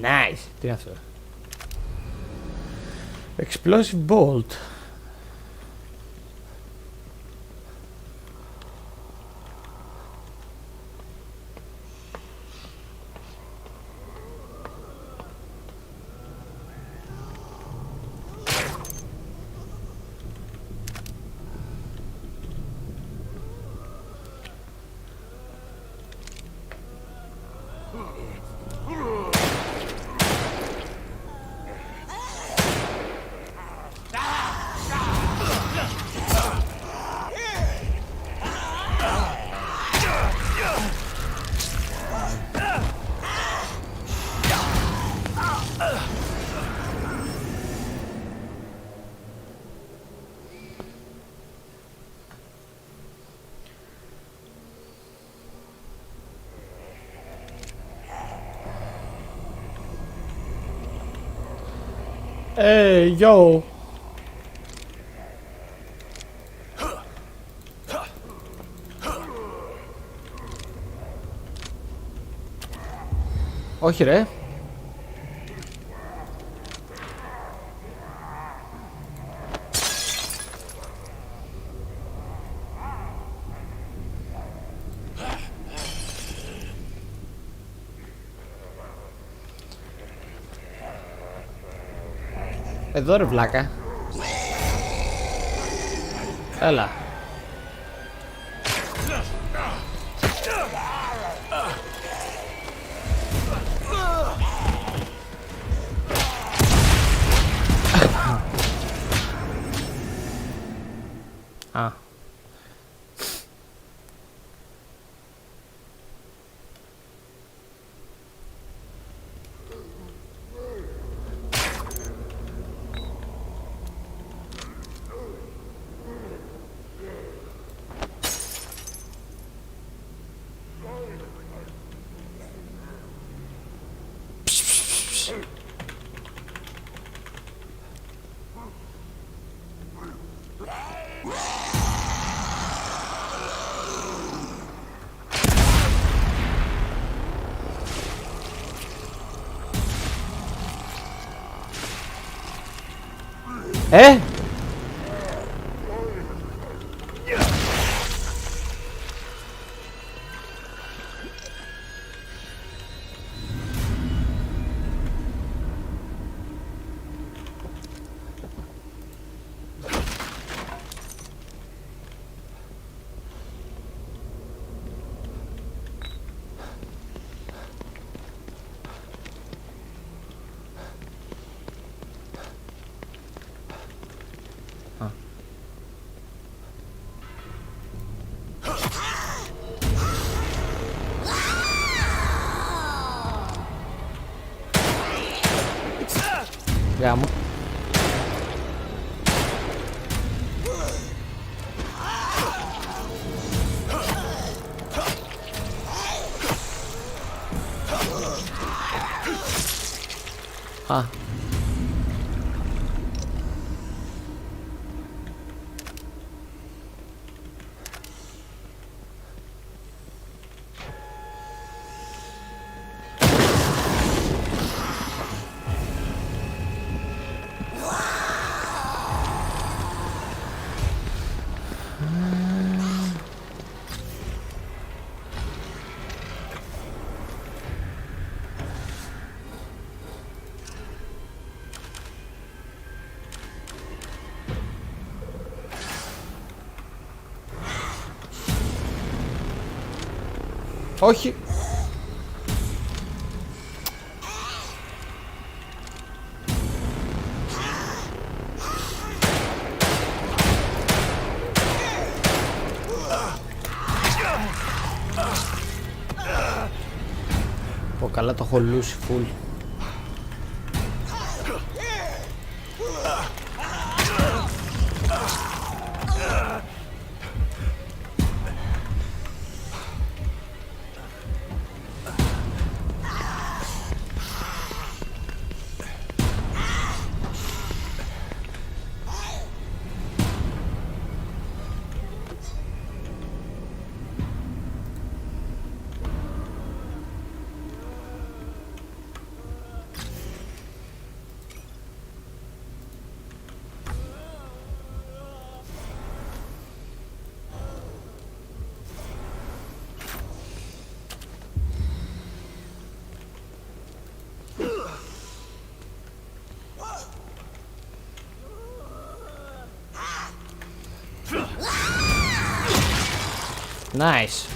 Nice! Τι είναι αυτό? Explosive bolt. Hey, yo! Όχι ρε. Εδώ ρε βλάκα. Έλα. Πες! Γάμο. Α. Όχι. Πω καλά το έχω λούσει φουλ. Nice.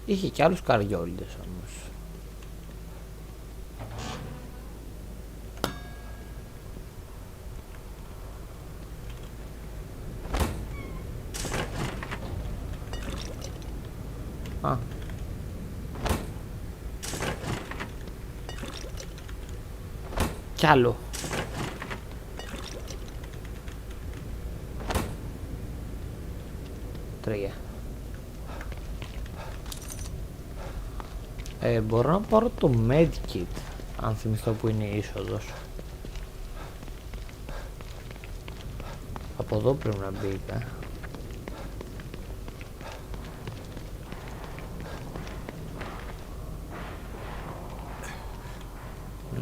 Είχε κι άλλους καριόλιδες όμως. Α. Κι άλλο. Τρία. Μπορώ να πάρω το medkit, αν θυμηθώ που είναι η είσοδος. Από εδώ πρέπει να μπήκα.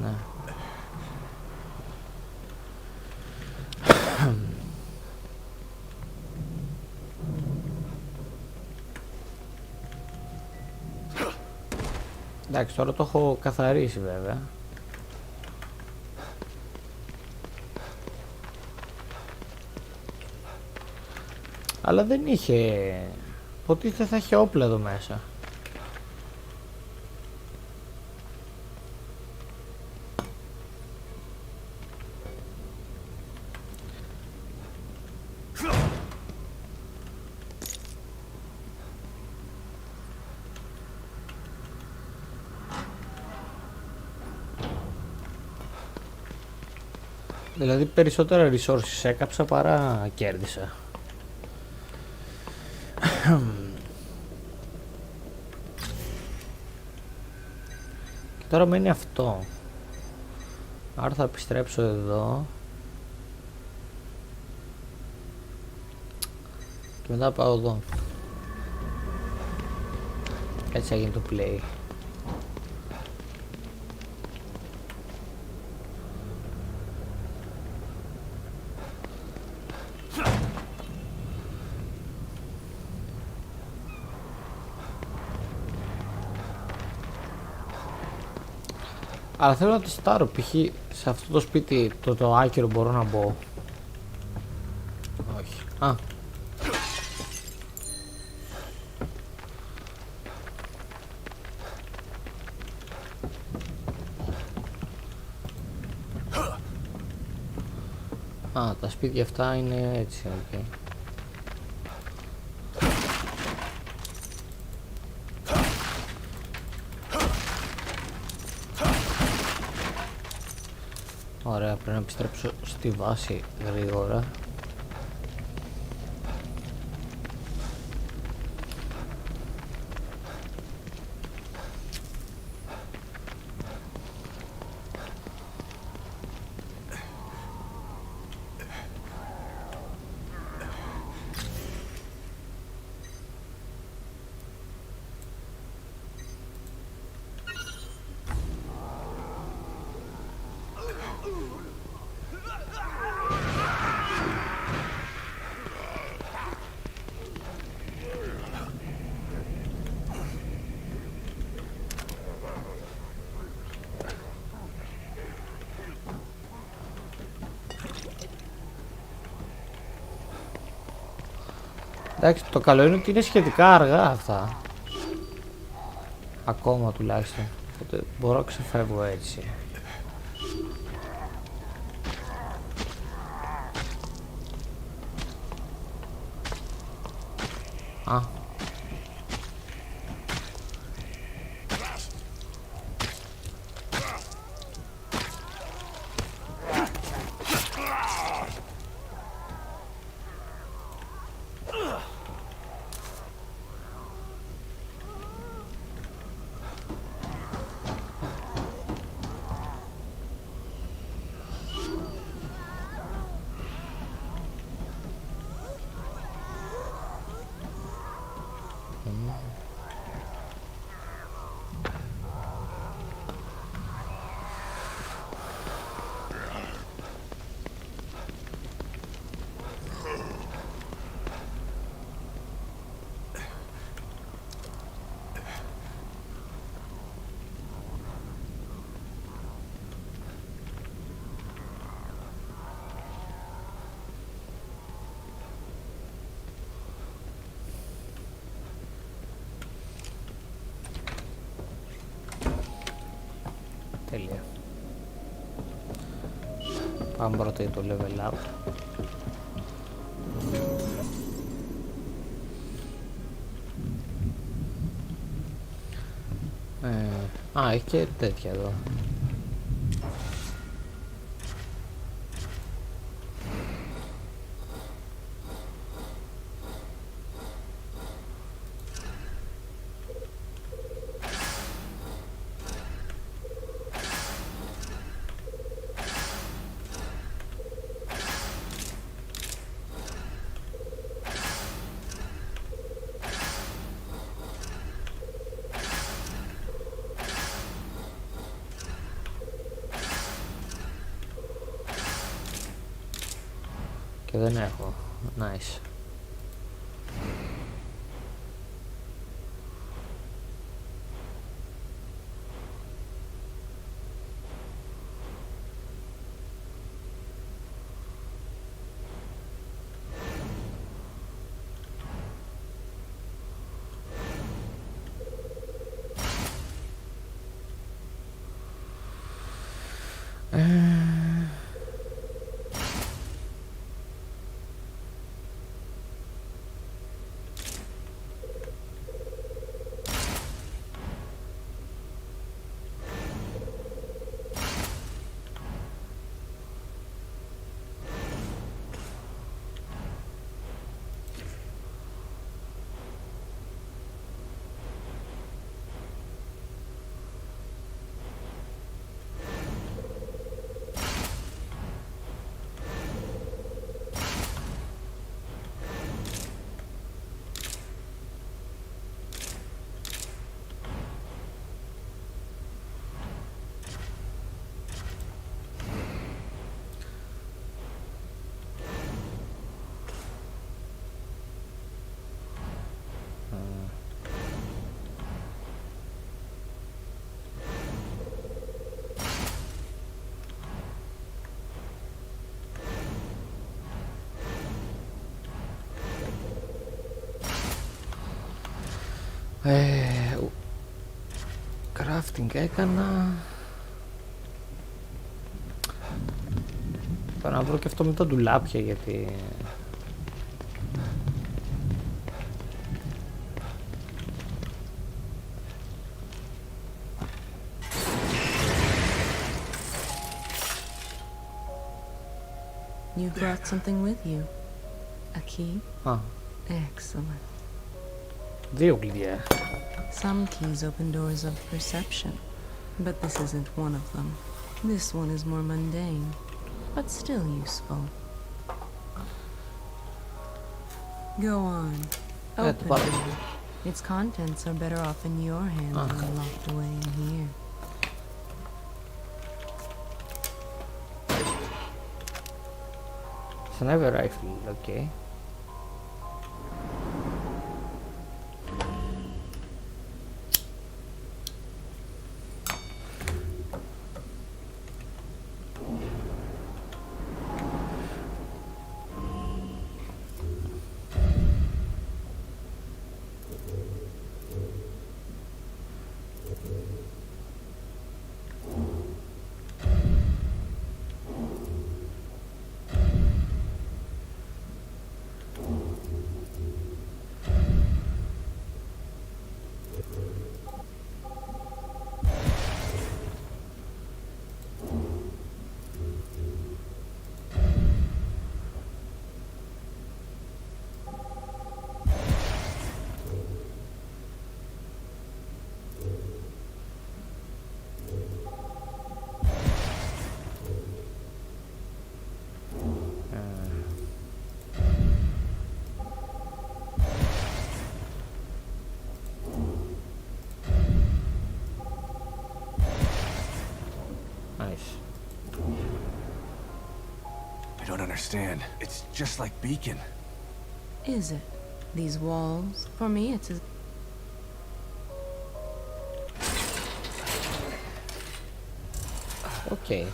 Ναι. Εντάξει, τώρα το έχω καθαρίσει βέβαια. Αλλά δεν είχε... Ποτέ θα είχε όπλα εδώ μέσα. Δηλαδή περισσότερα resources έκαψα παρά κέρδισα. Και τώρα μένει αυτό. Άρα θα επιστρέψω εδώ. Και μετά πάω εδώ. Έτσι έγινε το play. Αλλά θέλω να τεστάρω, π.χ. σε αυτό το σπίτι το άκυρο μπορώ να μπω. Όχι. Α. Α, τα σπίτια αυτά είναι έτσι, ok. Ωραία, πρέπει να επιστρέψω στη βάση γρήγορα. Εντάξει, το καλό είναι ότι είναι σχετικά αργά αυτά. Ακόμα τουλάχιστον. Οπότε μπορώ να ξεφεύγω έτσι. Α. Τέλεια. Πάμε πρώτα για το level up. Α, έχει και τέτοια εδώ. Και δεν έχω. Nice. Crafting έκανα. Πάω να βρω και αυτό με τα ντουλάπια γιατί... You brought something with you. A key? Ah. Excellent. Δύο κλειδιά. Some keys open doors of perception, but this isn't one of them. This one is more mundane, but still useful. Go on. Open it. Its contents are better off in your hands than locked away in here. Sniper rifle, okay. I don't understand. It's just like Beacon. Is it? These walls? For me, it's as... Okay.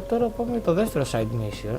Τώρα πάμε το δεύτερο side mission.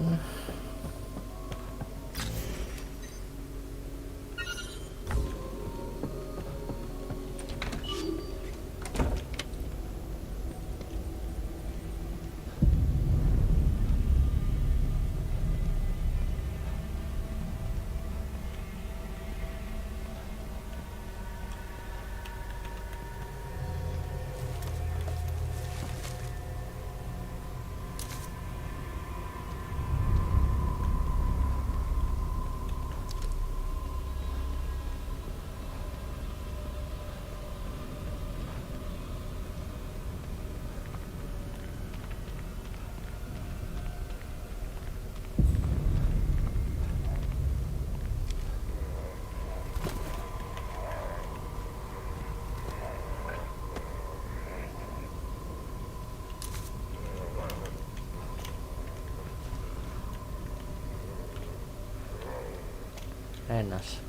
Ένας.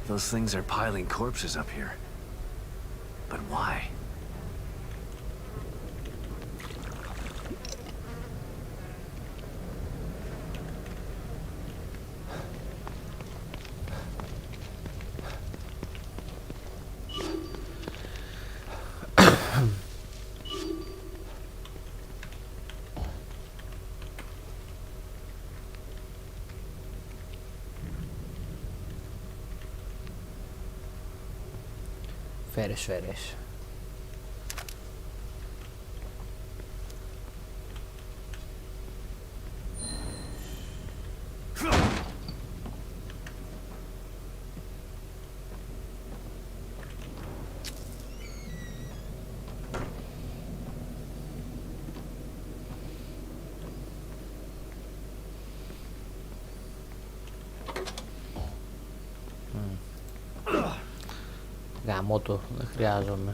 Those things are piling corpses up here. But why? Σφαίρες. Γαμώ το, δεν χρειάζομαι.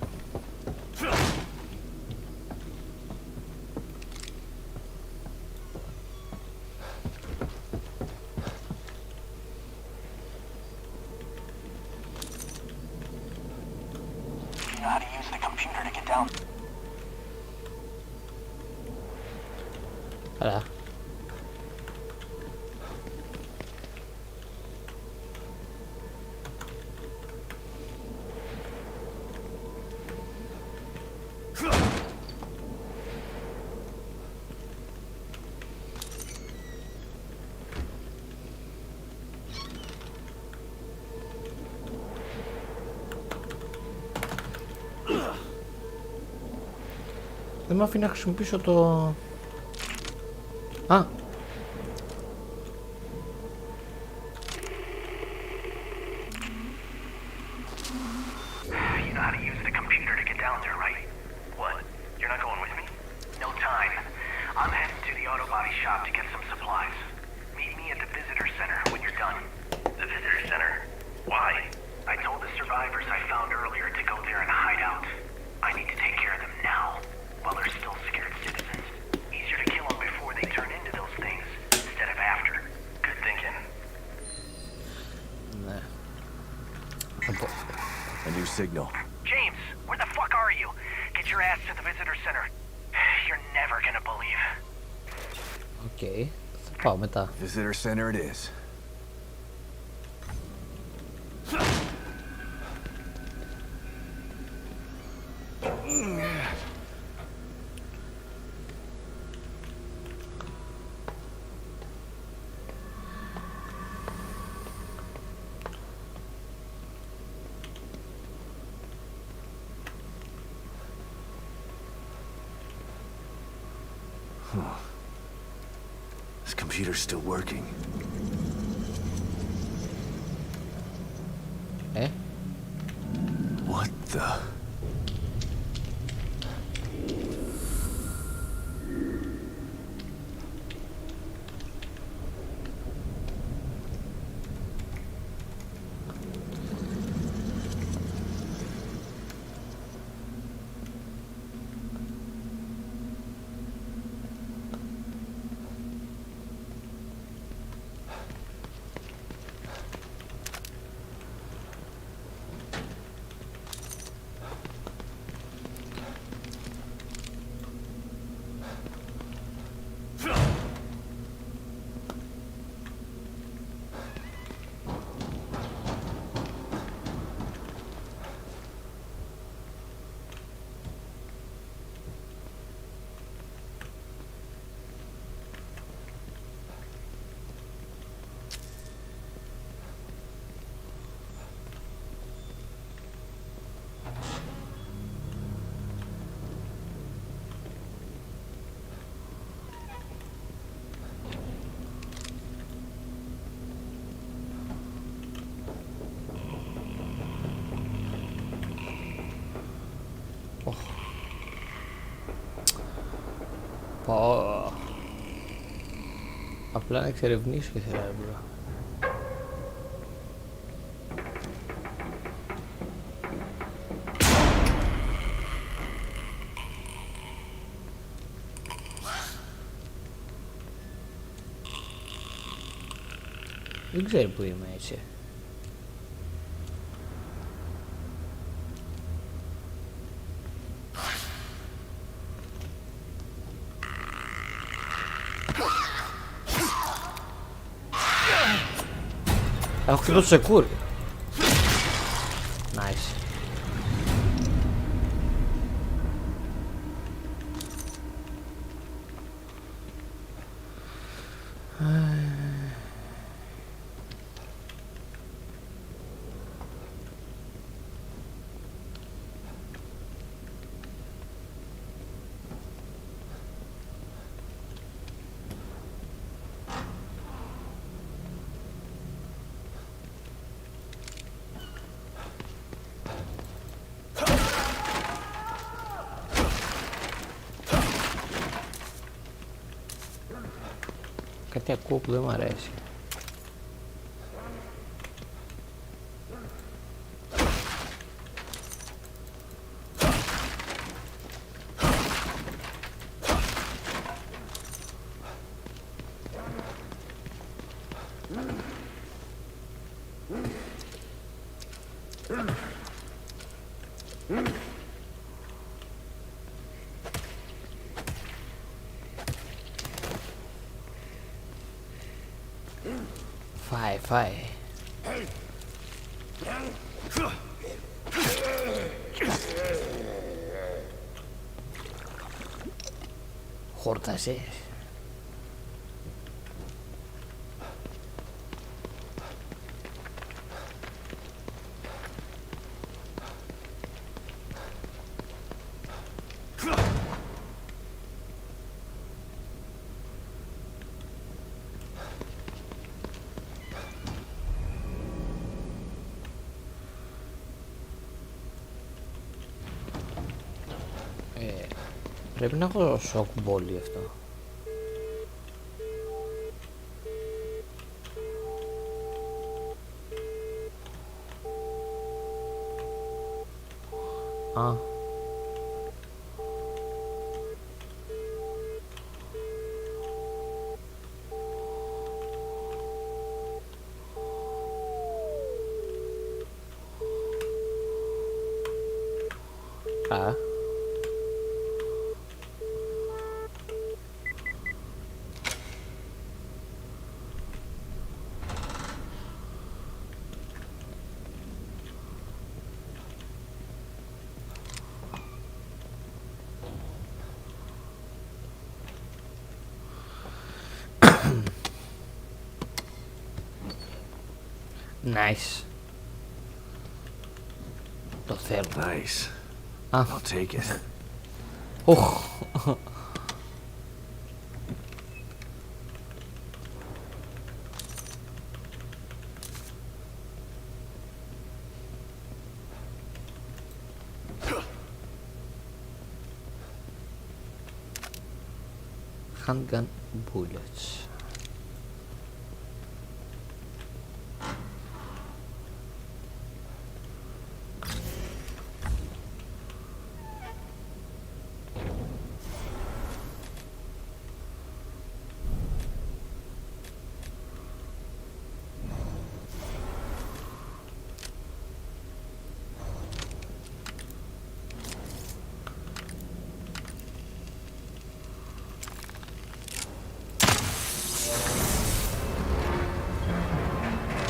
Καλά. Δεν μ' αφήνει να χρησιμοποιήσω το... Α! A new signal. James, where the fuck are you? Get your ass to the visitor center. You're never gonna believe. Okay, θα πάω μετά. Visitor center it is. This computer's still working. Eh? What the? Πω. Απλά να εξερευνήσω ήθελα, μπρο. Δεν ξέρει που είμαι έτσι. Έχω χτυπήσει το σεκούρι. Nice. Κάτι ακούω που δεν μου αρέσει. Φάει, φάει. Χόρτασες. Πρέπει να έχω σοκ μπόλι αυτό. Α. Α. Nice. Το θέλω. Nice. Ah. I'll take it. Oh. Handgun bullets.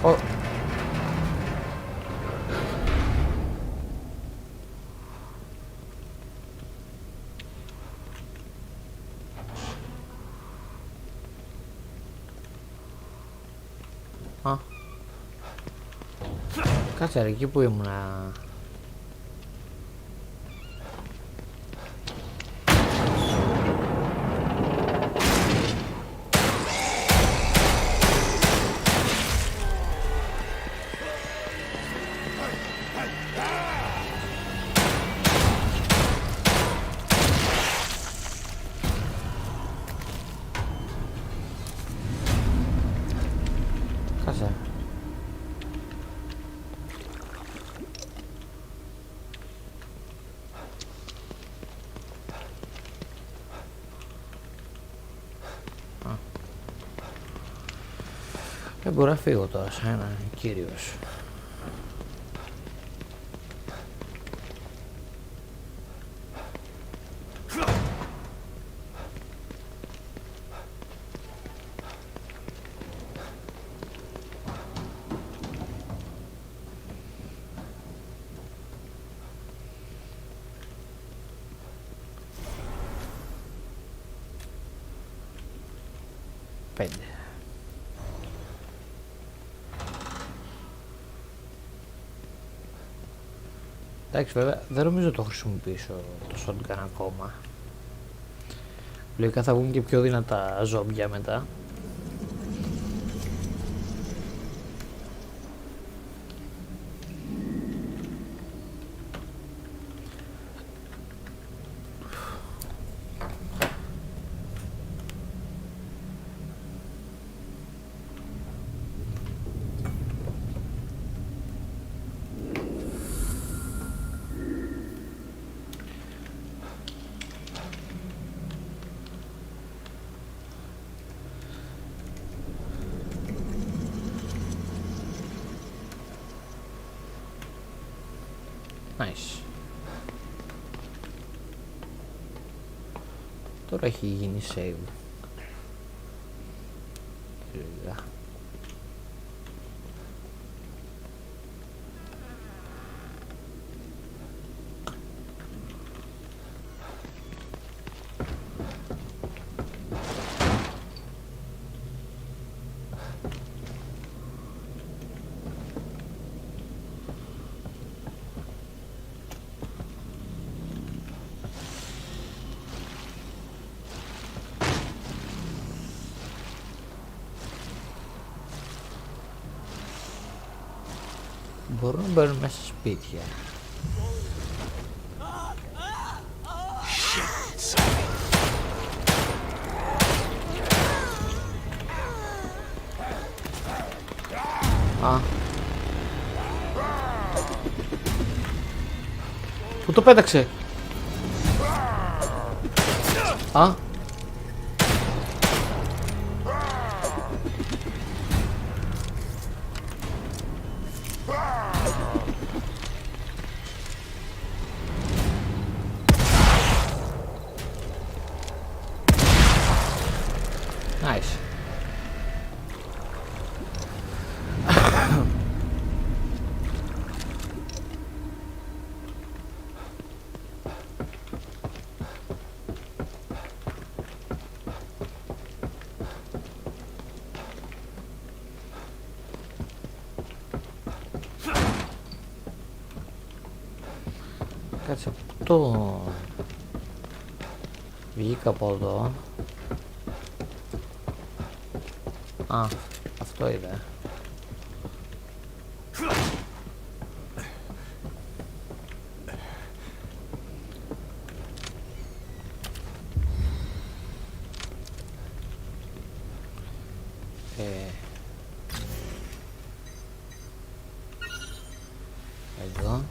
Oh. Α. Κάτσε ρε, εκεί που ήμουνα. Κάτσε. Δεν μπορώ να φύγω τώρα σαν έναν κύριος. Πέντε. Εντάξει, βέβαια δεν νομίζω το χρησιμοποιήσω το shotgun ακόμα. Λογικά θα βγουν και πιο δυνατά ζόμπια μετά. Nice. τώρα έχει γίνει save. Μπορούν να μπαίνουν μέσα σε σπίτια. Α. Πού το πέταξε? Α. Nice. Κάτσε, πού το... Βγήκα από εδώ. Α, αυτό είδα. Εδώ.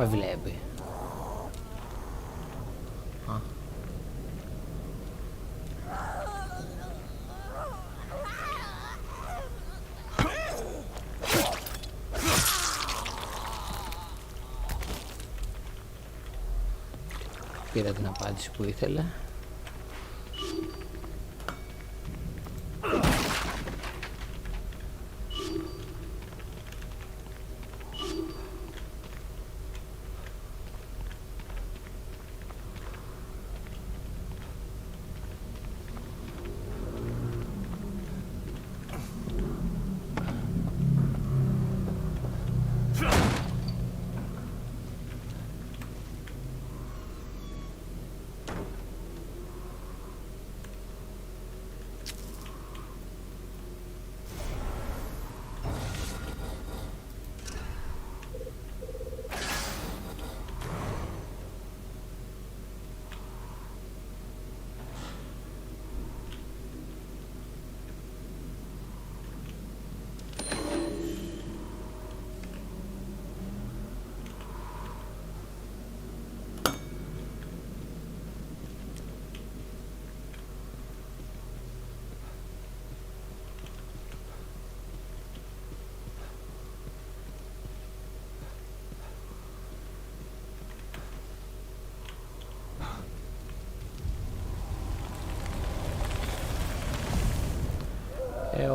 Με βλέπει. Α. Πήρα την απάντηση που ήθελε.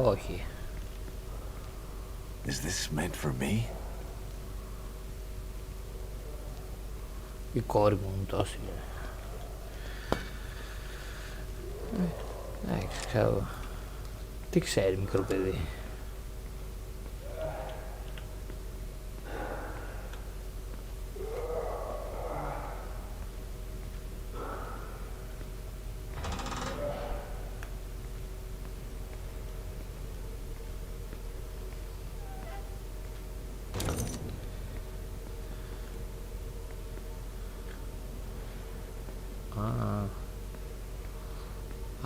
Όχι. Is this meant for me? Η κόρη μου τόση. Εντάξει, ξέρω. Τι ξέρει μικρό παιδί.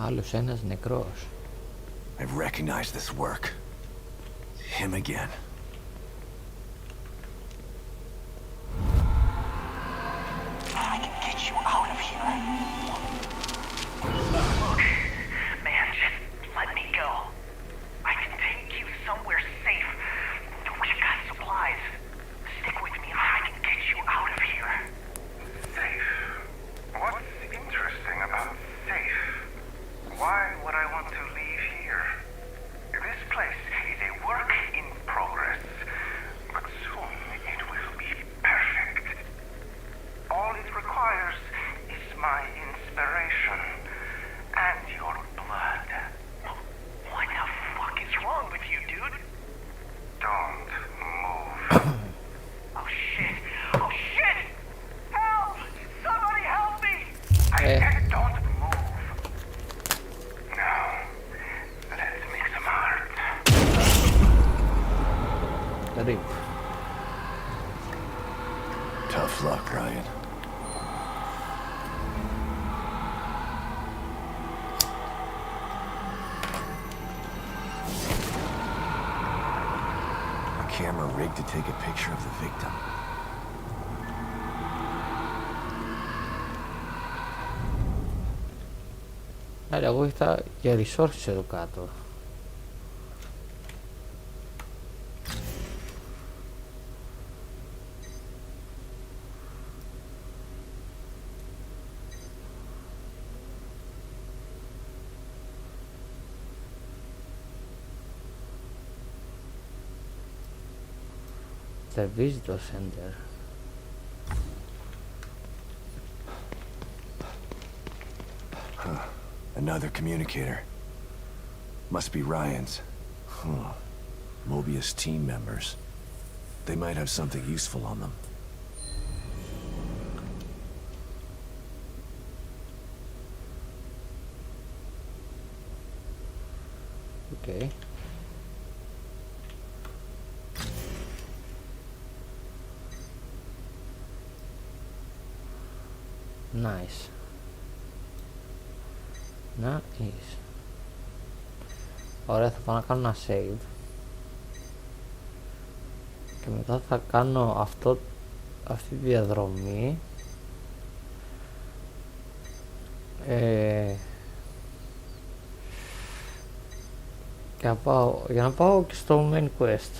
Άλλος ένας νεκρός. I recognize this work. Him again. I can get you out of here. Look, man, just let me go. I can take you somewhere safe. You got supplies. Stick with me. I can get you out of here. Safe? What's interesting about safe? Why would I want to leave here? This place is a work in progress, but soon it will be perfect. All it requires is my inspiration and your blood. What the fuck is wrong with you, dude? Don't move. Oh shit! Oh shit! Help! Somebody help me! I said don't move. Now, let's make some art. Rip. Tough luck, Ryan. A camera rigged to take a picture of the victim. Άρα εγώ ήρθα για resources εδώ κάτω. The visitor center. Huh. Another communicator. Must be Ryan's. Huh. Mobius team members. They might have something useful on them. Okay. Nice. Nice. Ωραία, θα πάω να κάνω ένα save. Και μετά θα κάνω αυτή τη διαδρομή. Για να πάω και στο main quest.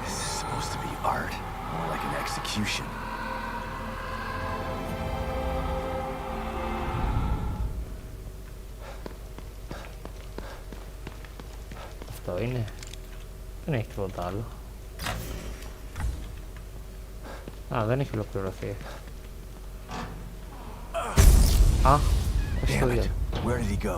This is supposed to be art, more like an execution. Αυτό είναι. Δεν έχει τίποτα άλλο. Α, δεν έχει ολοκληρωθεί. Α, Damn it. Where did he go?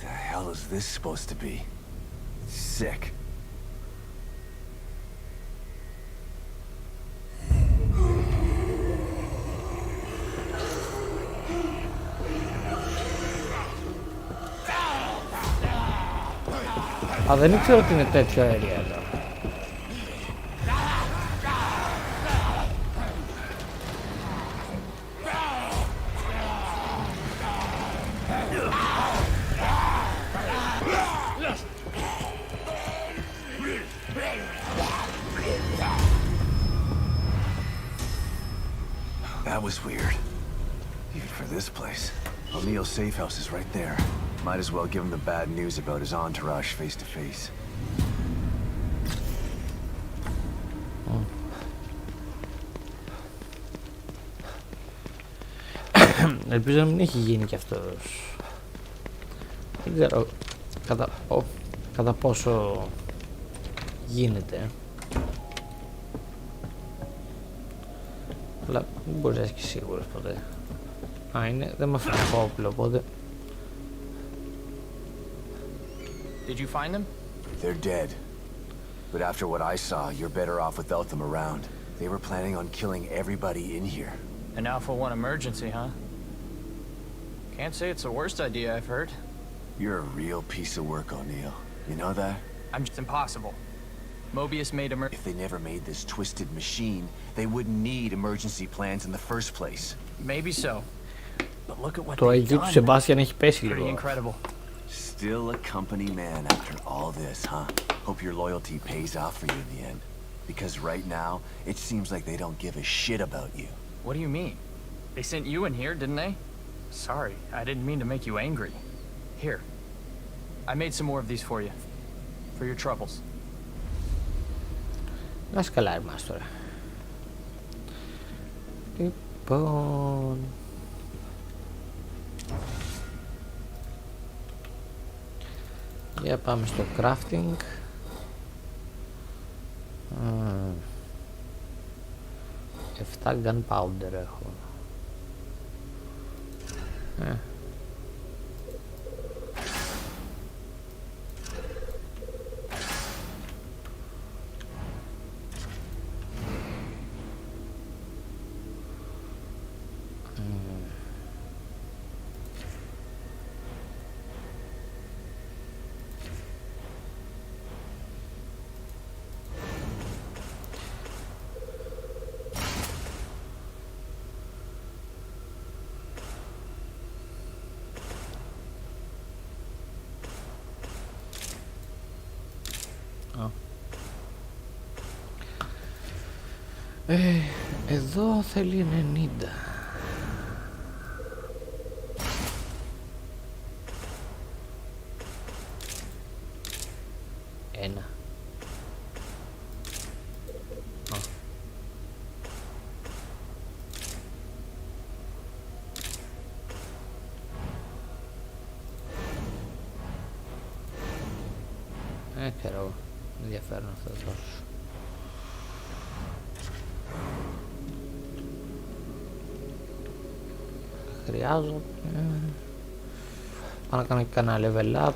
The hell is this supposed to be? Sick. Α, δεν ήξερα ότι είναι τέτοιο area εδώ. That was weird. Even for this place. O'Neill's safe house is right there. Might as well give him the bad news about his entourage face to face. Ελπίζω να μην έχει γίνει κι αυτός. Δεν ξέρω κατά πόσο γίνεται. Αλλά δεν μπορείς να είσαι και σίγουρος ποτέ. Α, είναι, δεν με φέρνει όπλο, οπότε... Did you find them? They're dead. But after what I saw, you're better off without them around. They were planning on killing everybody in here. An Alpha 1 emergency, huh? Can't say it's the worst idea I've heard. You're a real piece of work, O'Neill. You know that? I'm just impossible. Mobius made If they never made this twisted machine, they wouldn't need emergency plans in the first place. Maybe so. But look at what Το they've IQ του done. Σεμπάστιαν έχει πέσει Pretty λίγο. incredible. Still a company man after all this, huh? Hope your loyalty pays off for you in the end. Because right now, it seems like they don't give a shit about you. What do you mean? They sent you in here, didn't they? Sorry, I didn't mean to make you angry. Here. I made some more of these for you. For your troubles. Να σκαλάρει μας τώρα. Λοιπόν... Για πάμε στο crafting. 7 gunpowder έχω. Εδώ θέλει 90. Ένα. Ξέρω, ενδιαφέρον αυτό τόσο. Χρειάζομαι. Πάω να κάνω και κανένα level up.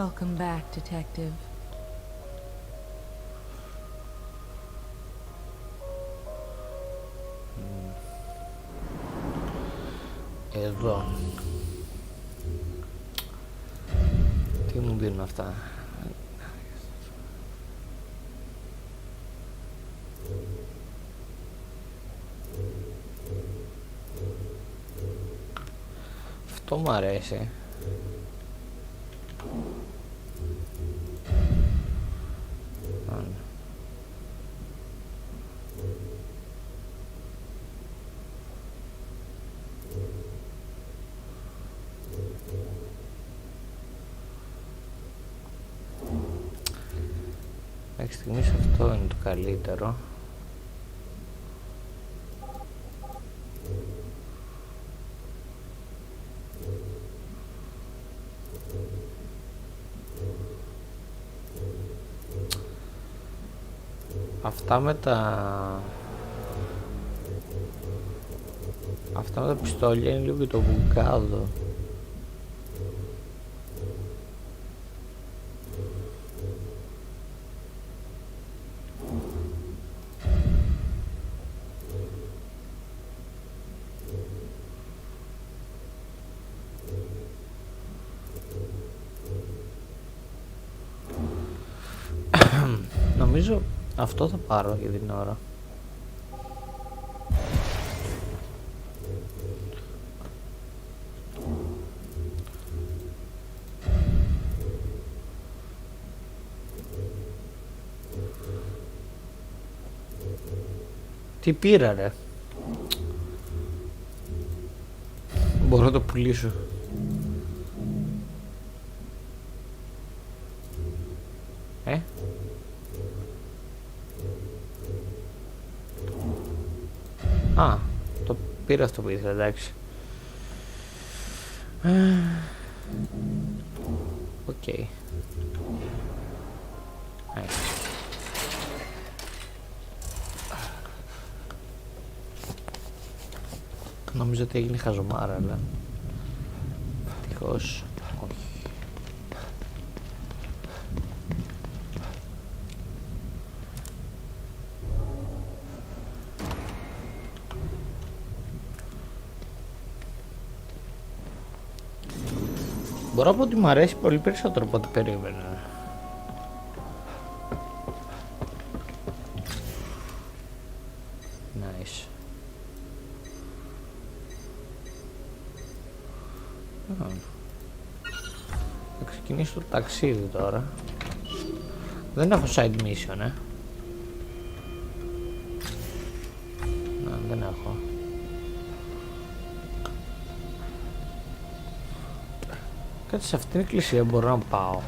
Welcome back, Detective. Εδώ. Τι μου δίνουν αυτά. Αυτό μου αρέσει. Μέχρι στιγμής αυτό είναι το καλύτερο. Αυτά με τα πιστόλια είναι λίγο και το βουγκάδο. Νομίζω αυτό θα πάρω για την ώρα. Τι πήρα ρε. Μπορώ να το πουλήσω. Α, το πήρα αυτό που ήθελα, εντάξει. Οκ. Νομίζω ότι έγινε χαζομάρα, αλλά ευτυχώς όχι. Μπορώ να πω ότι μου αρέσει πολύ περισσότερο από ό,τι περίμενα. Nice. Θα ξεκινήσω το ταξίδι τώρα. Δεν έχω side mission, δεν έχω. Κάτι σε αυτήν την εκκλησία μπορώ να πάω.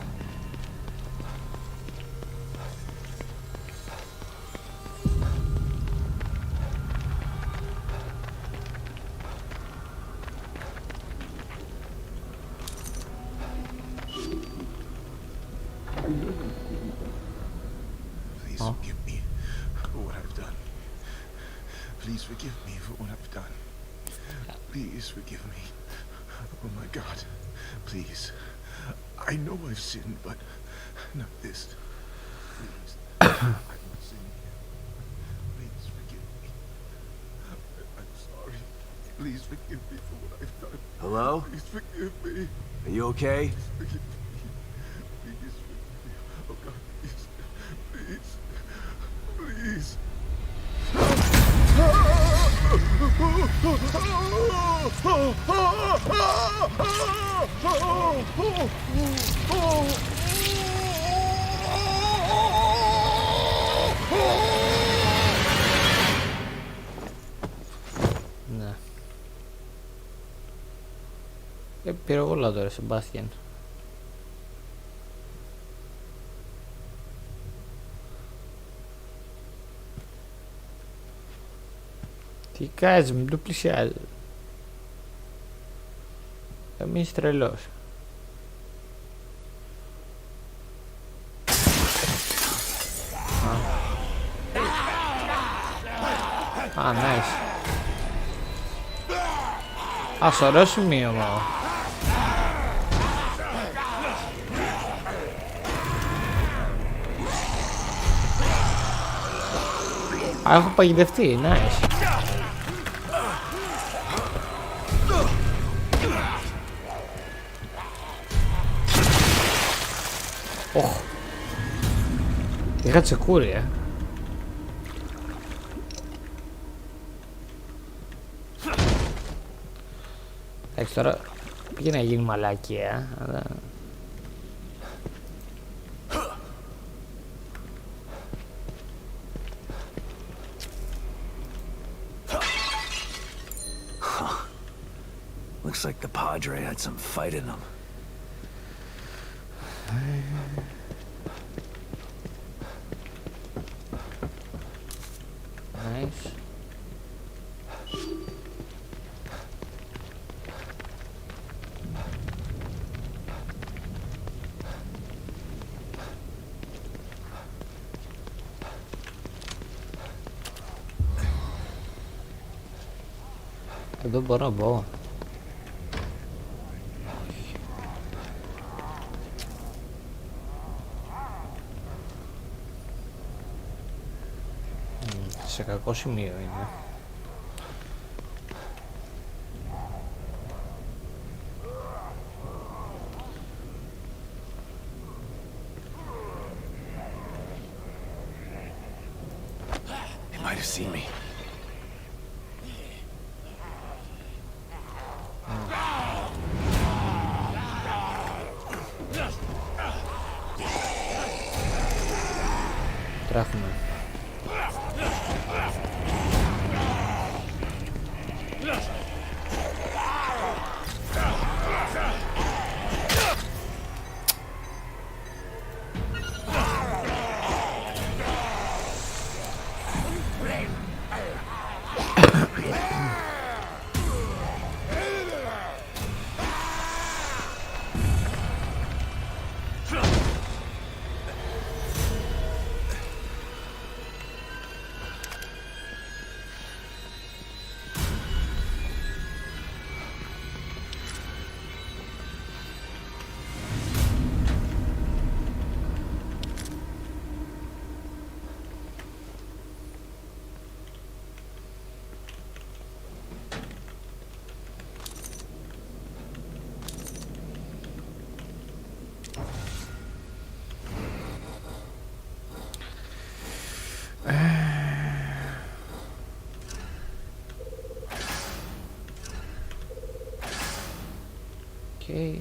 Please forgive me for what I've done. Please forgive me. Oh my God. Please. I know I've sinned, but not this. Please. I won't sin again. Please forgive me. I'm sorry. Please forgive me for what I've done. Hello? Please forgive me. Are you okay? Please forgive me. Please forgive me. Oh God, please. Please. Please. Ναι. Πυροβόλα τώρα, Σεμπάστιαν. Τι κάνεις, μην το πλησιάζει. Θα μείνεις τρελός. Α, nice. Α, σωρό σημείωμα. Α, έχω παγιδευτεί, nice. Οχ. Είχα τσεκούρι, Εντάξει, τώρα πήγε να γίνει μαλακία, αλλά... Looks like the Padre had some fight in him. Nice. Εδώ μπορώ να μπω. Σε κακό σημείο είναι. They might have seen me. Τρέχουμε. Okay.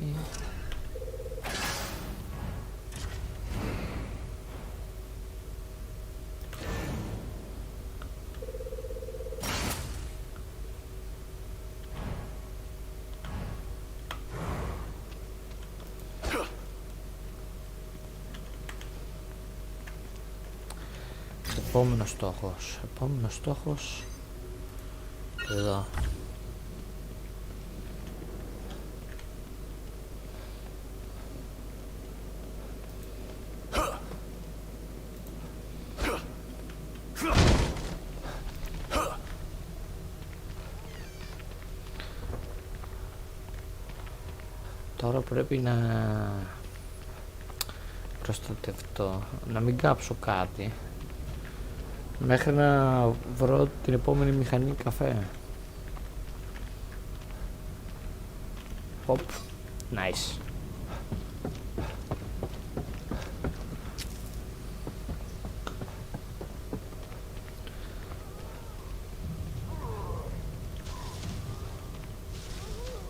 Επόμενος στόχος εδώ. Τώρα πρέπει να προστατευτώ, να μην κάψω κάτι μέχρι να βρω την επόμενη μηχανή καφέ. Hop, nice.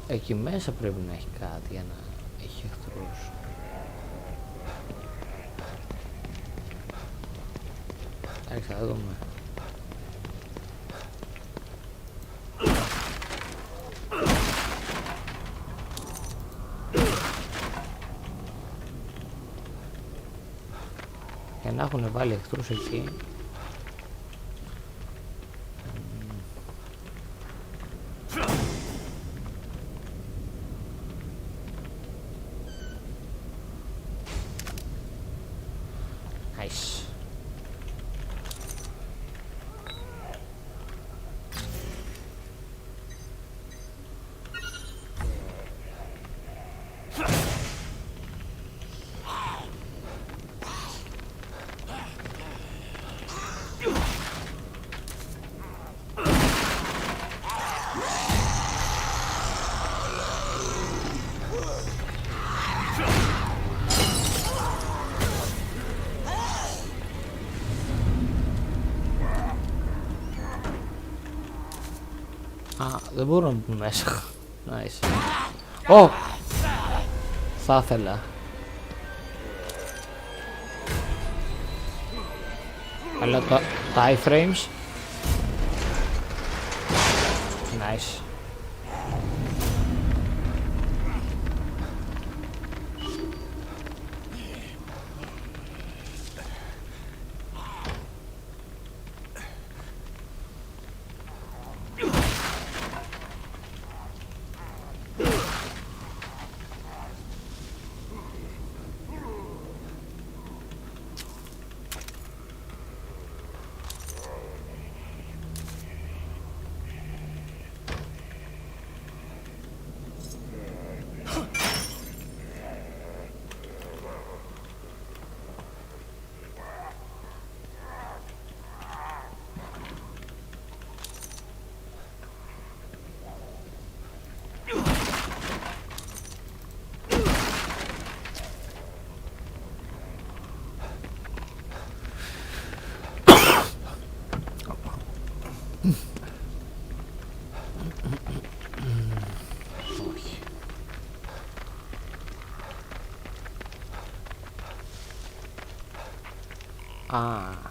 Εκεί μέσα πρέπει να έχει κάτι για να έχει εχθρούς. Εντάξει, θα δούμε. Για να έχουν βάλει εχθρούς εκεί. Nice. Α, δεν μπορώ να μπω μέσα. Nice. Ω! Θα ήθελα. Αλλά τα iframes. Nice. Α.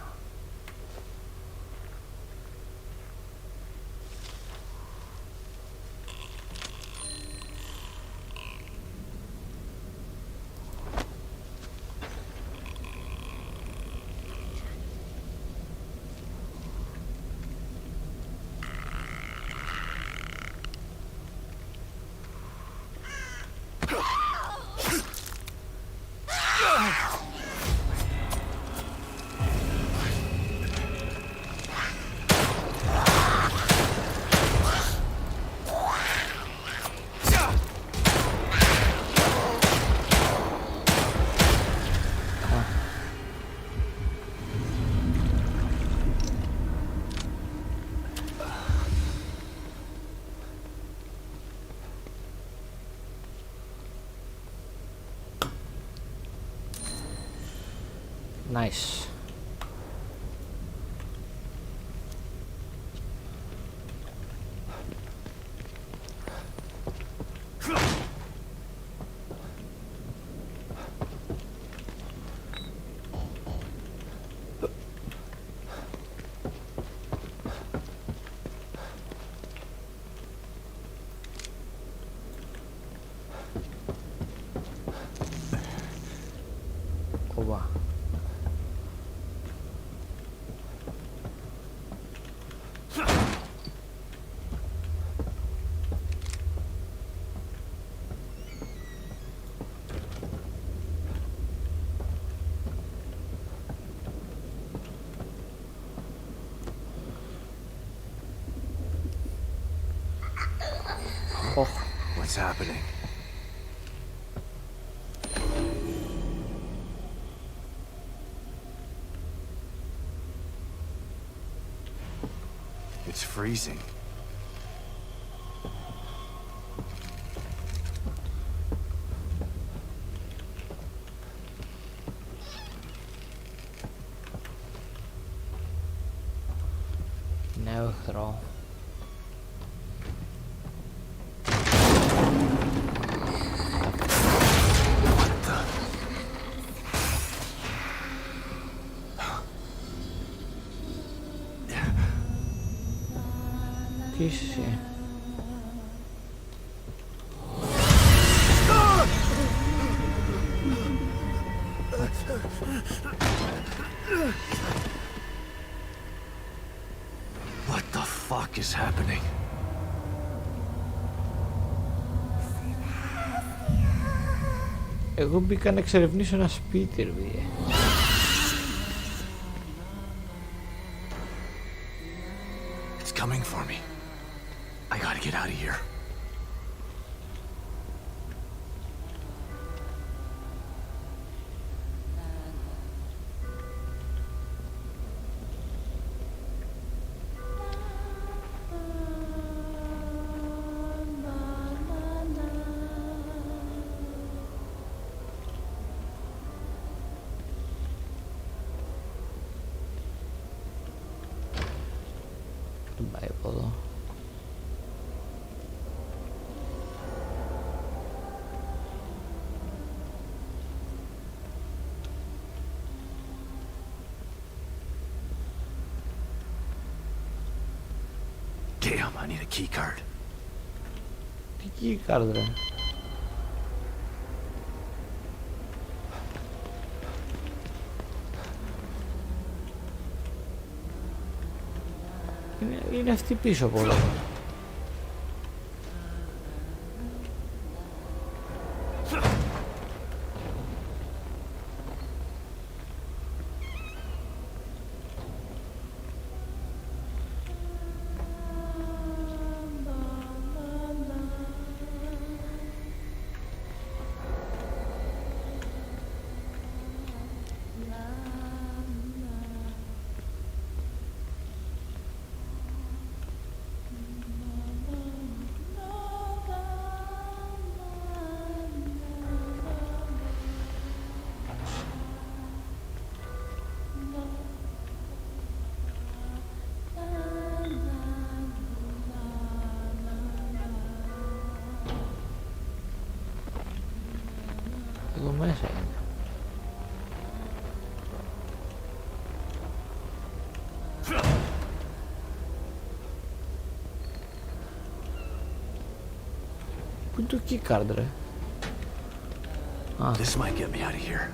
Nice. Οπα. What's happening? It's freezing. Νέο εχθρό. Τι είσαι εσύ? What the fuck is happening? Εγώ μπήκα να εξερευνήσω ένα σπίτι, ρε βίε. It's coming for me. I gotta get out of here. Δεν πάει από εδώ. Damn, I need a key card. Τι keycard, ρε? Είναι αυτή πίσω από όλα. Εδώ μέσα είναι. Πού είναι το keycard, ρε? This might get me out of here.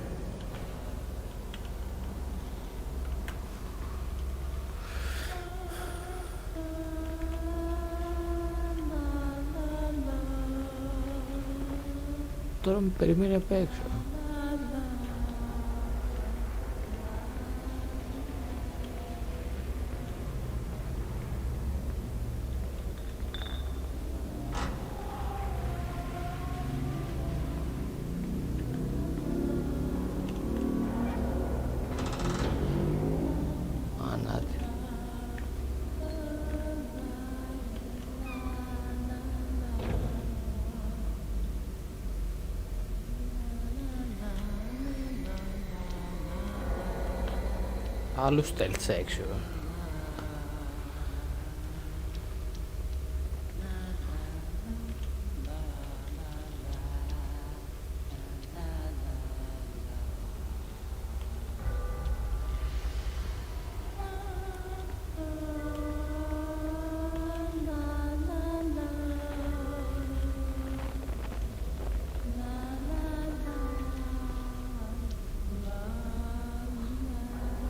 Τώρα με περιμένει απ' έξω. Άλλο stealth section.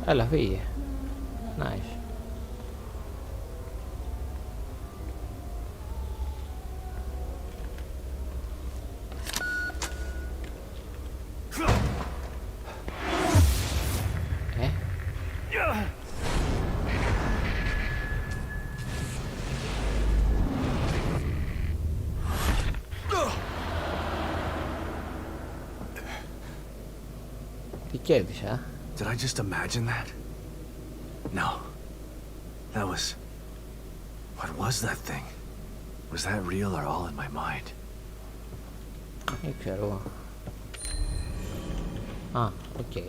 Έλα, φύγε. Nice. Τι κέρδισα. Did I just imagine that? No. That was... What was that thing? Was that real or all in my mind? Δεν ξέρω. Α, οκ.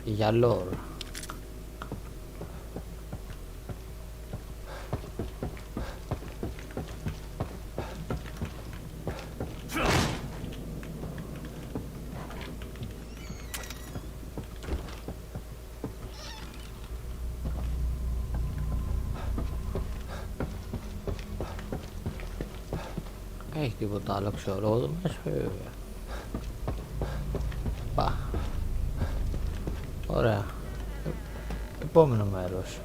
Για lore. Έχει τίποτα άλλο, ξέρω εγώ εδώ μέσα, βέβαια. Πα. Ωραία. Επόμενο μέρος.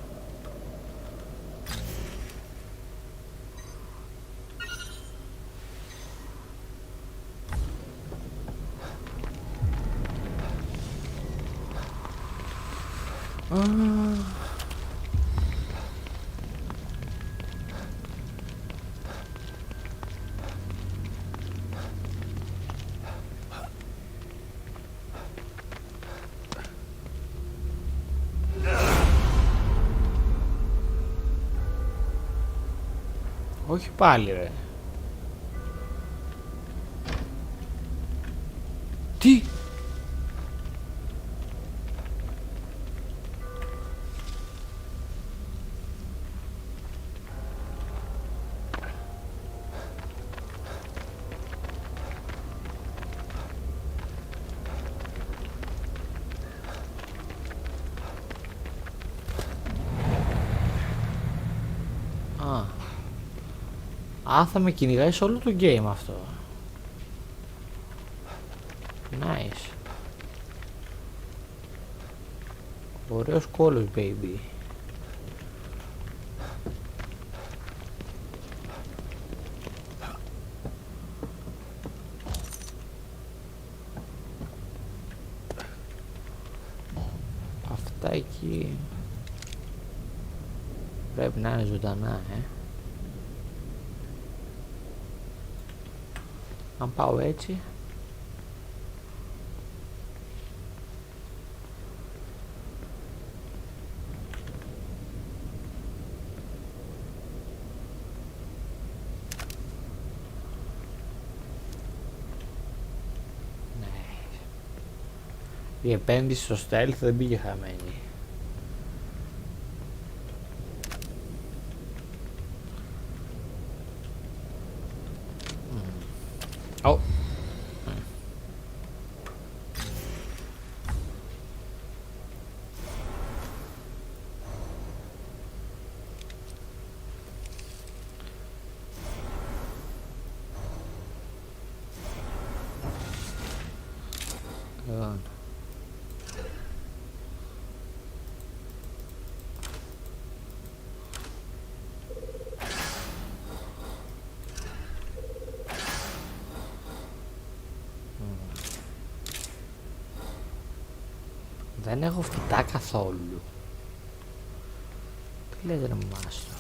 Όχι πάλι ρε. Τι? Α, θα με κυνηγάει σε όλο το game αυτό. Nice. Ωραίος κόλλος, baby. Αυτά εκεί πρέπει να είναι ζωντανά, Αν πάω έτσι. Ναι. Η επένδυση στο stealth δεν πήγε χαμένη. Oh. God. Δεν έχω φυτά καθόλου. Τι λέτε ρε μάστο.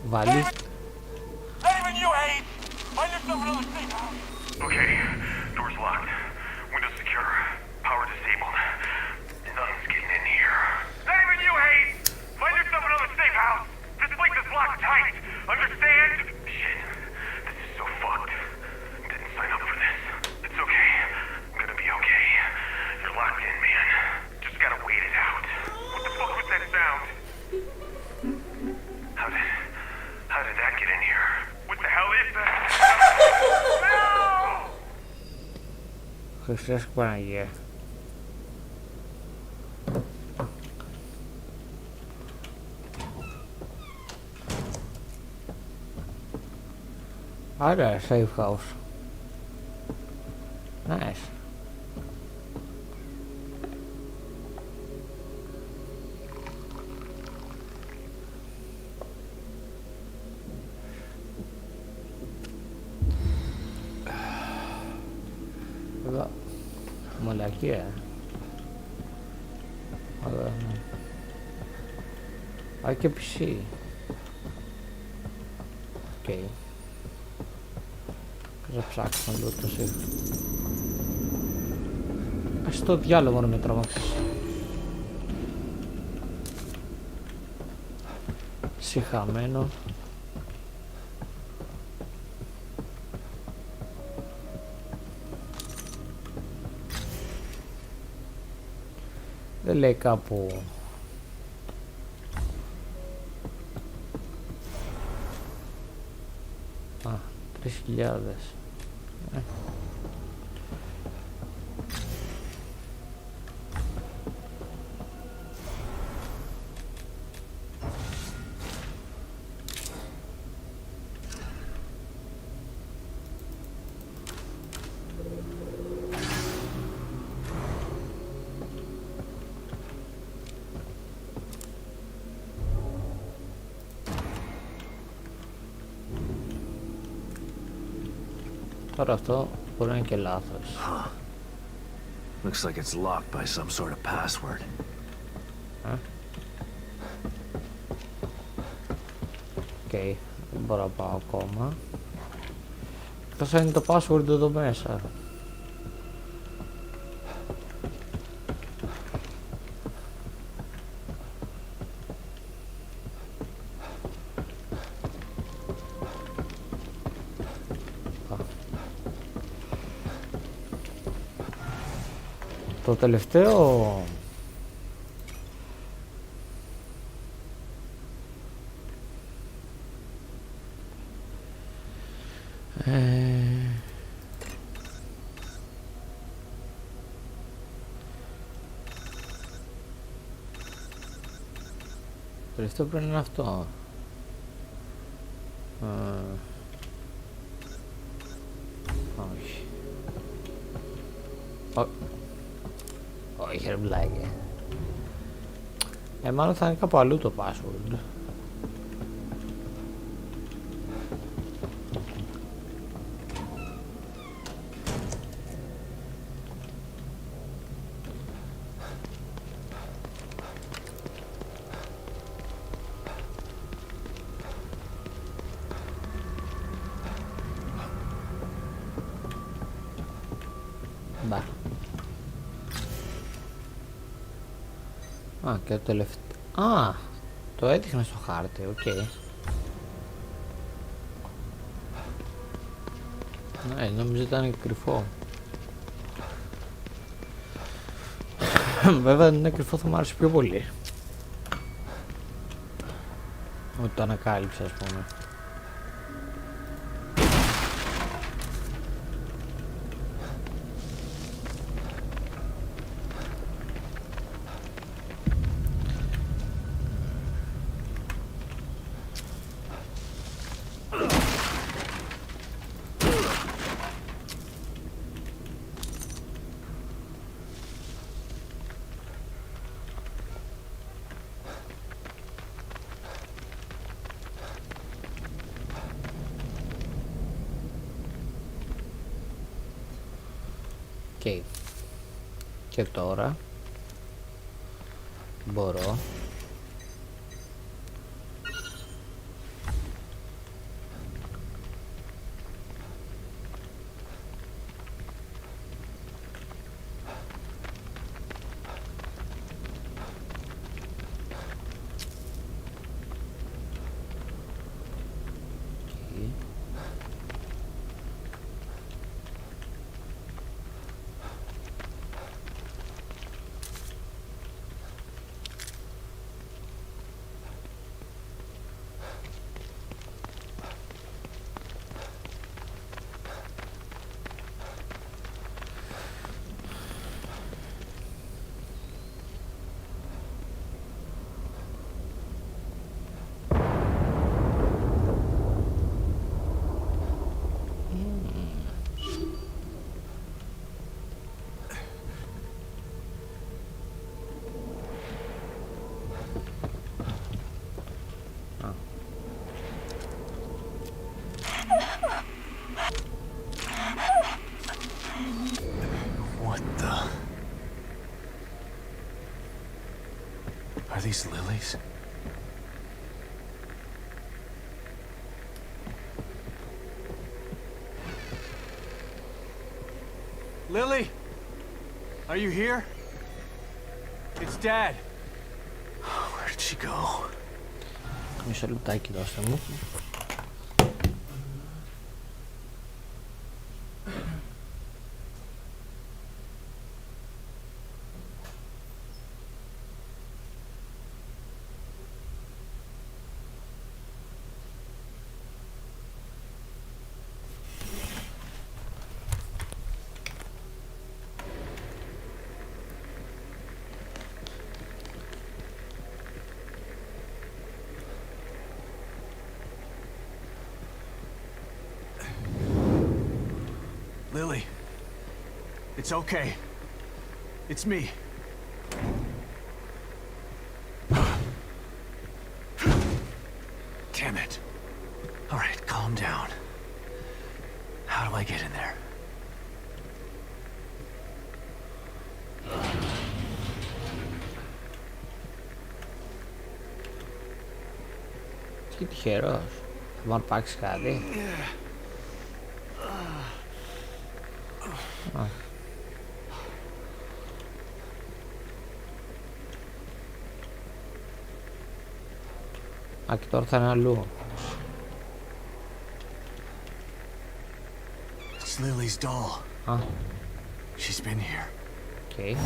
Βάλει. Okay, door's locked. Windows secure. Power disabled. Nothing's getting in here. Not even you, Hayes! Find yourself another safe house! This place is locked tight! Understand? Shit. This is so fucked. Didn't sign up for this. It's okay. Χριστός και Παναγία. Άρα, safe house. Nice. Εδώ, μαλακία. Α, και PC. Οκ. Θα ψάξουμε λίγο το safe. Ας το διάλογο να με τραβήξεις. Συχαμένο. Δεν λέει κάπου... Α, 3.000. Τώρα αυτό μπορεί να είναι και λάθος. Looks like it's locked by some sort of password. Οκ, δεν μπορώ να πάω ακόμα. Εκτός αν είναι το password εδώ μέσα. Το τελευταίο... Το τελευταίο πρέπει να είναι αυτό. Όχι. Όχι ρε μπλάκε. Μάλλον θα είναι κάπου αλλού το password. Μπα. Α, και το τελευταίο... Α, το έδειχνε στο χάρτη, οκ. Ναι, νόμιζα ήταν κρυφό. Βέβαια αν είναι κρυφό θα μου άρεσε πιο πολύ. Ότι το ανακάλυψα, ας πούμε. Okay. Και τώρα μπορώ these lilies? Lily? Are you here? It's Dad. Where did she go? Μισό λεπτάκι δώστε μου. Lily. It's okay. It's me. Damn it. All right, calm down. How do I get in there? Τι τυχερός. Θα μου αρπάξει κάτι. Α, και τώρα θα είναι αλλού. It's Lily's doll. Α. She's been here. Okay.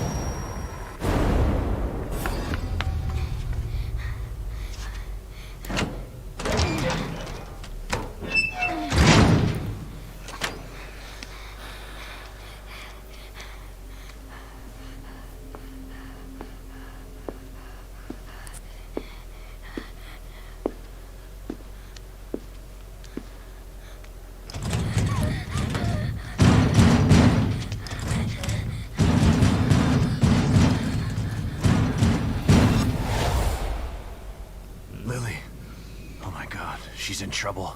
She's in trouble.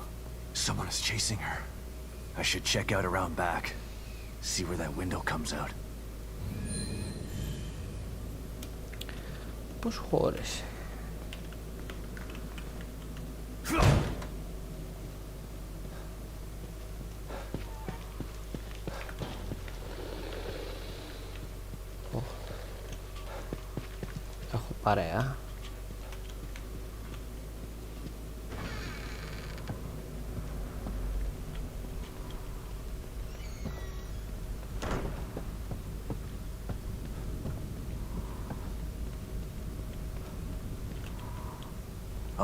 Someone is chasing her. I should check out around back. See where that window comes out. Πώς χώρεσε. Έχω παρέα.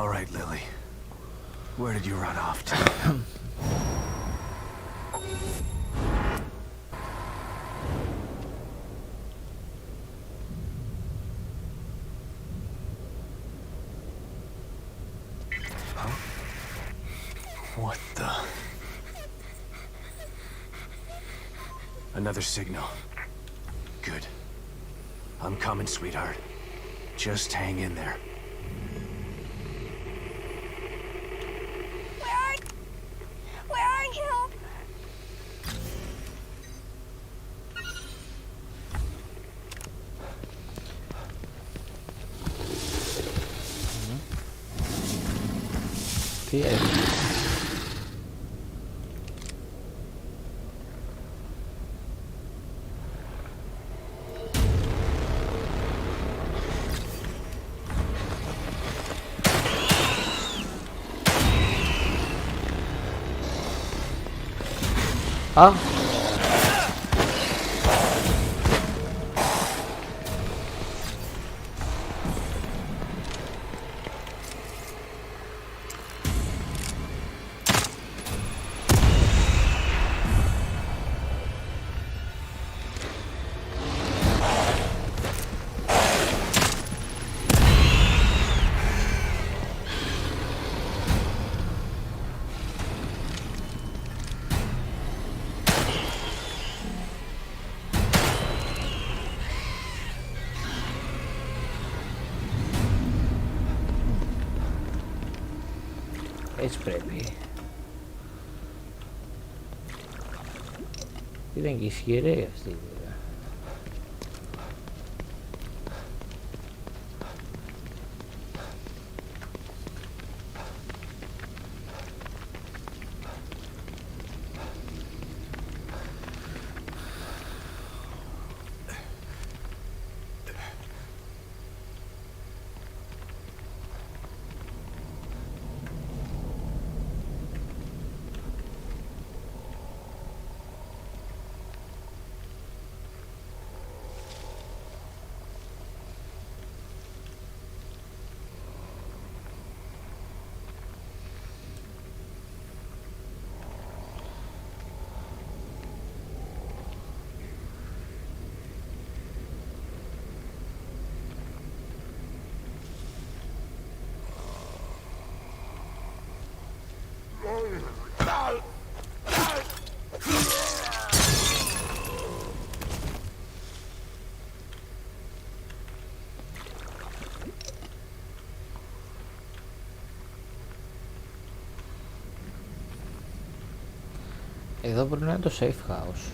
All right, Lily. Where did you run off to? Huh? What the? Another signal. Good. I'm coming, sweetheart. Just hang in there. Τι έγινε. Α. Έτσι πρέπει. Ήταν και ισχυρή αυτή. Εδώ πρέπει να είναι το safe house.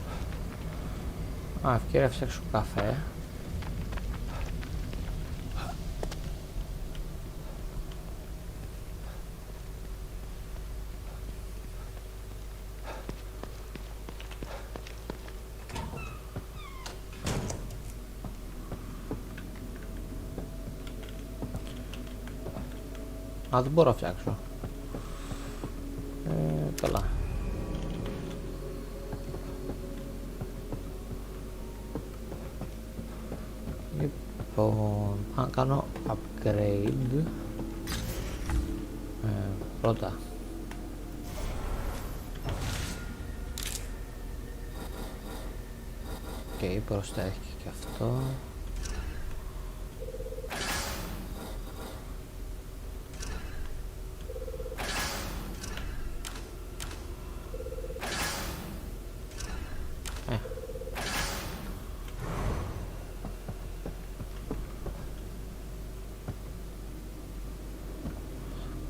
Α, ευκαιρία φτιάξω καφέ. Α, δεν μπορώ να φτιάξω. Καλά. Λοιπόν, αν κάνω upgrade πρώτα και προσθέτει και αυτό.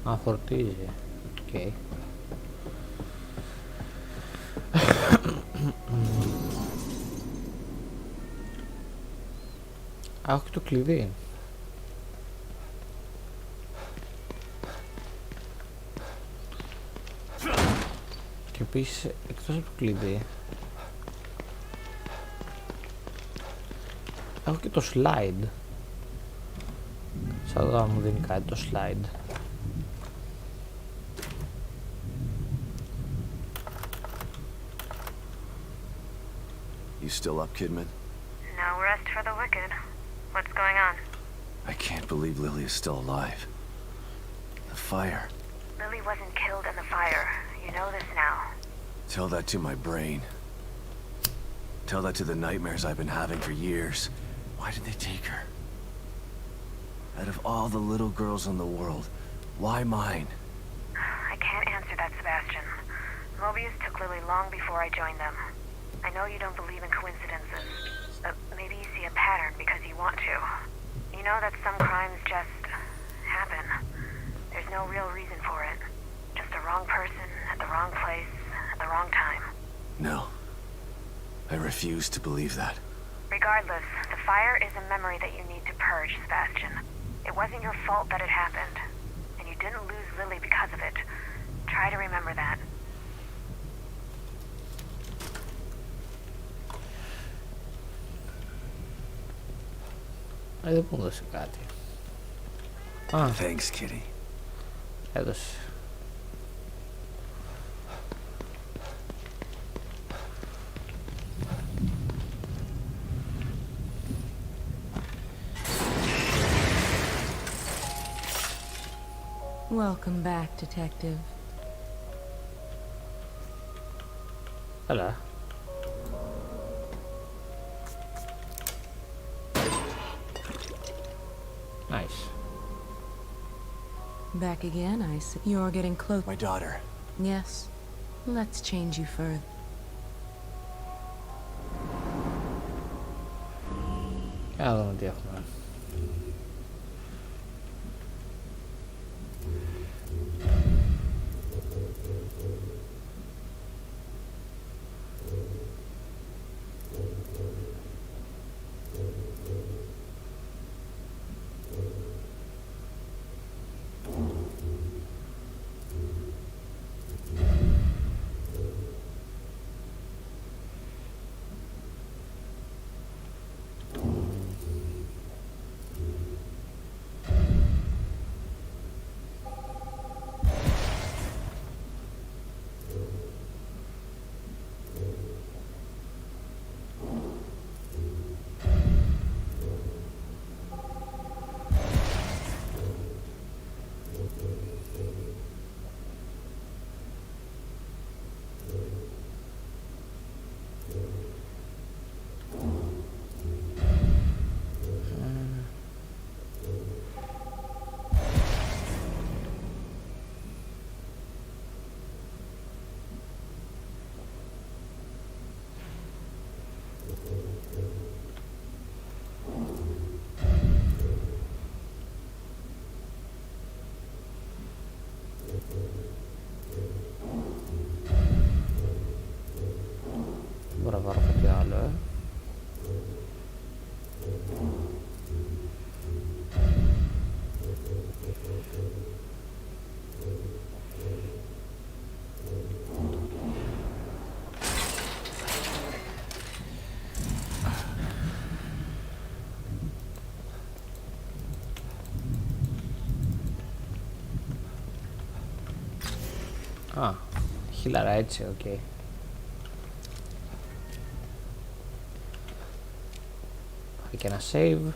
Α, φορτίζει. Οκ. Α, όχι το κλειδί. Και επίσης, εκτός από το κλειδί, έχω και το slide. Σαν να μου δίνει κάτι το slide. You still up, Kidman? No rest for the wicked. What's going on? I can't believe Lily is still alive. The fire. Lily wasn't killed in the fire. You know this now. Tell that to my brain. Tell that to the nightmares I've been having for years. Why did they take her? Out of all the little girls in the world, why mine? I can't answer that, Sebastian. Mobius took Lily long before I joined them. I know you don't believe in coincidences. Maybe you see a pattern because you want to. You know that some crimes just happen. There's no real reason for it. Just the wrong person at the wrong place at the wrong time. No. I refuse to believe that. Regardless, the fire is a memory that you need to purge, Sebastian. It wasn't your fault that it happened. And you didn't lose Lily because of it. Try to remember that. Δεν μου έδωσε κάτι. Thanks, Kitty. Έδωσε. Welcome back, Detective. Έλα. Nice. Back again, I see. You're getting close. My daughter. Yes. Let's change you further. Για να δούμε τι έχουμε. τώρα πάρω κάτι άλλο, Α, χίλαρα έτσι, οκ. Okay. Πάει και ένα save.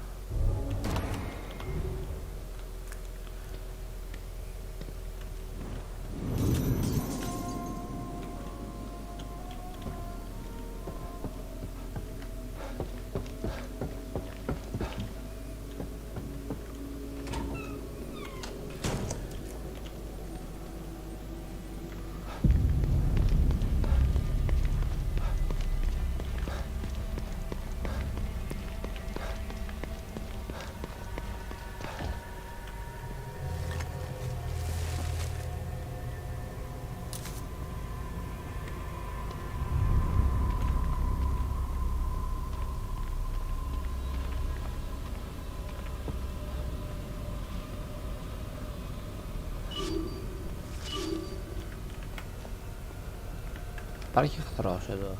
Υπάρχει εχθρός εδώ.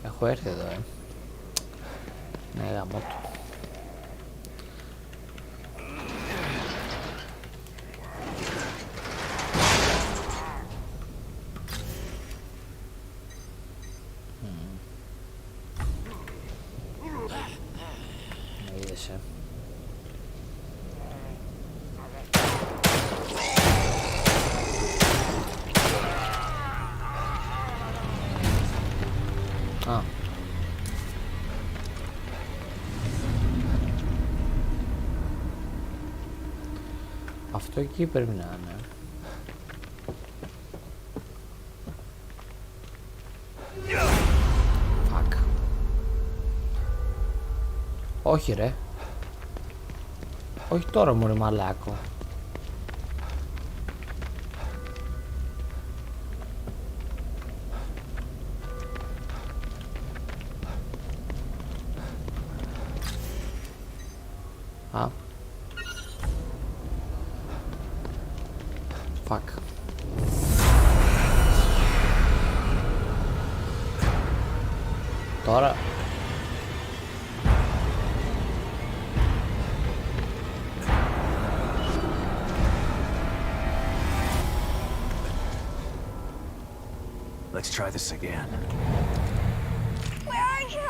Έχω έρθει εδώ, ναι, γαμώ του. Με είδες, Α. Αυτό εκεί πρέπει να είναι. Fuck. Όχι ρε. Όχι τώρα μωρέ μαλάκο. Α. Fuck. Τώρα. Let's try this again. Where are you?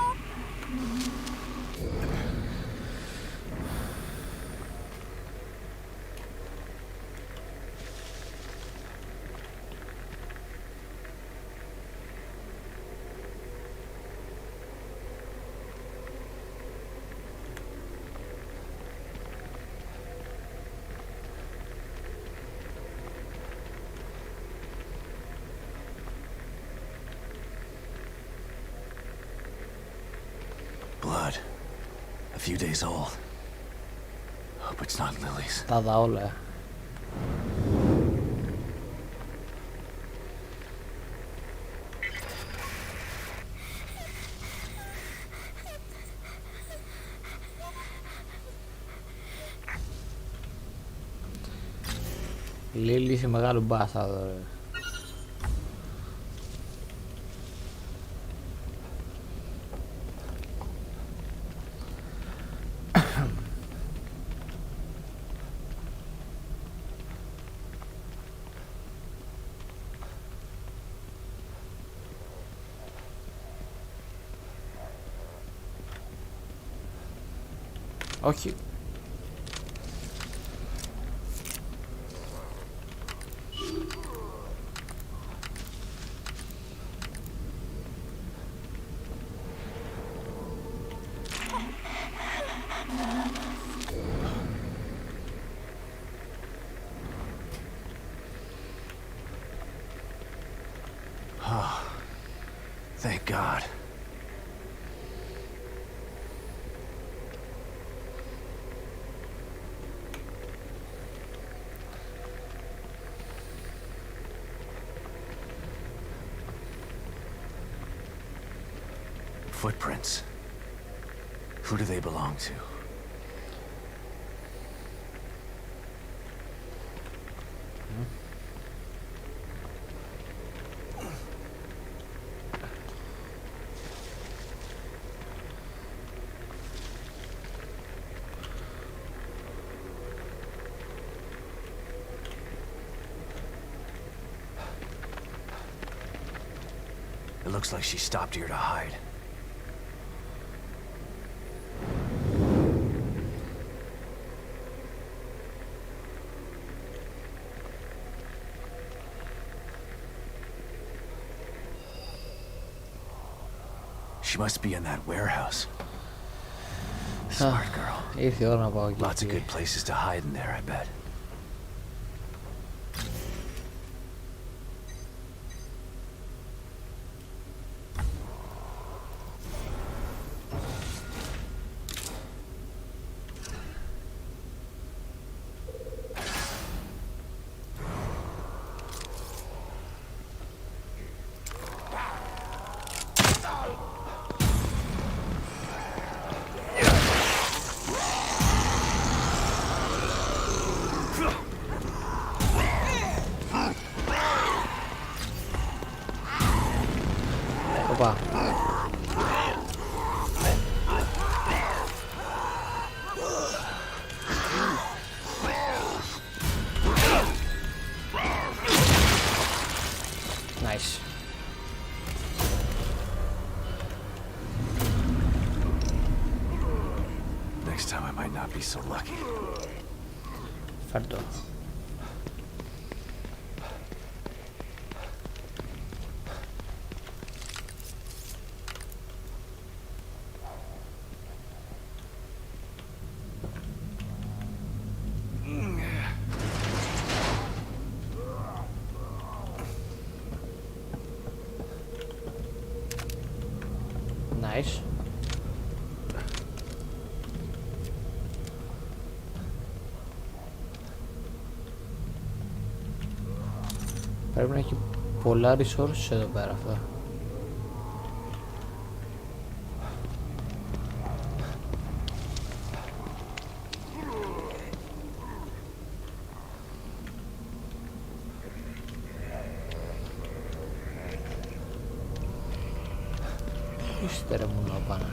Blood. A few days old. Hope it's not Lily's. Τα δα όλα. Λίλη είσαι μεγάλο μπάσταρδο ρε. Όχι. Thank God. Footprints. Who do they belong to? It looks like she stopped here to hide. She must be in that warehouse. Smart girl. Ήρθε η ώρα να πάω εκεί. Lots of good places to hide in there, I bet. Οπα. Nice. Next time I might not be so lucky. Φέρτο. Nice. Πρέπει να έχει πολλά resources εδώ πέρα αυτά. Ύστερα μου να πάνε.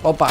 Όπα.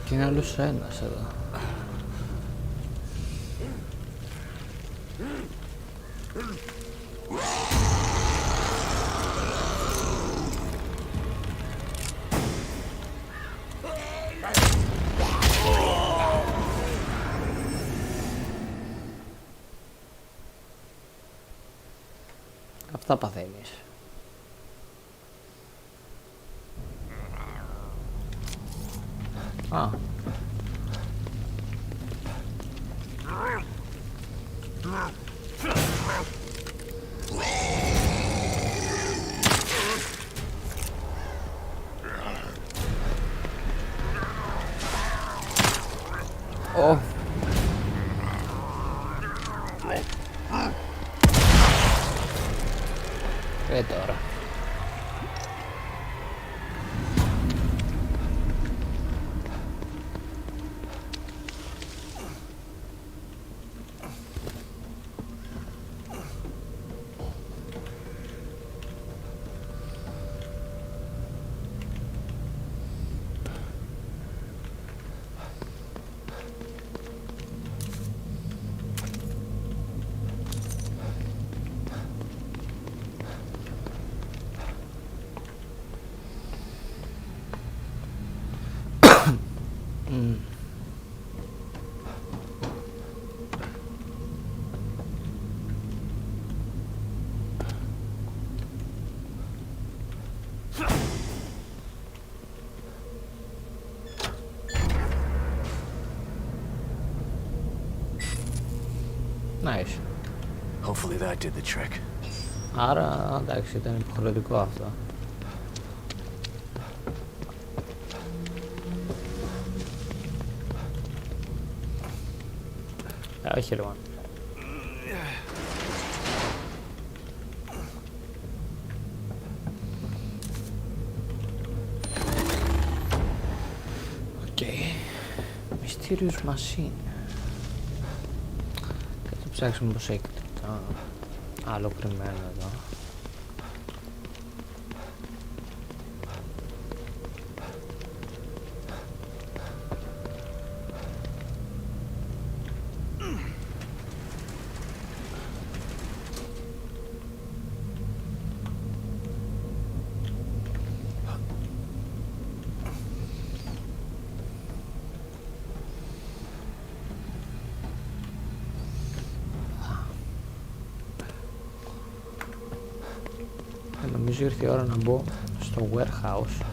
Και είναι άλλος ένας εδώ. Αυτά παθαίνεις. Α. Ω. Τώρα. Nice. Hopefully that did the trick. Άρα, εντάξει, ήταν υποχρεωτικό αυτό. Όχι ρε μάνα. Οκ. Mysterious machine. Θα ψάξουμε πως έχει άλλο κρυμμένο εδώ. Νομίζω ήρθε η ώρα να μπω στο warehouse.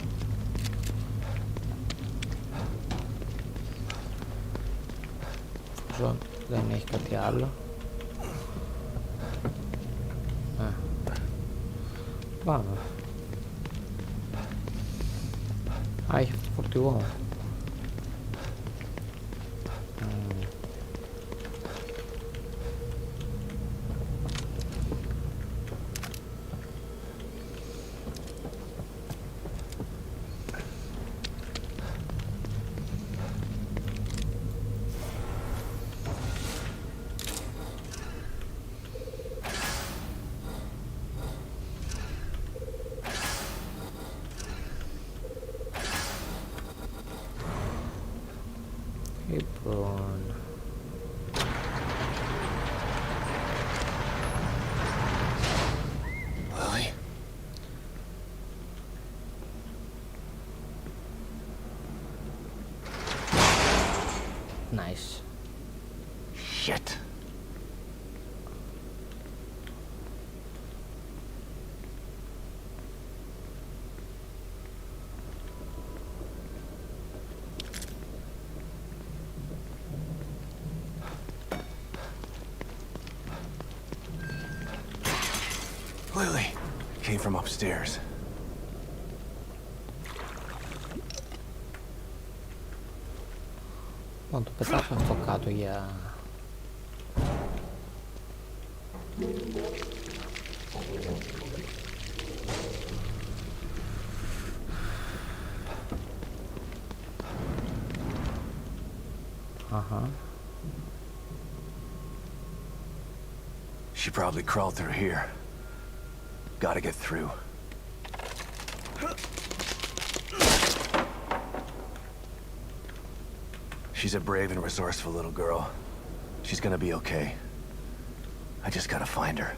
Όσο δεν έχει κάτι άλλο. Πάμε. Α, έχει αυτό φορτηγό. Λοιπόν... Lily? Nice. Shit. Lily came from upstairs. Να το πετάξω αυτό κάτω για... Αχα. She probably crawled through here. Gotta get through. She's a brave and resourceful little girl. She's gonna be okay. I just gotta find her.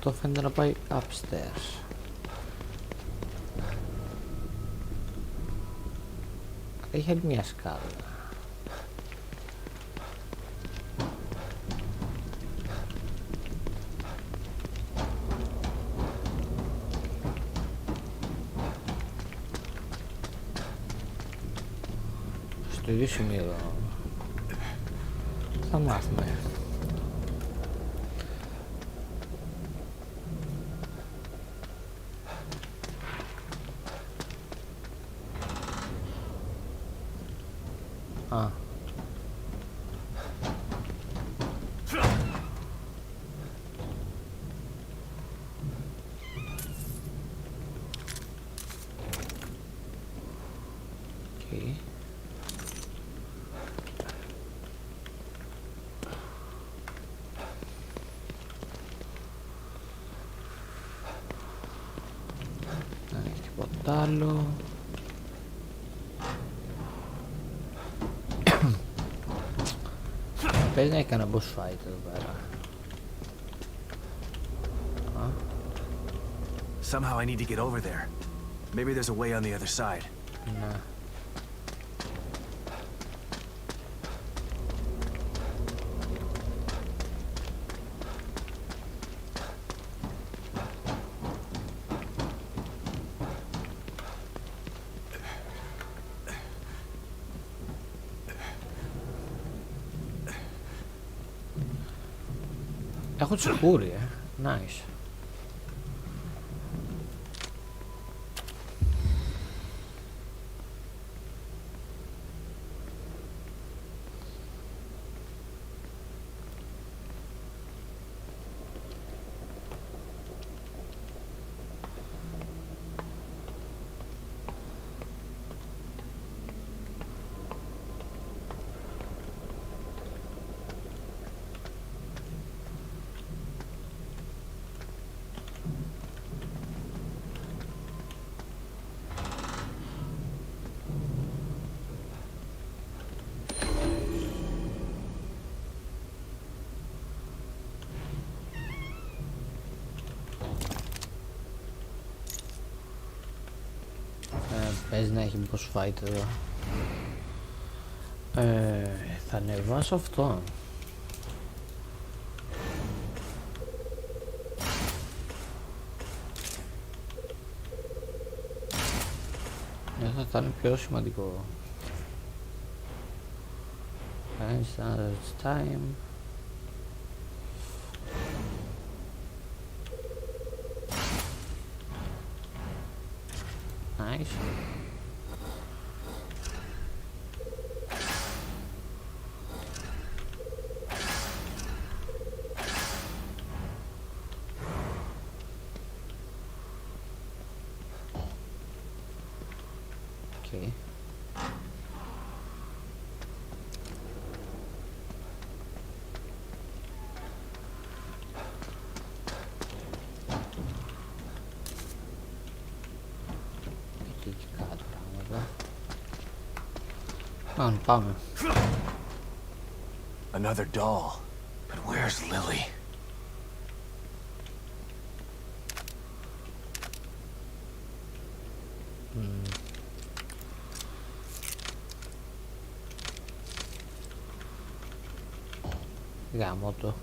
Αυτό φαίνεται να πάει upstairs. Έχει άλλη μια σκάλα. Στο ίδιο σημείο θα μάθουμε. Α. Okay. Δεν έχει τίποτα άλλο. Παίζει να έχει κανένα boss fight εδώ πέρα. Somehow I need to get over there. Maybe there's a way on the other side. Ναι. Έχω τσεκούρι, nice. Παίζει να έχει boss fight εδώ. Θα ανεβάσω αυτό. Θα είναι πιο σημαντικό. It's time. Nice. Okay. Πάμε. Another doll. But where's Lily? Γάμο το.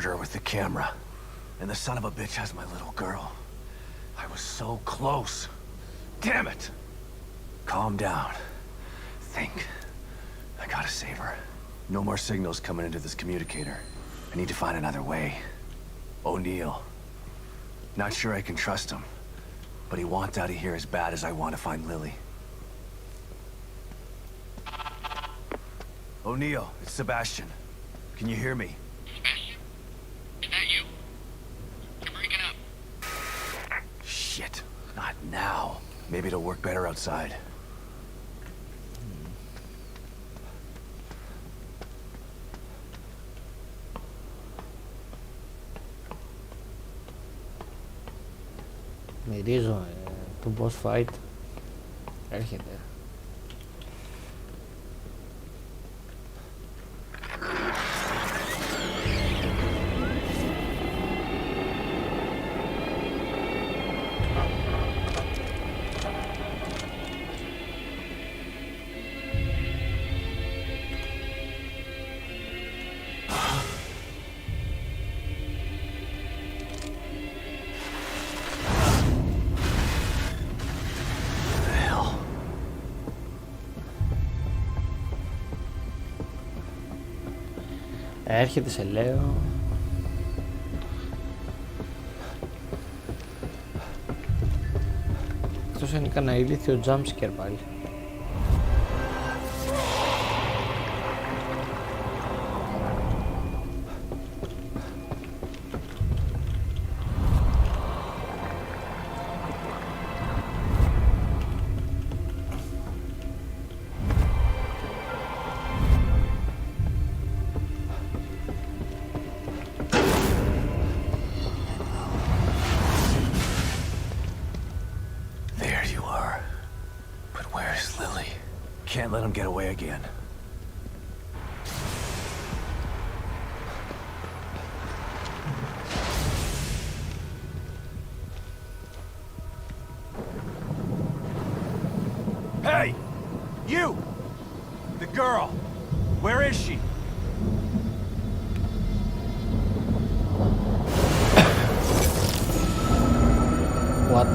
murderer with the camera. And the son of a bitch has my little girl. I was so close. Damn it! Calm down. Think. I gotta save her. No more signals coming into this communicator. I need to find another way. O'Neill. Not sure I can trust him. But he wants out of here as bad as I want to find Lily. O'Neill, it's Sebastian. Can you hear me? Sebastian? Is that you? You're breaking up. Shit. Not now. Maybe it'll work better outside. Μυρίζω το boss fight. Έρχεται. Έρχεται, σε λέω. Αυτός είναι κανένα ηλίθιο jumpscare πάλι. Can't let him get away again. Hey! You! The girl! Where is she? What?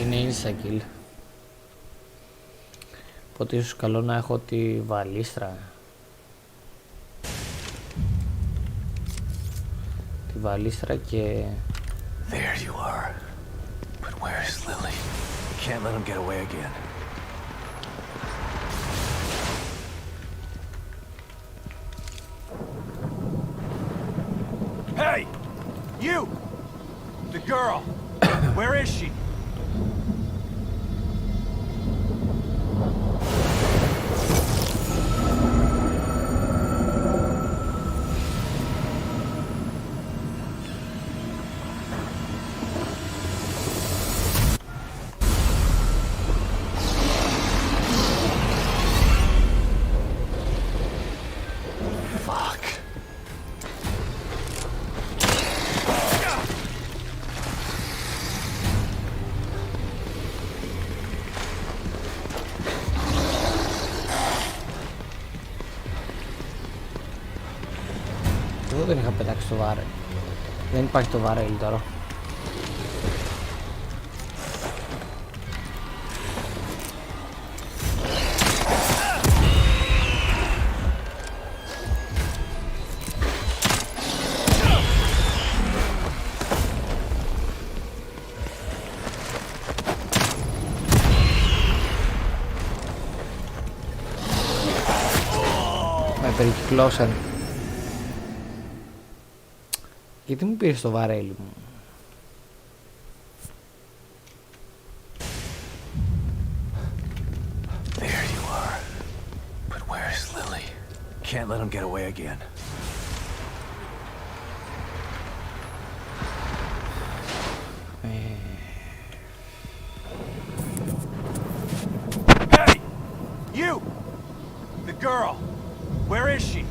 Είναι insta kill. Οπότε ίσως καλό να έχω τη βαλίστρα. Τη βαλίστρα και... There you are. But where is Lily? Can't let him get away again. Hey! You! The girl! Where is she? Εγώ δεν είχα πετάξει το βάρελ. Δεν υπάρχει το βάρελ τώρα. Με περικυκλώσαν. Γιατί μου πήρε το βαρέλι μου? There you are. But where's Lily? Can't let him get away again. Hey! You! The girl! Where is she?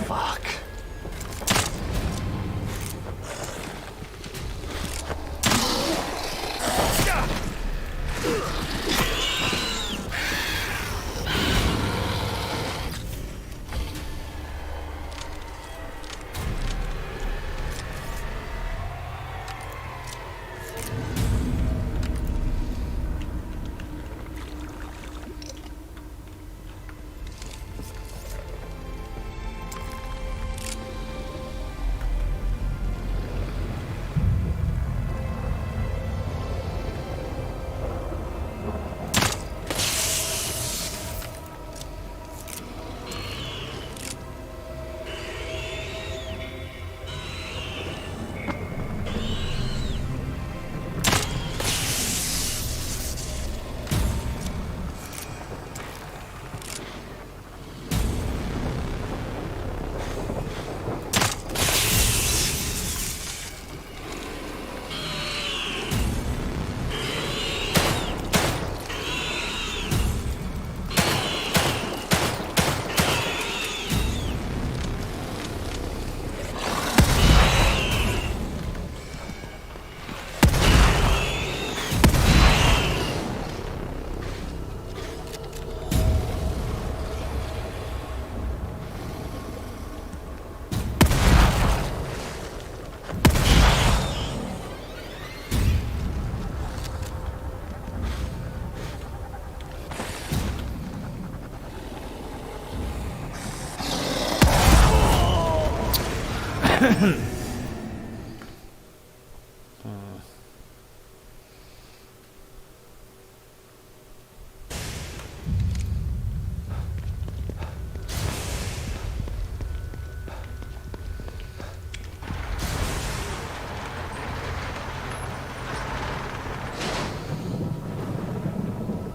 Fuck.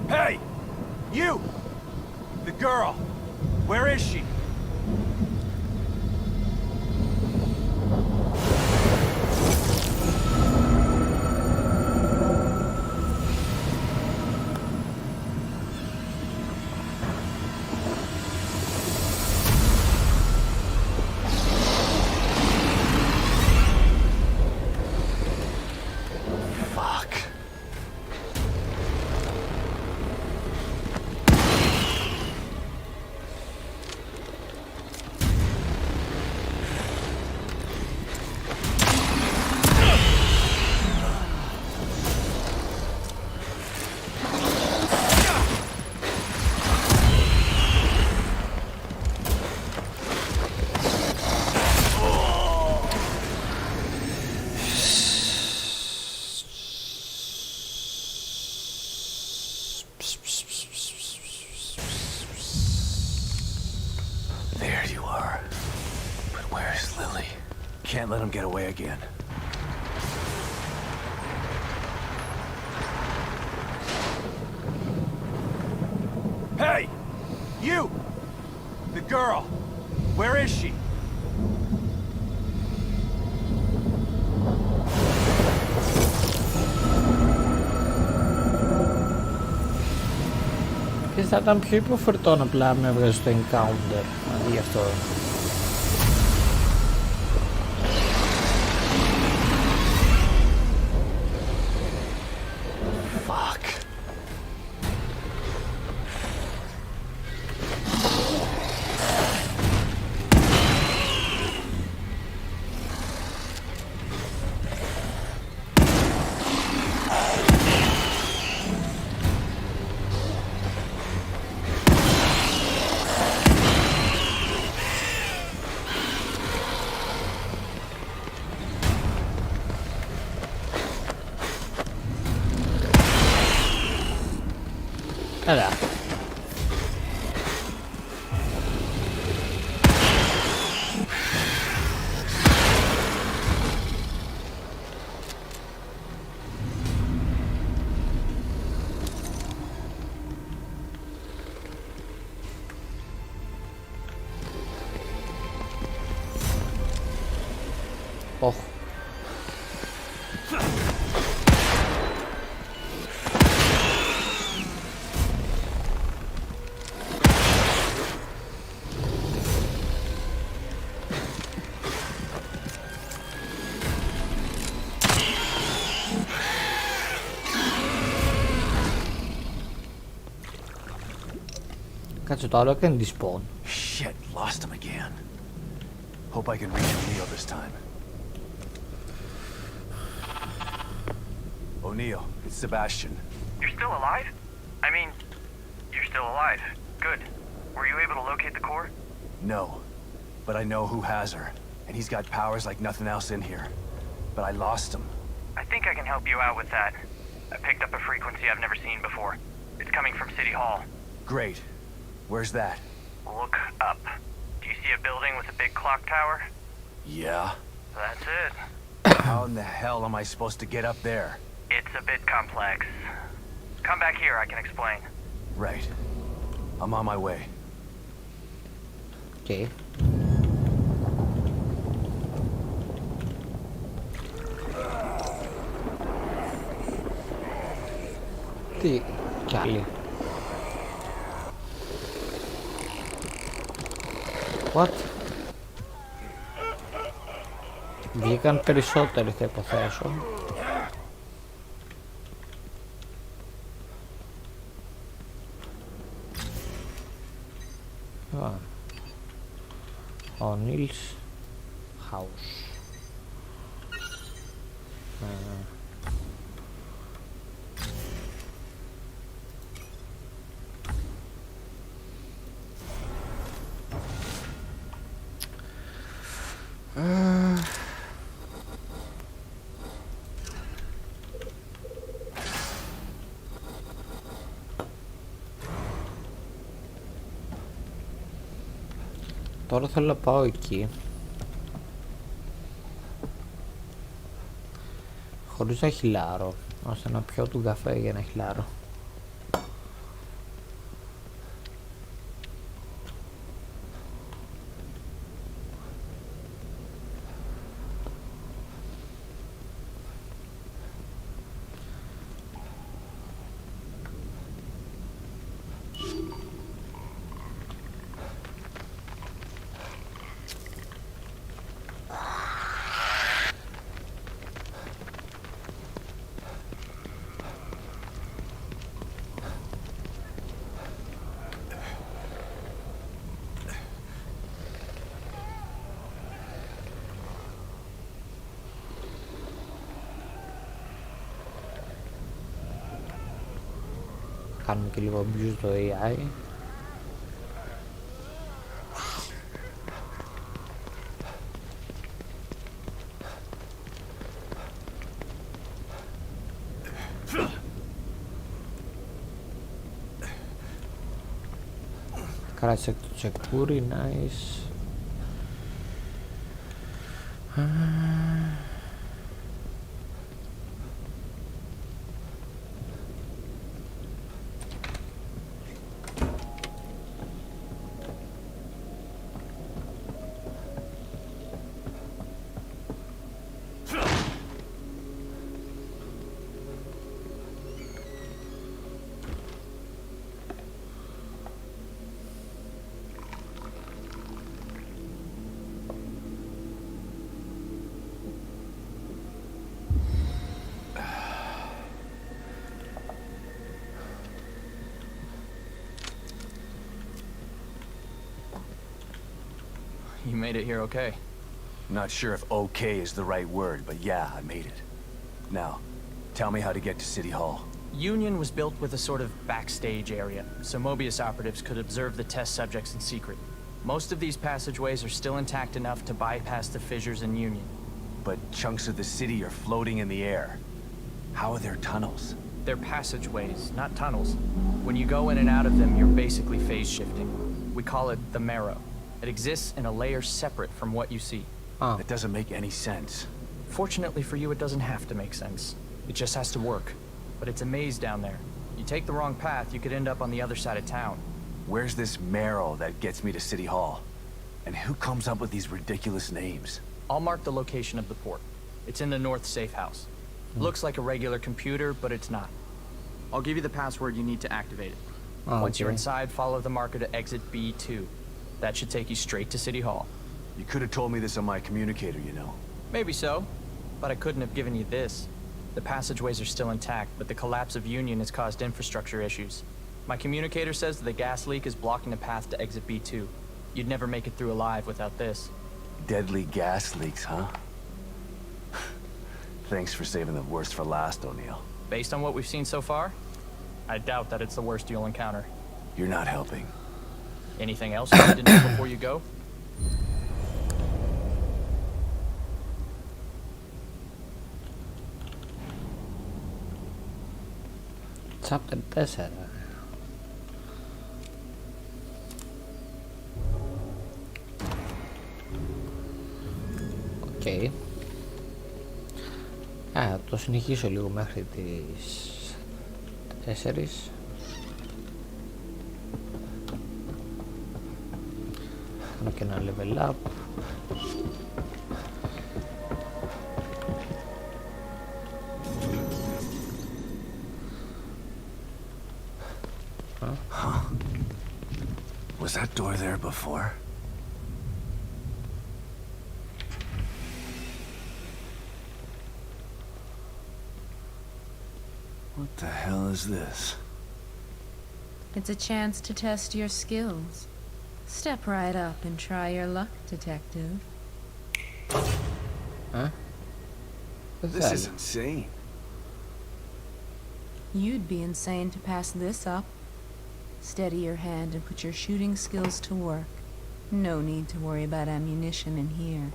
Hey! You! The girl! Where is she? There you are. But where's Lily? Can't let him get away again. Hey! You! The girl! Where is she? Και θα ήταν πιο υποφερτό να πλά με έβγαζε στο encounter αντί γι' αυτό. Έλα. Όχι. Κάτσε το άλλο έκανε despawn. Shit, lost him again. Hope I can reach O'Neill this time. O'Neill, it's Sebastian. You're still alive? I mean, you're still alive. Good. Were you able to locate the core? No, but I know who has her, and he's got powers like nothing else in here. But I lost him. I think I can help you out with that. I picked up a frequency I've never seen before. It's coming from City Hall. Great. Where's that? Look up. Do you see a building with a big clock tower? Yeah. That's it. How in the hell am I supposed to get up there? It's a bit complex. Come back here, I can explain. Right. I'm on my way. Okay. Τι κι άλλοι. What? Βγήκαν περισσότεροι θα υποθέσω. Ο Νίλς House. Τώρα θέλω να πάω εκεί χωρίς να χυλάρω, ώστε να πιω του καφέ για να χυλάρω. Κάνουμε και λίγο abuse το AI. Κράτησε το τσεκούρι, nice. You made it here okay. Not sure if okay is the right word, but yeah, I made it. Now, tell me how to get to City Hall. Union was built with a sort of backstage area, so Mobius operatives could observe the test subjects in secret. Most of these passageways are still intact enough to bypass the fissures in Union. But chunks of the city are floating in the air. How are there tunnels? They're passageways, not tunnels. When you go in and out of them, you're basically phase shifting. We call it the marrow. It exists in a layer separate from what you see. That doesn't make any sense. Fortunately for you, it doesn't have to make sense. It just has to work. But it's a maze down there. You take the wrong path, you could end up on the other side of town. Where's this marrow that gets me to City Hall? And who comes up with these ridiculous names? I'll mark the location of the port. It's in the north safe house. Looks like a regular computer, but it's not. I'll give you the password you need to activate it. Once you're inside, follow the marker to exit B2. That should take you straight to City Hall. You could have told me this on my communicator, you know. Maybe so, but I couldn't have given you this. The passageways are still intact, but the collapse of Union has caused infrastructure issues. My communicator says that the gas leak is blocking the path to exit B2. You'd never make it through alive without this. Deadly gas leaks, huh? Thanks for saving the worst for last, O'Neill. Based on what we've seen so far, I doubt that it's the worst you'll encounter. You're not helping. Anything else you need to know before you go? Chapter 4. Οκ. Το συνεχίσω λίγο μέχρι τις 4. Κάνω και ένα level up. Was that door there before? What the hell is this? It's a chance to test your skills. Step right up and try your luck, detective. Huh? This is insane. You'd be insane to pass this up. Steady your hand and put your shooting skills to work. No need to worry about ammunition in here.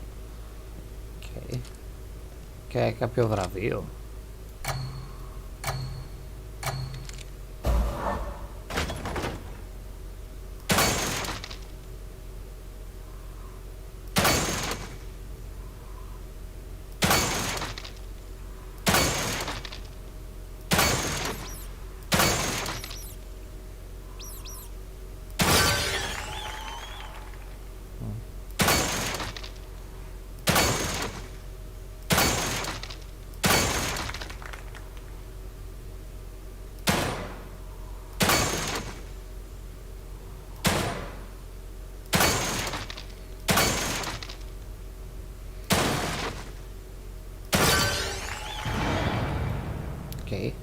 Okay. Και κάποιο βραβείο. Okay.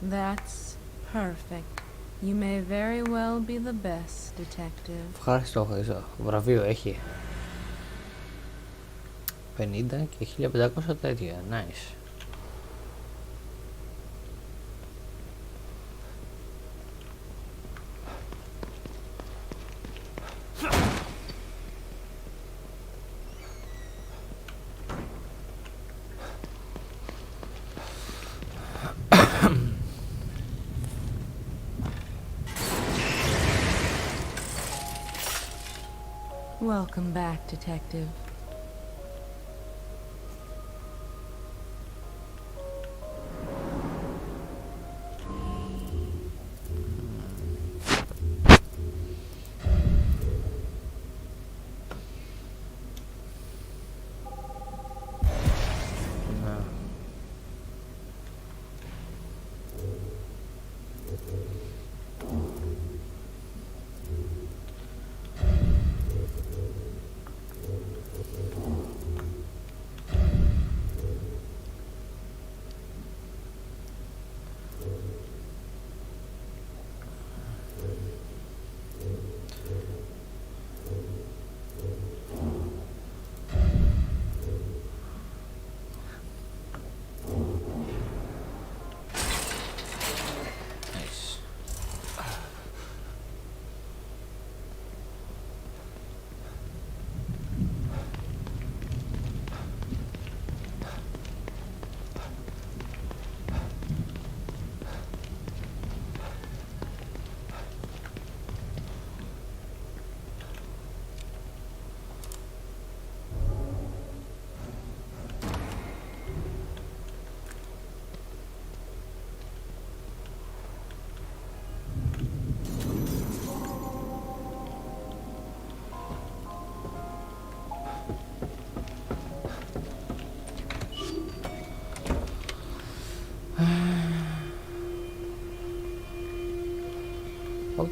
That's perfect. You may very well be the best, detective. Ευχαριστώ. Βραβείο έχει 50 και 1500 τέτοια. Nice. Welcome back, detective.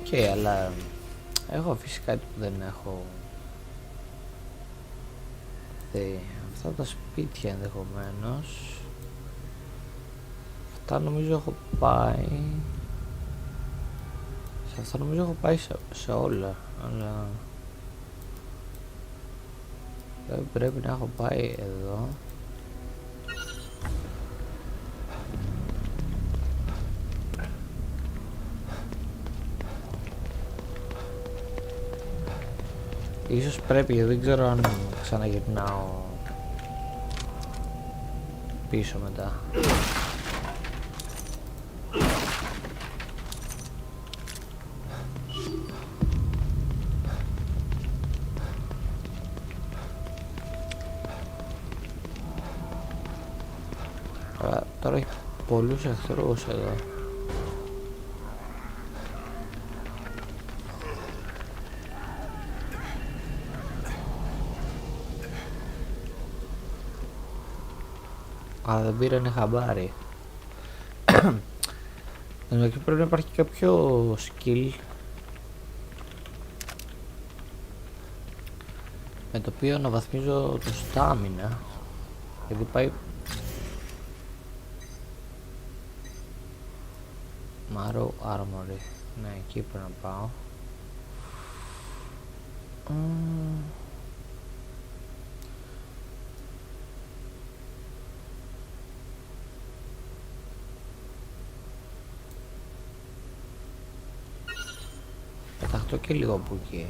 Οκ, αλλά έχω αφήσει κάτι που δεν έχω δει. Αυτά τα σπίτια ενδεχομένως. Αυτά νομίζω έχω πάει. Σε αυτά νομίζω έχω πάει σε όλα, αλλά πρέπει να έχω πάει εδώ. Ίσως πρέπει, δεν ξέρω αν ξαναγυρνάω πίσω μετά. Τώρα έχει πολλούς εχθρούς εδώ. Α, δεν πήρανε χαμπάρι. Εκεί πρέπει να υπάρχει κάποιο skill με το οποίο αναβαθμίζω το στάμινα, γιατί πάει Marrow Armory. Ναι, εκεί πρέπει να πάω. Πεταχτώ και λίγο από εκεί.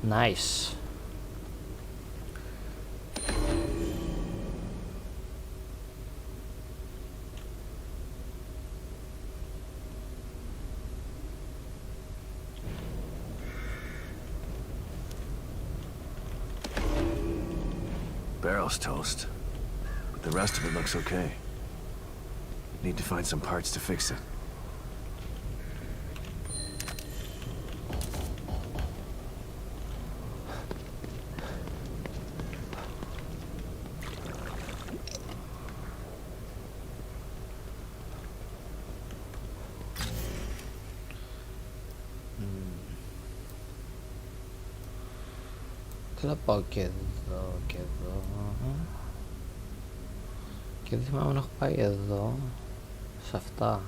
Nice. Barrel's toast, but the rest of it looks okay. Need to find some parts to fix it. Θα πάω και εδώ και εδώ. Και δεν θυμάμαι να έχω πάει εδώ, σε αυτά.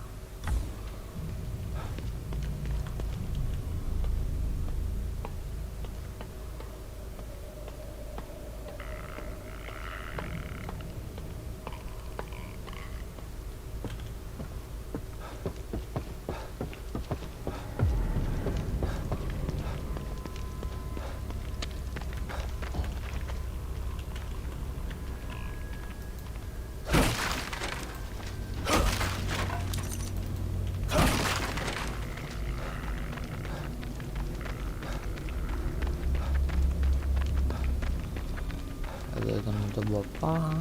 Οπα.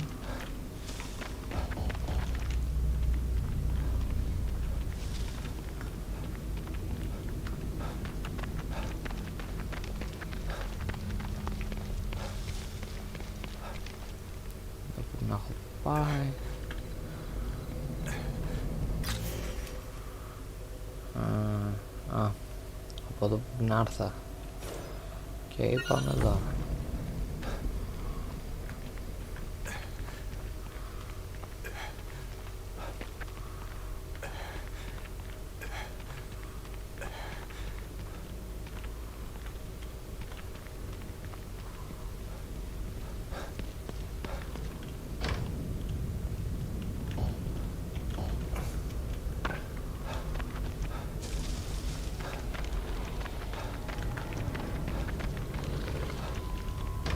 Να έχω πάει. Από εδώ που να έρθα. Και πάμε εδώ.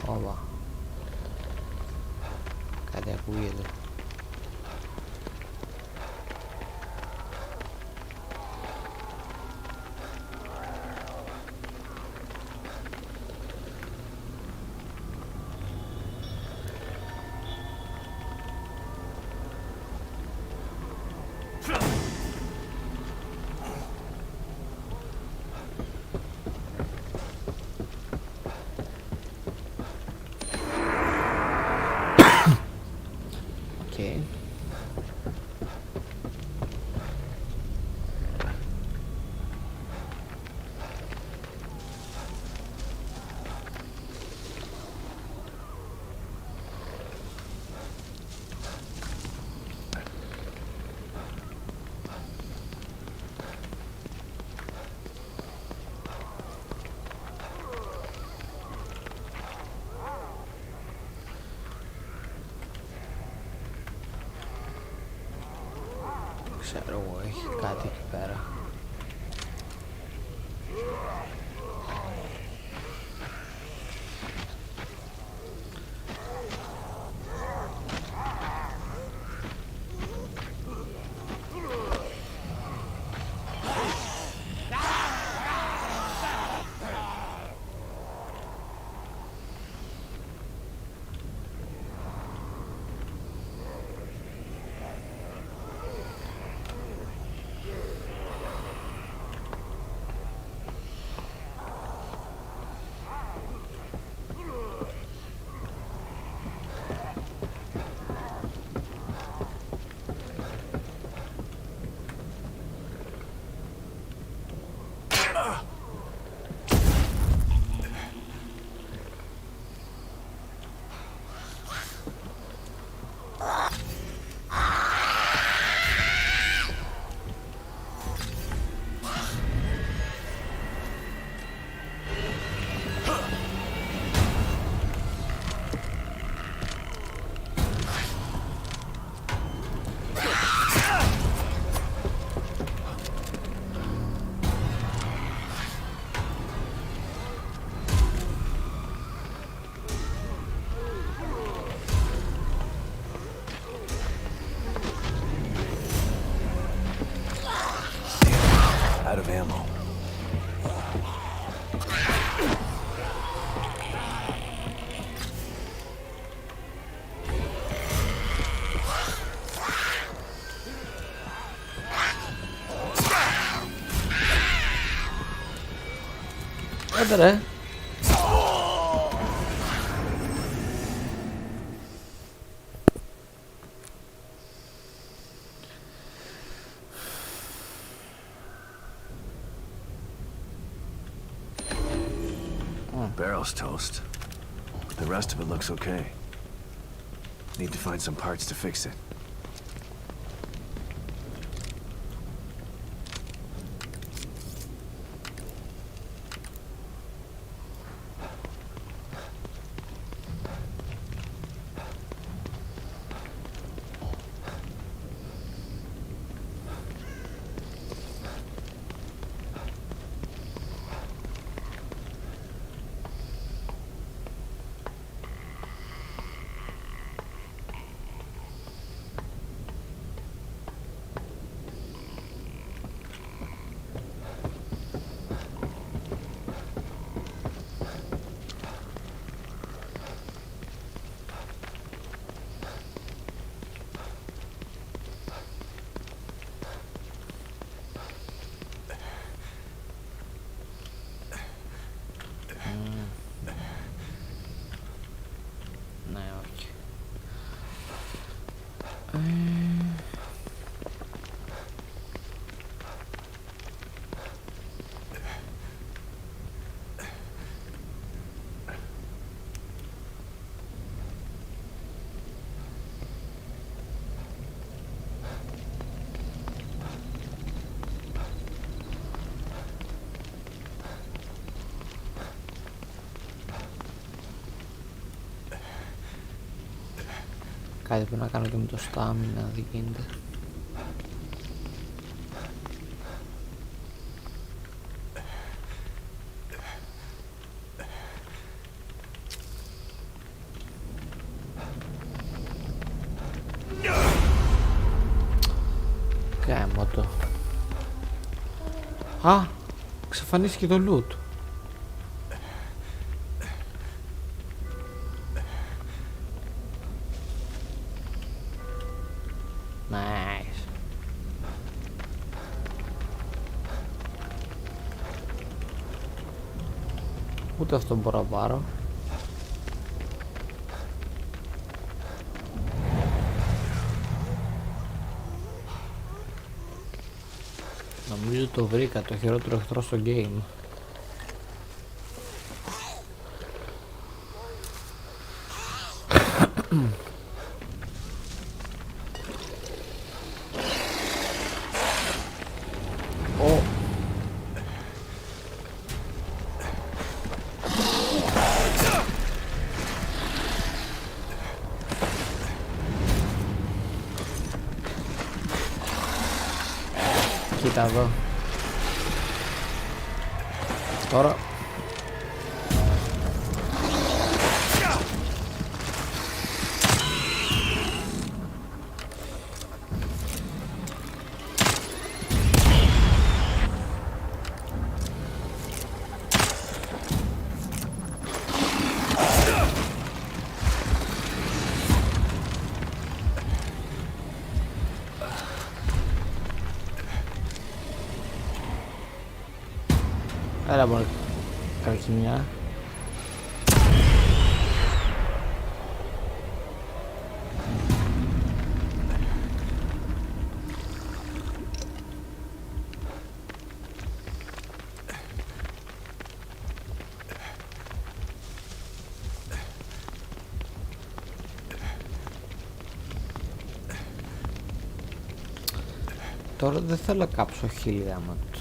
Όπα. Κάτι ακούγεται. Okay. Ξέρω εγώ, έχει κάτι εκεί πέρα. Out of ammo. Άντε ρε. Barrel's toast. But the rest of it looks okay. Need to find some parts to fix it. Κάτι πρέπει να κάνω και με το στάμινα, δεν γίνεται. Κάμω το. Α, εξαφανίστηκε το loot. Nice. Ούτε αυτό μπορώ να πάρω. Νομίζω το βρήκα, το χειρότερο εχθρό στο game. Κοίτα εδώ. Τώρα. Έλα μόνο καρχημιά. Τώρα δεν θέλω να κάψω χείλη γάμα του.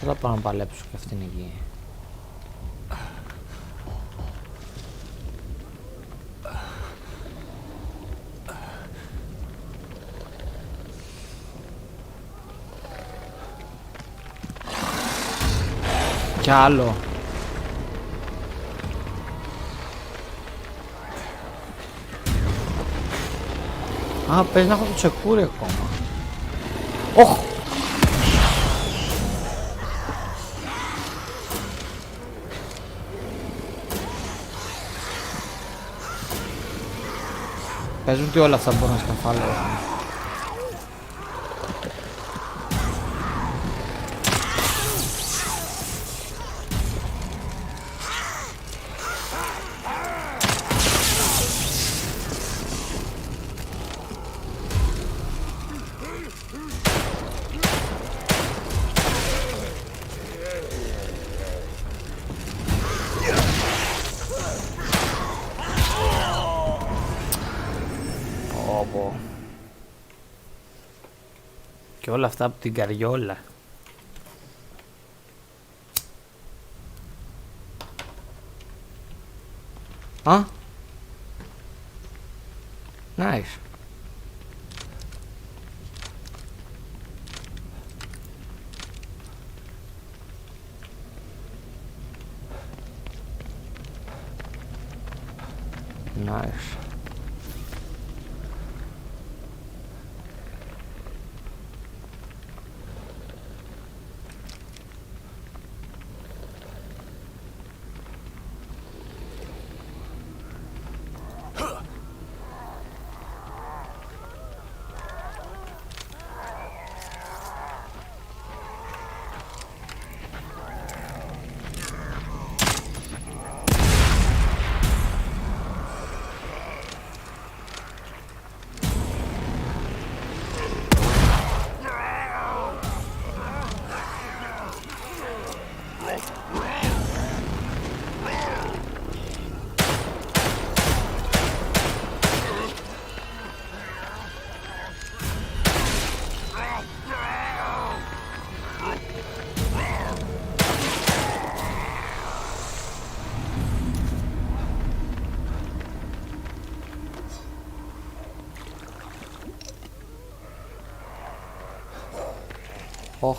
Θέλω να πάω να παλέψω και αυτήν εκεί. Κι άλλο. Α, πες να έχω το τσεκούρι ακόμα. Όχ! Παίζουν ότι όλα αυτά μπορούν να σκαφάλουν. Και όλα αυτά από την καριόλα. Α! Nice. Nice. Όχ.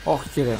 Όχι κύριε.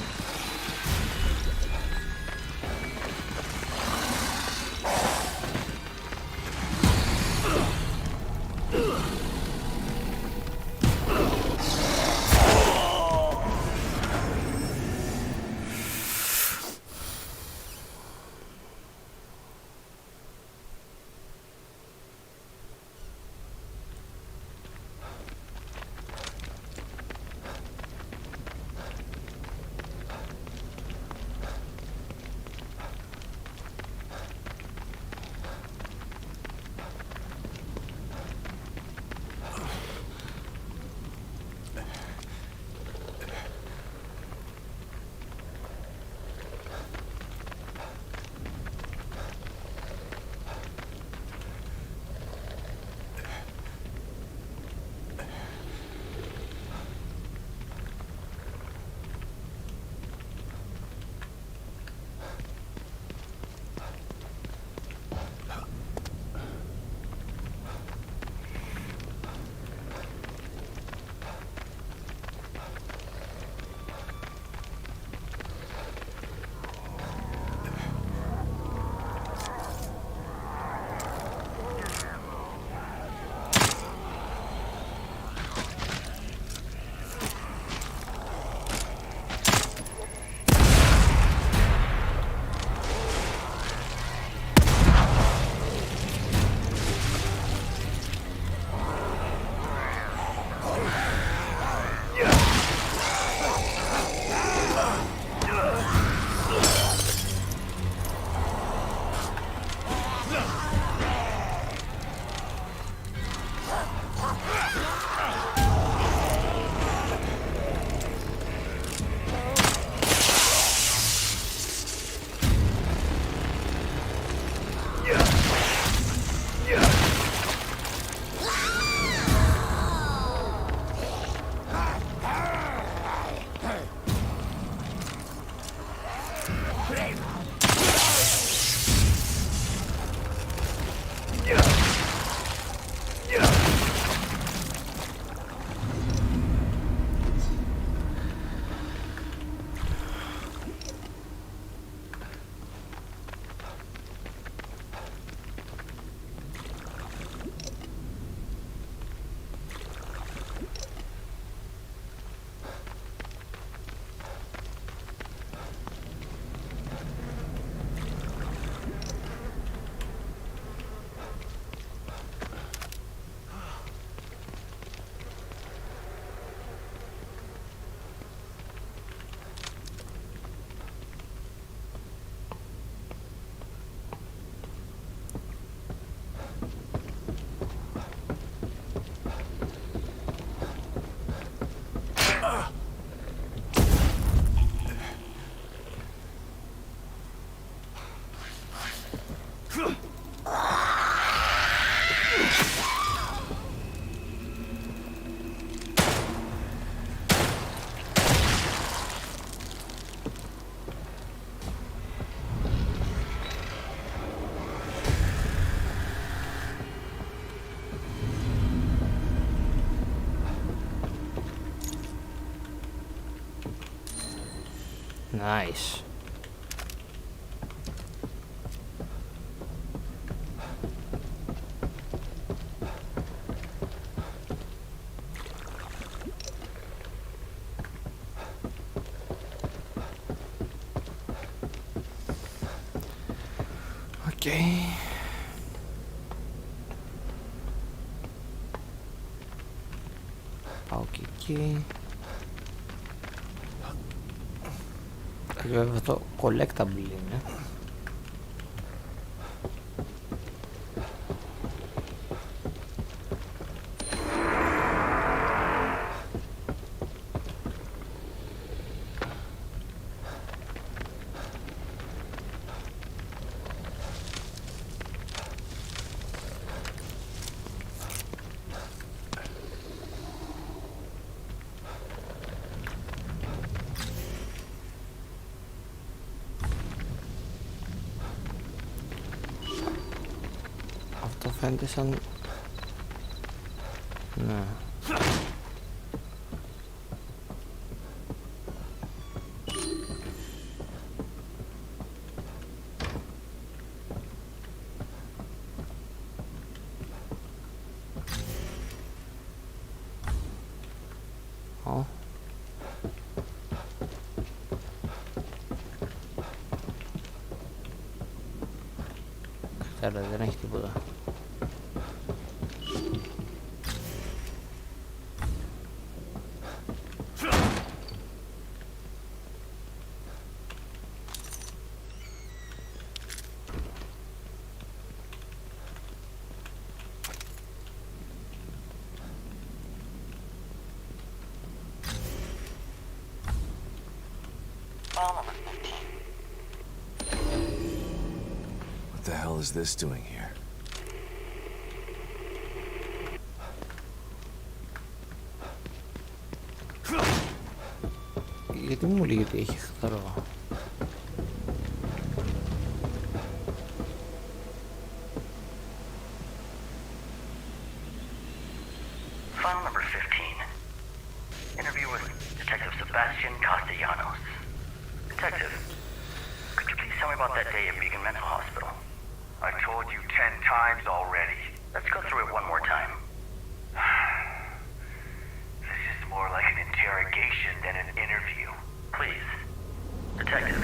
Nice. Okay. Πάω και εκεί. Βέβαια αυτό collectable είναι. φαίνεται σαν... Ναι. Καλά, δεν έχει τίποτα. What the hell is this doing here? Γιατί μου λέει ότι έχει χθαρό? File number 15. Interview with Detective Sebastian Castellanos. Detective, could you please tell me about that day at Beacon Mental Hospital? I told you 10 times already. Let's go through it one more time. This is more like an interrogation than an interview. Please. Detective.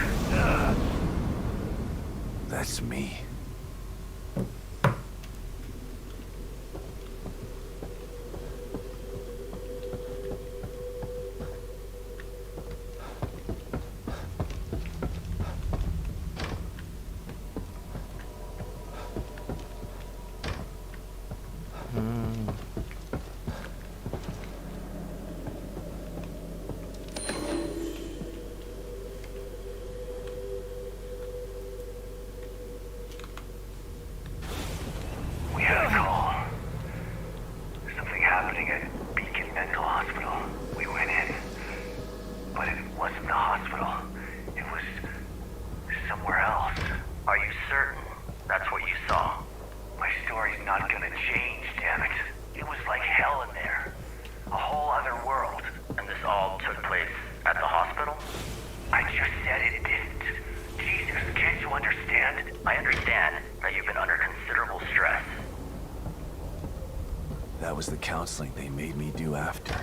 That's me. We had a call. Something happening at Beacon Mental Hospital. We went in. But it wasn't the hospital. It was somewhere else. Are you certain that's what you saw? My story's not gonna change, damn it. It was like hell in there. A whole other world. And this all took place at the hospital? I just said it didn't. Jesus, can't you understand? I understand that you've been under considerable stress. That was the counseling they made me do after.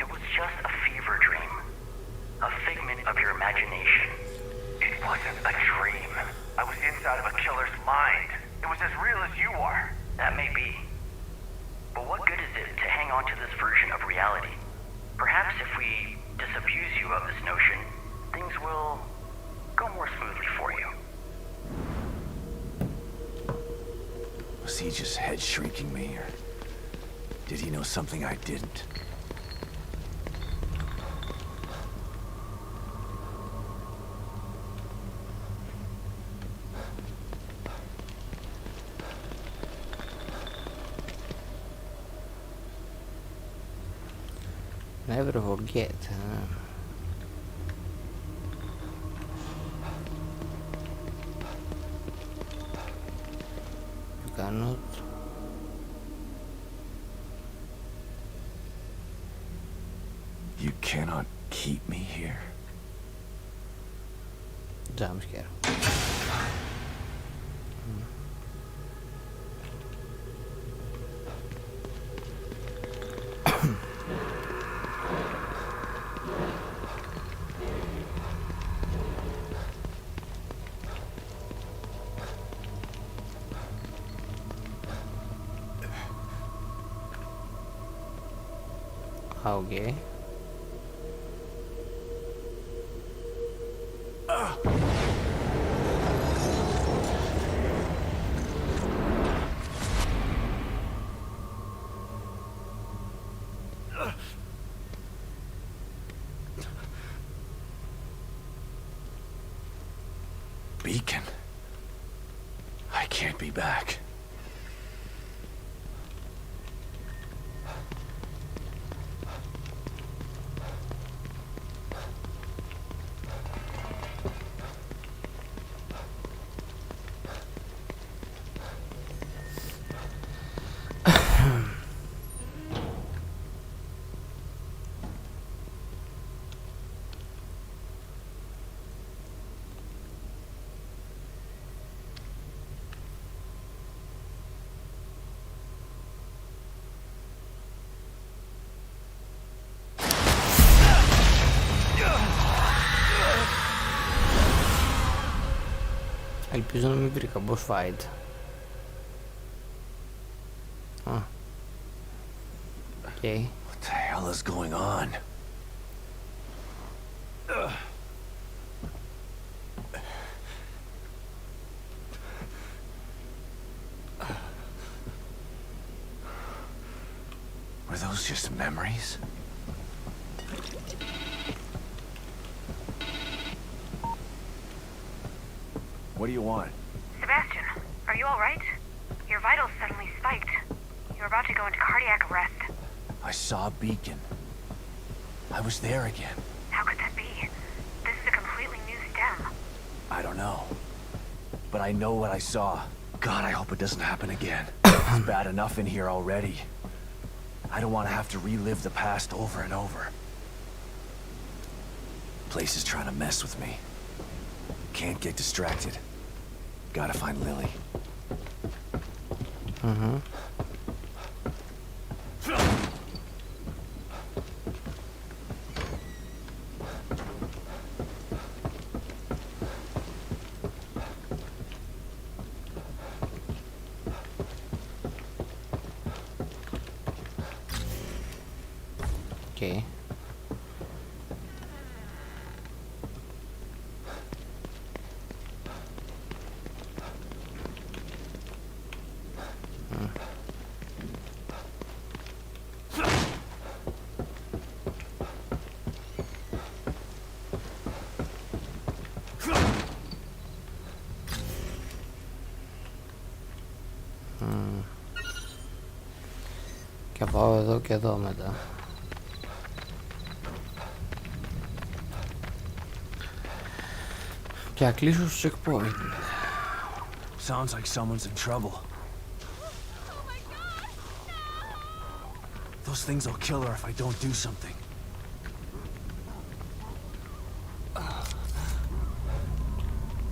It was just a fever dream. A figment of your imagination. It wasn't a dream. I was inside of a killer's mind. It was as real as you are. That may be. But what good is it to hang on to this version of reality? Perhaps if we disabuse you of this notion, things will go more smoothly for you. Was he just head shrinking me, or did he know something I didn't? Never forget. You cannot. You cannot keep me here. Jump scare. Okay. beacon. I can't be back. Ελπίζω να μην βρήκα boss fight. Okay. What the hell is going on? Were those just memories? What do you want? Sebastian, are you alright? Your vitals suddenly spiked. You're about to go into cardiac arrest. I saw a beacon. I was there again. How could that be? This is a completely new stem. I don't know. But I know what I saw. God, I hope it doesn't happen again. It's bad enough in here already. I don't want to have to relive the past over and over. Place is trying to mess with me. Can't get distracted. Gotta find Lily. Okay. Και πάω εδώ και εδώ μετά. Και να κλείσω στο checkpoint. Sounds like someone's in trouble. Those things will kill her if I don't do something.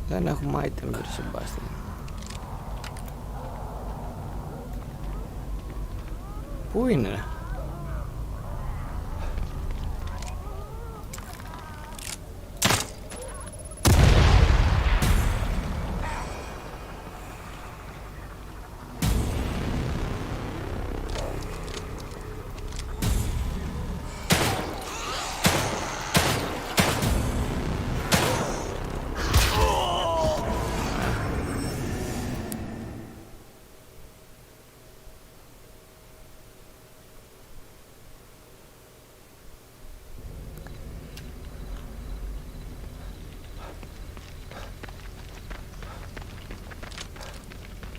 Δεν έχουμε item, βρε Σεμπάστιαν. Πού είναι?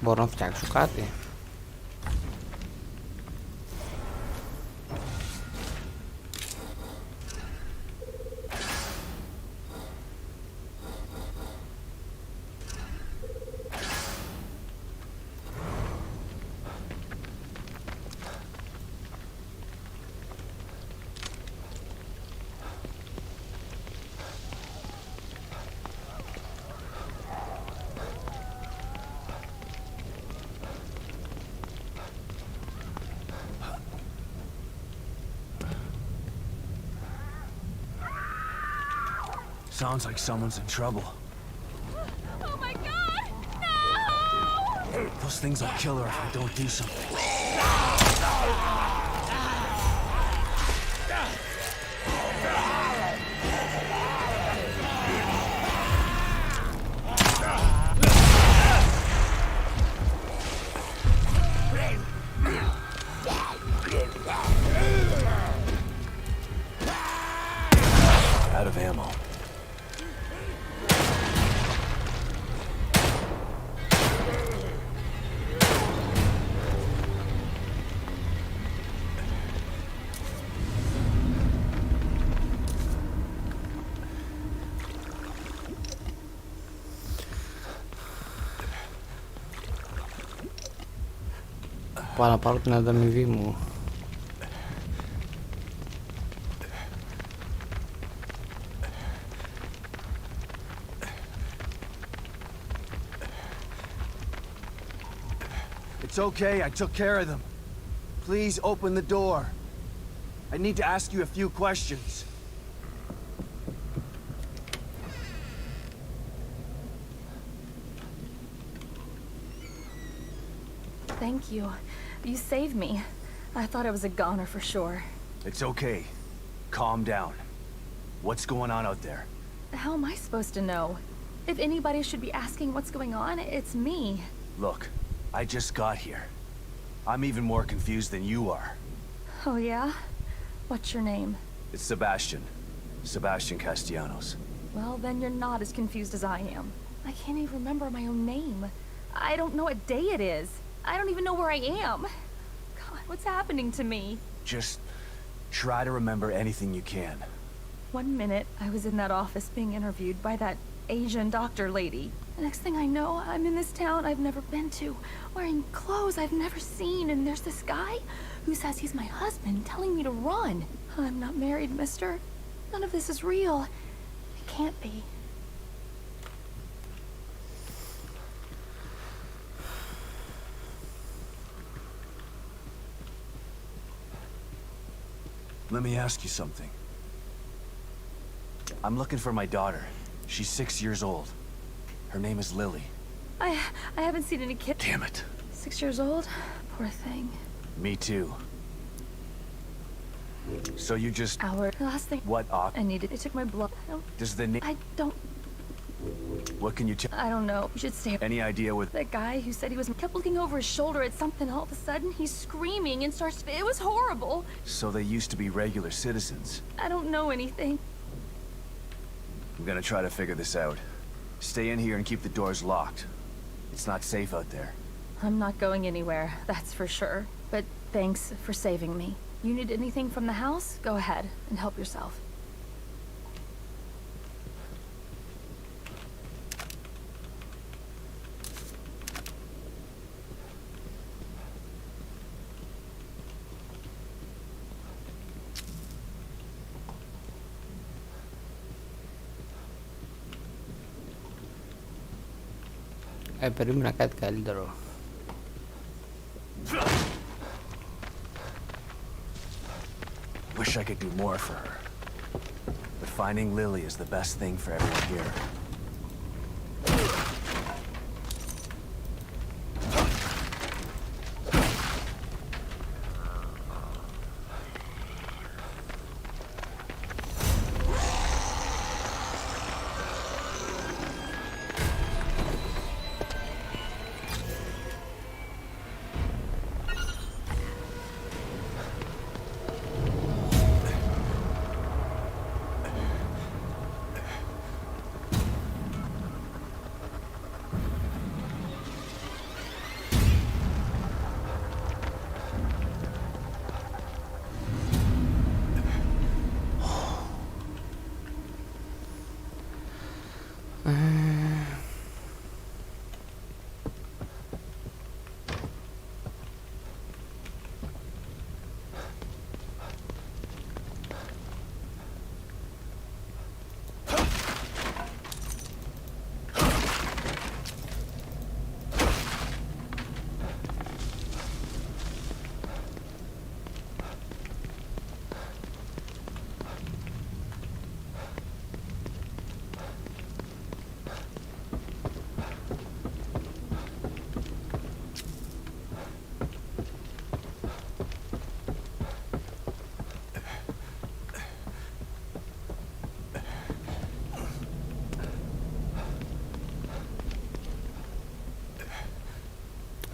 Μπορώ να φτιάξω κάτι? Sounds like someone's in trouble. Oh my god! No! Those things will kill her if I don't do something. Out of ammo. Πάω να πάρω την ανταμοιβή μου. It's okay, I took care of them. Please open the door. I need to ask you a few questions. Thank you. You saved me. I thought I was a goner for sure. It's okay. Calm down. What's going on out there? How am I supposed to know? If anybody should be asking what's going on, it's me. Look, I just got here. I'm even more confused than you are. Oh yeah? What's your name? It's Sebastian. Sebastian Castellanos. Well, then you're not as confused as I am. I can't even remember my own name. I don't know what day it is. I don't even know where I am. God, what's happening to me? Just try to remember anything you can. 1 minute, I was in that office being interviewed by that Asian doctor lady. The next thing I know, I'm in this town I've never been to, wearing clothes I've never seen, and there's this guy who says he's my husband, telling me to run. I'm not married, mister. None of this is real. It can't be. Let me ask you something. I'm looking for my daughter. She's 6 years old. Her name is Lily. I haven't seen any kid. Damn it. 6 years old? Poor thing. Me too. So you just... The last thing What I needed, they took my blood. Does the name... I don't... What can you tell? I don't know. You should stay. Any idea what... That guy who said he was kept looking over his shoulder at something. All of a sudden, he's screaming and starts... It was horrible. So they used to be regular citizens. I don't know anything. I'm gonna try to figure this out. Stay in here and keep the doors locked. It's not safe out there. I'm not going anywhere, that's for sure. But thanks for saving me. You need anything from the house? Go ahead and help yourself. Περίμενα κάτι καλύτερο. Wish I could do more for her. But finding Lily is the best thing for everyone here.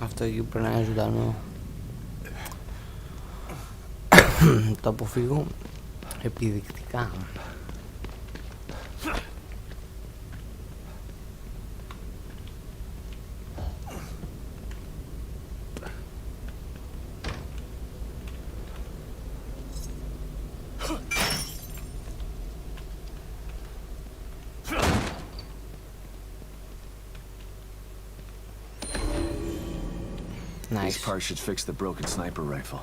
Αυτό εκεί πρέπει να είναι ζωντανό. Το αποφύγω επιδεικτικά. Nice. This part should fix the broken sniper rifle.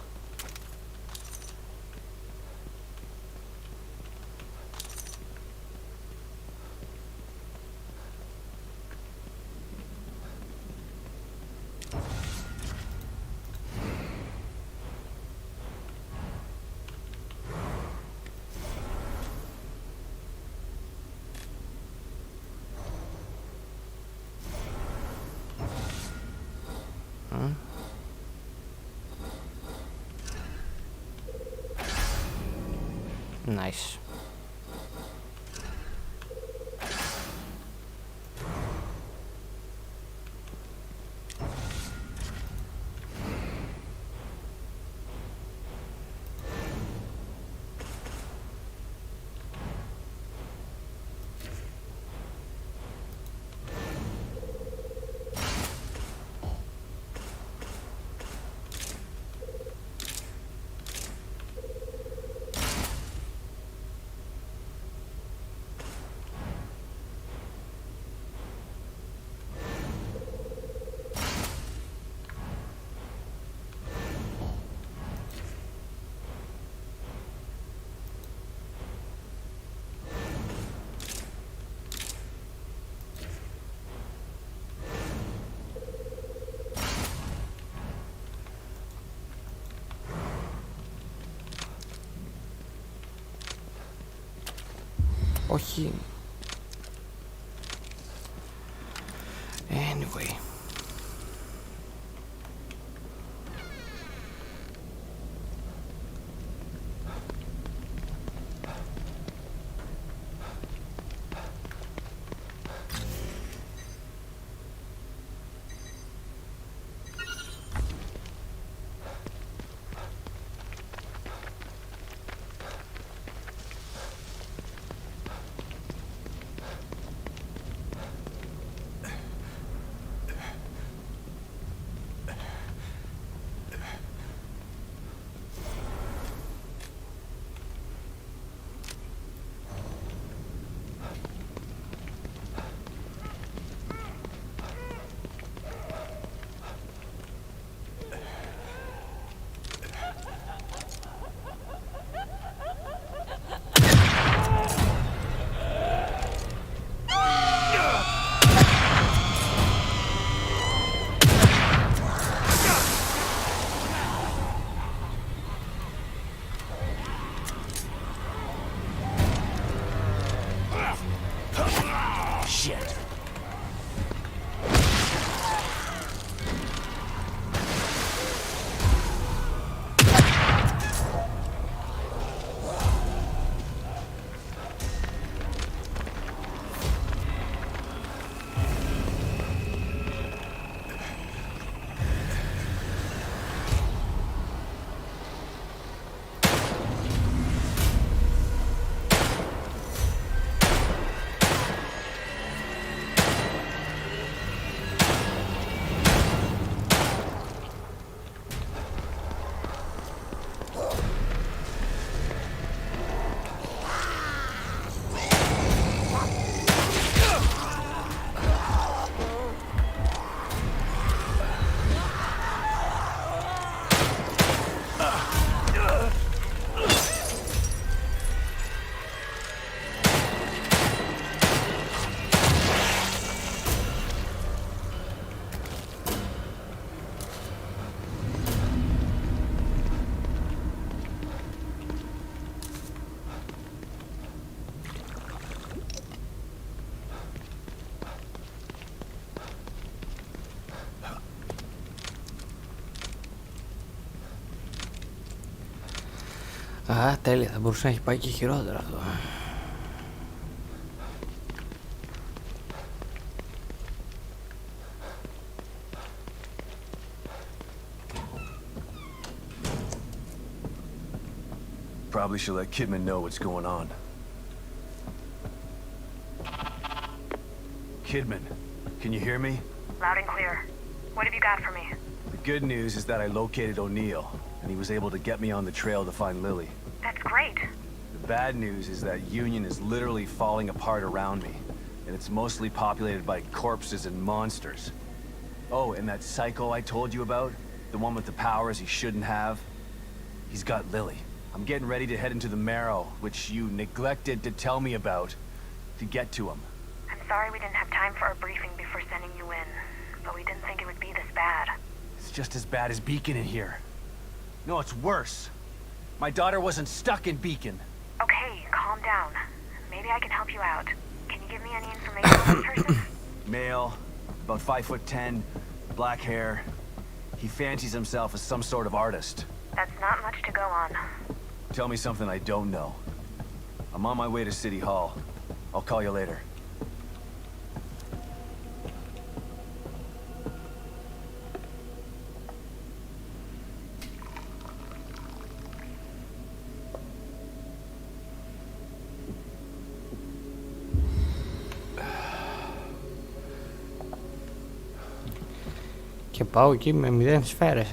Nice. Όχι. Anyway. Shit. Α, τέλεια, θα μπορούσε να έχει πάει και χειρότερα αυτό. Probably should let Kidman know what's going on. Kidman, can you hear me? Loud and clear. What have you got for me? The good news is that I located O'Neill, and he was able to get me on the trail to find Lily. That's great. The bad news is that Union is literally falling apart around me, and it's mostly populated by corpses and monsters. Oh, and that psycho I told you about? The one with the powers he shouldn't have. He's got Lily. I'm getting ready to head into the Marrow, which you neglected to tell me about, to get to him. I'm sorry we didn't have time for a briefing before sending you in, but we didn't think it would be this bad. It's just as bad as Beacon in here. No, it's worse. My daughter wasn't stuck in Beacon. Okay, calm down. Maybe I can help you out. Can you give me any information on this person? Male, about 5'10", black hair. He fancies himself as some sort of artist. That's not much to go on. Tell me something I don't know. I'm on my way to City Hall. I'll call you later. Και πάω εκεί με 0 σφαίρες,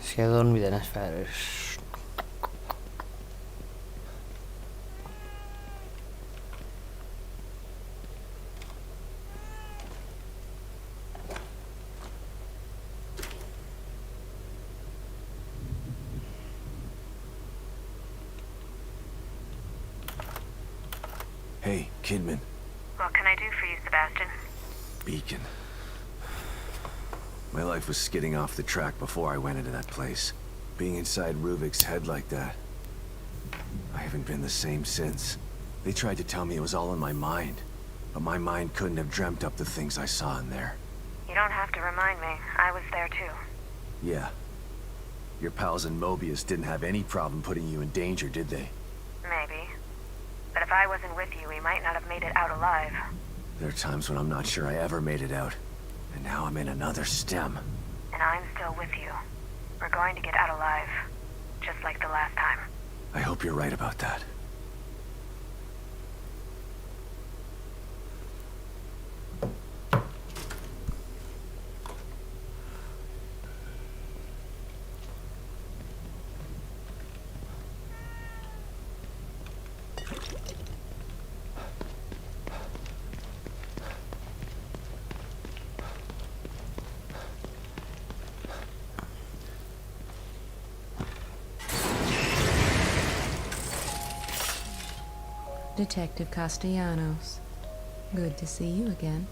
Σχεδόν 0 σφαίρες. Hey, Kidman. What can I do for you, Sebastian? Beacon. My life was skidding off the track before I went into that place. Being inside Ruvik's head like that. I haven't been the same since. They tried to tell me it was all in my mind, but my mind couldn't have dreamt up the things I saw in there. You don't have to remind me. I was there too. Yeah. Your pals in Mobius didn't have any problem putting you in danger, did they? Maybe. But if I wasn't with you, we might not have made it out alive. There are times when I'm not sure I ever made it out. And now I'm in another stem. And I'm still with you. We're going to get out alive. Just like the last time. I hope you're right about that. Detective Castellanos. Good to see you again.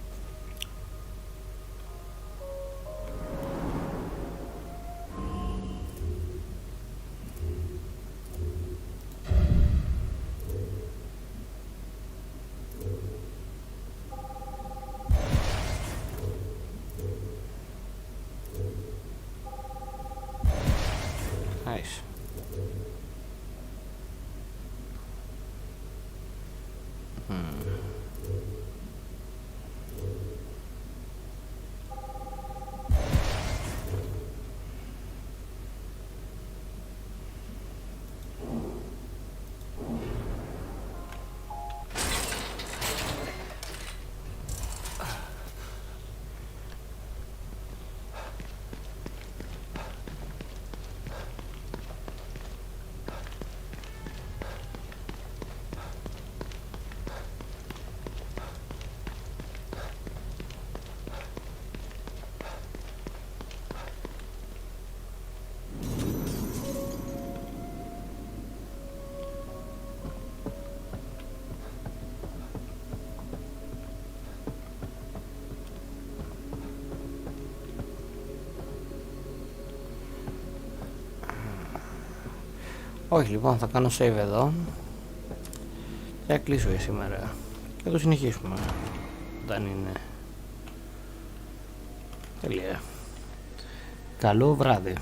Nice. Όχι, λοιπόν, θα κάνω save εδώ και θα κλείσω για σήμερα και θα το συνεχίσουμε όταν είναι τελεία. Καλό βράδυ.